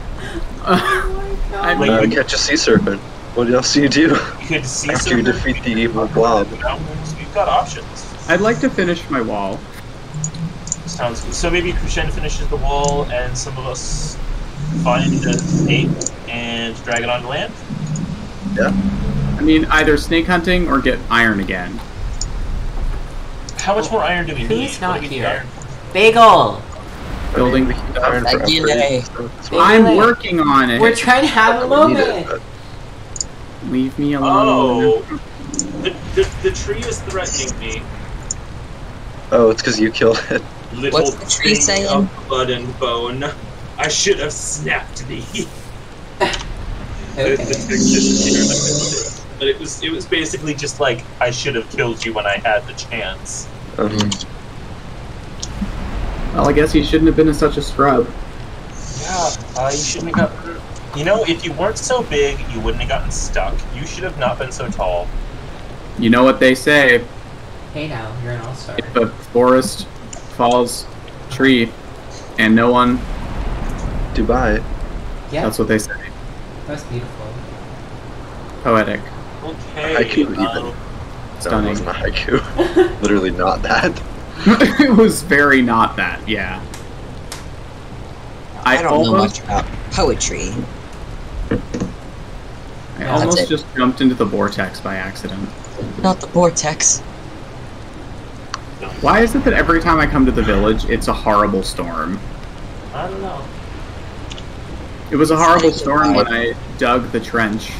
S2: I
S4: Like,
S2: mean,
S5: Catch a sea serpent. What else do you do
S4: We could see
S5: after you
S4: some
S5: defeat the evil blob?
S4: We've got options.
S2: I'd like to finish my wall.
S4: Sounds good. So maybe Crescent finishes the wall and some of us find the snake and drag it on land?
S5: Yeah.
S2: I mean, either snake hunting or get iron again.
S4: How much more iron do we need?
S1: Who's
S4: What
S1: not
S4: do we need
S1: here?
S4: iron?
S1: Bagel!
S2: Building.
S5: We can iron for
S3: Thank you,
S5: upgrades,
S3: Nay.
S5: so it's
S1: Bagel.
S5: fine.
S2: I'm working on it.
S1: We're trying to have a
S5: We need it,
S1: moment.
S5: but-
S2: Leave me alone.
S4: Oh, the tree is threatening me.
S5: Oh, it's because you killed it.
S4: Little
S3: What's the tree
S4: thing
S3: saying?
S4: of blood and bone. I should have snapped thee.
S1: Okay.
S4: The text disappeared. But it was basically just like, I should have killed you when I had the chance.
S2: Well, I guess he shouldn't have been in such a scrub.
S4: Yeah, you shouldn't have gotten... You know, if you weren't so big, you wouldn't have gotten stuck. You should have not been so tall.
S2: You know what they say:
S1: Hey now, you're an all-star.
S2: if a forest falls tree and no one,
S5: Dubai.
S1: Yeah,
S2: that's what they say.
S1: that's beautiful.
S2: Poetic.
S4: Okay.
S5: Haiku even. No, it
S2: Stunning.
S5: wasn't a haiku. Literally not that.
S2: It was very not that, yeah.
S3: I don't know
S2: almost-
S3: much about poetry.
S2: I
S1: That's
S2: almost
S3: it.
S2: just jumped into the vortex by accident.
S3: Not the vortex.
S2: Why is it that every time I come to the village, it's a horrible storm?
S4: I don't know.
S2: It was a horrible
S3: Snake
S2: storm when
S3: alive.
S2: I dug the trench.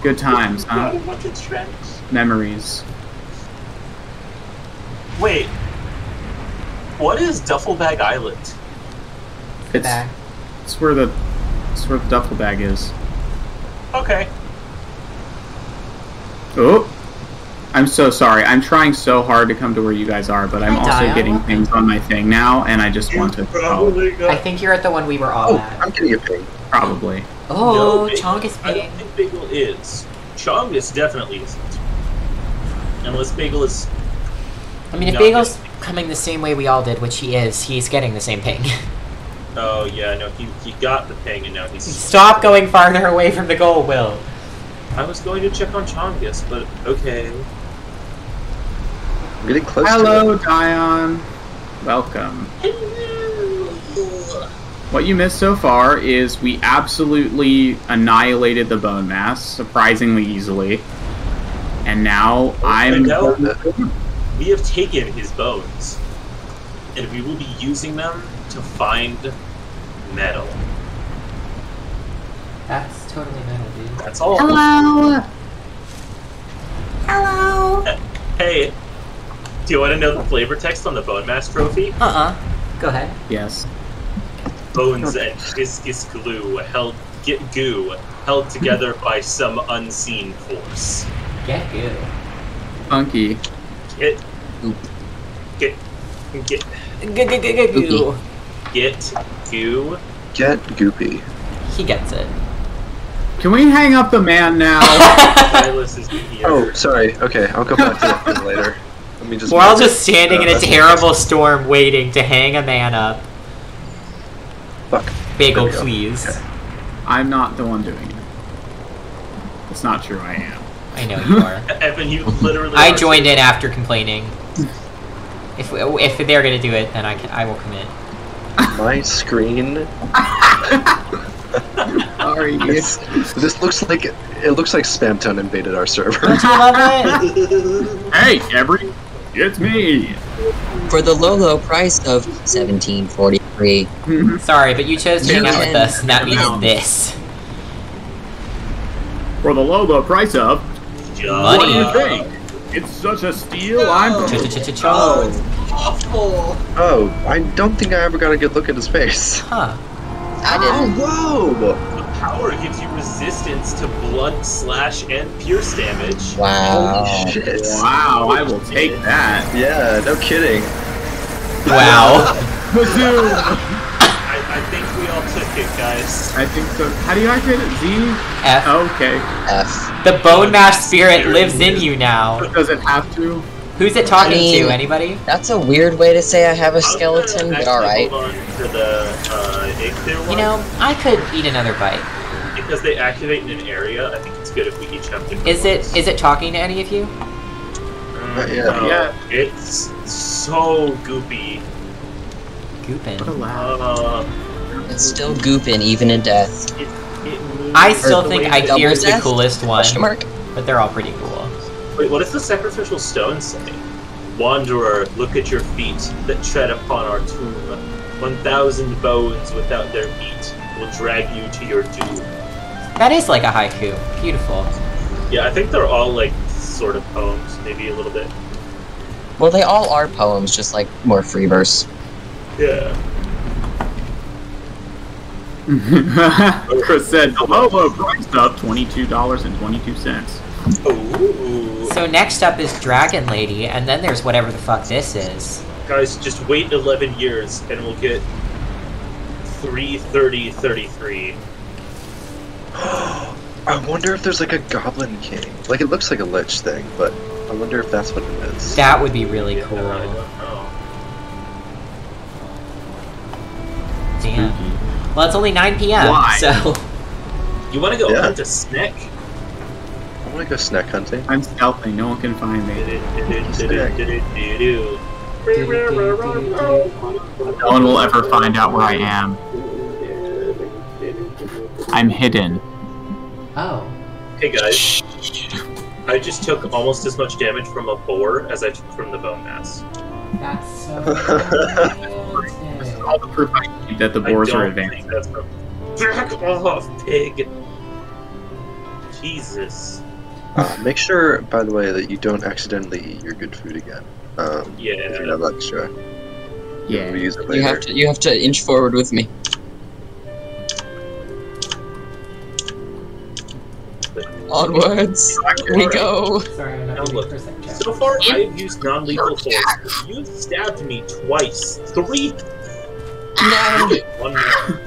S2: Good times, huh? Memories.
S4: Wait. What is Duffel Bag Island?
S2: It's,
S1: Back.
S2: it's where the duffel bag is.
S4: Okay.
S2: Oh! I'm so sorry. I'm trying so hard to come to where you guys are, but I'm
S1: Hi,
S2: also
S1: Dial.
S2: getting things on my thing now, and I just want to... Oh,
S1: I think you're at the one we were all
S5: Oh,
S1: at.
S5: I'm getting a ping.
S2: probably.
S1: Oh,
S4: Bagel-
S1: Chonk is
S4: I don't
S1: big.
S4: think Bagel is. Chongus definitely isn't. Unless Bagel is...
S1: I mean, if
S4: No,
S1: Bagel's coming the same way we all did, which he is, he's getting the same ping.
S4: Oh yeah, no, he got the ping and now he's...
S1: Stop going farther away from the goal, Will.
S4: I was going to check on Chongus, but okay.
S5: I'm getting close
S2: Hello,
S5: to
S2: Dion. Welcome. What you missed so far is we absolutely annihilated the bone mass surprisingly easily. And now
S4: And now we have taken his bones, and we will be using them to find metal.
S1: That's totally metal, dude.
S4: That's all.
S6: Hello. Hello.
S4: Hey, do you want to know the flavor text on the bone mass trophy?
S1: Go ahead.
S2: Yes.
S4: Bones and viscous glue held together by some unseen force.
S1: Get good.
S2: Funky.
S4: Get
S3: Oop.
S4: goo. Get goo.
S5: Get goopy.
S1: He gets it.
S2: Can we hang up the man now?
S4: Silas is here.
S5: Oh, sorry. Okay, I'll go back to that later. Let me just.
S1: We're all just standing in a
S5: that's-
S1: terrible storm waiting to hang a man up.
S5: Fuck.
S1: Bagel,
S5: There we go.
S1: please.
S5: Okay.
S2: I'm not the one doing it. It's not true, I am.
S1: I know you are.
S4: Evan, you literally.
S1: I
S4: are
S1: joined in after complaining. If they're gonna do it, then I will commit.
S5: My screen.
S2: Sorry.
S5: This looks like it looks like Spamton invaded our server.
S1: Don't you love it?
S2: Hey, Every, it's me.
S3: For the low price of $17.43.
S1: Sorry, but you chose to hang out with
S3: Yeah.
S1: us, and that means this.
S2: For the low price of,
S1: Money.
S2: what do you think? It's such a steal. I'm.
S1: Ch-ch-ch-ch-cho.
S5: Oh, I don't think I ever got a good look at his face.
S1: Huh.
S3: I didn't.
S5: Oh, whoa!
S4: Power gives you resistance to blood, slash, and pierce damage.
S3: Wow.
S5: Holy shit!
S2: Wow, I will take that.
S5: Yeah, no kidding.
S1: Wow.
S4: I think we all took it, guys.
S2: I think so. How do you activate it? Z?
S1: F.
S2: Okay.
S3: F.
S1: The bone mass spirit lives in you now.
S2: Does it have to?
S1: Who's it talking
S3: I mean-
S1: to? Anybody?
S3: That's a weird way to say I have a
S4: I'm gonna
S3: skeleton, but
S4: actually
S3: alright.
S4: Hold on to the Ichthir one.
S1: You know, I could eat another bite.
S4: Because they activate in an area, I think it's good if we each have different
S1: Is
S4: ones.
S1: it talking to any of you?
S5: Yeah.
S4: No,
S2: Yeah.
S4: It's so goopy.
S1: Goopin.
S2: What a laugh.
S3: It's still gooping, even in death.
S4: It
S1: I
S4: moves
S1: still
S4: the
S1: think
S4: way that-
S3: Double
S1: Ikir's the
S3: death?
S1: coolest one,
S3: Question mark?
S1: but they're all pretty cool.
S4: Wait, what does the sacrificial stone say? Wanderer, look at your feet that tread upon our tomb. 1,000 bones without their meat will drag you to your doom.
S1: That is like a haiku. Beautiful.
S4: Yeah, I think they're all like sort of poems, maybe a little bit.
S3: Well, they all are poems, just like more free verse.
S4: Yeah.
S2: Chris said, the low price of $22.22.
S4: Ooh.
S1: So next up is Dragon Lady, and then there's whatever the fuck this is.
S4: Guys, just wait 11 years and we'll get 330.33.
S5: I wonder if there's like a Goblin King. Like it looks like a Lich thing, but I wonder if that's what it is.
S1: That would be really cool.
S4: I don't know.
S1: Damn. Well, it's only 9 p.m.,
S2: Why?
S1: so...
S4: You want to go
S5: Yeah.
S4: hunt a snack?
S5: I want to go snack hunting.
S2: I'm stealthy, no one can find me. No one will ever find out where I am. I'm hidden.
S1: Oh.
S4: Hey guys, I just took almost as much damage from a boar as I took from the bone mass.
S1: That's so
S2: This is all the proof I need that the boars are
S4: I don't
S2: advanced.
S4: think that's from... Back off, pig! Jesus.
S5: Make sure, by the way, that you don't accidentally eat your good food again. If you
S4: Yeah.
S5: have extra,
S2: Yeah.
S5: we use it later.
S3: You have to inch forward with me. Onwards, we go.
S1: Sorry, I'm
S4: Now
S1: not
S4: look,
S1: doing percent check.
S4: so far I've used non-lethal force. You've stabbed me twice. 3.
S3: No.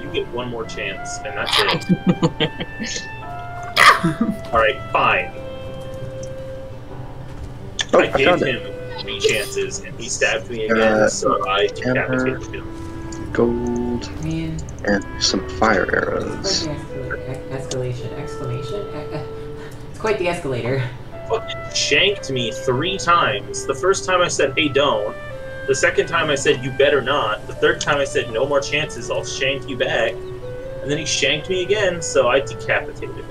S4: You get one more chance, and that's it. Alright, fine.
S5: Oh,
S4: I
S5: I
S4: gave
S5: found it.
S4: him 3 chances, and he stabbed me again, so I decapitated him.
S5: Gold sand
S1: I mean,
S5: and some fire
S1: it's
S5: arrows.
S1: quite the escalation. Exclamation? It's quite the escalator.
S4: Fucking shanked me 3 times. The first time I said, hey, don't. The second time I said, you better not. The third time I said, no more chances, I'll shank you back. And then he shanked me again, so I decapitated him.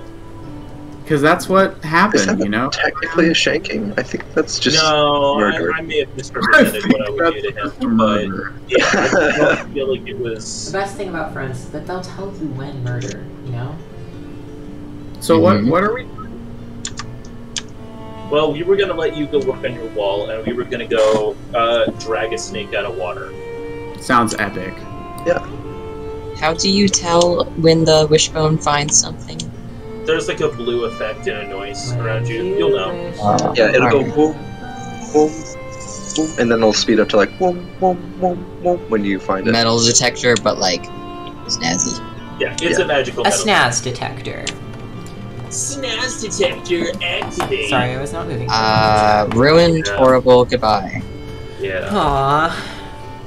S2: Because that's what
S5: Is
S2: happened,
S5: that
S2: you know?
S5: technically a shanking? I think that's just
S4: No,
S5: murder.
S4: I may have misrepresented what I would do to him, but yeah, I don't feel like it
S1: The
S4: was.
S1: best thing about friends is that they'll tell you when murder, you know?
S2: So what are we?
S4: Well, we were gonna let you go work on your wall, and we were gonna go drag a snake out of water.
S2: Sounds epic.
S3: How do you tell when the wishbone finds something?
S4: There's like a blue effect and a noise around you. You'll know.
S5: Yeah, it'll go
S3: Alright.
S5: boom, boom, boom, and then it'll speed up to like boom, boom, boom, boom when you find it.
S3: Metal detector, but like snazzy.
S4: Yeah, it's a magical
S1: A
S4: metal.
S1: snaz detector.
S4: Snaz detector activate.
S1: Sorry, I was not moving.
S3: Ruined,
S4: Yeah.
S3: horrible, goodbye.
S4: Yeah.
S1: Aww.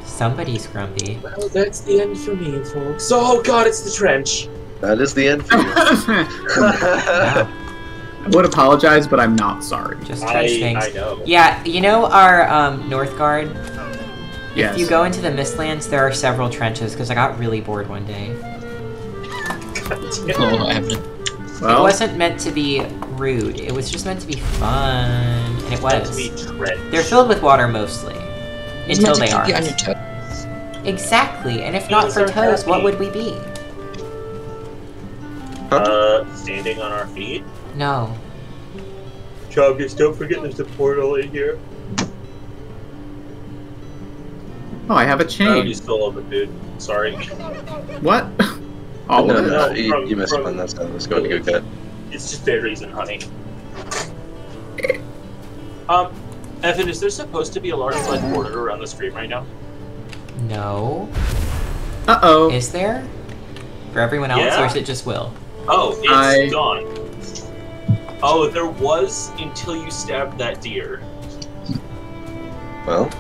S1: Somebody's grumpy.
S4: Well, that's the end for me, folks. Oh god, it's the trench.
S5: That is the end for you.
S2: I would apologize, but I'm not sorry.
S1: Just trench things.
S4: I know.
S1: Yeah, you know our Northgard?
S2: Yes.
S1: If you go into the Mistlands, there are several trenches, because I got really bored one day.
S3: Oh, Evan.
S1: It
S2: Well,
S1: wasn't meant to be rude, it was just meant to be fun. And it
S4: Meant to
S1: was.
S4: be trench.
S1: They're filled with water mostly.
S3: It's
S1: Until
S3: meant to
S1: they
S3: keep
S1: aren't.
S3: you on your toes.
S1: Exactly, and if not
S4: These
S1: for
S4: are
S1: toes, what
S4: happy.
S1: would we be?
S4: Standing on our feet.
S1: No.
S4: Chubgus, don't forget there's a portal in here.
S2: oh, I have a
S4: Oh,
S2: chain.
S4: you stole it, dude. Sorry.
S2: What? All
S5: no,
S2: of it?
S5: no,
S4: No,
S5: you missed one. That's what I was going to go get.
S4: It's just berries and honey. Evan, is there supposed to be a large like border around the stream right now?
S1: No.
S2: Uh-oh.
S1: Is there? For everyone else,
S4: Yeah.
S1: or is it just Will?
S4: Oh, it's
S2: I-
S4: gone. Oh, there was until you stabbed that deer.
S5: Well,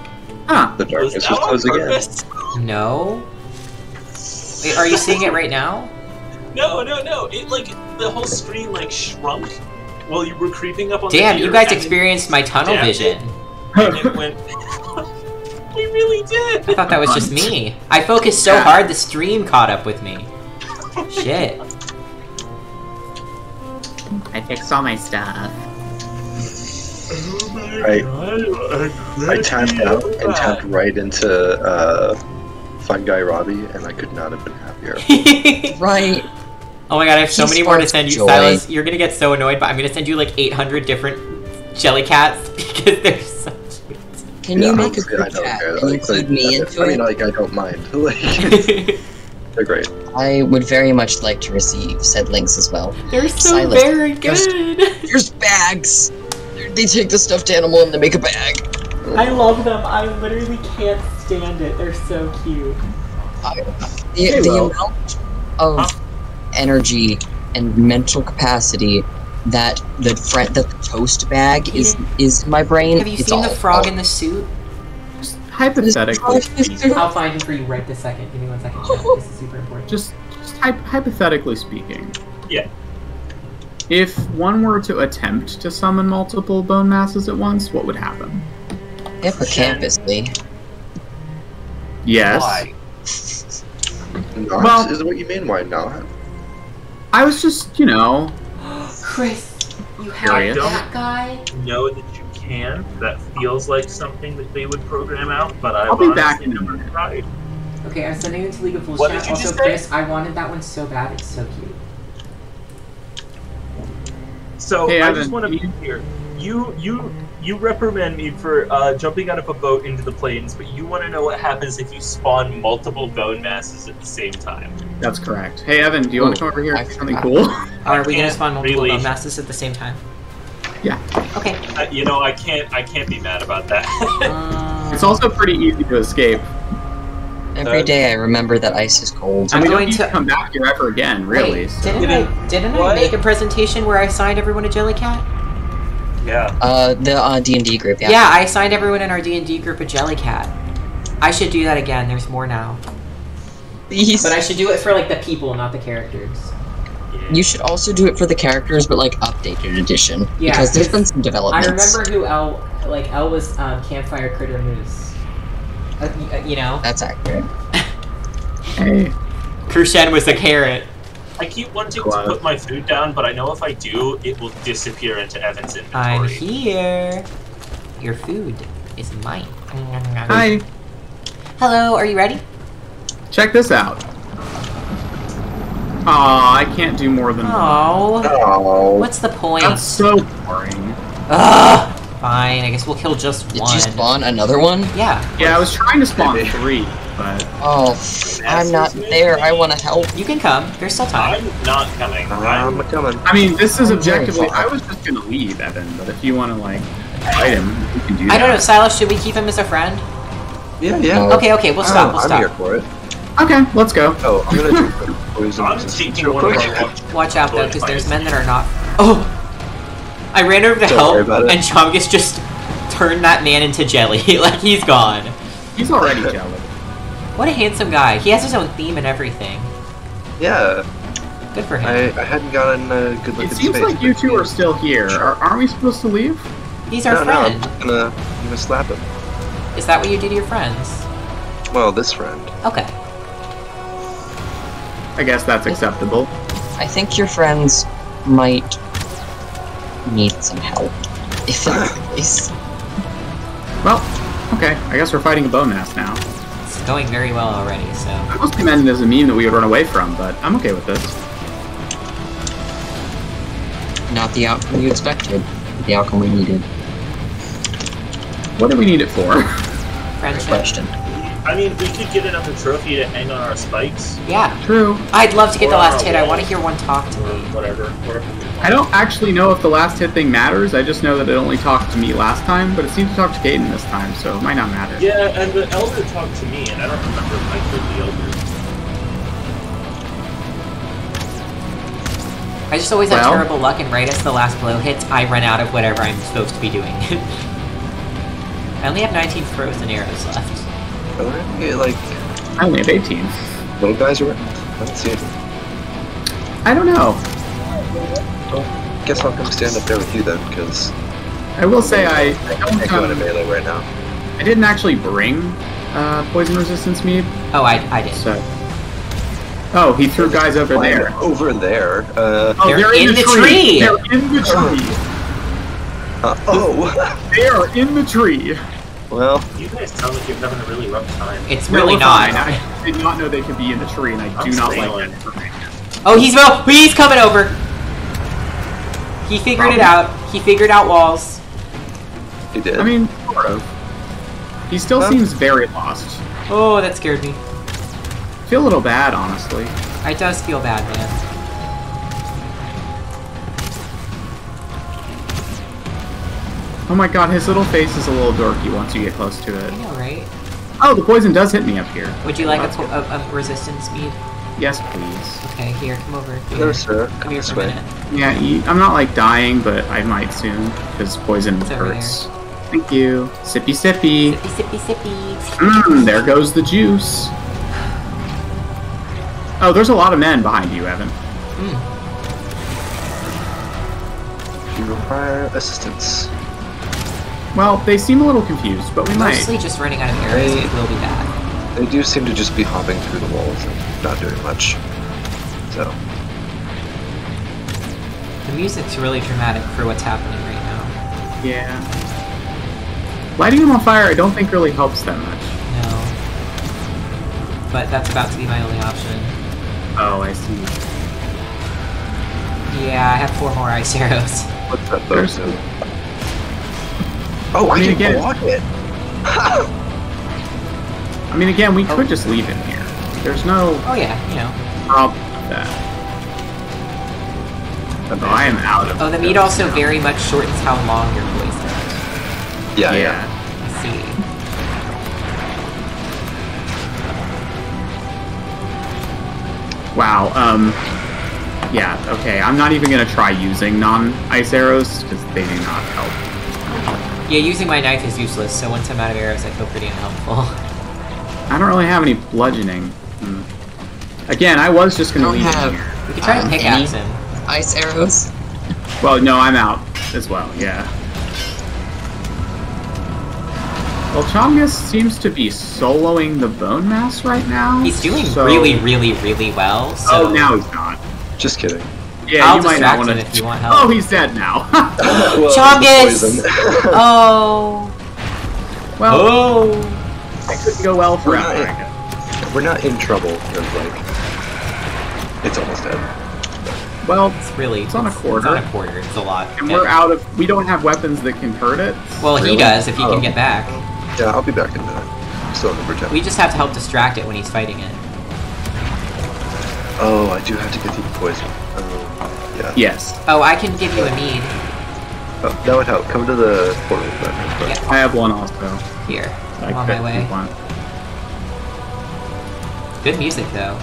S2: Huh.
S5: the
S4: Was
S5: darkness
S4: that
S5: was
S4: on
S5: closing in.
S4: purpose?
S1: No? Wait, are you seeing it right now?
S4: No. It like the whole screen like shrunk while you were creeping up on
S1: Damn,
S4: the deer.
S1: you guys
S4: and
S1: experienced my tunnel
S4: Damn it.
S1: vision.
S4: it went. We really did.
S1: I thought that was just me. I focused so
S2: Yeah.
S1: hard the stream caught up with me. Shit.
S2: I fixed all my stuff.
S5: I tapped out and tapped right into Fun Guy Robbie, and I could not have been happier.
S3: Right.
S1: Oh my god, I have so
S3: He
S1: many more to
S3: sparks
S1: send you,
S3: joy.
S1: Silas. You're gonna get so annoyed, but I'm gonna send you like 800 different jelly cats because they're so cute.
S3: Can you make a
S5: honestly, I
S3: group
S5: don't
S3: chat
S5: care.
S3: and include me into
S5: I mean,
S3: it?
S5: like, I don't mind. Like, they're great.
S3: I would very much like to receive said links as well.
S1: They're so
S3: Silas,
S1: very
S3: just-
S1: good.
S3: Here's bags! They take the stuffed animal and they make a bag.
S1: I love them. I literally can't stand it. They're so cute.
S3: The
S2: Will.
S3: amount of energy and mental capacity that the toast bag is in my brain.
S1: Have you
S3: it's
S1: seen the
S3: all-
S1: frog
S3: all-
S1: in the suit?
S2: Just hypothetically,
S1: I'll find him for you right this second. Give me 1 second. Chat. This is super important.
S2: just hypothetically speaking.
S4: Yeah.
S2: If one were to attempt to summon multiple bone masses at once, what would happen?
S3: Hippocampusly.
S2: Yes.
S4: Why?
S5: Not
S2: Well-
S5: is what you mean? Why not?
S2: I was just, you know,
S1: Chris, you have
S2: Curious.
S1: that guy?
S4: Know that you can. That feels like something that they would program out, but
S2: I'll be back in a
S4: honestly
S2: minute.
S4: tried.
S1: Okay, I'm sending it to League of Fools
S4: What
S1: chat.
S4: did you
S1: Also,
S4: just say?
S1: Chris, I wanted that one so bad. It's so cute.
S4: So
S2: Hey,
S4: I
S2: Evan,
S4: just want to be
S2: can
S4: clear. You reprimand me for jumping out of a boat into the plains, but you want to know what happens if you spawn multiple bone masses at the same time.
S2: that's correct. Hey, Evan, do you want to
S3: Ooh,
S2: come over here
S3: I
S2: and do something
S3: forgot.
S2: cool?
S1: Are we gonna
S4: can't
S1: spawn multiple
S4: really-
S1: bone masses at the same time?
S2: Yeah.
S1: Okay.
S4: You know, I can't be mad about that.
S2: It's also pretty easy to escape.
S3: Every day I remember that ice is cold.
S2: And we don't
S1: going
S2: need to
S1: to-
S2: come back here ever again, really.
S1: Wait,
S2: so-
S1: didn't I
S4: What?
S1: make a presentation where I assigned everyone a jelly cat?
S4: Yeah.
S3: The D&D group, yeah.
S1: Yeah, I assigned everyone in our D&D group a jelly cat. I should do that again. There's more now.
S3: Please.
S1: But I should do it for like the people, not the characters.
S3: You should also do it for the characters, but like updated edition.
S1: Yeah,
S3: because there's been
S1: because
S3: some
S1: I
S3: developments.
S1: remember who L was Campfire Critter Moose. You know?
S3: That's accurate.
S2: Hey.
S1: Krushen was a carrot.
S4: I keep wanting to put my food down, but I know if I do, it will disappear into Evan's inventory.
S1: I'm here. Your food is mine.
S2: Hi.
S1: Hello, are you ready?
S2: Check this out. Aw, I can't do more than one.
S1: Oh.
S5: Oh.
S1: What's the point?
S2: That's so boring.
S1: Ugh. Fine, I guess we'll kill just
S3: Did
S1: one.
S3: you spawn another one?
S1: Yeah.
S2: Yeah, I was trying to spawn 3, but...
S3: Oh, I'm not there. I want to help.
S1: You can come. There's still time.
S4: I'm not coming.
S5: I'm coming.
S2: I mean, this is
S3: I'm very
S2: objectively...
S3: far.
S2: I was just gonna leave, Evan, but if you want to, like, fight him, you can do that.
S1: I don't know, Silas, should we keep him as a friend?
S5: Yeah, yeah.
S3: No.
S1: Okay, we'll stop, we'll
S5: I'm
S1: stop.
S5: here for it.
S2: Okay, let's go.
S5: Oh, I'm gonna drink the poison
S4: I'm
S5: resistance
S4: taking
S5: real
S4: one of
S5: quick.
S4: our
S1: Watch out though, because there's men that are not. Oh! I ran over to
S5: Don't
S1: help,
S5: worry about it.
S1: and Chungus just turned that man into jelly. Like, he's gone.
S2: He's already jelly.
S1: What a handsome guy. He has his own theme and everything.
S5: Yeah,
S1: Good for him.
S5: I hadn't gotten a good look
S2: It
S5: at
S2: seems
S5: space,
S2: like you
S5: but
S2: two are still here. Aren't we supposed to leave?
S1: He's our
S5: No, I'm
S1: friend.
S5: just gonna slap him.
S1: Is that what you do to your friends?
S5: Well, this friend.
S1: Okay.
S2: I guess that's acceptable.
S3: I think your friends might need some help. If that's the case.
S2: Well, okay. I guess we're fighting a bone mass now.
S1: It's going very well already, so.
S2: I was meant as a meme that we would run away from, but I'm okay with this.
S3: Not the outcome you expected. The outcome we needed.
S2: What do we need it for?
S1: Friendship.
S3: Question.
S4: I mean, we could get another trophy to hang on our spikes.
S1: Yeah.
S2: True.
S1: I'd love to get the
S4: Or
S1: last
S4: our
S1: hit. I want to
S4: walls.
S1: hear one talk to
S4: Or
S1: me.
S4: whatever.
S2: I don't actually know if the last hit thing matters. I just know that it only talked to me last time, but it seemed to talk to Caden this time, so it might not matter.
S4: Yeah, and the Elder talked to me, and I don't remember if I killed the Elder.
S1: I just always have
S2: Well.
S1: terrible luck, and right as the last blow hits, I run out of whatever I'm supposed to be doing. I only have 19 frozen arrows left.
S5: Yeah, like,
S2: I only have 18.
S5: little guys around. Let's see.
S2: I don't know.
S5: Well, guess I'll come stand up there with you then, because
S2: I will say I
S5: can't go into melee right now.
S2: I didn't actually bring poison resistance mead,
S1: Oh, I did.
S2: so... Oh, he threw guys over
S5: Why
S2: there.
S5: Over there.
S2: Oh,
S1: They're in the tree!
S2: They're in the tree!
S5: Oh!
S2: They are in the tree!
S5: Well,
S4: You guys sound like you're having a really rough time.
S1: It's
S2: No,
S1: really
S2: we're
S1: not.
S2: fine. I did not know they could be in the tree, and I do
S4: I'm
S2: not
S4: staying.
S2: like that information.
S1: Oh, he's coming over. He figured it out. He figured out walls.
S5: he did.
S2: I mean, sort of. He still
S5: Huh?
S2: seems very lost.
S1: Oh, that scared me.
S2: I feel a little bad, honestly.
S1: It does feel bad, man.
S2: Oh my god, his little face is a little dorky once you get close to it.
S1: I know, right?
S2: Oh, the poison does hit me up here.
S1: Would you like
S2: That's good.
S1: a resistance speed?
S2: Yes, please.
S1: Okay, here, come over.
S5: no,
S1: Here.
S5: sir.
S1: Come here
S5: This
S1: for a
S5: way.
S1: minute.
S2: Yeah, I'm not like dying, but I might soon, because poison
S1: It's over
S2: hurts. Thank you. Sippy sippy.
S1: Sippy, sippy, sippy.
S2: Mmm, there goes the juice. Oh, there's a lot of men behind you, Evan.
S1: Mm.
S5: You require assistance.
S2: Well, they seem a little confused, but we might.
S1: Mostly just running out of arrows,
S5: Hey.
S1: which will be bad.
S5: They do seem to just be hopping through the walls and not doing much. So,
S1: The music's really dramatic for what's happening right now.
S2: Yeah. Lighting them on fire, I don't think really helps that much.
S1: No. But that's about to be my only option.
S2: Oh, I see.
S1: Yeah, I have 4 more ice arrows.
S5: what's that
S2: There's-
S5: boat do? Oh, I
S2: mean,
S5: can
S2: again-
S5: block it!
S2: I mean, again, we could just leave him here. There's no
S1: Oh yeah, you know.
S2: problem with that. Oh, I am out of.
S1: Oh, the meat also very much shortens how long your poison is.
S5: Yeah,
S2: Yeah.
S1: I see.
S2: Wow. Yeah. Okay. I'm not even gonna try using non-ice arrows because they do not help.
S1: Yeah, using my knife is useless, so once I'm out of arrows, I feel pretty unhelpful.
S2: I don't really have any bludgeoning. Hmm. Again, I was just gonna
S3: Don't
S2: leave it
S3: have-
S2: here.
S1: We could try to pickaxe
S3: any-
S1: him.
S3: Ice arrows?
S2: Well, no, I'm out as well, yeah. Well, Chomgus seems to be soloing the Bone Mass right now.
S1: He's doing
S2: so-
S1: really, really, really well. So
S2: Oh, now he's not.
S5: Just kidding.
S2: Yeah,
S1: I'll
S2: you might
S1: distract
S2: not want
S1: him
S2: to.
S1: if you want help.
S2: Oh, he's dead now.
S5: Well,
S1: Chomgus!
S5: poison.
S1: Oh.
S2: Well,
S1: Oh.
S2: it couldn't go well for
S5: Right.
S2: Africa.
S5: We're not in trouble because, like, it's almost dead.
S2: Well,
S1: It's really.
S2: It's on a quarter.
S1: It's on a quarter. It's a lot.
S2: and we're out of. We don't have weapons that can hurt it.
S1: Well, he
S2: really.
S1: does if he
S5: Oh.
S1: can get back.
S5: Yeah, I'll be back in a minute. I'm still in the protect.
S1: We just have to help distract it when he's fighting it.
S5: Oh, I do have to get the poison. Yeah.
S2: Yes,
S1: Oh, I can give you a mead.
S5: Oh, that would help. Come to the portal then.
S1: Yeah.
S2: I have one also.
S1: Here.
S2: I
S1: I'm on
S2: could
S1: my way.
S2: keep one.
S1: Good music, though.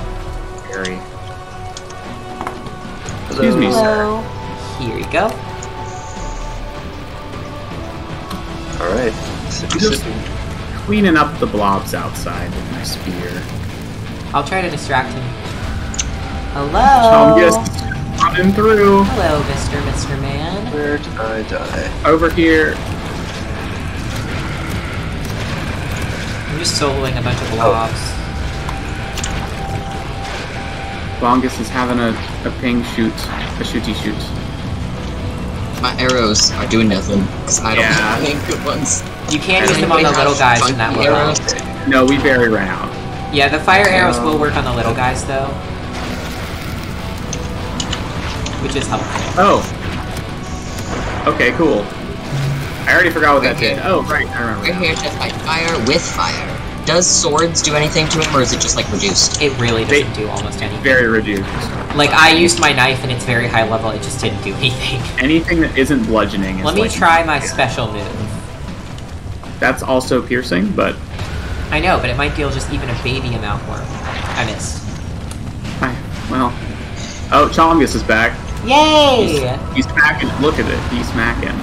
S2: Very. Excuse me, sir.
S1: Here you go.
S5: Alright. Sippy
S2: Just-
S5: sippy.
S2: Cleaning up the blobs outside with my spear.
S1: I'll try to distract him. Hello.
S2: Chomgus running through.
S1: Hello, Mr. Man.
S5: Where did I die?
S2: Over here.
S1: I'm just soloing a bunch of blobs.
S2: Bongus is having a ping shoot. A shooty shoot.
S3: My arrows are doing nothing, because I don't
S2: Yeah.
S3: have any good ones.
S1: You can't
S3: Does
S1: use them on the
S3: anybody
S1: little
S3: have
S1: guys in that
S3: funky
S1: level.
S3: arrows?
S2: No, we very ran out.
S1: Yeah, the fire arrows will work on the little guys, though. Which is helpful.
S2: Oh. Okay, cool. I already forgot what that
S3: Okay.
S2: did. Oh, right, I remember.
S3: We're here to fight fire with fire. Does swords do anything to him, or is it just like reduced?
S1: It really doesn't do almost anything.
S2: Very reduced.
S1: Like, I used my knife and it's very high level, it just didn't do anything.
S2: Anything that isn't bludgeoning is
S1: Let me
S2: like-
S1: try my special move.
S2: That's also piercing, but
S1: I know, but it might deal just even a baby amount more. I missed.
S2: well. Oh, Chomgus is back.
S1: Yay!
S2: He's smacking. Look at it. He's smacking.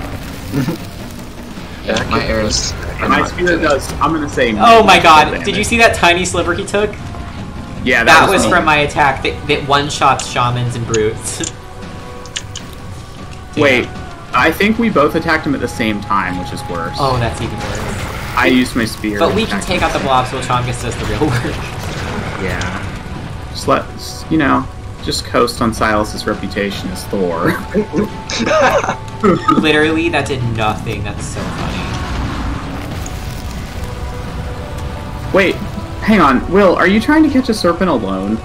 S5: Back
S3: My
S5: in-
S3: arrows.
S2: And my spear does. I'm gonna say.
S1: Oh my god,
S2: damage.
S1: did you see that tiny sliver he took?
S2: Yeah,
S1: That was
S2: me.
S1: from my attack that one-shots shamans and brutes.
S2: Wait, I think we both attacked him at the same time, which is worse.
S1: Oh, that's even worse.
S2: I used my spear.
S1: But
S2: to
S1: we can
S2: attack
S1: take
S2: him.
S1: out the blobs while Chongus does the real work.
S2: Yeah. Just let just coast on Silas's reputation as Thor.
S1: Literally, that did nothing. That's so funny.
S2: Wait, hang on, Will. Are you trying to catch a serpent alone?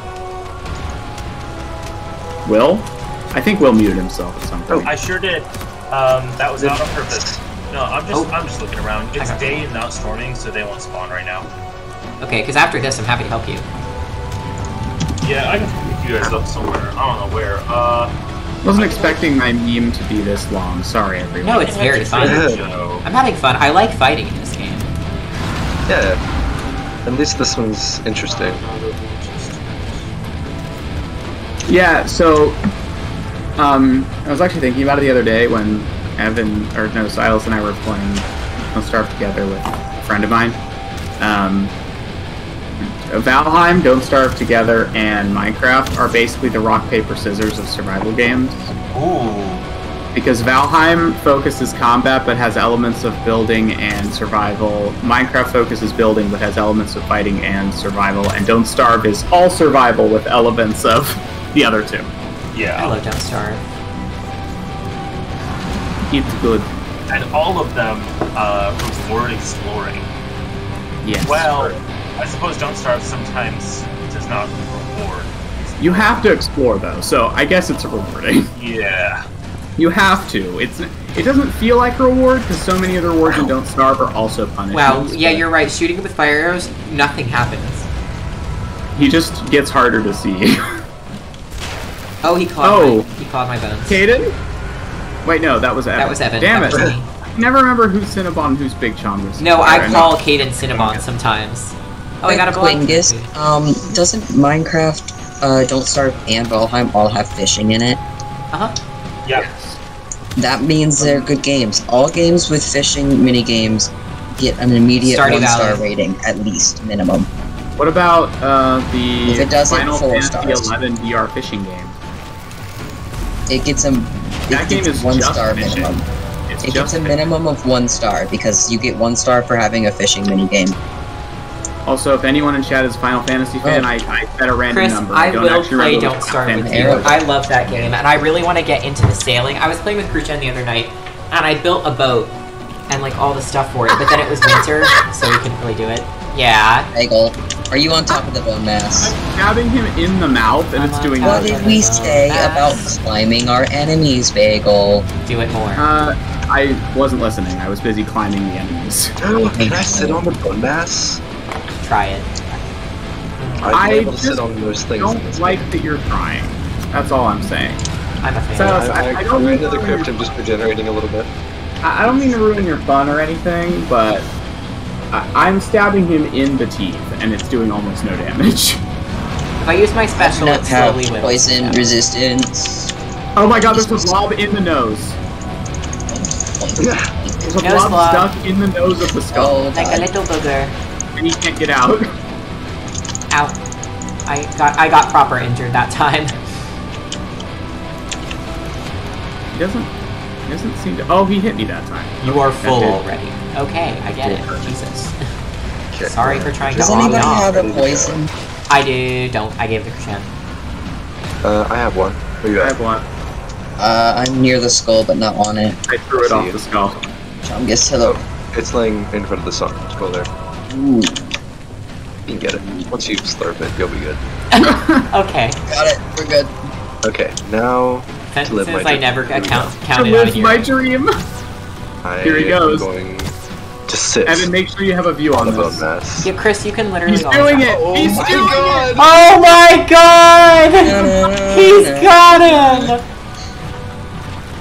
S2: Will? I think Will muted himself at some point.
S4: I sure did. That was not on purpose. No, I'm just looking around. It's
S1: Okay.
S4: day and not storming, so they won't spawn right now.
S1: Okay, because after this, I'm happy to help you.
S4: Yeah, I can pick you guys up somewhere. I don't know where.
S2: Wasn't expecting my meme to be this long. Sorry, everyone.
S1: No, it's very fun.
S5: Yeah.
S1: I'm having fun. I like fighting in this game.
S5: Yeah. At least this one's interesting.
S2: Yeah, so I was actually thinking about it the other day when Silas and I were playing Don't Starve together with a friend of mine. Valheim, Don't Starve Together, and Minecraft are basically the rock, paper, scissors of survival games.
S4: Ooh.
S2: Because Valheim focuses combat but has elements of building and survival. Minecraft focuses building but has elements of fighting and survival. And Don't Starve is all survival with elements of the other two.
S4: Yeah.
S1: I love Don't Starve.
S2: It's good.
S4: And all of them reward exploring.
S2: Yes.
S4: Well, I suppose Don't Starve sometimes does not reward.
S2: You have to explore though, so I guess it's rewarding.
S4: Yeah.
S2: You have to. It doesn't feel like a reward because so many of the rewards in Don't Starve are also punishments.
S1: Wow, yeah,
S2: but
S1: you're right. Shooting with fire arrows, nothing happens.
S2: He just gets harder to see.
S1: Oh, he clawed my bones.
S2: Caden? Wait, no, that was Evan.
S1: That was Evan.
S2: Damn
S1: That
S2: it.
S1: was me.
S2: I never remember who's Cinnabon and who's Big Chom was.
S1: No, I call Caden Cinnabon sometimes. Oh, I got a blood.
S3: Quingus, doesn't Minecraft, Don't Starve and Valheim all have fishing in it?
S1: Uh-huh.
S4: Yeah.
S3: That means they're good games. All games with fishing minigames get an immediate
S1: Stardew
S3: 1-star
S1: Valley.
S3: rating, at least, minimum.
S2: What about
S3: If
S2: the
S3: it does it,
S2: Final
S3: 4
S2: Fantasy
S3: stars.
S2: 11 VR fishing game?
S3: It gets a
S2: That game is
S3: 1
S2: just
S3: star
S2: fishing.
S3: minimum.
S2: It's
S3: It
S2: just
S3: gets a minimum of 1 star because you get 1 star for having a fishing minigame.
S2: Also, if anyone in chat is a Final Fantasy fan,
S3: Oh.
S2: I set a random
S1: Chris,
S2: number.
S1: I
S2: don't
S1: will
S2: actually
S1: play
S2: remember
S1: Don't
S2: what
S1: Starve
S2: Final
S1: with
S2: Fantasy
S1: you.
S2: was.
S1: I love that game, and I really want to get into the sailing. I was playing with Cruchen the other night, and I built a boat and like all the stuff for it, but then it was winter, so we couldn't really do it. Yeah.
S3: Bagel, are you on top of the bone mass?
S2: I'm stabbing him in the mouth, and
S1: I'm
S2: it's
S1: on
S2: doing
S1: top
S3: What
S1: of
S2: nothing.
S3: did we
S1: the
S3: say
S1: bone
S3: about
S1: mass.
S3: climbing our enemies, Bagel?
S1: Do it more.
S2: I wasn't listening. I was busy climbing the enemies.
S5: Can I sit on the bone mass?
S1: Try it.
S5: I've
S2: I
S5: been able to
S2: just
S5: sit on those things.
S2: don't like that you're trying. That's all I'm saying.
S1: I'm a fan.
S2: So-
S5: I
S2: don't
S5: ran
S2: mean
S5: into the
S2: to-
S5: crypt and just regenerating a little bit.
S2: I don't mean to ruin your fun or anything, but I'm stabbing him in the teeth, and it's doing almost no damage.
S1: If I use my special,
S3: Not
S1: it
S3: have
S1: slowly will.
S3: poison
S1: Yeah.
S3: resistance.
S2: Oh my god, there's a blob in the nose. There's a
S1: Nose
S2: blob
S1: blob.
S2: stuck in the nose of the skull,
S3: Oh,
S1: Like a
S3: God.
S1: little booger.
S2: and he can't get out.
S1: Ow. I got proper injured that time.
S2: He doesn't seem to. Oh, he hit me that time.
S1: You are full
S2: That did.
S1: already. Okay, I get it. Jesus.
S5: Okay.
S1: Sorry for trying
S3: Does
S1: to
S3: anybody
S1: on
S3: have
S1: off.
S3: a poison?
S1: I do. Don't. I gave it to Krishan.
S5: I have one. Where you
S2: I
S5: at?
S2: have one.
S3: I'm near the skull, but not on it.
S2: I threw it
S5: See
S2: off
S5: you.
S2: the skull.
S3: John gets to the.
S5: Oh, it's laying in front of the sun. Just go there.
S3: Ooh,
S5: You can get it. Once you slurp it, you'll be good.
S1: Okay.
S3: got it. We're good.
S5: Okay, now to live
S1: Sentences
S5: my
S1: I
S5: dream.
S1: never
S5: Here we
S1: counted
S2: To
S1: out of
S2: live
S1: here.
S2: my dream.
S5: I
S2: Here he goes.
S5: am going to sit
S2: Evan, make sure you have a view
S5: on
S2: on
S5: the bone
S2: this.
S5: mass.
S1: Yeah, Chris, you can literally
S2: He's
S1: go
S2: doing
S1: on
S2: it.
S5: Oh
S2: He's
S5: my
S2: doing
S5: God.
S2: it.
S1: Oh my god! He's got him!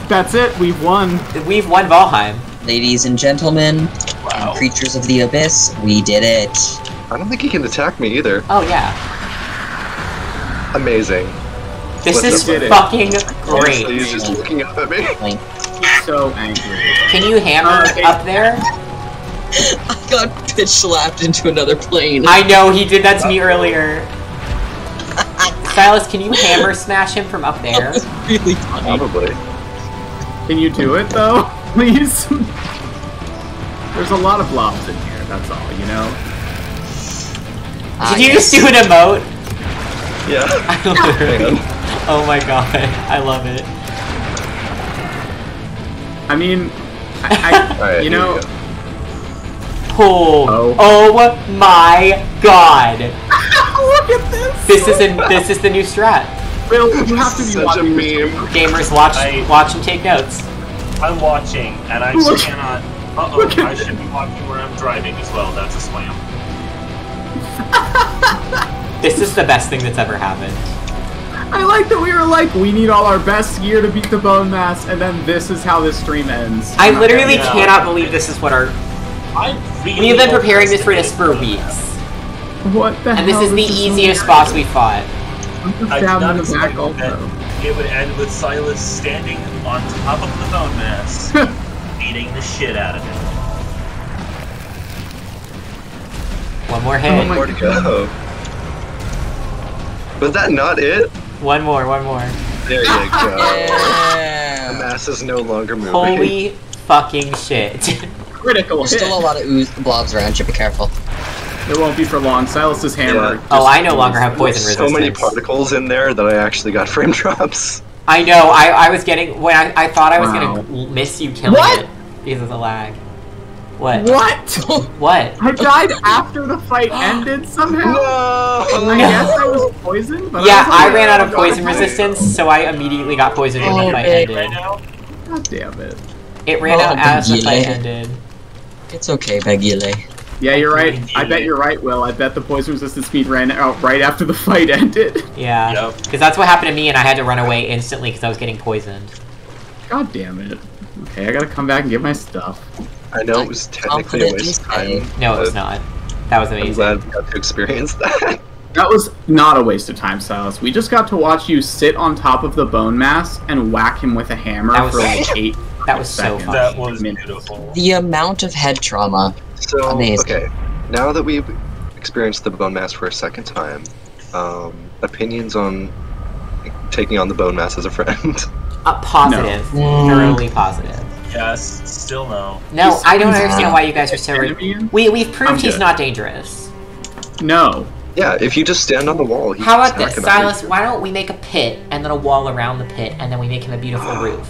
S2: That's it. We've won.
S1: We've won Valheim.
S3: Ladies and gentlemen,
S4: Wow.
S3: and creatures of the abyss, we did it.
S5: I don't think he can attack me either.
S1: Oh yeah.
S5: Amazing.
S1: This
S5: What
S1: is
S5: the-
S2: did it.
S1: fucking
S5: Honestly,
S1: great.
S5: he's just looking up at me.
S2: He's so angry.
S1: Can you hammer
S2: Okay.
S1: up there?
S3: I got pitch slapped into another plane.
S1: I know, he did that to me earlier. Silas, can you hammer smash him from up there?
S3: That was really funny.
S5: Probably.
S2: Can you do it though, please? There's a lot of blobs in here. That's all, you know.
S1: Did you just do an emote?
S5: Yeah.
S1: I literally. Oh my god, I love it.
S2: I mean,
S5: Alright,
S2: you
S5: here
S2: know,
S5: we go.
S1: Oh my god!
S2: look at this.
S1: This is the new strat.
S2: Will, you have to be
S5: Such a
S2: watching this
S5: meme.
S1: Gamers,
S4: I-
S1: watch and take notes.
S4: I'm watching, and I
S2: Look-
S4: cannot.
S2: look at
S4: I should be watching where I'm driving as well. That's a slam.
S1: This is the best thing that's ever happened.
S2: I like that we were like, we need all our best gear to beat the bone mass, and then this is how this stream ends.
S1: I literally
S4: Yeah.
S1: cannot believe this is what our.
S4: I really
S1: We have been
S4: hope
S1: preparing
S4: that's
S1: this for
S4: the
S1: this for
S4: case.
S1: weeks.
S2: What the
S1: And this
S2: hell?
S1: is the
S2: so
S1: easiest
S2: weird.
S1: boss we fought.
S2: I'm just
S4: I did
S2: stabbing
S4: not
S2: in the
S4: expect
S2: back also.
S4: that it would end with Silas standing on top of the bone mass, beating the shit out of him.
S1: One more
S2: Oh
S1: hit.
S2: my-
S5: More to go. Was that not it?
S1: One more.
S5: There you go. The
S3: Yeah.
S5: mass is no longer moving.
S1: Holy fucking shit.
S2: Critical
S3: There's
S2: hit.
S3: still a lot of blobs around you, be careful.
S2: It won't be for long. Silas's hammer.
S5: Yeah.
S1: Oh, I no longer have poison
S5: So many
S1: resistance.
S5: particles in there that I actually got frame drops.
S1: I know, I was getting. When I thought I was
S2: Wow.
S1: gonna miss you killing
S2: What?
S1: it because of the lag. What?
S2: What?
S1: What?
S2: I died after the fight ended somehow. I
S5: No!
S2: guess I was poisoned, but
S1: Yeah,
S2: was like,
S1: I ran out of
S2: oh,
S1: poison
S2: God.
S1: resistance, so I immediately got poisoned when the
S3: Oh,
S1: fight
S3: babe.
S4: Right
S1: ended.
S4: now,
S2: God damn it.
S1: It ran
S3: Oh,
S1: out as the fight
S3: Bagile.
S1: ended.
S3: It's okay, Bagile.
S2: Yeah, you're right. I bet you're right, Will. I bet the poison resistant speed ran out right after the fight ended.
S1: Yeah.
S4: Yep.
S1: Because that's what happened to me, and I had to run away instantly because I was getting poisoned.
S2: God damn it. Okay, I gotta come back and get my stuff.
S5: I know it was technically a waste of time.
S1: No, it was
S5: but
S1: not. That was
S5: I'm
S1: amazing.
S5: glad we got to experience that.
S2: That was not a waste of time, Silas. We just got to watch you sit on top of the bone mass and whack him with a hammer
S1: That was-
S2: for like 8
S1: That was so
S2: seconds.
S1: fun.
S4: that was
S2: Minutes.
S4: beautiful.
S3: The amount of head trauma.
S5: So,
S3: Amazing.
S5: okay, now that we've experienced the bone mass for a second time. Opinions on taking on the bone mass as a friend?
S1: Positive. Thoroughly positive.
S4: Yes, still no.
S1: No, I don't understand why you guys are so... We've proved he's
S2: good.
S1: not dangerous.
S2: No.
S5: Yeah, if you just stand on the wall, he's
S1: How about
S5: not
S1: this,
S5: gonna
S1: Silas?
S5: hurt you.
S1: Why don't we make a pit and then a wall around the pit, and then we make him a beautiful roof?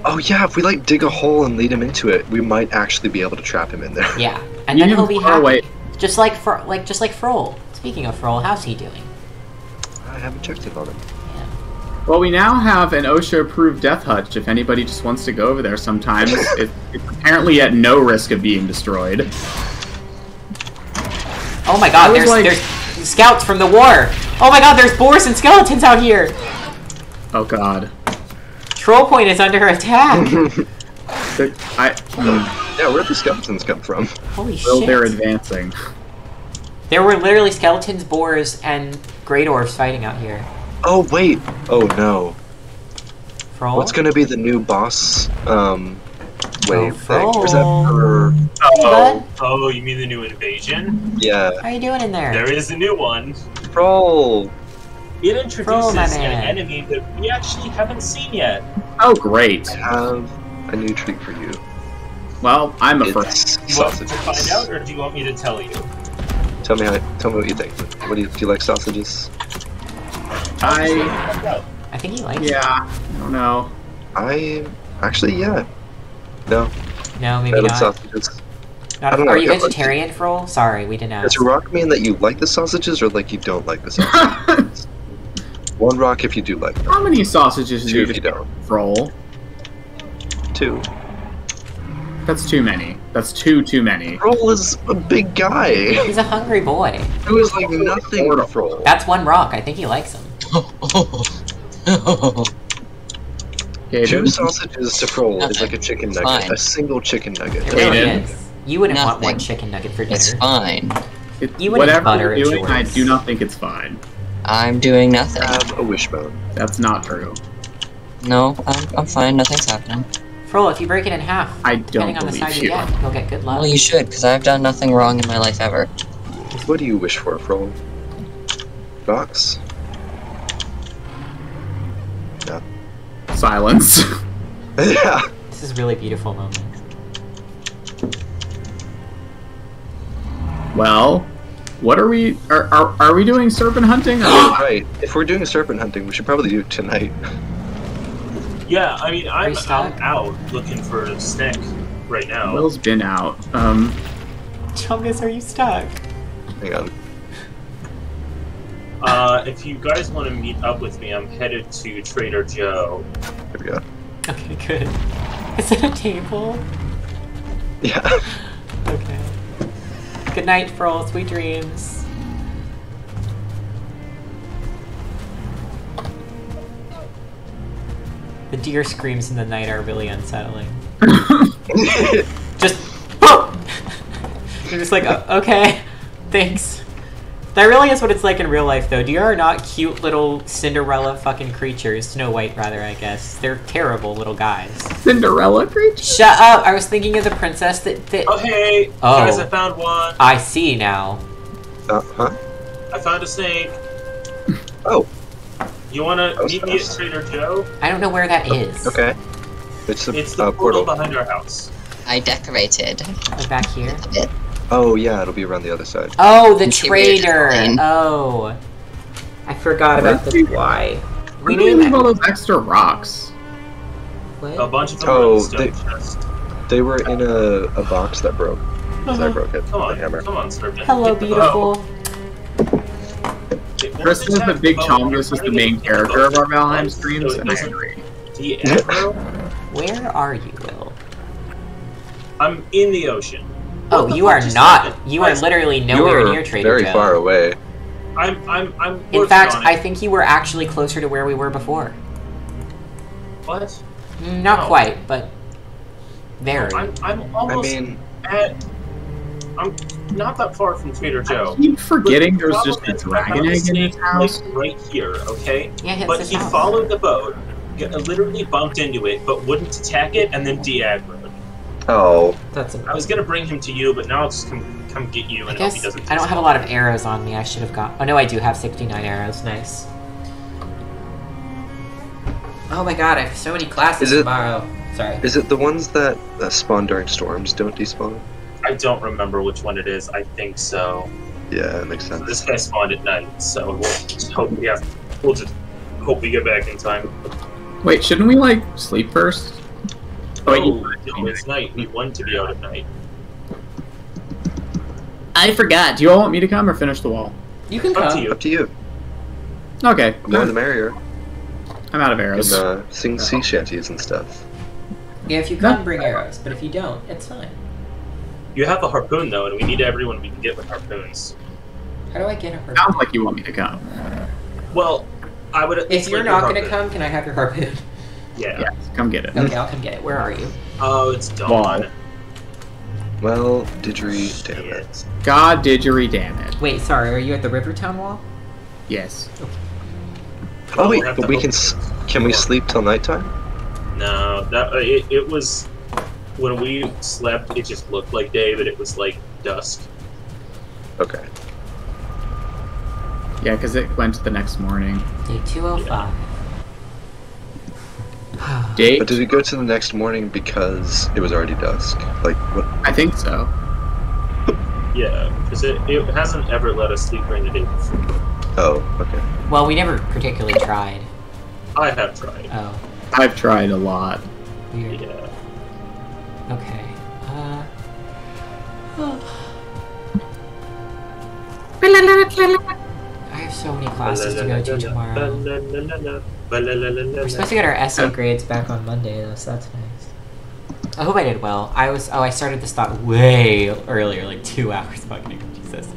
S5: Oh yeah, if we like dig a hole and lead him into it, we might actually be able to trap him in there.
S1: Yeah, and then
S2: Leave
S1: he'll
S2: him
S1: be
S2: far
S1: happy.
S2: away.
S1: Just like Frohl. Speaking of Frohl, how's he doing?
S5: I haven't checked it on him.
S2: Well, we now have an OSHA-approved death hutch if anybody just wants to go over there sometimes. It's apparently at no risk of being destroyed.
S1: Oh my god, there's scouts from the war! Oh my god, there's boars and skeletons out here!
S2: Oh god.
S1: Troll Point is under attack!
S5: Yeah, where'd the skeletons come from?
S1: Holy
S2: Well,
S1: shit.
S2: they're advancing.
S1: There were literally skeletons, boars, and great orcs fighting out here.
S5: Oh wait! Oh no.
S1: Frohl?
S5: What's gonna be the new boss wave thing? Or is that
S1: Frohl.
S5: for...
S4: Oh, you mean the new invasion?
S5: Yeah.
S1: How you doing in there?
S4: There is a new one.
S5: Troll!
S4: It
S1: Frohl,
S4: introduces
S1: my
S4: an
S1: man.
S4: enemy that we actually haven't seen yet.
S2: Oh, great.
S5: I have a new treat for you.
S2: Well, I'm a
S5: It's
S2: first.
S4: Do you want to
S5: sausages.
S4: find out, or do you want me to tell you?
S5: Tell me what you think. Do you like sausages?
S2: I
S1: think he likes it.
S2: I don't know.
S5: Yeah. No,
S1: No, maybe
S5: I like
S1: not.
S5: sausages.
S1: Not-
S5: I don't know,
S1: Are you
S5: yeah, but-
S1: vegetarian, Frohl? Sorry, we didn't
S5: Does
S1: ask.
S5: a rock mean that you like the sausages or like you don't like the sausages? One rock if you do like them.
S2: How many sausages do
S5: Two
S2: you
S5: if you don't.
S2: roll?
S5: 2.
S2: That's too many. That's too many.
S5: Frohl is a big guy.
S1: He's a hungry boy.
S5: Who is like nothing to Frohl.
S1: That's one rock. I think he likes him.
S2: Okay,
S5: 2
S2: dude.
S5: sausages to Frohl is like a chicken nugget.
S3: Fine.
S5: A single chicken nugget.
S1: It really
S2: Aiden.
S1: is. You wouldn't want
S3: Nothing.
S1: one chicken nugget for dinner.
S3: It's fine.
S1: You wouldn't
S2: Whatever
S1: butter
S2: you're
S1: it
S2: doing, I
S1: yours.
S2: do not think it's fine.
S3: I'm doing nothing.
S5: Have a wishbone.
S2: That's not true.
S3: No, I'm fine. Nothing's happening.
S1: Frohl, if you break it in half,
S2: I don't
S1: depending on the
S2: believe
S1: side you
S2: you.
S1: get, you'll get good luck.
S3: Well, you should, because I've done nothing wrong in my life ever.
S5: What do you wish for, Frohl? Rocks? No.
S2: Silence.
S5: Yeah.
S1: This is a really beautiful moment.
S2: Well, what are we? Are we doing serpent hunting?
S5: Right. If we're doing serpent hunting, we should probably do it tonight.
S4: Yeah, I mean, I'm
S1: stuck?
S4: out looking for a stick right now.
S2: Will's been out.
S1: Chungus, are you stuck?
S5: Hang on.
S4: If you guys want to meet up with me, I'm headed to Trader Joe.
S5: Here we go.
S1: Okay, good. Is it a table?
S5: Yeah.
S1: Okay. Good night, Frohl. Sweet dreams. The deer screams in the night are really unsettling. Just... You're just like, okay, thanks. That really is what it's like in real life, though. Deer are not cute little Cinderella fucking creatures. Snow White, rather, I guess. They're terrible little guys.
S2: Cinderella creature?
S1: Shut up! I was thinking of the princess that...
S4: Oh, hey!
S1: Oh.
S4: Guys, I found one!
S1: I see now.
S5: Huh?
S4: I found a snake!
S5: Oh.
S4: You wanna
S5: That was
S4: meet me at
S5: fast.
S4: Trader Joe?
S1: I don't know where that is.
S5: Okay. It's the,
S4: It's the
S5: portal.
S4: behind our house.
S3: I decorated
S1: Like back here?
S3: a bit.
S5: Oh yeah, it'll be around the other side.
S1: Oh, the
S3: Interior
S1: trader!
S3: design.
S1: Oh. I forgot about the why.
S2: Where do you leave all those extra rocks?
S4: A
S1: What?
S4: bunch of them
S5: Oh,
S4: in the stone chest.
S5: They were in a box that broke. Because I broke it.
S4: Come on,
S5: with a hammer.
S4: come on, Serpent.
S1: Hello,
S4: Get the bow.
S1: beautiful.
S4: Okay, we'll
S2: Chris is
S4: attack
S2: the big
S4: bow.
S2: Chomgus is the main character of our Valheim
S4: So
S2: streams,
S4: it
S2: and I
S4: doesn't-
S2: agree.
S4: The arrow?
S1: Where are you, Will?
S4: I'm in the ocean.
S1: Oh,
S4: What the
S1: you
S4: fuck
S1: are
S4: just
S1: not.
S4: happened?
S1: You are literally nowhere
S5: You're
S1: near Trader
S5: very
S1: Joe.
S5: far away.
S4: I'm
S1: In
S4: working
S1: fact,
S4: on
S1: I
S4: it.
S1: think you were actually closer to where we were before.
S4: What?
S1: Not
S4: No.
S1: quite, but very.
S4: I'm
S5: I
S4: almost
S5: mean,
S4: at. I'm not that far from Trader Joe.
S2: I keep forgetting
S4: But the
S2: there's just a
S4: problem is I
S2: dragon
S4: found
S2: egg in
S4: snake,
S2: this house.
S4: Like, right here, okay?
S1: Yeah, hits
S4: But
S1: this
S4: he
S1: house.
S4: followed the boat, literally bumped into it, but wouldn't attack it, and then de-aggroed.
S5: oh,
S1: That's
S4: I was gonna bring him to you, but now it's kind come get you
S1: I
S4: and hope he
S1: guess
S4: doesn't.
S1: I don't have a lot of arrows on me. I should have got. Oh no, I do have 69 arrows. Nice. Oh my god, I have so many classes tomorrow. Sorry.
S5: Is it the ones that spawn during storms don't despawn?
S4: I don't remember which one it is. I think so.
S5: Yeah, that makes sense.
S4: This guy spawned at night, so we'll just hope we get back in time.
S2: Wait, shouldn't we like sleep first?
S4: Oh, no, it's night. We want to be out at night.
S2: I forgot. Do you all want me to come or finish the wall?
S1: You can
S4: Up to
S1: come.
S4: you.
S5: Up to you.
S2: Okay.
S5: The more the merrier.
S2: I'm out of arrows.
S5: And sing sea shanties and stuff.
S1: Yeah, if you come, bring arrows. But if you don't, it's fine.
S4: You have a harpoon though, and we need everyone we can get with harpoons.
S1: How do I get a harpoon?
S2: Sounds like you want me to come.
S4: Well, I would. At
S1: If
S4: least
S1: you're
S4: like your
S1: not going to
S4: harpoon.
S1: come, can I have your harpoon?
S4: Yeah.
S2: Yes, come get it.
S1: Okay, I'll come get it. Where are you?
S4: Oh, it's dawn.
S2: Wall.
S5: Well, didgery, damn it.
S4: Shit.
S2: God didgery damn it.
S1: Wait, sorry. Are you at the Rivertown wall?
S2: Yes.
S5: Oh
S4: We'll
S5: wait,
S4: have
S5: but
S4: to
S5: we
S4: hope-
S5: can we sleep till nighttime?
S4: No, that it was when we slept. It just looked like day, but it was like dusk.
S5: Okay.
S2: Yeah, because it went to the next morning.
S1: Day 205.
S2: Date?
S5: But did we go to the next morning because it was already dusk? Like what?
S2: I think so.
S4: Yeah, because it hasn't ever let us sleep during the day before.
S5: Oh, okay.
S1: Well, we never particularly tried.
S4: I have tried.
S1: Oh,
S2: I've tried a lot.
S1: weird.
S4: Yeah.
S1: Okay. I have so many classes to go to tomorrow. We're supposed to get our essay grades back on Monday, though, so that's nice. I hope I did well. I started this thought way earlier, like 2 hours fucking Jesus.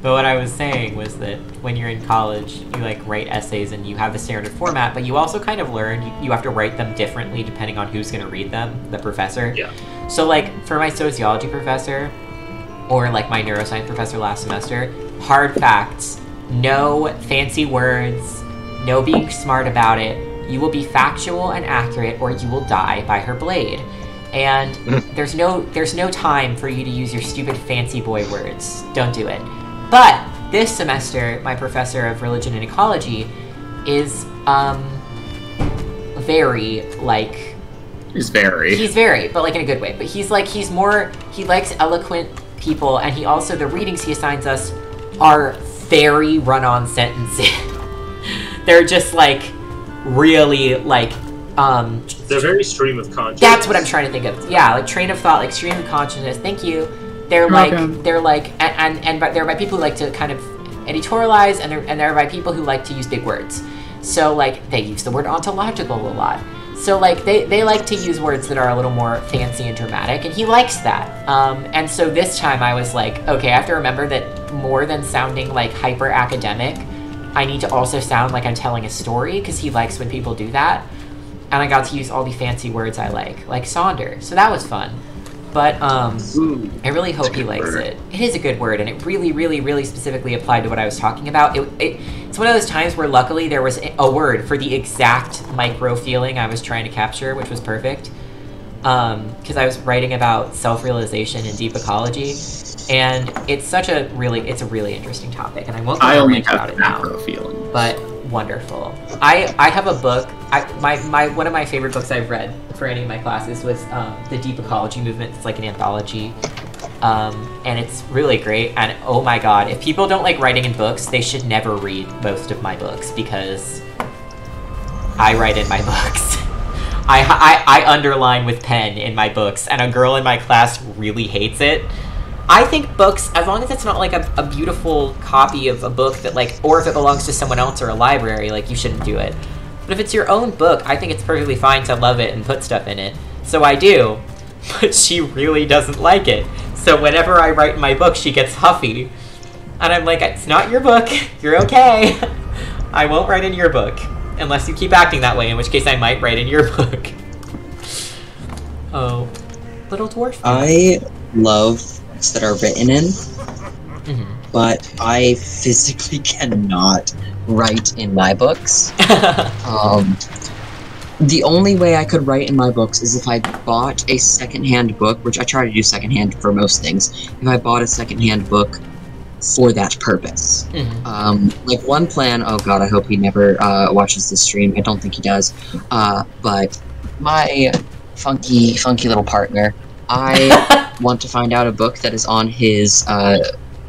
S1: But what I was saying was that when you're in college, you like write essays and you have the standard format, but you also kind of learn you have to write them differently depending on who's going to read them, the professor.
S4: Yeah.
S1: So like for my sociology professor or like my neuroscience professor last semester, hard facts, no fancy words, no being smart about it. You will be factual and accurate or you will die by her blade. And there's no time for you to use your stupid fancy boy words. Don't do it. But this semester, my professor of religion and ecology is very like
S2: He's very.
S1: but like in a good way. But he likes eloquent people, and he also, the readings he assigns us are very run-on sentences. They're just like really like
S4: They're very stream of consciousness.
S1: that's what I'm trying to think of. Yeah, like train of thought, like stream of consciousness. Thank you. They're
S2: welcome.
S1: they're by people who like to kind of editorialize, and they're by people who like to use big words. So like they use the word ontological a lot. So like they like to use words that are a little more fancy and dramatic, and he likes that. And so this time I was like, okay, I have to remember that more than sounding like hyper academic, I need to also sound like I'm telling a story, because he likes when people do that. And I got to use all the fancy words I like Sonder. So that was fun. But I really hope he likes it. It is a good word, and it really, really, really specifically applied to what I was talking about. It's one of those times where luckily there was a word for the exact micro feeling I was trying to capture, which was perfect. Because I was writing about self-realization in deep ecology, and it's a really interesting topic, and I won't go
S2: I only
S1: rant about
S2: have
S1: it now.
S2: macro feeling.
S1: But wonderful. I have a book. One of my favorite books I've read for any of my classes was the Deep Ecology Movement. It's like an anthology, and it's really great. And oh my god, if people don't like writing in books, they should never read most of my books, because I write in my books. I underline with pen in my books, and a girl in my class really hates it. I think books, as long as it's not like a beautiful copy of a book that like, or if it belongs to someone else or a library, like you shouldn't do it. But if it's your own book, I think it's perfectly fine to love it and put stuff in it. So I do, but she really doesn't like it. So whenever I write in my book, she gets huffy. And I'm like, it's not your book, you're okay. I won't write in your book, unless you keep acting that way, in which case I might write in your book. Oh, little dwarf.
S3: I love that are written in,
S1: Mm-hmm.
S3: but I physically cannot write in my books. The only way I could write in my books is if I bought a secondhand book, which I try to do secondhand for most things. If I bought a secondhand book for that purpose. Like one plan, oh god, I hope he never watches this stream. I don't think he does. But my funky little partner, I want to find out a book that is on his,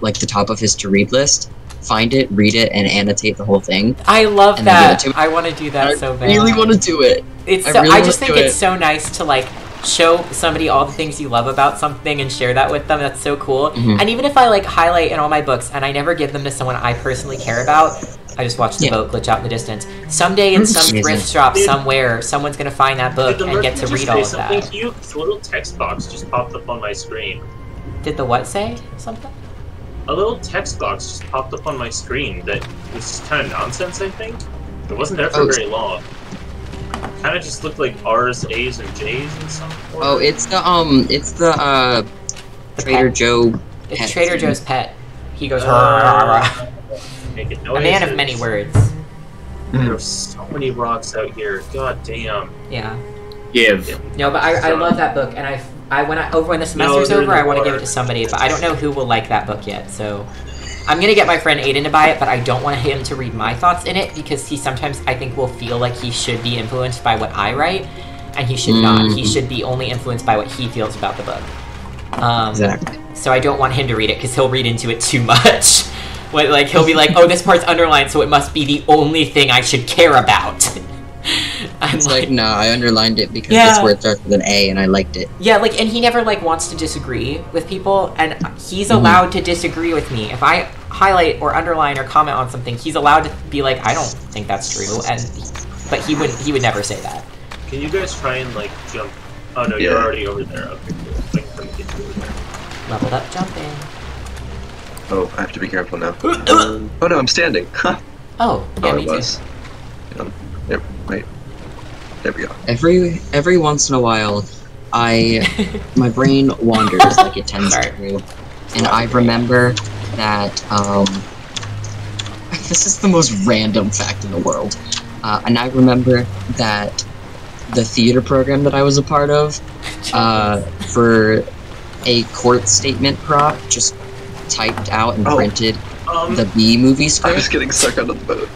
S3: like the top of his to-read list, find it, read it, and annotate the whole thing.
S1: I love that. I want to do that so bad.
S3: I really want to do it.
S1: I just think it's so nice to, like, show somebody all the things you love about something and share that with them. That's so cool. And even if I, like, highlight in all my books and I never give them to someone I personally care about, I just watch the boat glitch out in the distance. Someday in some thrift shop somewhere, someone's gonna find that book and get to read all of that.
S4: To you? A little text box just popped up on my screen.
S1: Did the what say something?
S4: A little text box just popped up on my screen that was kind of nonsense, I think. It wasn't there for very long. Kind of just looked like R's, A's, and J's and something.
S3: Oh, it's the Trader Joe.
S1: It's Trader Joe's pet. He goes.
S4: Making
S1: A
S4: noise.
S1: man of many words.
S4: There's so many rocks out here. God damn.
S1: Yeah.
S2: Give.
S1: No, but I love that book, and when the semester's over, I want to give it to somebody, but I don't know who will like that book yet. So I'm gonna get my friend Aiden to buy it, but I don't want him to read my thoughts in it because he sometimes I think will feel like he should be influenced by what I write, and he should not. He should be only influenced by what he feels about the book.
S3: Exactly.
S1: So I don't want him to read it because he'll read into it too much. Like he'll be like, "Oh, this part's underlined, so it must be the only thing I should care about."
S3: It's like, no, I underlined it because this word starts with an A, and I liked it.
S1: Yeah, like, and he never like wants to disagree with people, and he's allowed to disagree with me. If I highlight or underline or comment on something, he's allowed to be like, "I don't think that's true," but he would never say that.
S4: Can you guys try and like jump? Oh no, you're already over there. Okay, cool. Like, let me get you over there.
S1: Leveled up jumping.
S5: Oh, I have to be careful now. Oh no, I'm standing.
S1: Oh, yeah, me too.
S5: Yep, wait. There we go.
S3: Every once in a while, my brain wanders like it tends to do, and I remember that this is the most random fact in the world, and I remember that the theater program that I was a part of, for a court statement prop, just typed out and printed the B movie script.
S5: I was getting stuck under the boat.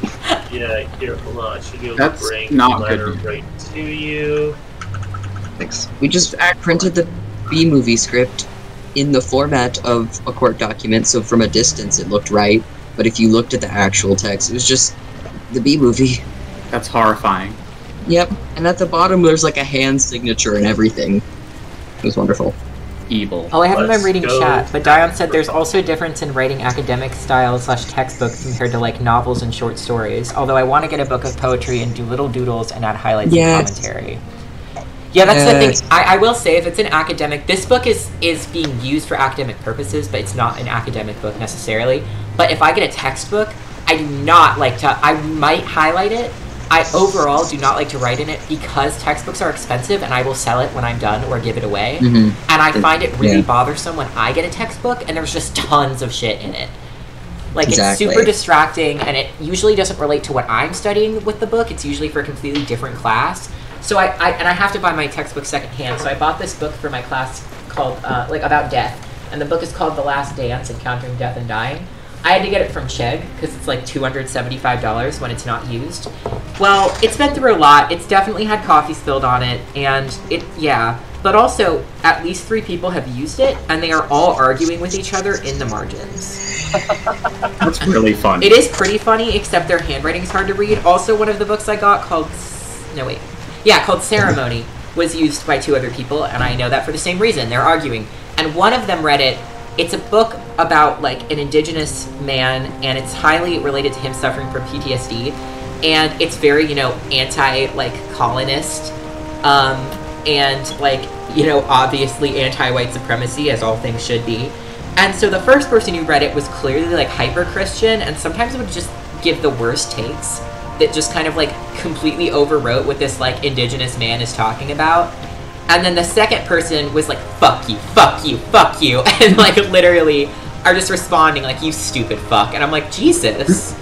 S4: Yeah, here, hold on. I should be able
S2: That's
S4: to bring
S2: not
S4: the letter
S2: good.
S4: right to you.
S5: Thanks.
S3: We just printed the B movie script in the format of a court document, so from a distance it looked right, but if you looked at the actual text, it was just the B movie.
S2: That's horrifying.
S3: Yep, and at the bottom there's like a hand signature and everything. It was wonderful.
S2: Evil.
S1: Oh, I haven't been reading
S4: go.
S1: chat, but Dion said there's also a difference in writing academic style / textbooks compared to like novels and short stories. Although I want to get a book of poetry and do little doodles and add highlights and commentary. Yeah, that's the thing. I will say, if it's an academic, this book is being used for academic purposes, but it's not an academic book necessarily. But if I get a textbook, I do not like to. I might highlight it. I overall do not like to write in it because textbooks are expensive and I will sell it when I'm done or give it away. And I find it really bothersome when I get a textbook and there's just tons of shit in it. Like, it's super distracting and it usually doesn't relate to what I'm studying with the book. It's usually for a completely different class. So I have to buy my textbook secondhand. So I bought this book for my class called, like, about death. And the book is called The Last Dance, Encountering Death and Dying. I had to get it from Chegg because it's like $275 when it's not used. Well, it's been through a lot. It's definitely had coffee spilled on it, and but also, at least 3 people have used it, and they are all arguing with each other in the margins.
S2: That's really fun.
S1: It is pretty funny, except their handwriting's hard to read. Also, one of the books I got called Ceremony was used by 2 other people, and I know that for the same reason. They're arguing. And one of them read it. It's a book about, like, an indigenous man, and it's highly related to him suffering from PTSD. And it's very, anti, like, colonist, and, like, obviously anti-white supremacy, as all things should be. And so the first person who read it was clearly, like, hyper-Christian, and sometimes would just give the worst takes that just kind of, like, completely overwrote what this, like, indigenous man is talking about. And then the second person was like, fuck you, fuck you, fuck you, and, like, literally are just responding like, you stupid fuck. And I'm like, Jesus.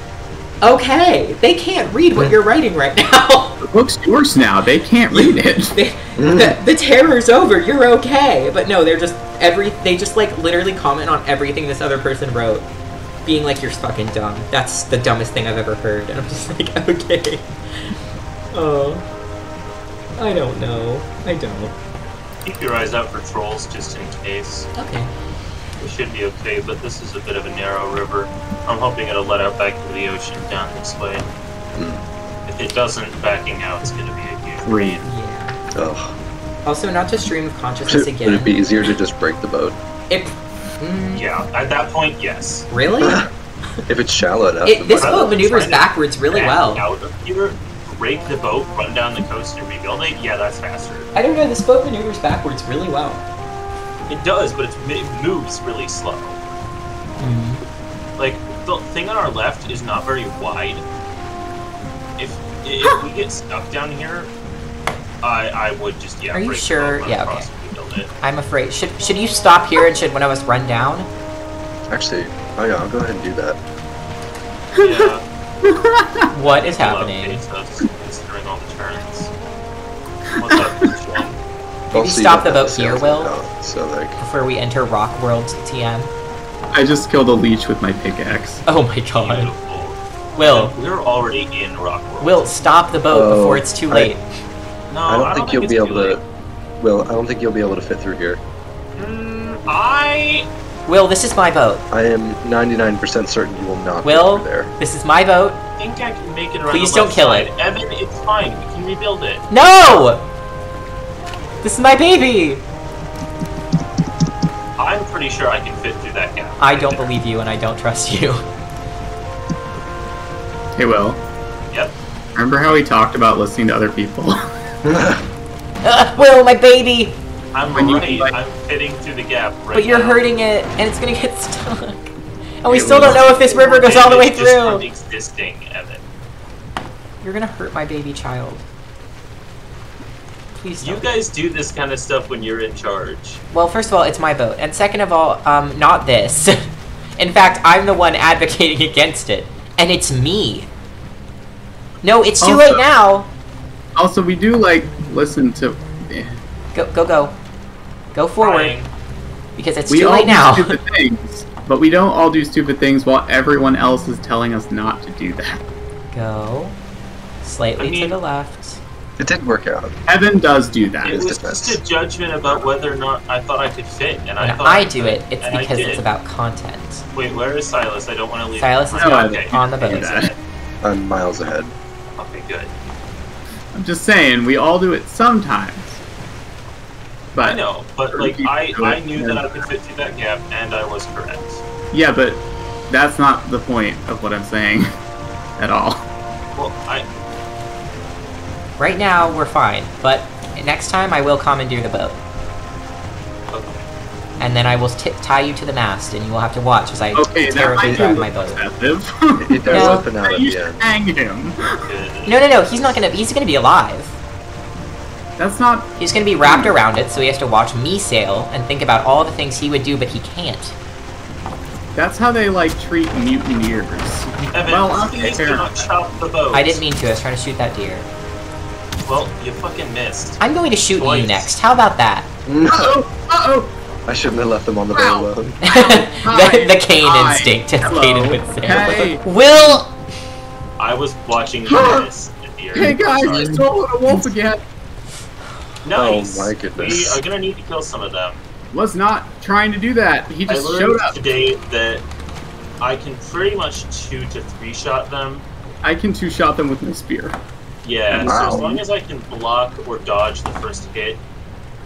S1: okay. They can't read what you're writing right now.
S2: The book's yours now. They can't read it.
S1: The terror's over. You're okay. But no, they're just they just like literally comment on everything this other person wrote, being like, "You're fucking dumb." That's the dumbest thing I've ever heard. And I'm just like, okay. Oh, I don't know. I don't.
S4: Keep your eyes out for trolls just in case.
S1: Okay.
S4: We should be okay, but this is a bit of a narrow river. I'm hoping it'll let out back into the ocean down this way. If it doesn't, backing out is going to be a huge
S2: Read.
S1: Yeah.
S5: Ugh.
S1: Also, not to stream of consciousness again.
S5: Would it be easier to just break the boat?
S4: Yeah, at that point, yes.
S1: Really?
S5: If it's shallow enough.
S1: This boat maneuvers backwards really well.
S4: Out of here, break the boat, run down the coast, and rebuild it. Yeah, that's faster.
S1: I don't know. This boat maneuvers backwards really well.
S4: It does, but it moves really slow. Like, the thing on our left is not very wide. If we get stuck down here, I would just,
S1: Are you
S4: break the
S1: sure?
S4: boat,
S1: Yeah,
S4: run
S1: okay.
S4: across and rebuild it.
S1: I'm afraid. Should you stop here and should one of us run down?
S5: Actually, oh yeah, I'll go ahead and do that.
S4: Yeah.
S1: What is
S4: I love
S1: happening?
S4: Bezos, considering all the turns. What's up, this one?
S1: Maybe
S5: Also, you
S1: stop
S5: don't
S1: the
S5: have
S1: boat
S5: to
S1: here,
S5: sail
S1: Will?
S5: it out, so like,
S1: Before we enter Rock World TM.
S2: I just killed a leech with my pickaxe.
S1: Oh my god.
S4: Beautiful.
S1: Will,
S4: We're already in Rockworld.
S1: Will, stop the boat
S5: Oh,
S1: before it's too late.
S4: No,
S5: I don't think you'll
S4: it's
S5: be able
S4: too
S5: to.
S4: late.
S5: Will, I don't think you'll be able to fit through here.
S1: Will, this is my boat.
S5: I am 99% certain you will not
S1: Will,
S5: fit through there.
S1: this is my boat.
S4: I think I can make it around
S1: Please
S4: the
S1: don't
S4: left
S1: kill
S4: side.
S1: it.
S4: Evan, it's fine. We can rebuild it.
S1: No! This is my baby!
S4: I'm pretty sure I can fit through that gap.
S1: I don't believe you and I don't trust you.
S2: Hey, Will.
S4: Yep.
S2: Remember how we talked about listening to other people?
S1: Will, my baby!
S4: I'm
S2: When you,
S4: right.
S2: like-
S4: I'm fitting through the gap right
S1: But you're
S4: now.
S1: hurting it and it's gonna get stuck. And we
S2: It
S1: still
S2: will.
S1: don't know if this river goes all the way
S4: It's just from
S1: through.
S4: existing, Evan.
S1: You're gonna hurt my baby child. Please
S4: You
S1: don't.
S4: guys do this kind of stuff when you're in charge.
S1: Well, first of all, it's my boat. And second of all, not this. In fact, I'm the one advocating against it. And it's me. No, it's too
S2: Also-
S1: late now.
S2: Also, we do, like, listen to...
S1: Go, go, go. Go forward.
S4: Trying.
S1: Because it's
S2: We
S1: too
S2: all
S1: late
S2: do
S1: now.
S2: stupid things, but we don't all do stupid things while everyone else is telling us not to do that.
S1: Go. Slightly
S4: I mean-
S1: to the left.
S5: It did work out.
S2: Evan does do that.
S4: It
S5: His
S4: was
S5: defense.
S4: just a judgment about whether or not I thought I could fit, and I
S1: When
S4: thought
S1: I do it, it's
S4: and I
S1: because
S4: did.
S1: it's about content.
S4: Wait, where is Silas? I don't want to leave.
S1: Silas is
S4: him
S2: not
S4: behind.
S1: on the boat.
S2: do that.
S5: I'm miles ahead.
S4: Okay, good.
S2: I'm just saying, we all do it sometimes. But
S4: I know, but like
S2: People
S4: I
S2: do it.
S4: knew that I could fit through that gap, and I was correct.
S2: Yeah, but that's not the point of what I'm saying at all.
S4: Well,
S1: Right now, we're fine. But next time, I will commandeer the boat.
S4: okay.
S1: And then I will tie you to the mast, and you will have to watch as I
S2: Okay, that
S1: terribly
S2: might
S1: drive
S2: be
S1: my boat.
S2: excessive.
S5: It does
S1: No.
S5: open out at
S2: You
S5: the
S2: should
S5: end.
S2: hang him.
S4: Good.
S1: No, no, no. He's not gonna. He's gonna be alive.
S2: That's not...
S1: He's gonna be wrapped around it, so he has to watch me sail and think about all the things he would do, but he can't.
S2: That's how they, like, treat mutineers.
S4: Evan,
S2: Well, okay,
S4: please
S2: fair
S4: do not
S2: enough.
S4: chop the boat.
S1: I didn't mean to. I was trying to shoot that deer.
S4: Well, you fucking missed.
S1: I'm going to shoot you
S4: Twice.
S1: next. How about that?
S2: Uh-oh! Uh-oh!
S5: I shouldn't have left them on the
S2: Wow.
S5: boat alone.
S1: the Cain
S2: Hi.
S1: instinct, as
S2: Hello.
S1: Caden would say.
S2: Hey.
S1: Will!
S4: I was watching this deer.
S2: Hey guys, I swallowed a wolf again!
S4: Nice.
S5: Oh my goodness.
S4: We are gonna need to kill some of them.
S2: Was not trying to do that. He
S4: I
S2: just
S4: learned
S2: showed up.
S4: today that I can pretty much 2 to 3 shot them.
S2: I can two-shot them with my spear.
S4: Yeah,
S5: Wow.
S4: so as long as I can block or dodge the first hit,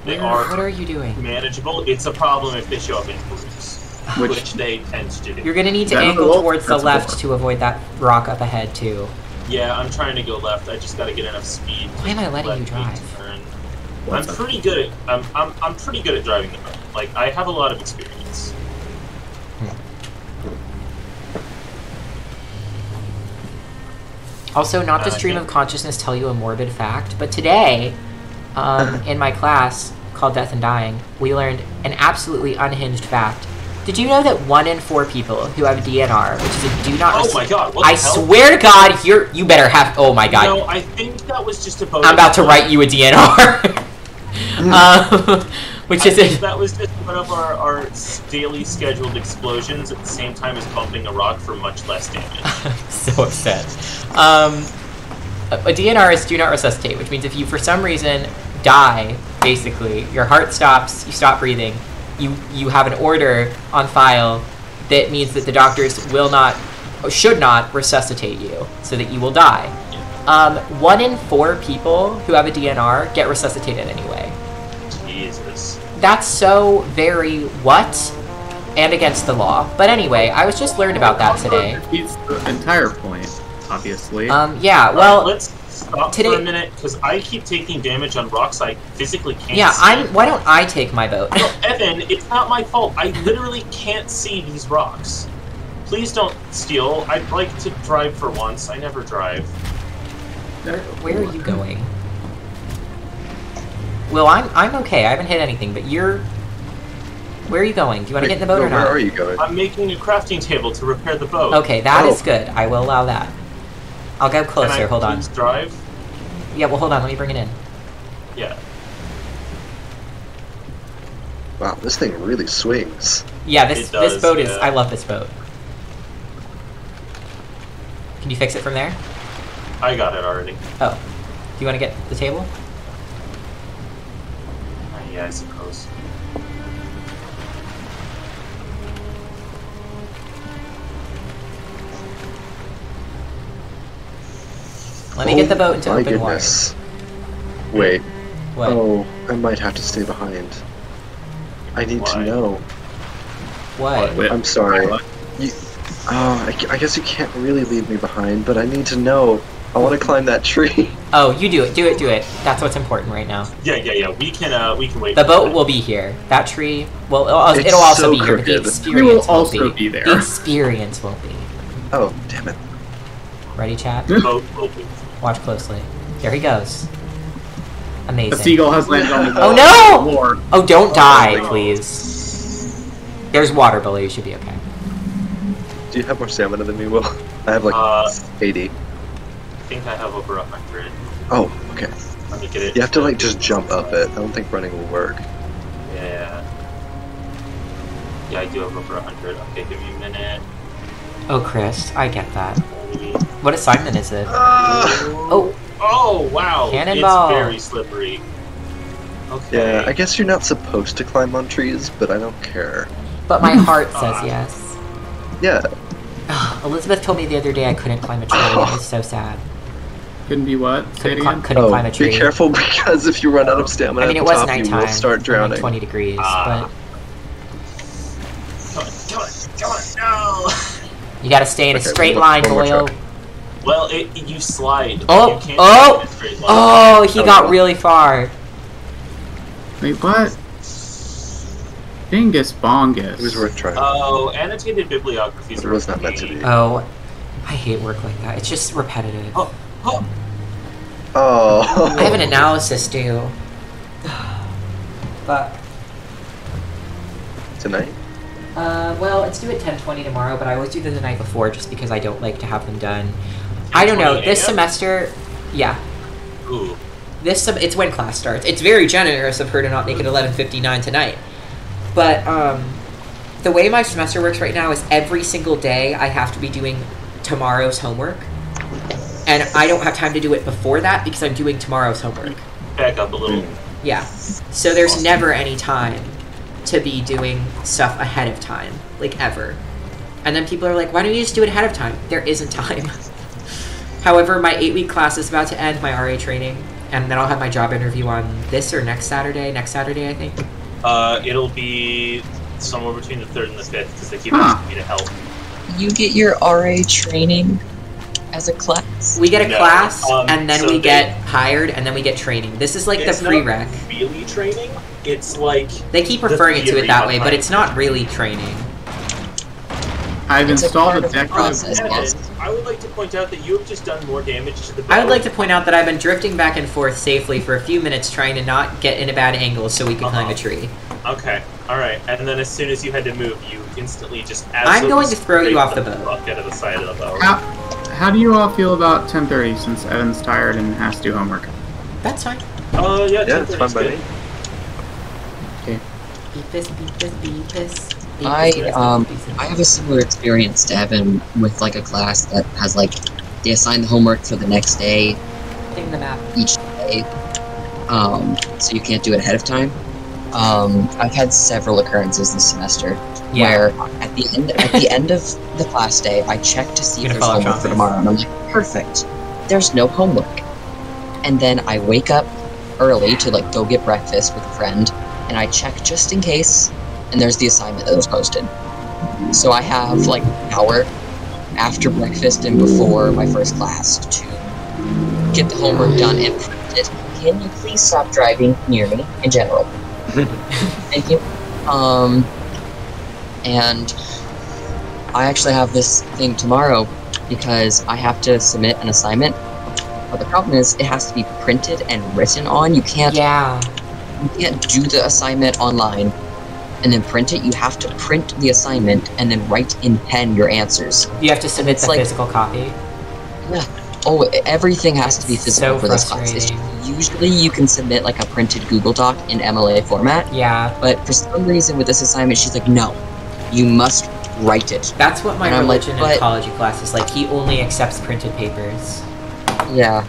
S4: they
S1: What
S4: are
S1: are you doing?
S4: manageable. It's a problem if they show up in groups,
S2: Which-
S4: which they tend to do.
S1: You're gonna need to
S2: That's
S1: angle
S2: a wolf,
S1: towards the
S2: that's a
S1: left
S2: wolf.
S1: to avoid that rock up ahead, too.
S4: Yeah, I'm trying to go left. I just gotta get enough speed.
S1: Why am I letting
S4: let
S1: you
S4: me
S1: drive?
S4: turn.
S2: What's
S4: I'm
S2: up?
S4: pretty good at I'm pretty good at driving the boat. Like I have a lot of experience.
S1: Also, not to
S4: I
S1: stream
S4: think-
S1: of consciousness tell you a morbid fact, but today, in my class called Death and Dying, we learned an absolutely unhinged fact. Did you know that 1 in 4 people who have DNR, which is a do not...
S4: Oh my god, what the
S1: I
S4: hell?
S1: swear to God, you better have... Oh my god.
S4: No, I think that was just a bonus.
S1: I'm about to write you a DNR. Which is it?
S4: That was just one of our daily scheduled explosions at the same time as bumping a rock for much less damage.
S1: I'm so upset. A DNR is do not resuscitate, which means if you for some reason die, basically, your heart stops, you stop breathing, you have an order on file that means that the doctors will not, or should not resuscitate you, so that you will die. 1 in 4 people who have a DNR get resuscitated anyway.
S4: Jesus.
S1: That's so very what? And against the law. But anyway, I was just learned about that today.
S2: Defeats the entire point, obviously.
S1: Yeah, well...
S4: let's stop
S1: today...
S4: for a minute, because I keep taking damage on rocks I physically can't see.
S1: Yeah, why don't I take my boat?
S4: No, Evan, it's not my fault. I literally can't see these rocks. Please don't steal. I'd like to drive for once. I never drive.
S1: Where are you going? Well, I'm okay. I haven't hit anything, but you're... Where are you going? Do you want to get in the boat or not?
S5: Where are you going?
S4: I'm making a crafting table to repair the boat.
S1: Okay, that is good. I will allow that. I'll go closer.
S4: Can I
S1: Hold on.
S4: please drive?
S1: Yeah, well, hold on. Let me bring it in.
S4: Yeah.
S5: Wow, this thing really swings.
S1: Yeah,
S4: It
S1: this
S4: does,
S1: boat is...
S4: yeah.
S1: I love this boat. Can you fix it from there?
S4: I got it already.
S1: Oh. Do you want to get the table?
S4: Yeah, I suppose.
S1: Let me get the boat into
S5: My
S1: open
S5: goodness. Wait.
S1: water. What?
S5: Oh, I might have to stay behind. I need to
S4: Why?
S5: know.
S1: What?
S2: Wait,
S5: I'm sorry. I guess you can't really leave me behind, but I need to know. I want to climb that tree.
S1: Oh, you do it. Do it. Do it. That's what's important right now.
S4: Yeah. We can wait.
S1: The
S4: for
S1: boat
S4: that.
S1: will be here. That tree... Well,
S5: It's
S1: it'll also
S5: so
S1: be here, but the
S5: crooked.
S1: experience
S2: We will
S1: won't
S2: also be there.
S1: The experience won't be.
S5: Oh, damn it.
S1: Ready, chat?
S4: The boat will be.
S1: Watch closely. There he goes.
S2: a
S1: Amazing.
S2: seagull has landed on the
S1: Oh
S2: wall.
S1: no!
S2: Lord.
S1: Oh, don't die,
S4: no.
S1: please. There's water below. You should be okay.
S5: Do you have more stamina than me, Will? I have like 80.
S4: I think I have over 100.
S5: Oh, okay.
S4: Let me get it.
S5: You have to like just jump up it. I don't think running will work.
S4: Yeah. Yeah, I do have over 100. Okay, give me a minute.
S1: Oh, Chris, I get that. What assignment is it?
S5: Oh.
S4: Oh, wow.
S1: Cannonball.
S4: It's very slippery. Okay.
S5: Yeah, I guess you're not supposed to climb on trees, but I don't care.
S1: But my heart says yes.
S5: Yeah.
S1: Elizabeth told me the other day I couldn't climb a tree. It was so sad.
S2: Couldn't be what? Say it again.
S1: Couldn't climb a tree.
S5: Be careful because if you run out of stamina
S1: I mean,
S5: at
S1: it
S5: the
S1: was
S5: top, you
S1: nighttime.
S5: will start drowning.
S1: Like 20 degrees, but
S4: Come on, no!
S1: you gotta stay in a
S5: Okay,
S1: straight
S5: one
S1: line,
S5: more
S1: Boyle.
S5: try.
S4: Well, you slide.
S1: Oh,
S4: You can't
S1: oh,
S4: go in a straight line.
S1: Oh, he
S5: Oh,
S1: got
S5: well.
S1: really far.
S2: Wait, what? Dingus bongus.
S5: It was worth trying.
S4: Oh, annotated bibliographies
S5: It
S4: are
S5: was not meant to be.
S1: Oh, I hate work like that. It's just repetitive.
S4: Oh,
S5: Oh.
S1: I have an analysis due. But,
S5: Tonight?
S1: well, it's due at 10:20 tomorrow, but I always do them the night before just because I don't like to have them done. I don't know,
S4: 10:20
S1: this
S4: a.m.?
S1: semester, yeah.
S4: Ooh.
S1: It's when class starts. It's very generous of her to not make it 11:59 tonight. But, the way my semester works right now is every single day I have to be doing tomorrow's homework. And I don't have time to do it before that because I'm doing tomorrow's homework.
S4: Back up a little.
S1: Yeah. So there's never any time to be doing stuff ahead of time. Like, ever. And then people are like, why don't you just do it ahead of time? There isn't time. However, my 8-week class is about to end, my RA training. And then I'll have my job interview on this or next Saturday. Next Saturday, I think.
S4: It'll be somewhere between the 3rd and the 5th because they keep asking me to help.
S3: You get your RA training as a class?
S1: We get a
S4: No,
S1: class, and then
S4: so
S1: we
S4: they-
S1: get hired, and then we get training. This is like the
S4: It's not
S1: prereq.
S4: really training. It's like
S1: They keep
S4: the
S1: referring to it
S4: theory
S1: that way, but
S4: behind
S1: it's not really training.
S2: I've
S3: It's a
S2: installed
S3: part
S2: a
S3: of the
S2: deck
S3: process.
S4: Evan,
S3: Yes.
S4: I would like to point out that you have just done more damage to the boat.
S1: I would like to point out that I've been drifting back and forth safely for a few minutes trying to not get in a bad angle so we can climb a tree.
S4: Okay. All right. And then as soon as you had to move, you instantly just.
S1: I'm going to throw you off the boat.
S4: Fuck out of the side of the boat.
S2: How do you all feel about 10:30 since Evan's tired and has to do homework?
S1: That's fine.
S4: Yeah,
S5: it's fine by me.
S2: Okay.
S1: Beepus.
S3: I have a similar experience to Evan with like a class that has like they assign the homework for the next day
S1: In the map.
S3: each day, so you can't do it ahead of time. I've had several occurrences this semester where at the end of the class day, I check to see if there's homework for tomorrow, and I'm like, perfect, there's no homework. And then I wake up early to like go get breakfast with a friend, and I check just in case, and there's the assignment that was posted. So I have like an hour after breakfast and before my first class to get the homework done and print it. Can you please stop driving near me in general? Thank you. And I actually have this thing tomorrow because I have to submit an assignment. But the problem is it has to be printed and written on. You can't do the assignment online and then print it. You have to print the assignment and then write in pen your answers.
S1: You have to submit the physical copy.
S3: Yeah. Oh, everything has to be physical for this class. Usually you can submit like a printed Google Doc in MLA format.
S1: Yeah.
S3: But for some reason with this assignment, she's like, no, you must write it.
S1: That's what my
S3: and
S1: religion and ecology class is like. He only accepts printed papers.
S3: Yeah.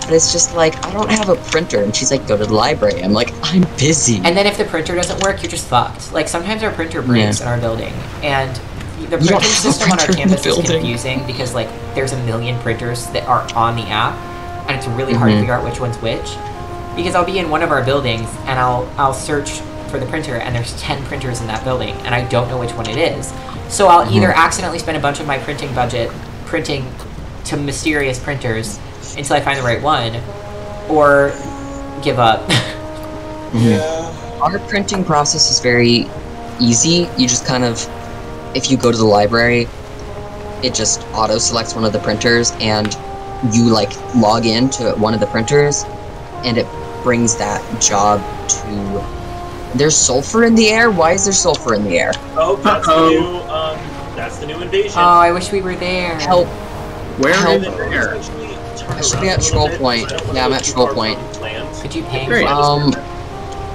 S3: But it's just like, I don't have a printer. And she's like, go to the library. I'm like, I'm busy.
S1: And then if the printer doesn't work, you're just fucked. Like, sometimes our printer breaks in our building. And the printing system on our campus is confusing because, like, there's a million printers that are on the app. And it's really hard to figure out which one's which. Because I'll be in one of our buildings, and I'll search for the printer, and there's 10 printers in that building, and I don't know which one it is. So I'll either accidentally spend a bunch of my printing budget printing to mysterious printers until I find the right one, or give up.
S3: Our printing process is very easy. You just kind of, if you go to the library, it just auto-selects one of the printers, and you, like, log in to one of the printers, and it brings that job to... There's sulfur in the air? Why is there sulfur in the air?
S4: Oh, that's the new invasion.
S1: Oh, I wish we were there.
S3: Help.
S2: Where
S3: Help.
S2: is it there?
S3: I should be at Troll Point. Yeah, I'm at Troll Point.
S1: Could you ping?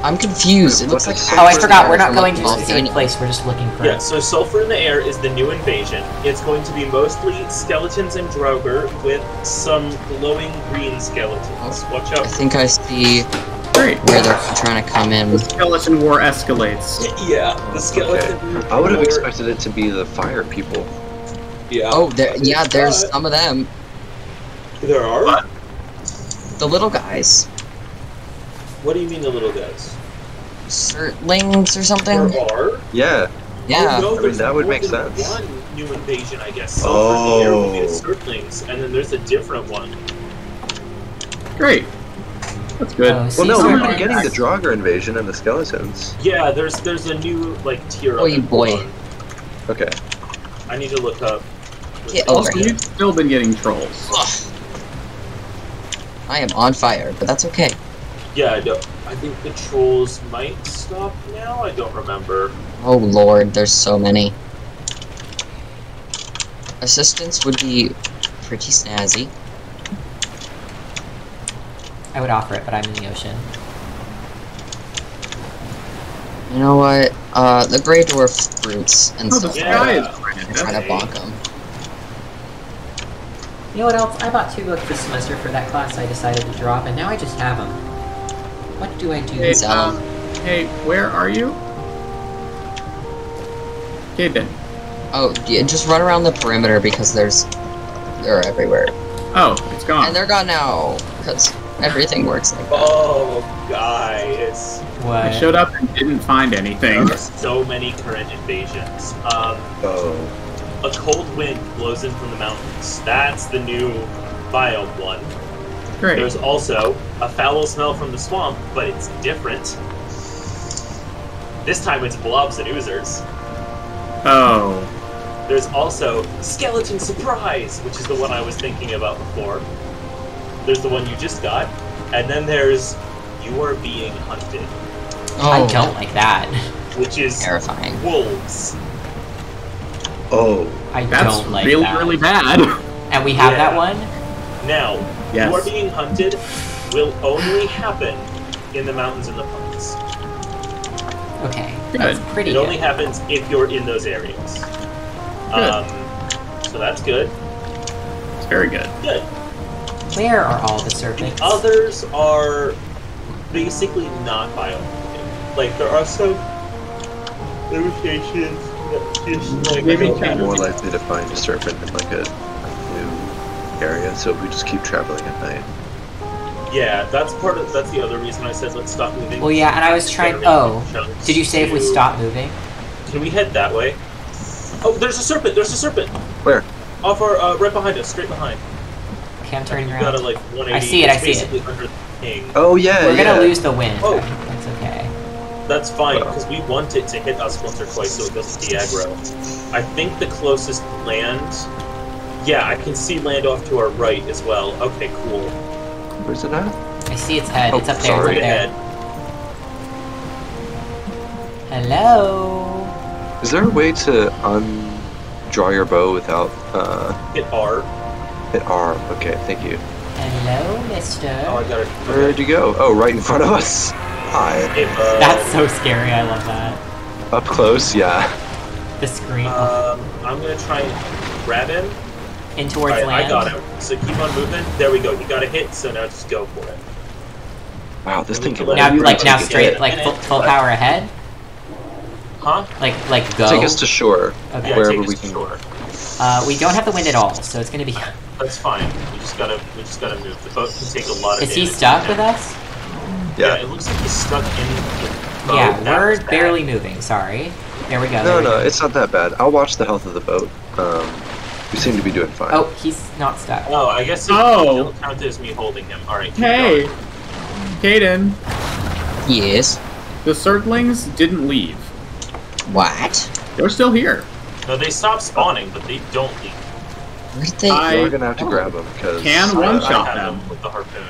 S3: I'm confused. It looks like...
S1: Oh, I forgot. We're not going to a specific place. We're just looking for...
S4: Yeah, so sulfur in the air is the new invasion. It's going to be mostly skeletons and Droger with some glowing green skeletons. Watch out.
S3: I think I see where they're trying to come in.
S2: The skeleton war escalates.
S4: Yeah, the skeleton...
S5: Okay. I would have expected it to be the fire people.
S4: Yeah.
S3: Oh, there's some of them.
S4: There are? What?
S3: The little guys.
S4: What do you mean the little guys?
S3: Surtlings or something?
S4: There are?
S5: Yeah.
S3: Yeah.
S4: Oh, no,
S5: I mean, that would make sense.
S4: One new invasion, I guess. So there will be the Surtlings, and then there's a different one.
S2: Great. That's good.
S5: Well, no, we're forgetting the Draugr invasion and the skeletons.
S4: Yeah, there's a new, like, tier
S3: Oh, you boy.
S5: Okay.
S4: I need to look up.
S3: Get over
S2: Also,
S3: here.
S2: you've still been getting trolls.
S3: Ugh. I am on fire, but that's okay.
S4: Yeah, I think the trolls might stop now. I don't remember.
S3: Oh lord, there's so many. Assistance would be pretty snazzy.
S1: I would offer it, but I'm in the ocean.
S3: You know what? The Grey Dwarf fruits and
S2: Oh,
S3: stuff.
S2: the sky is
S3: I'm trying to bonk them.
S1: You know what else? I bought 2 books this semester for that class I decided to drop, and now I just have them. What do I do?
S2: Hey,
S3: Sell 'em.
S2: hey, where are you? Caden.
S3: Oh, yeah, just run around the perimeter because they're everywhere.
S2: Oh, it's gone.
S3: And they're gone now, because everything works like that.
S4: Oh, guys.
S1: What?
S2: I showed up and didn't find anything.
S4: There are so many current invasions. A cold wind blows in from the mountains. That's the new biome one.
S2: Great.
S4: There's also a foul smell from the swamp, but it's different. This time it's blobs and oozers.
S2: Oh.
S4: There's also Skeleton Surprise, which is the one I was thinking about before. There's the one you just got. And then there's You Are Being Hunted.
S3: Oh,
S1: I don't like that.
S4: which is
S3: terrifying.
S4: wolves.
S5: Oh.
S1: I
S2: That's
S1: don't like
S2: really,
S1: that.
S2: really bad.
S1: And we have
S4: Yeah.
S1: that one?
S4: Now,
S2: Yes.
S4: you are being hunted will only happen in the mountains and the parks.
S1: Okay.
S2: Good.
S1: That's pretty
S4: It
S1: good.
S4: only happens if you're in those areas. So that's good.
S2: It's very good.
S4: Good.
S1: Where are all the serpents?
S4: Others are basically not biomutant. Like, there are some limitations that just like
S2: Maybe
S5: We're
S2: kind
S5: more
S2: of-
S5: likely to find a serpent in like a new area, so we just keep traveling at night.
S4: yeah, that's the other reason I said let's stop moving.
S1: Well, yeah, and I was trying. Oh, did you say if we stop moving?
S4: Can we head that way? Oh, there's a serpent! There's a serpent!
S5: Where?
S4: Off our right behind us, straight behind.
S1: Okay, I'm turning
S4: You
S1: around.
S4: gotta like 180.
S1: I see it,
S4: It's
S1: I see it.
S4: basically under the king.
S5: Oh yeah,
S1: We're
S5: yeah.
S1: gonna lose the wind.
S4: Oh.
S1: That's okay.
S4: That's fine,
S5: Wow.
S4: because we want it to hit us once or twice so it doesn't de-aggro. I think the closest land... Yeah, I can see land off to our right as well. Okay, cool.
S5: Where's it at?
S1: I see its head.
S5: Oh,
S1: It's up there.
S5: sorry.
S1: It's up
S4: Ahead.
S1: there. Hello.
S5: Is there a way to draw your bow without
S4: Hit R.
S5: hit R? Okay, thank you.
S1: Hello, mister.
S4: Oh, I got it.
S5: Where'd you go? Oh, right in front of us. Hi.
S1: That's so scary. I love that.
S5: Up close, yeah.
S1: The screen.
S4: I'm gonna try and grab him.
S1: In towards
S4: Alright,
S1: land.
S4: I got him. So keep on moving. There we go. You got a hit, so now just go for it.
S5: Wow, this thing can
S1: Now,
S5: really
S1: like now,
S5: take
S1: straight,
S5: it.
S1: like full power ahead.
S4: Huh?
S1: Like go.
S5: Take us to shore,
S1: Okay.
S4: Yeah,
S5: wherever
S4: take us
S5: we
S4: to
S5: can.
S4: shore.
S1: We don't have the wind at all, so it's gonna be.
S4: That's fine. We just gotta move. The boat can take a lot of
S1: Is he
S4: damage.
S1: stuck with us?
S4: Yeah,
S5: Yeah.
S4: it looks like he's stuck in the boat.
S1: Yeah,
S4: That
S1: we're
S4: was bad.
S1: barely moving. Sorry. There we go.
S5: No,
S1: there we
S5: no,
S1: go.
S5: it's not that bad. I'll watch the health of the boat. We seem to be doing fine.
S1: Oh, he's not stuck.
S4: Oh, I guess
S2: Oh.
S4: it'll count as me holding him. Alright, keep
S2: Hey,
S4: going.
S2: Kaden,
S3: Yes.
S2: the Surtlings didn't leave.
S3: What?
S2: They're still here.
S4: No, they stop spawning, but they don't leave.
S3: Where did they?
S2: I-
S5: We're gonna have to grab them because
S2: Can
S4: I
S2: one-shot
S4: have
S2: them.
S4: with the harpoon.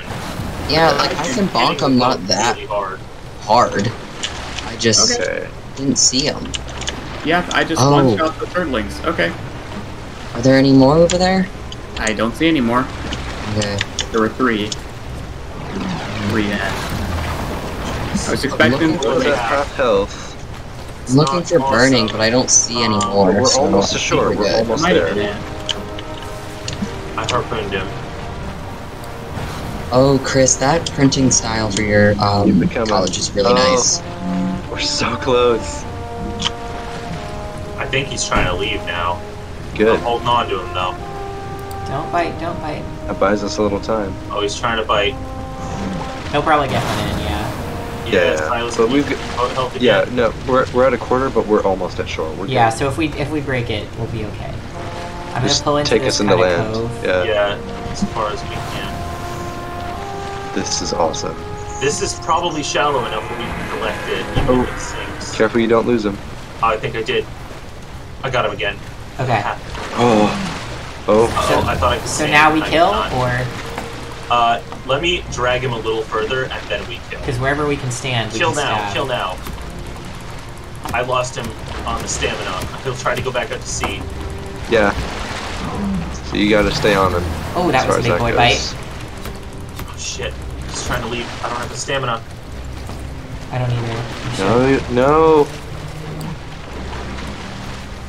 S3: Yeah, like I can bonk them not that
S4: Really hard.
S3: hard. I just
S5: Okay.
S3: didn't see them.
S2: Yeah, I just
S3: Oh.
S2: one-shot the Surtlings. Okay.
S3: Are there any more over there?
S2: I don't see any more.
S3: Okay.
S2: There were three. Three then. I was expecting
S3: looking
S5: What's
S2: to
S5: that half health?
S3: I'm looking for
S4: Not
S3: burning,
S4: awesome.
S3: but I don't see any
S4: Oh,
S3: more.
S5: We're
S3: so
S5: almost
S3: I think
S5: ashore. We're
S3: good.
S5: almost
S2: Might have
S5: there.
S2: been.
S4: I harpooned him.
S3: Oh, Chris, that printing style for your
S5: You've become a-
S3: college is really
S5: Oh.
S3: nice.
S5: We're so close.
S4: I think he's trying to leave now.
S5: Good.
S4: I'm holding on to him though.
S1: Don't bite. Don't bite.
S5: That buys us a little time.
S4: Oh, he's trying to bite.
S1: He'll probably get one in. Yeah.
S5: Yeah,
S4: Silas,
S5: but
S4: can
S5: we've
S4: you
S5: got-
S4: boat help
S5: Yeah,
S4: again?
S5: no, we're at a quarter, but we're almost at shore. We're
S1: Yeah.
S5: good.
S1: So if we break it, we'll be okay. I'm
S5: Just
S1: gonna pull into
S5: take
S1: this
S5: us into
S1: kinda
S5: land.
S1: cove.
S5: Yeah,
S4: Yeah, as far as we can.
S5: this is awesome.
S4: This is probably shallow enough where we can collect it, even
S5: Oh.
S4: if it sinks.
S5: Careful you don't lose them.
S4: Oh, I think I did. I got him again.
S1: Okay.
S5: Oh, oh,
S4: Oh, I thought I could
S1: So
S4: save
S1: now
S4: him.
S1: we
S4: I did
S1: kill,
S4: not.
S1: or
S4: Let me drag him a little further, and then we kill.
S1: because wherever we can stand, we
S4: Kill
S1: can
S4: now,
S1: stab.
S4: kill now. I lost him on the stamina. He'll try to go back out to sea.
S5: yeah. So you gotta stay on them.
S1: Oh, that
S5: as
S1: was
S5: far
S1: a
S5: as
S1: big
S5: that
S1: boy
S5: goes.
S1: bite.
S4: Oh shit. He's trying to leave. I don't have the stamina.
S1: I don't either.
S5: No, no.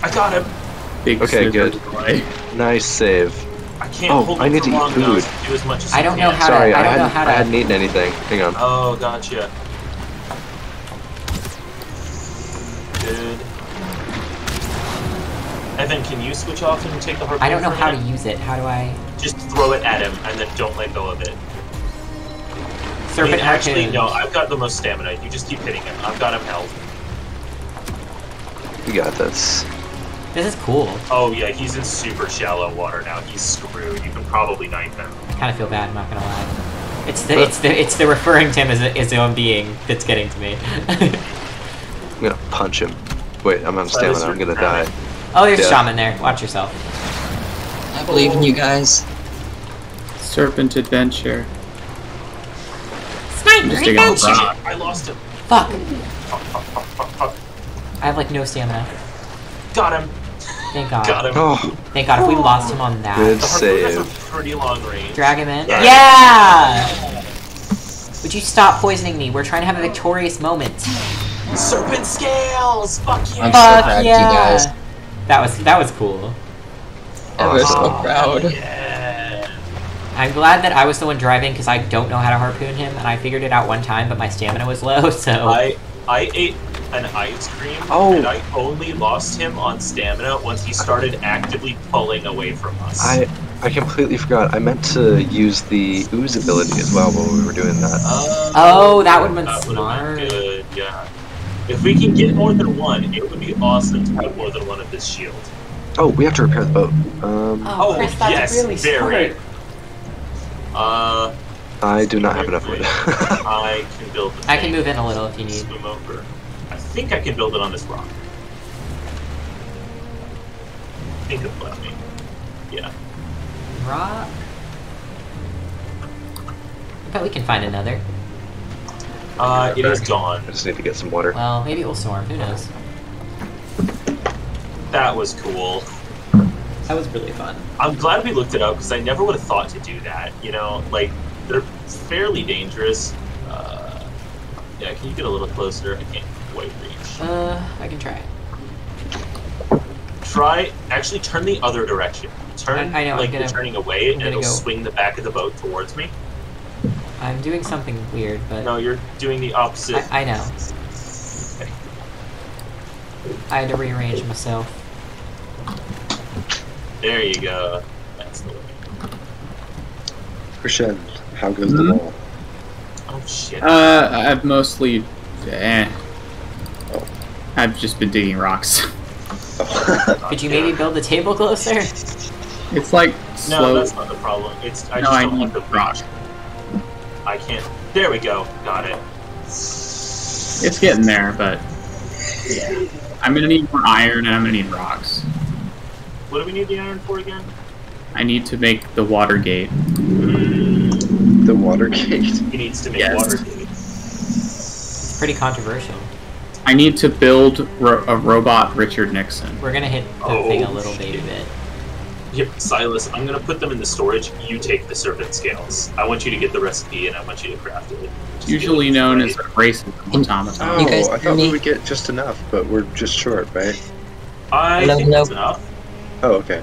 S4: I got him!
S2: Big
S5: Okay,
S2: scissors
S5: good.
S2: boy.
S5: Nice save.
S4: I can't
S5: Oh,
S4: hold
S5: I
S4: him
S5: need
S4: for
S5: to eat
S4: long enough
S5: food.
S4: to do as much as
S1: I
S4: he
S1: don't know
S4: can.
S1: how to-
S5: Sorry,
S1: I
S5: I
S1: don't know
S5: hadn't,
S1: how to-
S5: I hadn't eaten anything. Hang on.
S4: Oh, gotcha. Good. Evan, can you switch off and take the harpoon?
S1: I don't know
S4: for a
S1: how to
S4: minute?
S1: use it. How do I?
S4: Just throw it at him and then don't let go of it.
S1: Serpent
S4: Actually,
S1: harpoon.
S4: no, I've got the most stamina. You just keep hitting him. I've got him held.
S5: You got this.
S1: This is cool.
S4: Oh yeah, he's in super shallow water now. He's screwed. You can probably knife him.
S1: Kind of feel bad. I'm not gonna lie. It's the referring to him as his own being that's getting to me.
S5: I'm gonna punch him. Wait, I'm on
S4: Silas,
S5: stamina. I'm gonna
S4: you're
S5: die.
S1: Oh, there's
S5: Yeah.
S1: shaman there. Watch yourself.
S3: I believe in you guys.
S2: Serpent adventure.
S6: Sniper
S2: Just taking a
S6: adventure.
S2: rock.
S4: I lost him.
S1: Fuck!
S4: Fuck, fuck, fuck, fuck, fuck.
S1: I have like no stamina.
S4: Got him.
S1: Thank God.
S4: Got him.
S5: Oh,
S1: Thank God, if we lost him on that.
S5: good
S4: The harpoon has
S5: save.
S4: a pretty long range.
S1: Drag him in.
S4: Yeah.
S1: Yeah! Would you stop poisoning me? We're trying to have a victorious moment.
S4: Serpent scales! Fuck you!
S3: I'm so
S1: Fuck
S3: proud of you
S1: yeah!
S3: guys.
S1: That was cool.
S3: I was so
S4: Oh,
S3: proud.
S4: Yeah.
S1: I'm glad that I was the one driving because I don't know how to harpoon him, and I figured it out one time, but my stamina was low, so...
S4: I ate an ice cream,
S5: Oh.
S4: and I only lost him on stamina once he started actively pulling away from us.
S5: I completely forgot. I meant to use the ooze ability as well while we were doing that.
S1: Oh, that would've been
S4: That would've
S1: smart.
S4: been good, yeah. If we can get more than one, it would be awesome to have more than one of this shield.
S5: Oh, we have to repair the boat.
S1: Oh, Chris, that's
S4: yes,
S1: really
S4: very.
S1: smart.
S5: I do not have enough wood.
S4: I can build the
S1: I can
S4: thing.
S1: move in a little if you need.
S4: Swim over. I think I can build it on this rock. I think it'll let me. Yeah.
S1: Rock. I bet we can find another.
S4: It is gone.
S5: I just need to get some water.
S1: Well, maybe it will storm. Who knows?
S4: That was cool.
S1: That was really fun.
S4: I'm glad we looked it up because I never would have thought to do that. You know, like, they're fairly dangerous. Yeah, can you get a little closer? I can't quite reach.
S1: I can try.
S4: Actually turn the other direction. Turn
S1: I know,
S4: like
S1: I'm gonna-
S4: you're turning away and
S1: gonna
S4: it'll
S1: go-
S4: swing the back of the boat towards me.
S1: I'm doing something weird, but
S4: No, you're doing the opposite.
S1: I know.
S4: Okay.
S1: I had to rearrange myself.
S4: There you go. That's the way.
S5: Krishan, how goes the wall?
S4: Oh shit.
S2: I've mostly,
S5: Oh.
S2: I've just been digging rocks.
S1: Could you maybe build the table closer?
S2: It's like
S4: No,
S2: slow.
S4: that's not the problem. I
S2: No,
S4: just
S2: I
S4: don't
S2: need
S4: want the
S2: rock.
S4: I can't. There we go. Got it.
S2: It's getting there, but I'm gonna need more iron and I'm gonna need rocks.
S4: What do we need the iron for again?
S2: I need to make the water gate.
S5: The water gate.
S4: He needs to make
S2: Yes.
S4: water gate.
S1: It's pretty controversial.
S2: I need to build a robot Richard Nixon.
S1: We're gonna hit the
S4: Oh,
S1: thing a little
S4: shit.
S1: baby bit.
S4: Yep, Silas, I'm gonna put them in the storage. You take the serpent scales. I want you to get the recipe and I want you to craft it. Just
S2: Usually
S4: get it
S2: known
S4: right.
S2: as abrasive automaton.
S5: Oh,
S3: You guys
S5: I
S3: hear
S5: thought
S3: me?
S5: we would get just enough, but we're just short, right?
S4: I
S3: Hello,
S4: think
S3: hello.
S4: that's enough.
S5: Oh, okay.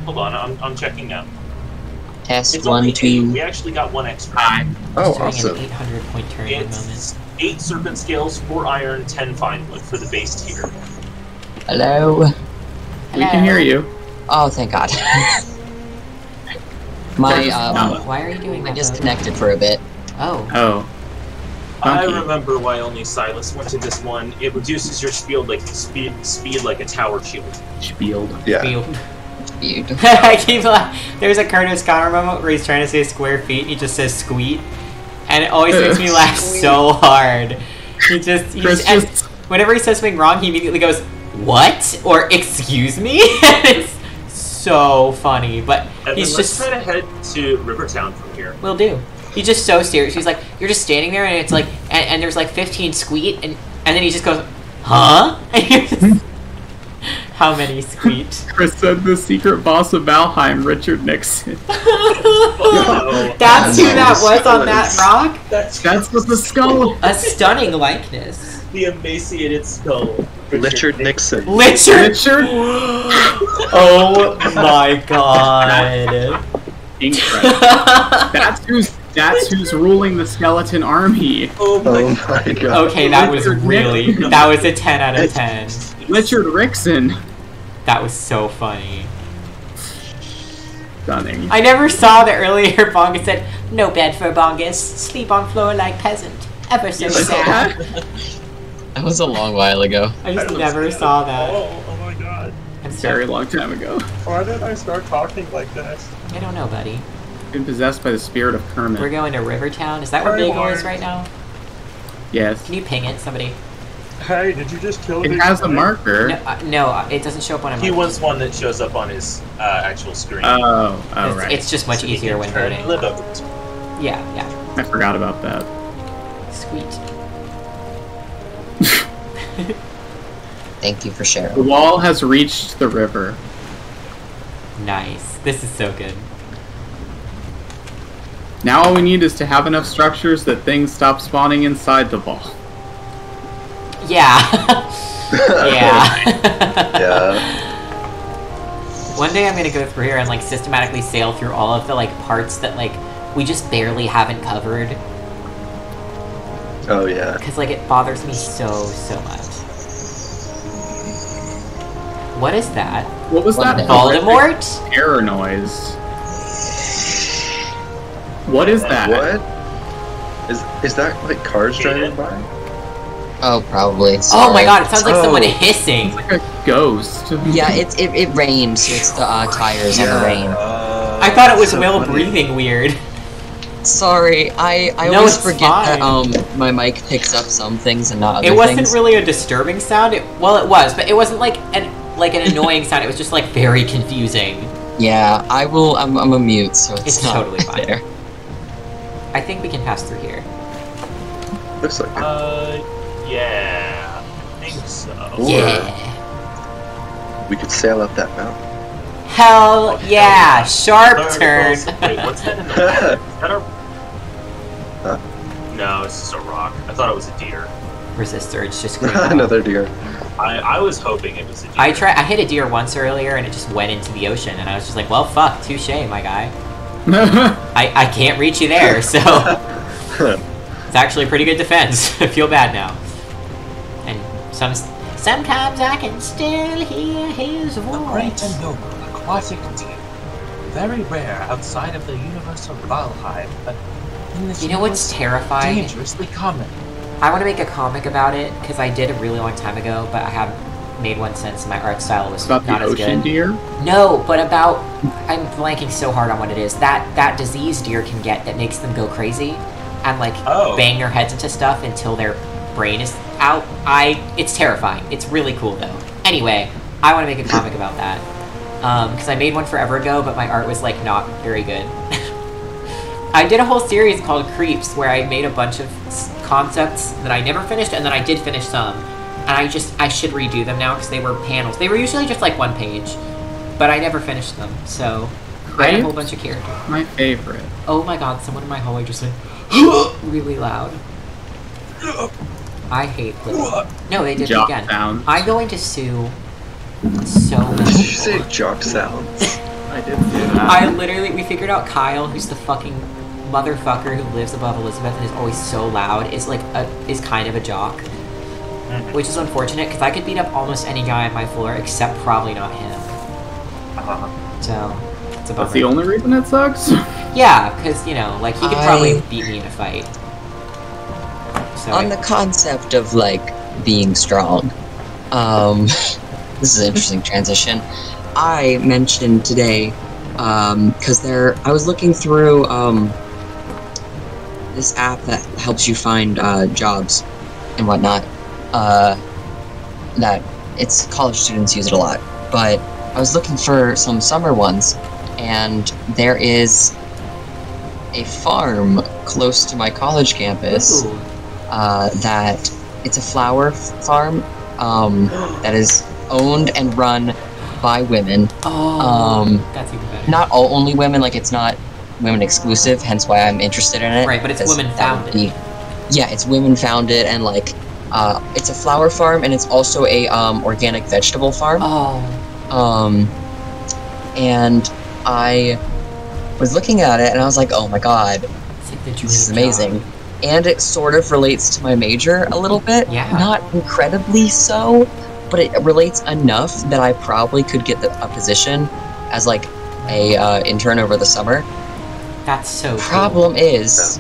S4: Hold on, I'm checking now.
S3: Test
S4: It's
S3: 1,
S4: only 8.
S3: 2.
S4: We actually got one extra.
S2: Hi.
S5: Oh,
S1: Just doing
S5: awesome.
S1: an 800 point turn at the moment.
S4: It's 8 serpent scales, 4 iron, 10 fine wood for the base tier.
S3: Hello.
S2: We can hear you.
S3: Oh, thank God. My
S1: Why are you doing
S3: I
S1: that?
S3: disconnected for a bit.
S1: Oh.
S2: Oh.
S4: I
S2: Funky.
S4: remember why only Silas went to this one. It reduces your speed like a tower shield.
S2: Spieled.
S5: Yeah.
S1: Field.
S3: Dude.
S1: I keep there's a Curtis Connor moment where he's trying to say square feet and he just says squeet. And it always makes me laugh so hard.
S2: Chris
S1: And
S2: just-
S1: whenever he says something wrong, he immediately goes, "What?" or "Excuse me?" And it's so funny. But
S4: And
S1: he's
S4: then let's
S1: just
S4: try to head to Rivertown from here.
S1: will do. He's just so serious. He's like, you're just standing there and it's like and there's like 15 squeet and then he just goes, "Huh?" And you're just, how many squeet?
S2: Chris said the secret boss of Valheim, Richard Nixon.
S4: No.
S1: That's who that
S5: Nice.
S1: was on that rock?
S4: That's
S2: That's what the skull.
S1: A stunning likeness.
S4: the emaciated skull.
S5: Richard Nixon.
S1: Richard!
S2: Richard.
S1: Oh my god.
S2: Incredible. That's who's ruling the skeleton army.
S4: Oh my
S5: Oh
S4: god.
S5: my god.
S1: Okay, that was really, that was a 10 out of 10.
S2: Richard Nixon.
S1: That was so funny.
S2: Stunning.
S1: I never saw the earlier Bongus said, "No bed for Bongus, sleep on floor like peasant." Ever so sad.
S3: That was a long while ago.
S1: I just never saw that.
S4: Oh my god.
S1: I'm
S2: Very
S1: sorry.
S2: long time ago.
S4: Why did I start talking like this?
S1: I don't know, buddy.
S2: Been possessed by the spirit of
S1: We're
S2: Kermit.
S1: going to Rivertown. Is that where Bagel is right now?
S2: Yes.
S1: Can you ping it, somebody?
S4: Hey, did you just kill
S2: It has a marker.
S1: No, it doesn't show up on a
S4: He
S1: marker.
S4: wants one that shows up on his actual screen.
S2: Oh,
S1: it's,
S2: right.
S1: it's just much
S4: So he
S1: easier
S4: can
S1: when
S4: turn
S1: voting.
S4: the vote.
S1: Yeah.
S2: I forgot about that.
S1: Sweet.
S3: Thank you for
S2: The
S3: sharing.
S2: wall has reached the river.
S1: Nice. This is so good.
S2: Now all we need is to have enough structures that things stop spawning inside the wall.
S1: Yeah. Yeah.
S5: Yeah.
S1: One day I'm gonna go through here and like systematically sail through all of the like parts that like we just barely haven't covered.
S5: Oh yeah.
S1: Because like it bothers me so much. What is that?
S2: What was that?
S1: Voldemort?
S2: Error noise. What is that?
S5: What? Is that like cars driving by?
S3: Oh, probably.
S1: Oh my
S3: Sorry.
S1: god, it sounds like someone
S5: Oh.
S1: hissing.
S2: It's like a ghost.
S3: Yeah, it rained, so it's the tires on the rain.
S1: I thought it was Will breathing weird.
S3: Sorry, I
S1: No,
S3: always
S1: it's
S3: forget
S1: fine.
S3: that my mic picks up some things and not other
S1: It wasn't
S3: things.
S1: really a disturbing sound. Well, it was, but it wasn't like an annoying sound. It was just like very confusing.
S3: Yeah, I'm a mute, so it's not
S1: totally fine.
S3: there.
S1: I think we can pass through here.
S5: Looks like it.
S4: Yeah. I think so.
S5: Or-
S1: Yeah.
S5: We could sail up that mountain.
S1: Hell yeah! Sharp
S4: Verticals.
S1: turn.
S4: Wait, what's that in the back? Is that a...
S5: Huh?
S4: No, it's just a rock. I thought it was a deer.
S1: Resistor. It's just green.
S5: Another deer.
S4: I was hoping it was a deer.
S1: I hit a deer once earlier and it just went into the ocean and I was just like, well, fuck, touche, my guy. I can't reach you there, so it's actually a pretty good defense. I feel bad now. And sometimes I can still hear his
S4: A great
S1: voice.
S4: and noble aquatic deer. Very rare outside of the universe of Valheim, but in this
S1: You know what's
S4: universe,
S1: terrifying?
S4: dangerously common.
S1: I want to make a comic about it because I did a really long time ago, but I haven't made one since my art style was
S2: About the
S1: not as
S2: ocean
S1: good.
S2: deer?
S1: No, but about I'm blanking so hard on what it is. That disease deer can get that makes them go crazy and like
S4: Oh.
S1: bang their heads into stuff until their brain is out. It's terrifying. It's really cool though. Anyway, I want to make a comic about that because I made one forever ago, but my art was like not very good. I did a whole series called Creeps where I made a bunch of concepts that I never finished and then I did finish some. And I should redo them now because they were panels. They were usually just like one page, but I never finished them. So I had a whole bunch of characters.
S2: My favorite.
S1: Oh my god, someone in my hallway just went really loud. I hate living. No, they did it
S2: Jock
S1: again.
S2: sounds.
S1: I'm going to sue so many
S5: Did you
S1: people.
S5: say jock sounds?
S2: I did see that.
S1: We figured out Kyle, who's the fucking motherfucker who lives above Elizabeth and is always so loud, is kind of a jock. Which is unfortunate, because I could beat up almost any guy on my floor, except probably not him. So, it's a bummer.
S2: That's the only reason it sucks?
S1: Yeah, because, you know, like, he could probably beat me in a fight. So
S3: On the concept of like being strong, this is an interesting transition. I mentioned today, because I was looking through this app that helps you find jobs and whatnot. That it's college students use it a lot, but I was looking for some summer ones, and there is a farm close to my college campus.
S1: Ooh.
S3: That it's a flower farm that is owned and run by women.
S1: That's even better.
S3: Not all only women, like it's not women exclusive, hence why I'm interested in it.
S1: Right, but it's
S3: because
S1: women
S3: that would
S1: founded.
S3: Yeah, it's women founded, and like it's a flower farm, and it's also a organic vegetable farm.
S1: Oh.
S3: And I was looking at it, and I was like, oh my god,
S1: It's like the dream
S3: this is
S1: job.
S3: amazing. And it sort of relates to my major a little bit.
S1: Yeah.
S3: Not incredibly so, but it relates enough that I probably could get a position as like a intern over the summer.
S1: That's so cool.
S3: Problem is,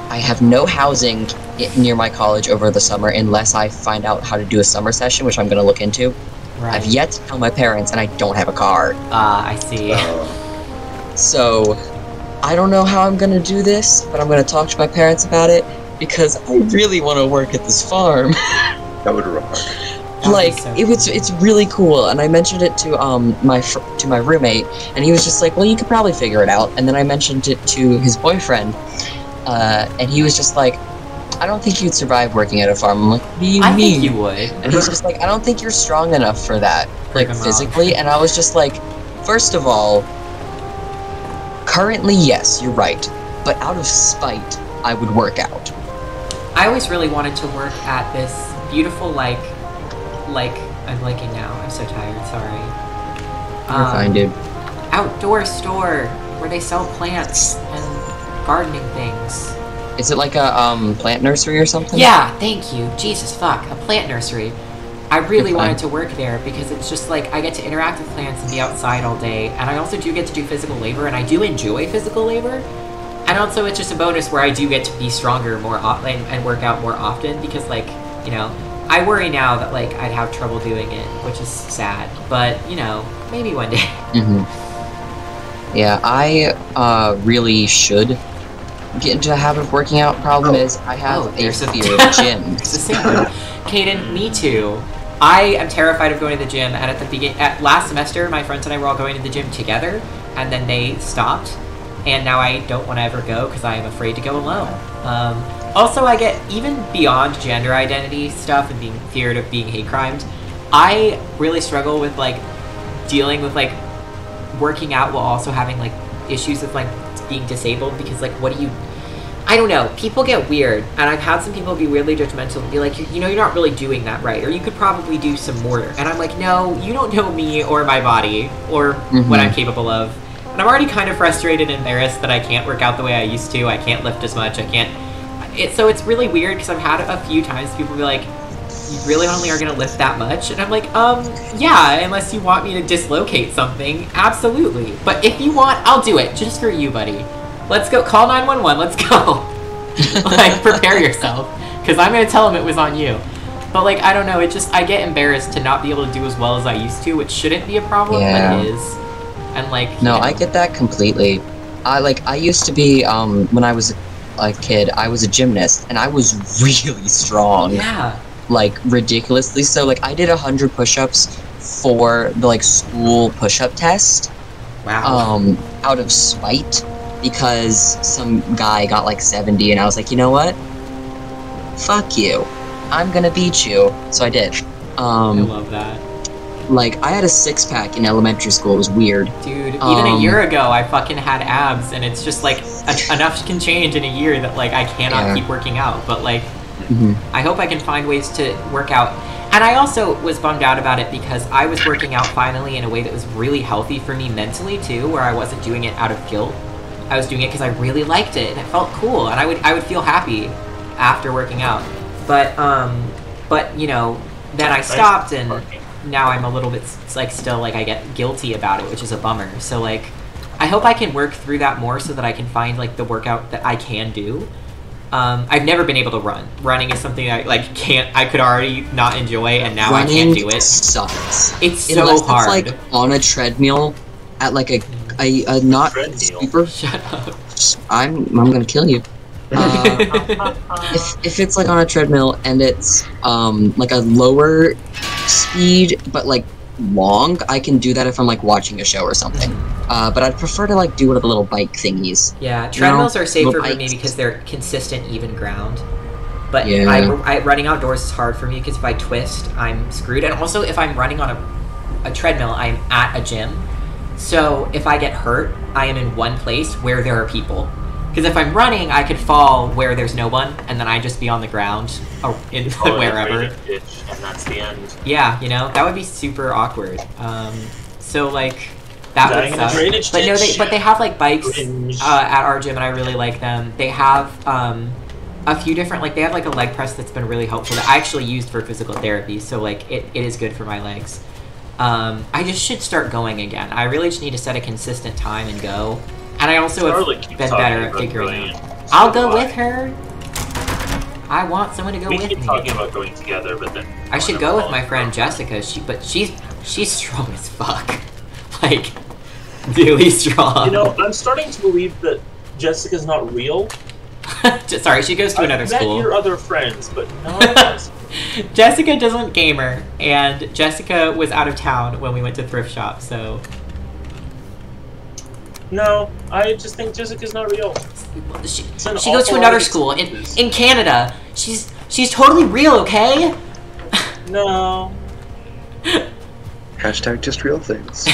S3: I have no housing near my college over the summer unless I find out how to do a summer session, which I'm going to look into.
S1: Right.
S3: I've yet to tell my parents, and I don't have a car.
S1: I see.
S3: So, I don't know how I'm gonna do this, but I'm gonna talk to my parents about it because I really want to work at this farm.
S5: That would rock.
S3: Like
S1: so
S3: it's really cool, and I mentioned it to my roommate, and he was just like, "Well, you could probably figure it out." And then I mentioned it to his boyfriend, and he was just like, I don't think you'd survive working at a farm. I'm like, what do you
S1: I
S3: mean?
S1: think you would.
S3: And he's just like, I don't think you're strong enough for that, like,
S1: him off.
S3: physically. And I was just like, first of all, currently, yes, you're right. But out of spite, I would work out.
S1: I always really wanted to work at this beautiful, like, I'm blanking now. I'm so tired. Sorry.
S3: You're fine, dude.
S1: Outdoor store where they sell plants and gardening things.
S3: Is it like a plant nursery or something?
S1: Yeah, thank you. Jesus fuck, a plant nursery. I really
S3: You're fine.
S1: wanted to work there because it's just like I get to interact with plants and be outside all day, and I also do get to do physical labor, and I do enjoy physical labor. And also, it's just a bonus where I do get to be stronger more often and work out more often because, like, you know, I worry now that, like, I'd have trouble doing it, which is sad. But, you know, maybe one day.
S3: Mm-hmm. Yeah, I really should get into the habit of working out. Problem is, I have a
S1: there's
S3: fear of gyms.
S1: It's the same one. Kaden, me too. I am terrified of going to the gym, and at last semester, my friends and I were all going to the gym together, and then they stopped. And now I don't want to ever go because I am afraid to go alone. Also, I get, even beyond gender identity stuff and being feared of being hate crimed, I really struggle with, like, dealing with, like, working out while also having, like, issues with, like, being disabled because, like, what do you... I don't know. People get weird, and I've had some people be weirdly judgmental and be like, you know, you're not really doing that right, or you could probably do some more. And I'm like, no, you don't know me or my body or what I'm capable of. And I'm already kind of frustrated and embarrassed that I can't work out the way I used to. I can't lift as much. I can't... So it's really weird because I've had a few times people be like, you really only are going to lift that much? And I'm like, yeah, unless you want me to dislocate something. Absolutely. But if you want, I'll do it. Just for you, buddy. Let's go. Call 911. Let's go. Like, prepare yourself. Because I'm going to tell them it was on you. But, like, I don't know. It just... I get embarrassed to not be able to do as well as I used to, which shouldn't be a problem, but it is. And, like,
S3: no,
S1: you know.
S3: I get that completely. I used to be, when I was a kid, I was a gymnast, and I was really strong.
S1: Yeah.
S3: Like, ridiculously so. Like, I did 100 push-ups for the, like, school push-up test.
S1: Wow.
S3: Out of spite, because some guy got, like, 70, and I was like, you know what? Fuck you. I'm gonna beat you. So I did.
S1: I love that.
S3: Like, I had a six-pack in elementary school. It was weird.
S1: Dude, even a year ago, I fucking had abs, and it's just, like, enough can change in a year that, like, I cannot keep working out. But, like, I hope I can find ways to work out. And I also was bummed out about it because I was working out finally in a way that was really healthy for me mentally, too, where I wasn't doing it out of guilt. I was doing it because I really liked it, and it felt cool, and I would feel happy after working out. But, you know, then I stopped, and... now I'm a little bit, like, still, like, I get guilty about it, which is a bummer. So, like, I hope I can work through that more so that I can find, like, the workout that I can do. I've never been able to run. Running is something I, like, I could already not enjoy, and now I can't do it.
S3: Sucks.
S1: It's so hard.
S3: It's, like, on a treadmill at, like, a not super...
S1: Shut up.
S3: I'm gonna kill you. If it's, like, on a treadmill and it's, like, a lower speed, but, like, long, I can do that if I'm, like, watching a show or something. But I'd prefer to, like, do one of the little bike thingies.
S1: Yeah, treadmills are safer for me because they're consistent, even ground. But running outdoors is hard for me because if I twist, I'm screwed. And also, if I'm running on a treadmill, I'm at a gym. So if I get hurt, I am in one place where there are people. Because if I'm running, I could fall where there's no one, and then I just be on the ground, wherever.
S4: Ditch, and that's the end.
S1: Yeah, you know, that would be super awkward. So, like, that would suck. But no, they have, like, bikes at our gym, and I really like them. They have a few different, like, they have, like, a leg press that's been really helpful that I actually used for physical therapy, so, like, it is good for my legs. I just should start going again. I really just need to set a consistent time and go. And I also have been better at figuring out. I'll go with her. I want someone to go with me.
S4: We keep talking about going together, but then...
S1: I should go with my friend Jessica, but she's strong as fuck. Like, really strong.
S4: You know, I'm starting to believe that Jessica's not real.
S1: Sorry, she goes to another school.
S4: I've met your other friends, but no one else.
S1: Jessica doesn't gamer, and Jessica was out of town when we went to thrift shop, so...
S4: No, I just think Jessica's not real.
S1: She
S4: It's an
S1: goes to
S4: awful
S1: another
S4: lot of
S1: school
S4: excuses.
S1: in Canada. She's totally real, okay?
S4: No.
S5: Hashtag just real things.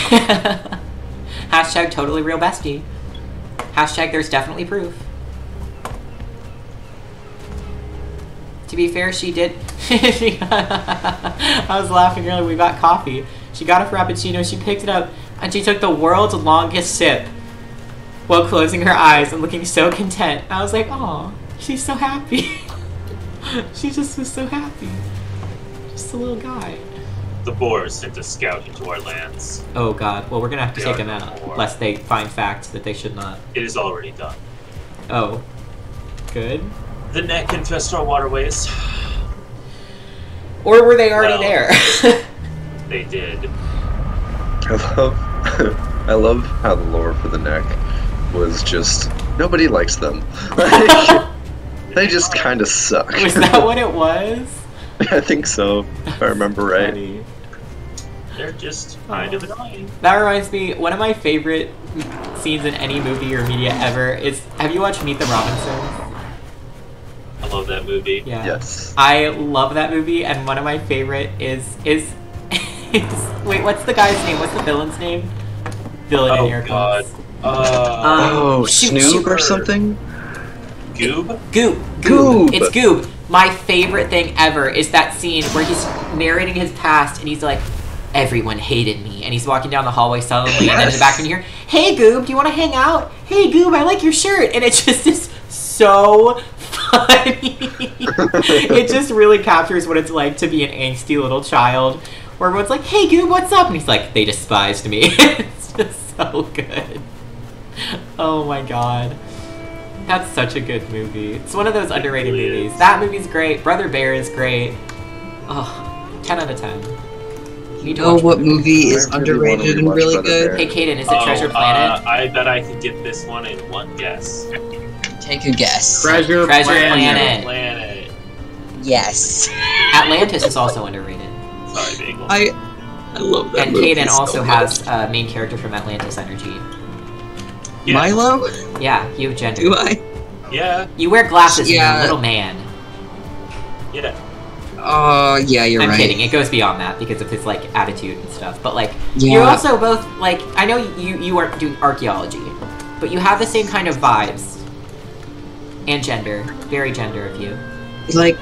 S1: Hashtag totally real bestie. Hashtag there's definitely proof. To be fair, she did. I was laughing earlier. We got coffee. She got a frappuccino. She picked it up and she took the world's longest sip while closing her eyes and looking so content. I was like, "Aw, she's so happy." She just was so happy. Just a little guy.
S4: The Boers sent a scout into our lands.
S1: Oh God. Well, we're gonna have to
S4: They
S1: take
S4: are
S1: him out,
S4: war.
S1: lest they find facts that they should not.
S4: It is already done.
S1: Oh. Good.
S4: The neck infest our waterways.
S1: Or were they already
S4: Well.
S1: there?
S4: They did.
S5: I love how the lore for the neck was just nobody likes them. They just kind of suck.
S1: Was that what it was?
S5: I think so, if I remember right.
S1: Funny.
S4: They're just kind of annoying.
S1: That reminds me, one of my favorite scenes in any movie or media ever is, have you watched Meet the Robinsons?
S4: I love that movie.
S1: Yeah.
S5: Yes.
S1: I love that movie, and one of my favorite is wait, what's the guy's name? What's the villain's name? Villain in
S4: Oh
S1: air
S4: God.
S1: quotes.
S5: Oh,
S1: shoot,
S5: Snoop
S1: shoot.
S5: or something?
S4: Goob?
S1: Goob. It's Goob. My favorite thing ever is that scene where he's narrating his past, and he's like, everyone hated me, and he's walking down the hallway sullenly, and then in the back you hear, hey Goob, do you want to hang out? Hey Goob, I like your shirt, and it just is so funny. It just really captures what it's like to be an angsty little child, where everyone's like, hey Goob, what's up? And he's like, they despised me. It's just so good. Oh my God. That's such a good movie. It's one of those underrated
S4: really
S1: movies.
S4: is.
S1: That movie's great. Brother Bear is great. Oh, 10 out of 10. You need to
S3: know
S1: watch
S3: what
S1: Brother
S3: movie
S5: I
S3: is
S5: really
S3: underrated
S5: wanna
S3: and
S5: rewatch
S3: really
S5: Brother
S3: good?
S5: Bear.
S1: Hey Kaden, is it Treasure Planet?
S4: I bet I could get this one in one guess.
S3: Take a guess.
S2: Treasure Planet.
S4: Planet.
S3: Yes.
S1: Atlantis is also underrated.
S4: Sorry, Bagel.
S3: I love that
S1: And
S3: movie
S1: Kaden
S3: so
S1: also
S3: much.
S1: has main character from Atlantis energy.
S4: Yeah.
S3: Milo?
S1: Yeah, you have gender.
S3: Do I?
S4: Yeah.
S1: You wear glasses and you're
S3: Yeah.
S1: a little man.
S4: Yeah.
S3: Yeah, you're
S1: I'm
S3: right.
S1: kidding. It goes beyond that because of his like attitude and stuff. But like,
S3: Yeah.
S1: you're also both like, I know you aren't doing archaeology, but you have the same kind of vibes. And gender. Very gender of you.
S3: Like,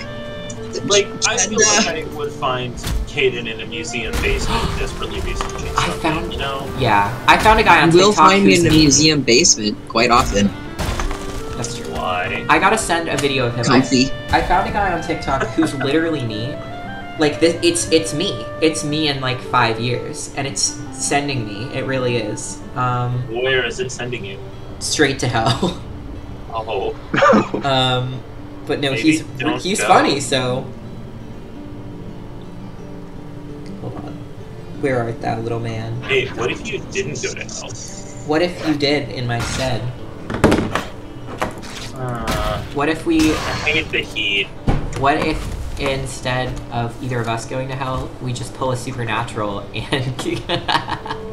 S4: I feel like I would find Kaden in a museum basement desperately researching
S1: I
S4: something,
S1: found-
S4: you know?
S1: Yeah. I found a guy on
S3: you will
S1: TikTok
S3: find me
S1: who's
S3: in a
S1: me.
S3: museum basement quite often.
S1: That's true.
S4: Why?
S1: I gotta send a video of him.
S3: Comfy.
S1: I found a guy on TikTok who's literally me. Like this, it's me. It's me in like 5 years, and it's sending me. It really is.
S4: Where is it sending you?
S1: Straight to hell.
S4: Oh.
S1: But no,
S4: Maybe
S1: he's
S4: don't go.
S1: funny. So hold on. Where art thou, little man?
S4: Hey, what if you didn't go to hell?
S1: What if you did in my stead? What if we?
S4: I hate the heat.
S1: What if instead of either of us going to hell, we just pull a supernatural and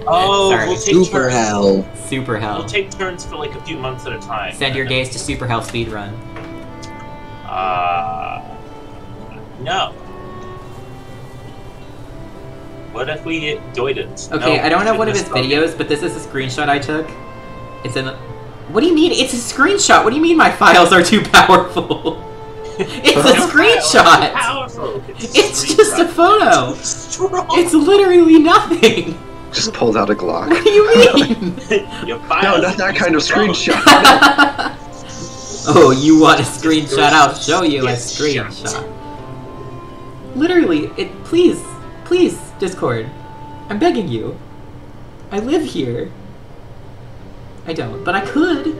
S4: Oh,
S1: Sorry.
S4: we'll take
S3: Super
S4: turns.
S3: hell.
S1: super hell?
S4: We'll take turns for like a few months at a time.
S1: Send your gaze to super hell speedrun.
S4: No. What if we didn't?
S1: Okay,
S4: No,
S1: I don't have one of his
S4: goodness,
S1: videos, but this is a screenshot I took. It's in. What do you mean? It's a screenshot. What do you mean my files are too powerful? It's a screenshot.
S4: Powerful.
S1: It's just a photo.
S4: Strong.
S1: It's literally nothing.
S5: Just pulled out a Glock.
S1: What do you mean?
S4: Your
S5: No,
S4: files
S5: not that
S4: are
S5: kind of
S4: strong.
S5: screenshot.
S1: Oh, you want a screenshot? I'll show you a screenshot. Literally, please, Discord. I'm begging you. I live here. I don't, but I could.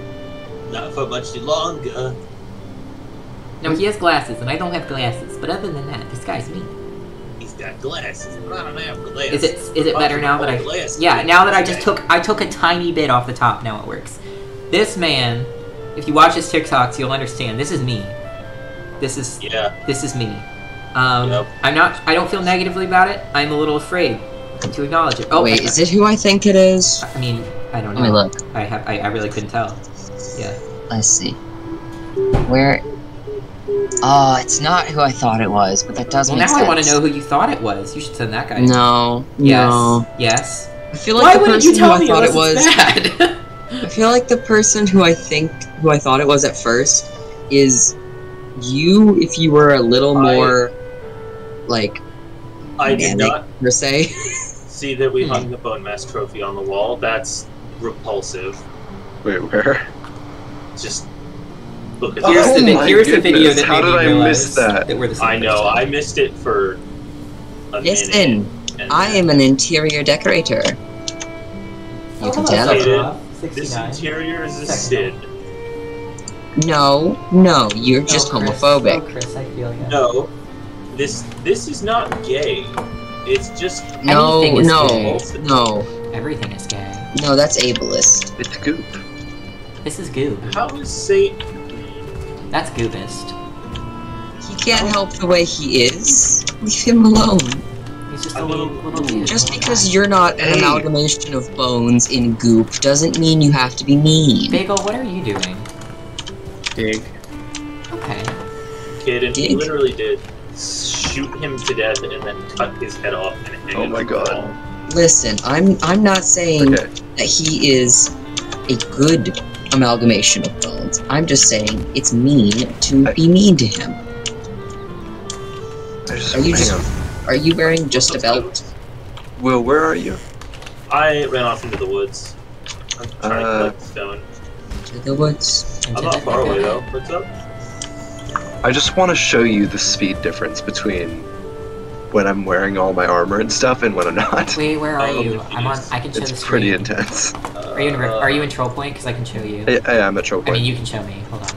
S4: Not for much longer.
S1: No, he has glasses, and I don't have glasses. But other than that, this guy's me.
S4: He's got glasses, but I don't have glasses.
S1: Is it better now that I? Yeah, now that I took a tiny bit off the top. Now it works. This man, if you watch his TikToks, you'll understand. This is me. This is
S4: Yeah.
S1: me.
S4: Yep.
S1: I don't feel negatively about it. I'm a little afraid to acknowledge it. Oh,
S3: Wait, is it who I think it is?
S1: I mean, I don't know.
S3: Let me look.
S1: I really couldn't tell. Yeah.
S3: Let's see. Where? Oh, it's not who I thought it was, but that does
S1: Well,
S3: make
S1: now
S3: sense.
S1: I want to know who you thought it was. You should send that guy.
S3: No,
S1: Yes.
S3: no.
S1: Yes.
S3: I feel
S1: Why
S3: like the
S1: wouldn't you
S3: person who
S1: tell
S3: I
S1: me
S3: thought it
S1: unless
S3: was.
S1: it's bad?
S3: I feel like the person who I thought it was at first is you if you were a little more like
S4: I did
S3: manic,
S4: not
S3: per se.
S4: see that we hung the bone mass trophy on the wall. That's repulsive.
S5: Wait, where?
S4: Just look at
S1: Here's
S5: Oh
S1: the,
S5: my
S1: here's the video
S5: goodness,
S1: that
S5: how
S1: made
S5: did
S1: me
S5: I
S1: realize
S5: miss that?
S1: we're the same
S4: I know.
S1: person.
S4: I missed it for a
S3: Listen,
S4: minute. and
S3: I am an interior decorator. You
S1: Oh,
S3: can
S1: hello,
S3: tell.
S4: Kaden,
S1: Sephiroth,
S4: This
S1: 69.
S4: interior is a
S1: Second.
S4: Sid.
S3: No, you're just
S1: Chris.
S3: homophobic.
S1: Oh, Chris, I feel you.
S4: No, this is not gay. It's just
S3: No,
S1: Anything is
S3: no,
S1: gay.
S3: no,
S1: Everything is gay.
S3: no, that's ableist.
S5: It's goop.
S1: This is goob.
S4: how is Satan?
S1: That's goobist.
S3: He can't help the way he is. Leave him alone.
S1: He's just
S4: I
S1: a little
S4: mean,
S1: dude.
S3: Just
S1: little
S3: because
S1: guy.
S3: you're not an
S5: Hey.
S3: amalgamation of bones in goop doesn't mean you have to be mean.
S1: Bagel, what are you doing?
S2: Dig.
S1: Okay.
S4: Kid, and he
S3: Dig.
S4: literally did shoot him to death and then cut his head off and hang
S5: Oh
S4: it
S5: my
S4: on the
S5: God.
S4: wall.
S3: Listen, I'm not saying
S5: Okay.
S3: that he is a good amalgamation of bones. I'm just saying it's mean to be mean to him. Are you wearing just a belt?
S5: Will, where are you?
S4: I ran off into the woods. I'm trying to collect stone.
S3: To the woods.
S4: I'm not far away though. What's up?
S5: I just want to show you the speed difference between when I'm wearing all my armor and stuff and when I'm not.
S1: Wait, where are
S4: Oh,
S1: you? I'm on. I can show the
S5: It's
S1: screen.
S5: pretty intense.
S1: Are you in Troll Point? Because I can show you.
S5: I'm at Troll
S1: I
S5: Point.
S1: mean, you can show me. Hold on.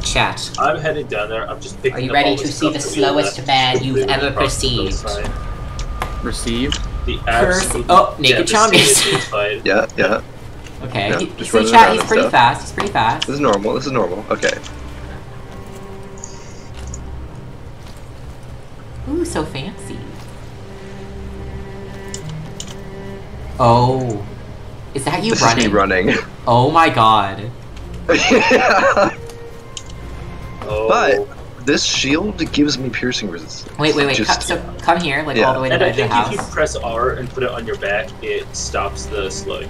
S1: Chat.
S4: I'm headed down there. I'm just picking
S1: Are you
S4: up
S1: ready
S4: all
S1: to
S4: the
S1: see
S4: stuff
S1: the
S4: that we
S1: slowest
S4: left
S1: man you've
S4: completely
S1: ever
S4: across the
S1: perceived?
S4: hillside.
S2: Received.
S4: The
S1: Curse-
S4: absolute
S1: oh, naked
S4: devastating
S1: zombies.
S4: hillside.
S5: Yeah, yeah.
S1: Okay.
S5: Yeah,
S1: He,
S5: just
S1: see,
S5: running
S1: chat.
S5: around
S1: He's
S5: and
S1: pretty
S5: stuff.
S1: fast. He's pretty fast.
S5: This is normal. This is normal. Okay.
S1: Ooh, so fancy. Oh. Is that you
S5: This
S1: running?
S5: is me running.
S1: Oh my god.
S5: Yeah.
S4: Oh.
S5: But this shield gives me piercing resistance.
S1: Wait.
S5: Just-
S1: So come here, like
S5: Yeah.
S1: all the way to
S4: And
S1: the
S4: I
S1: edge of
S4: think
S1: the
S4: if you
S1: house.
S4: press R and put it on your back, it stops the slowing.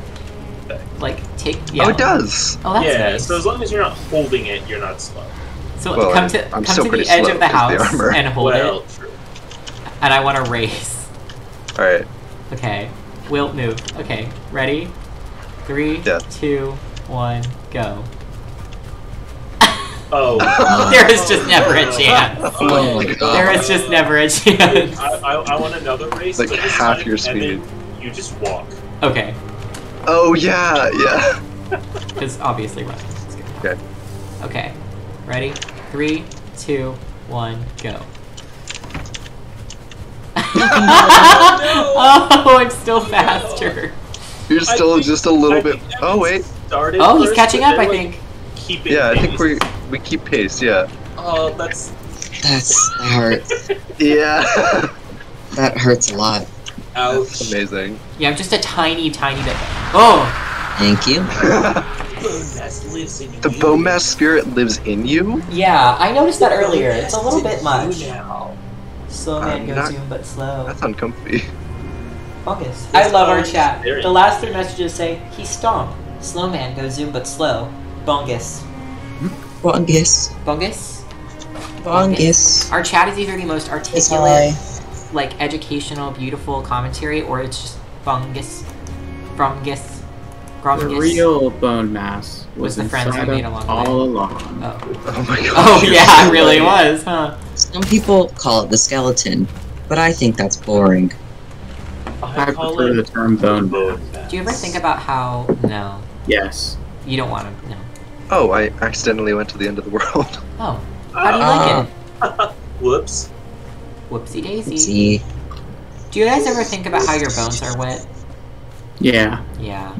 S1: Like take. Yeah.
S5: Oh, it does.
S1: Oh, that's
S4: Yeah,
S1: nice.
S4: so as long as you're not holding it, you're not slow.
S1: So
S5: Well,
S1: come
S5: I'm
S1: to
S5: still
S1: the
S5: pretty
S1: edge
S5: slow
S1: of the
S5: 'cause the
S1: house
S5: armor.
S1: and hold
S4: Well,
S1: it,
S4: true.
S1: and I want to race.
S5: All right.
S1: Okay. We'll move. Okay. Ready? 3,
S5: Yeah.
S1: 2, 1, go.
S4: Oh.
S1: There is just never a chance.
S3: Oh my god.
S1: There is just never a chance.
S4: I want another race.
S5: Like
S4: but this
S5: half
S4: time,
S5: your
S4: Evan,
S5: speed.
S4: You just walk.
S1: Okay.
S5: Oh yeah, yeah.
S1: Because obviously running. Let's go.
S5: Okay.
S1: Okay. Ready? 3, 2, 1, go. Oh, I'm still faster.
S5: You're
S4: I
S5: still
S4: think-
S5: just a little
S4: I
S5: bit.
S4: think
S5: Oh
S4: Evan
S5: wait.
S4: started
S1: Oh, he's
S4: first,
S1: catching
S4: but
S1: up, I
S4: then,
S1: think.
S4: Keep it
S5: Yeah, I think
S4: pace.
S5: we keep pace. Yeah.
S4: Oh, that's.
S3: That hurts.
S5: Yeah.
S3: That hurts a lot.
S4: Ouch.
S5: Amazing.
S1: Yeah, I'm just a tiny bit. Oh!
S3: Thank you.
S4: That lives in
S5: The
S4: you.
S5: bone mass spirit lives in you.
S1: Yeah, I noticed that earlier.
S4: Yes,
S1: It's a little bit
S4: you
S1: much.
S4: now.
S1: Slow
S5: I'm
S1: man goes
S5: not-
S1: zoom, but slow.
S5: That's uncomfy.
S1: Fungus. I love our chat.
S4: Very
S1: The last 3 messages say, he stomped. Slow man goes zoom, but slow. Bungus.
S3: Bungus.
S1: Bungus?
S3: Bungus.
S1: Our chat is either the most
S3: It's
S1: articulate,
S3: high.
S1: like educational, beautiful commentary, or it's just fungus. Fungus.
S2: The
S1: Grumgus.
S2: real bone mass
S1: Was
S2: was
S1: the friends we
S2: inside
S1: made
S2: of
S1: along the
S2: all
S1: way.
S2: along.
S1: Oh.
S5: Oh my god.
S1: Oh
S5: you're
S1: yeah,
S5: so
S1: it really
S5: right.
S1: was, huh?
S3: Some people call it the skeleton, but I think that's boring.
S2: I
S4: call
S2: prefer
S4: it
S2: the term bone mass.
S1: Do you ever think about how... No.
S2: Yes.
S1: You don't want to... No.
S5: Oh, I accidentally went to the end of the world.
S1: Oh. How do you like it?
S4: Whoops.
S1: Whoopsie daisy.
S3: See.
S1: Do you guys ever think about how your bones are wet?
S2: Yeah.
S1: Yeah.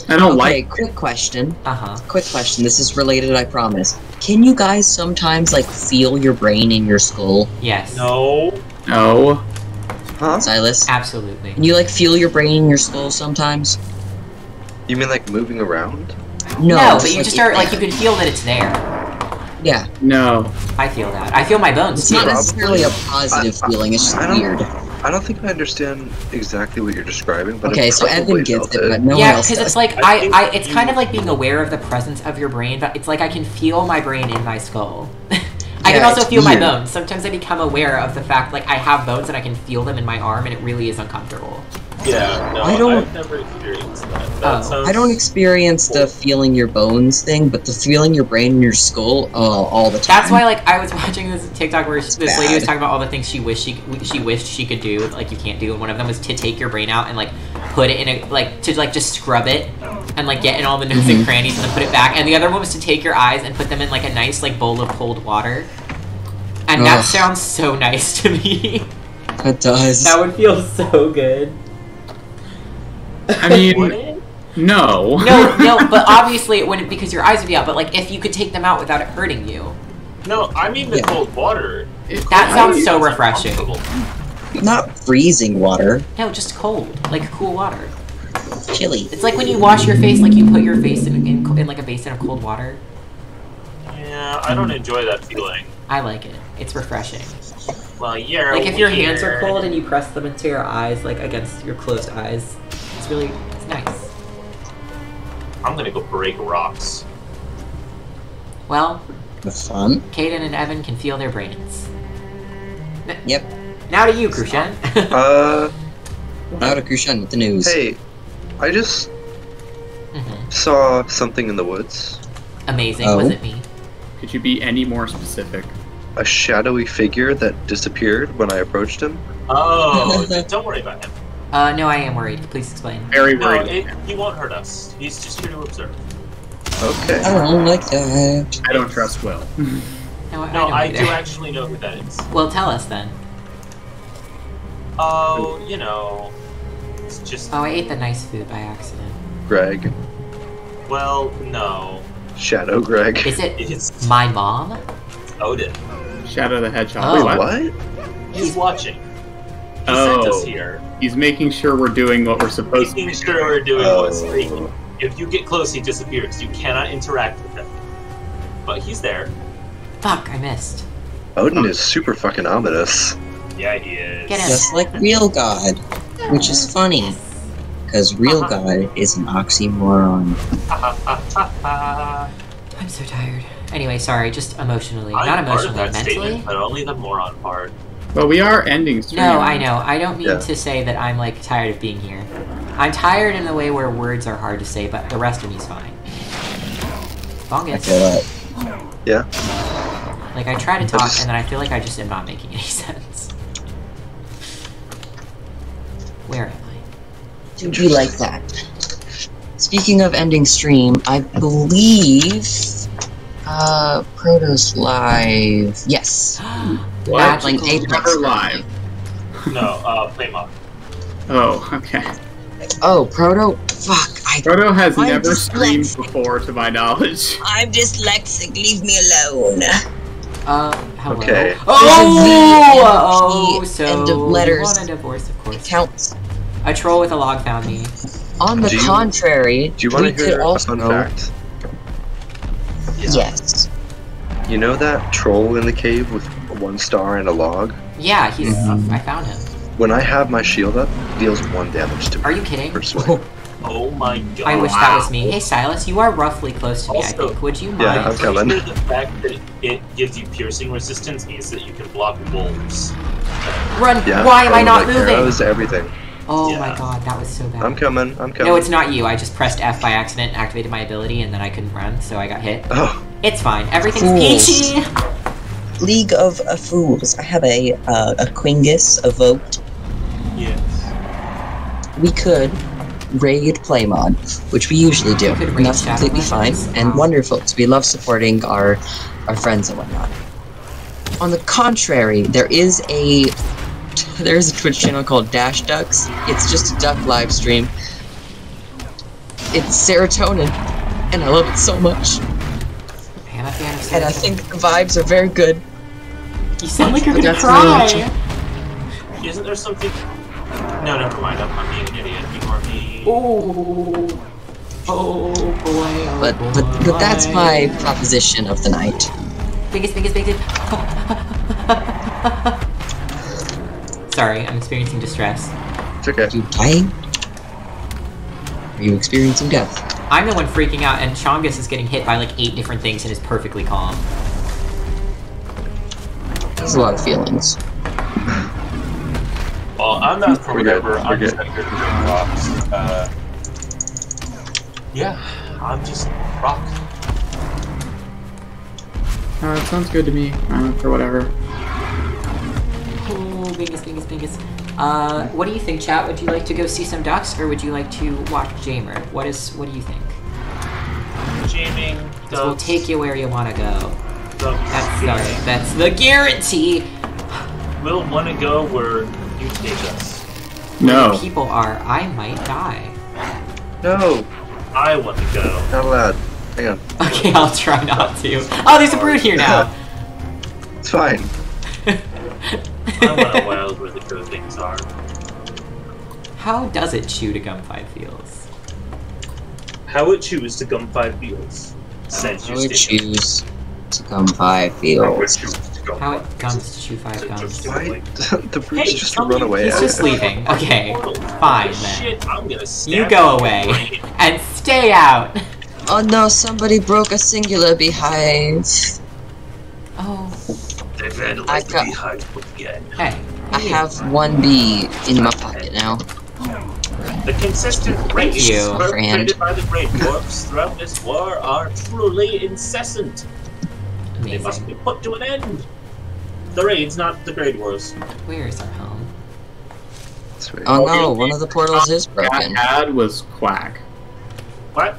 S2: I don't
S3: Okay,
S2: like.
S3: quick question.
S1: Uh-huh.
S3: Quick question. This is related, I promise. Can you guys sometimes, like, feel your brain in your skull?
S1: Yes.
S4: No.
S2: No.
S5: Huh?
S3: Silas?
S1: Absolutely.
S3: Can you like feel your brain in your skull sometimes?
S5: You mean like moving around?
S1: No, but you just start like you can feel that it's there.
S3: Yeah.
S2: No.
S1: I feel that. I feel my bones
S3: It's
S1: too.
S3: not necessarily a positive feeling, it's just weird.
S5: I don't think I understand exactly what you're describing, but
S3: Okay,
S5: I
S3: so Evan
S5: probably
S3: gets
S5: felt
S3: it, but no one
S1: Yeah,
S3: else
S1: because
S3: does.
S1: it's like
S4: I think
S1: it's kind of like being aware of the presence of your brain, but it's like I can feel my brain in my skull. I can
S3: Yeah,
S1: also
S3: it's
S1: feel my
S3: weird.
S1: bones. Sometimes I become aware of the fact like I have bones and I can feel them in my arm, and it really is uncomfortable.
S4: Yeah, no, I've never experienced that. That sounds
S3: I don't experience the feeling your bones thing, but the feeling your brain in your skull all the time.
S1: That's why, like, I was watching this TikTok where this lady was
S3: bad.
S1: talking about all the things she wished she could do, like you can't do, and one of them was to take your brain out and like put it in a just scrub it and like get in all the nooks and crannies and then put it back. And the other one was to take your eyes and put them in like a nice like bowl of cold water. And that
S3: Ugh.
S1: sounds so nice to me.
S3: It does.
S1: That would feel so good.
S2: I mean, no.
S1: No, but obviously it wouldn't because your eyes would be out. But like if you could take them out without it hurting you.
S4: No, I mean the cold water.
S1: That sounds so refreshing.
S3: Not freezing water.
S1: No, just cold, like cool water.
S3: Chilly.
S1: It's like when you wash your face, like you put your face in like a basin of cold water.
S4: Yeah, I don't enjoy that feeling.
S1: I like it. It's refreshing.
S4: Well, yeah.
S1: Like if your hands are cold and you press them into your eyes, like against your closed eyes, it's nice.
S4: I'm gonna go break rocks.
S1: Well,
S3: Fun.
S1: Caden and Evan can feel their brains.
S3: Yep.
S1: Now to you, Krushen.
S3: Now to Krushen with the news.
S5: Hey, I just saw something in the woods.
S1: Amazing,
S3: Oh.
S1: was it me?
S2: Could you be any more specific?
S5: A shadowy figure that disappeared when I approached him.
S4: Oh, don't worry about him.
S1: No, I am worried. Please explain.
S2: Very
S4: No,
S2: worried.
S4: he won't hurt us. He's just here to observe.
S5: Okay.
S3: I don't like that.
S2: I don't trust Will.
S1: No, I
S4: No,
S1: don't
S4: I
S1: either.
S4: do actually know who that is.
S1: Well, tell us then.
S4: Oh, you know, it's just.
S1: Oh, I ate the nice food by accident.
S5: Greg.
S4: Well, no.
S5: Shadow Greg.
S1: Is it
S4: It's
S1: my mom?
S4: Odin.
S2: Shadow the Hedgehog.
S1: Oh.
S5: Wait,
S2: What?
S5: what?
S4: He's watching. He sent us
S2: Oh,
S4: here.
S2: he's making sure we're doing what we're supposed to
S4: Making
S2: be
S4: sure we're doing what's
S5: Oh.
S4: free. If you get close, he disappears. You cannot interact with him. But he's there.
S1: Fuck, I missed.
S5: Odin is super fucking ominous.
S4: Yeah, he is.
S1: Get him.
S3: Just like real God. Which is funny. Because real God is an oxymoron.
S1: I'm so tired. Anyway, sorry, just emotionally.
S4: I'm
S1: Not
S4: part of
S1: emotionally,
S4: that
S1: mentally.
S4: statement, but only the moron part.
S2: Well, we are ending stream.
S1: No, I know. I don't mean
S5: Yeah.
S1: to say that I'm like tired of being here. I'm tired in the way where words are hard to say, but the rest of me's fine.
S3: I feel
S1: Fungus.
S3: that.
S5: Yeah.
S1: Like I try to talk
S5: just-
S1: and then I feel like I just am not making any sense. Where am I?
S3: Do be like that. Speaking of ending stream, I believe Proto's live. Yes.
S2: What?
S3: Playing
S1: Magical.
S3: Apex.
S2: Never live.
S4: No, Playmod.
S2: Oh, okay.
S3: Oh, Proto? Fuck,
S2: Proto has
S3: I'm
S2: never streamed
S3: dyslexic.
S2: before, to my knowledge.
S3: I'm dyslexic, leave me alone.
S1: Hello.
S5: Okay.
S1: Oh, so
S3: End of letters.
S1: you want a divorce, of course.
S3: Counts.
S1: A troll with a log found me.
S3: On the
S5: Do you-
S3: contrary,
S5: Do you want
S3: we
S5: to
S3: could
S5: hear a
S3: also...
S5: fun fact?
S3: Yes.
S5: You know that troll in the cave with one star and a log?
S1: Yeah, he's.
S3: Mhm.
S1: I found him.
S5: When I have my shield up, deals 1 damage to me.
S1: Are you kidding?
S5: Per swing.
S4: Oh my god.
S1: I wish that was me. Hey, Silas, you are roughly close to me. I
S4: Also-
S1: think. Would you mind?
S5: Yeah, I'm coming.
S4: Pretty sure the fact that it gives you piercing resistance means that you can block wolves.
S1: Run!
S5: Yeah.
S1: Why am I not
S5: like
S1: moving?
S5: arrows, everything.
S1: Oh
S4: Yeah.
S1: my god, that was so bad.
S5: I'm coming. I'm coming.
S1: No, it's not you. I just pressed F by accident, and activated my ability, and then I couldn't run, so I got hit.
S5: Oh,
S1: It's fine. Everything's
S3: Fools.
S1: peachy.
S3: League of Fools. I have a Quingus evoked.
S4: Yes.
S3: We could raid Playmod, which we usually do.
S1: We could raid
S3: And that's
S1: Shadow
S3: completely fine
S1: Legends.
S3: and
S1: Wow.
S3: wonderful, because we love supporting our friends and whatnot. On the contrary, there's a Twitch channel called Dash Ducks. It's just a duck live stream. It's serotonin, and I love it so much.
S1: I'm a fan of
S3: And I
S1: serotonin.
S3: think the vibes are very good.
S1: You sound like you're
S3: But
S1: gonna
S3: that's really
S1: cry.
S4: isn't there something? No, never mind. I'm being an idiot. Ignore me.
S1: Oh boy.
S3: But that's my proposition of the night.
S1: Biggest. Sorry, I'm experiencing distress.
S5: It's okay.
S3: Are you dying? Are you experiencing death?
S1: I'm the one freaking out, and Chongus is getting hit by like 8 different things and is perfectly calm.
S3: There's a lot of feelings.
S4: Well, I'm not for
S5: We're good.
S4: whatever. I'm
S5: We're
S4: just
S5: good.
S4: like good rocks. Yeah, I'm just rock.
S2: It sounds good to me. For whatever.
S1: Oh, biggest. What do you think, chat? Would you like to go see some ducks, or would you like to watch Jamer? What do you think?
S4: Jaming.
S1: We'll take you where you want to go.
S4: Ducks.
S1: That's the guarantee.
S4: We'll want to go where you take us.
S1: Where
S2: No.
S1: people are, I might die.
S5: No,
S4: I want to go.
S5: not allowed. Hang on.
S1: Okay, I'll try not to. Oh, there's a brood here now.
S5: It's fine.
S4: I want a wild where the good things are.
S1: How does it chew to Gum5 feels?
S4: How it chews to gum 5 feels. Since
S3: I
S4: you
S3: would
S4: stay.
S3: choose to come 5
S4: How it
S3: fields.
S4: chews to gum
S1: How
S4: 5
S1: it gums to chew 5 gums.
S5: Why? The
S4: Hey,
S5: brute's just
S4: somebody-
S5: run away.
S1: He's just leaving. Okay, fine then.
S4: Shit, I'm gonna snap
S1: You go
S4: your
S1: away
S4: brain.
S1: and stay out.
S3: Oh no, somebody broke a singular beehive.
S1: Oh,
S4: They
S3: I
S4: vandalized the
S3: got-
S4: beehive again.
S1: hey.
S3: I have 1 bee in my pocket now.
S4: The consistent raids
S1: you,
S4: perpetrated by the Great Dwarfs throughout this war are truly incessant. They must
S1: Amazing.
S4: be put to an end. The raids, not the Great Wars.
S1: Where is our home?
S5: Sweet.
S3: Oh no, one of the portals is
S2: That
S3: broken.
S2: ad was Quack,
S4: What?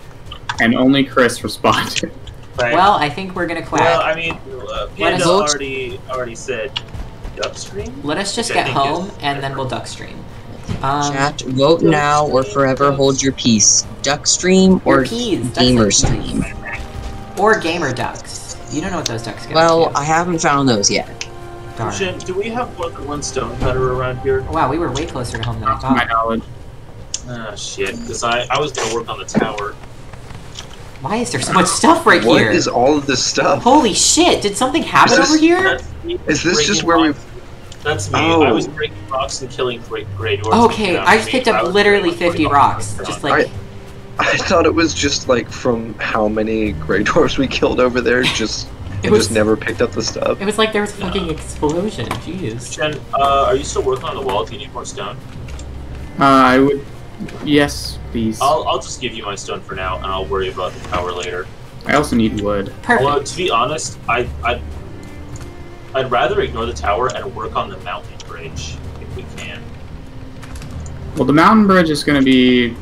S2: and only Chris responded.
S4: Right.
S1: Well, I think we're gonna quack.
S4: Well, I mean, Panda
S3: us-
S4: already said upstream.
S1: Let us just
S4: Which I
S1: get
S4: think
S1: home,
S4: is
S1: and then we'll duck stream.
S3: Chat, vote now or forever hold your peace. Duckstream or
S1: Your peas, that's
S3: Gamer
S1: it.
S3: Stream?
S1: Or gamer ducks. You don't know what those ducks go
S3: Well,
S1: to.
S3: I haven't found those yet.
S1: Darn.
S4: Shin, do we have more than one stone cutter around here?
S1: Wow, we were way closer to home than I
S2: To my
S1: thought.
S2: knowledge.
S4: Ah, shit. Because I was gonna work on the tower.
S1: Why is there so much stuff right
S5: What
S1: here?
S5: is all of this stuff?
S1: Holy shit, did something happen
S5: Is this-
S1: over here?
S4: That's me
S5: Is this just
S4: breaking
S5: where
S4: rocks.
S5: we've...
S4: That's me.
S5: Oh.
S4: I was breaking rocks and killing Grey Dwarfs.
S1: Okay, I just picked up literally 50 rocks. Just like,
S5: I thought it was just like from how many Grey Dwarfs we killed over there, just
S1: It was-
S5: just never picked up the stuff.
S1: it was like there was a fucking explosion. Jeez.
S4: Shen, are you still working on the wall? Do you need more stone?
S2: I would. Yes, please.
S4: I'll just give you my stone for now, and I'll worry about the tower later.
S2: I also need wood.
S4: Although,
S1: Perfect.
S4: to be honest, I'd rather ignore the tower and work on the mountain bridge if we can.
S2: Well, the mountain bridge is going to be.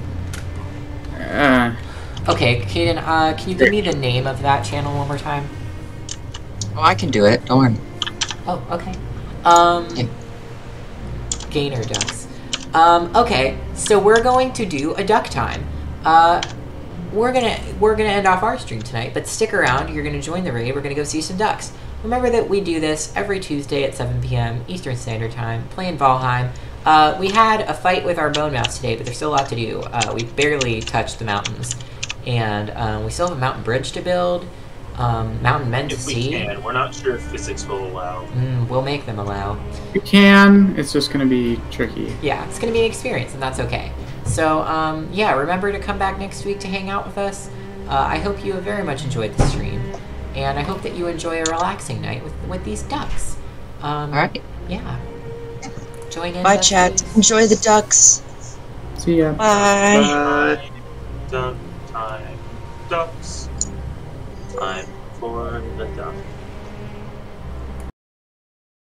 S1: Okay, Kaden, can you give me the name of that channel one more time?
S3: Oh, I can do it. Don't worry.
S1: Oh, okay.
S3: Yeah.
S1: Gainer ducks. Okay, so we're going to do a duck time. We're gonna end off our stream tonight, but stick around. You're gonna join the raid. We're gonna go see some ducks. Remember that we do this every Tuesday at 7 p.m. Eastern Standard Time, playing Valheim. We had a fight with our bone mouse today, but there's still a lot to do. We barely touched the mountains, and we still have a mountain bridge to build. Mountain men to
S4: If we
S1: see.
S4: can. We're not sure if physics will allow.
S1: We'll make them allow.
S2: You can. It's just going to be tricky.
S1: Yeah, it's going to be an experience, and that's okay. So, yeah, remember to come back next week to hang out with us. I hope you have very much enjoyed the stream, and I hope that you enjoy a relaxing night with these ducks.
S3: Alright.
S1: Yeah. Join in.
S3: Bye,
S1: us,
S3: chat.
S1: please.
S3: Enjoy the ducks.
S2: See ya.
S3: Bye.
S4: Duck time. Ducks time.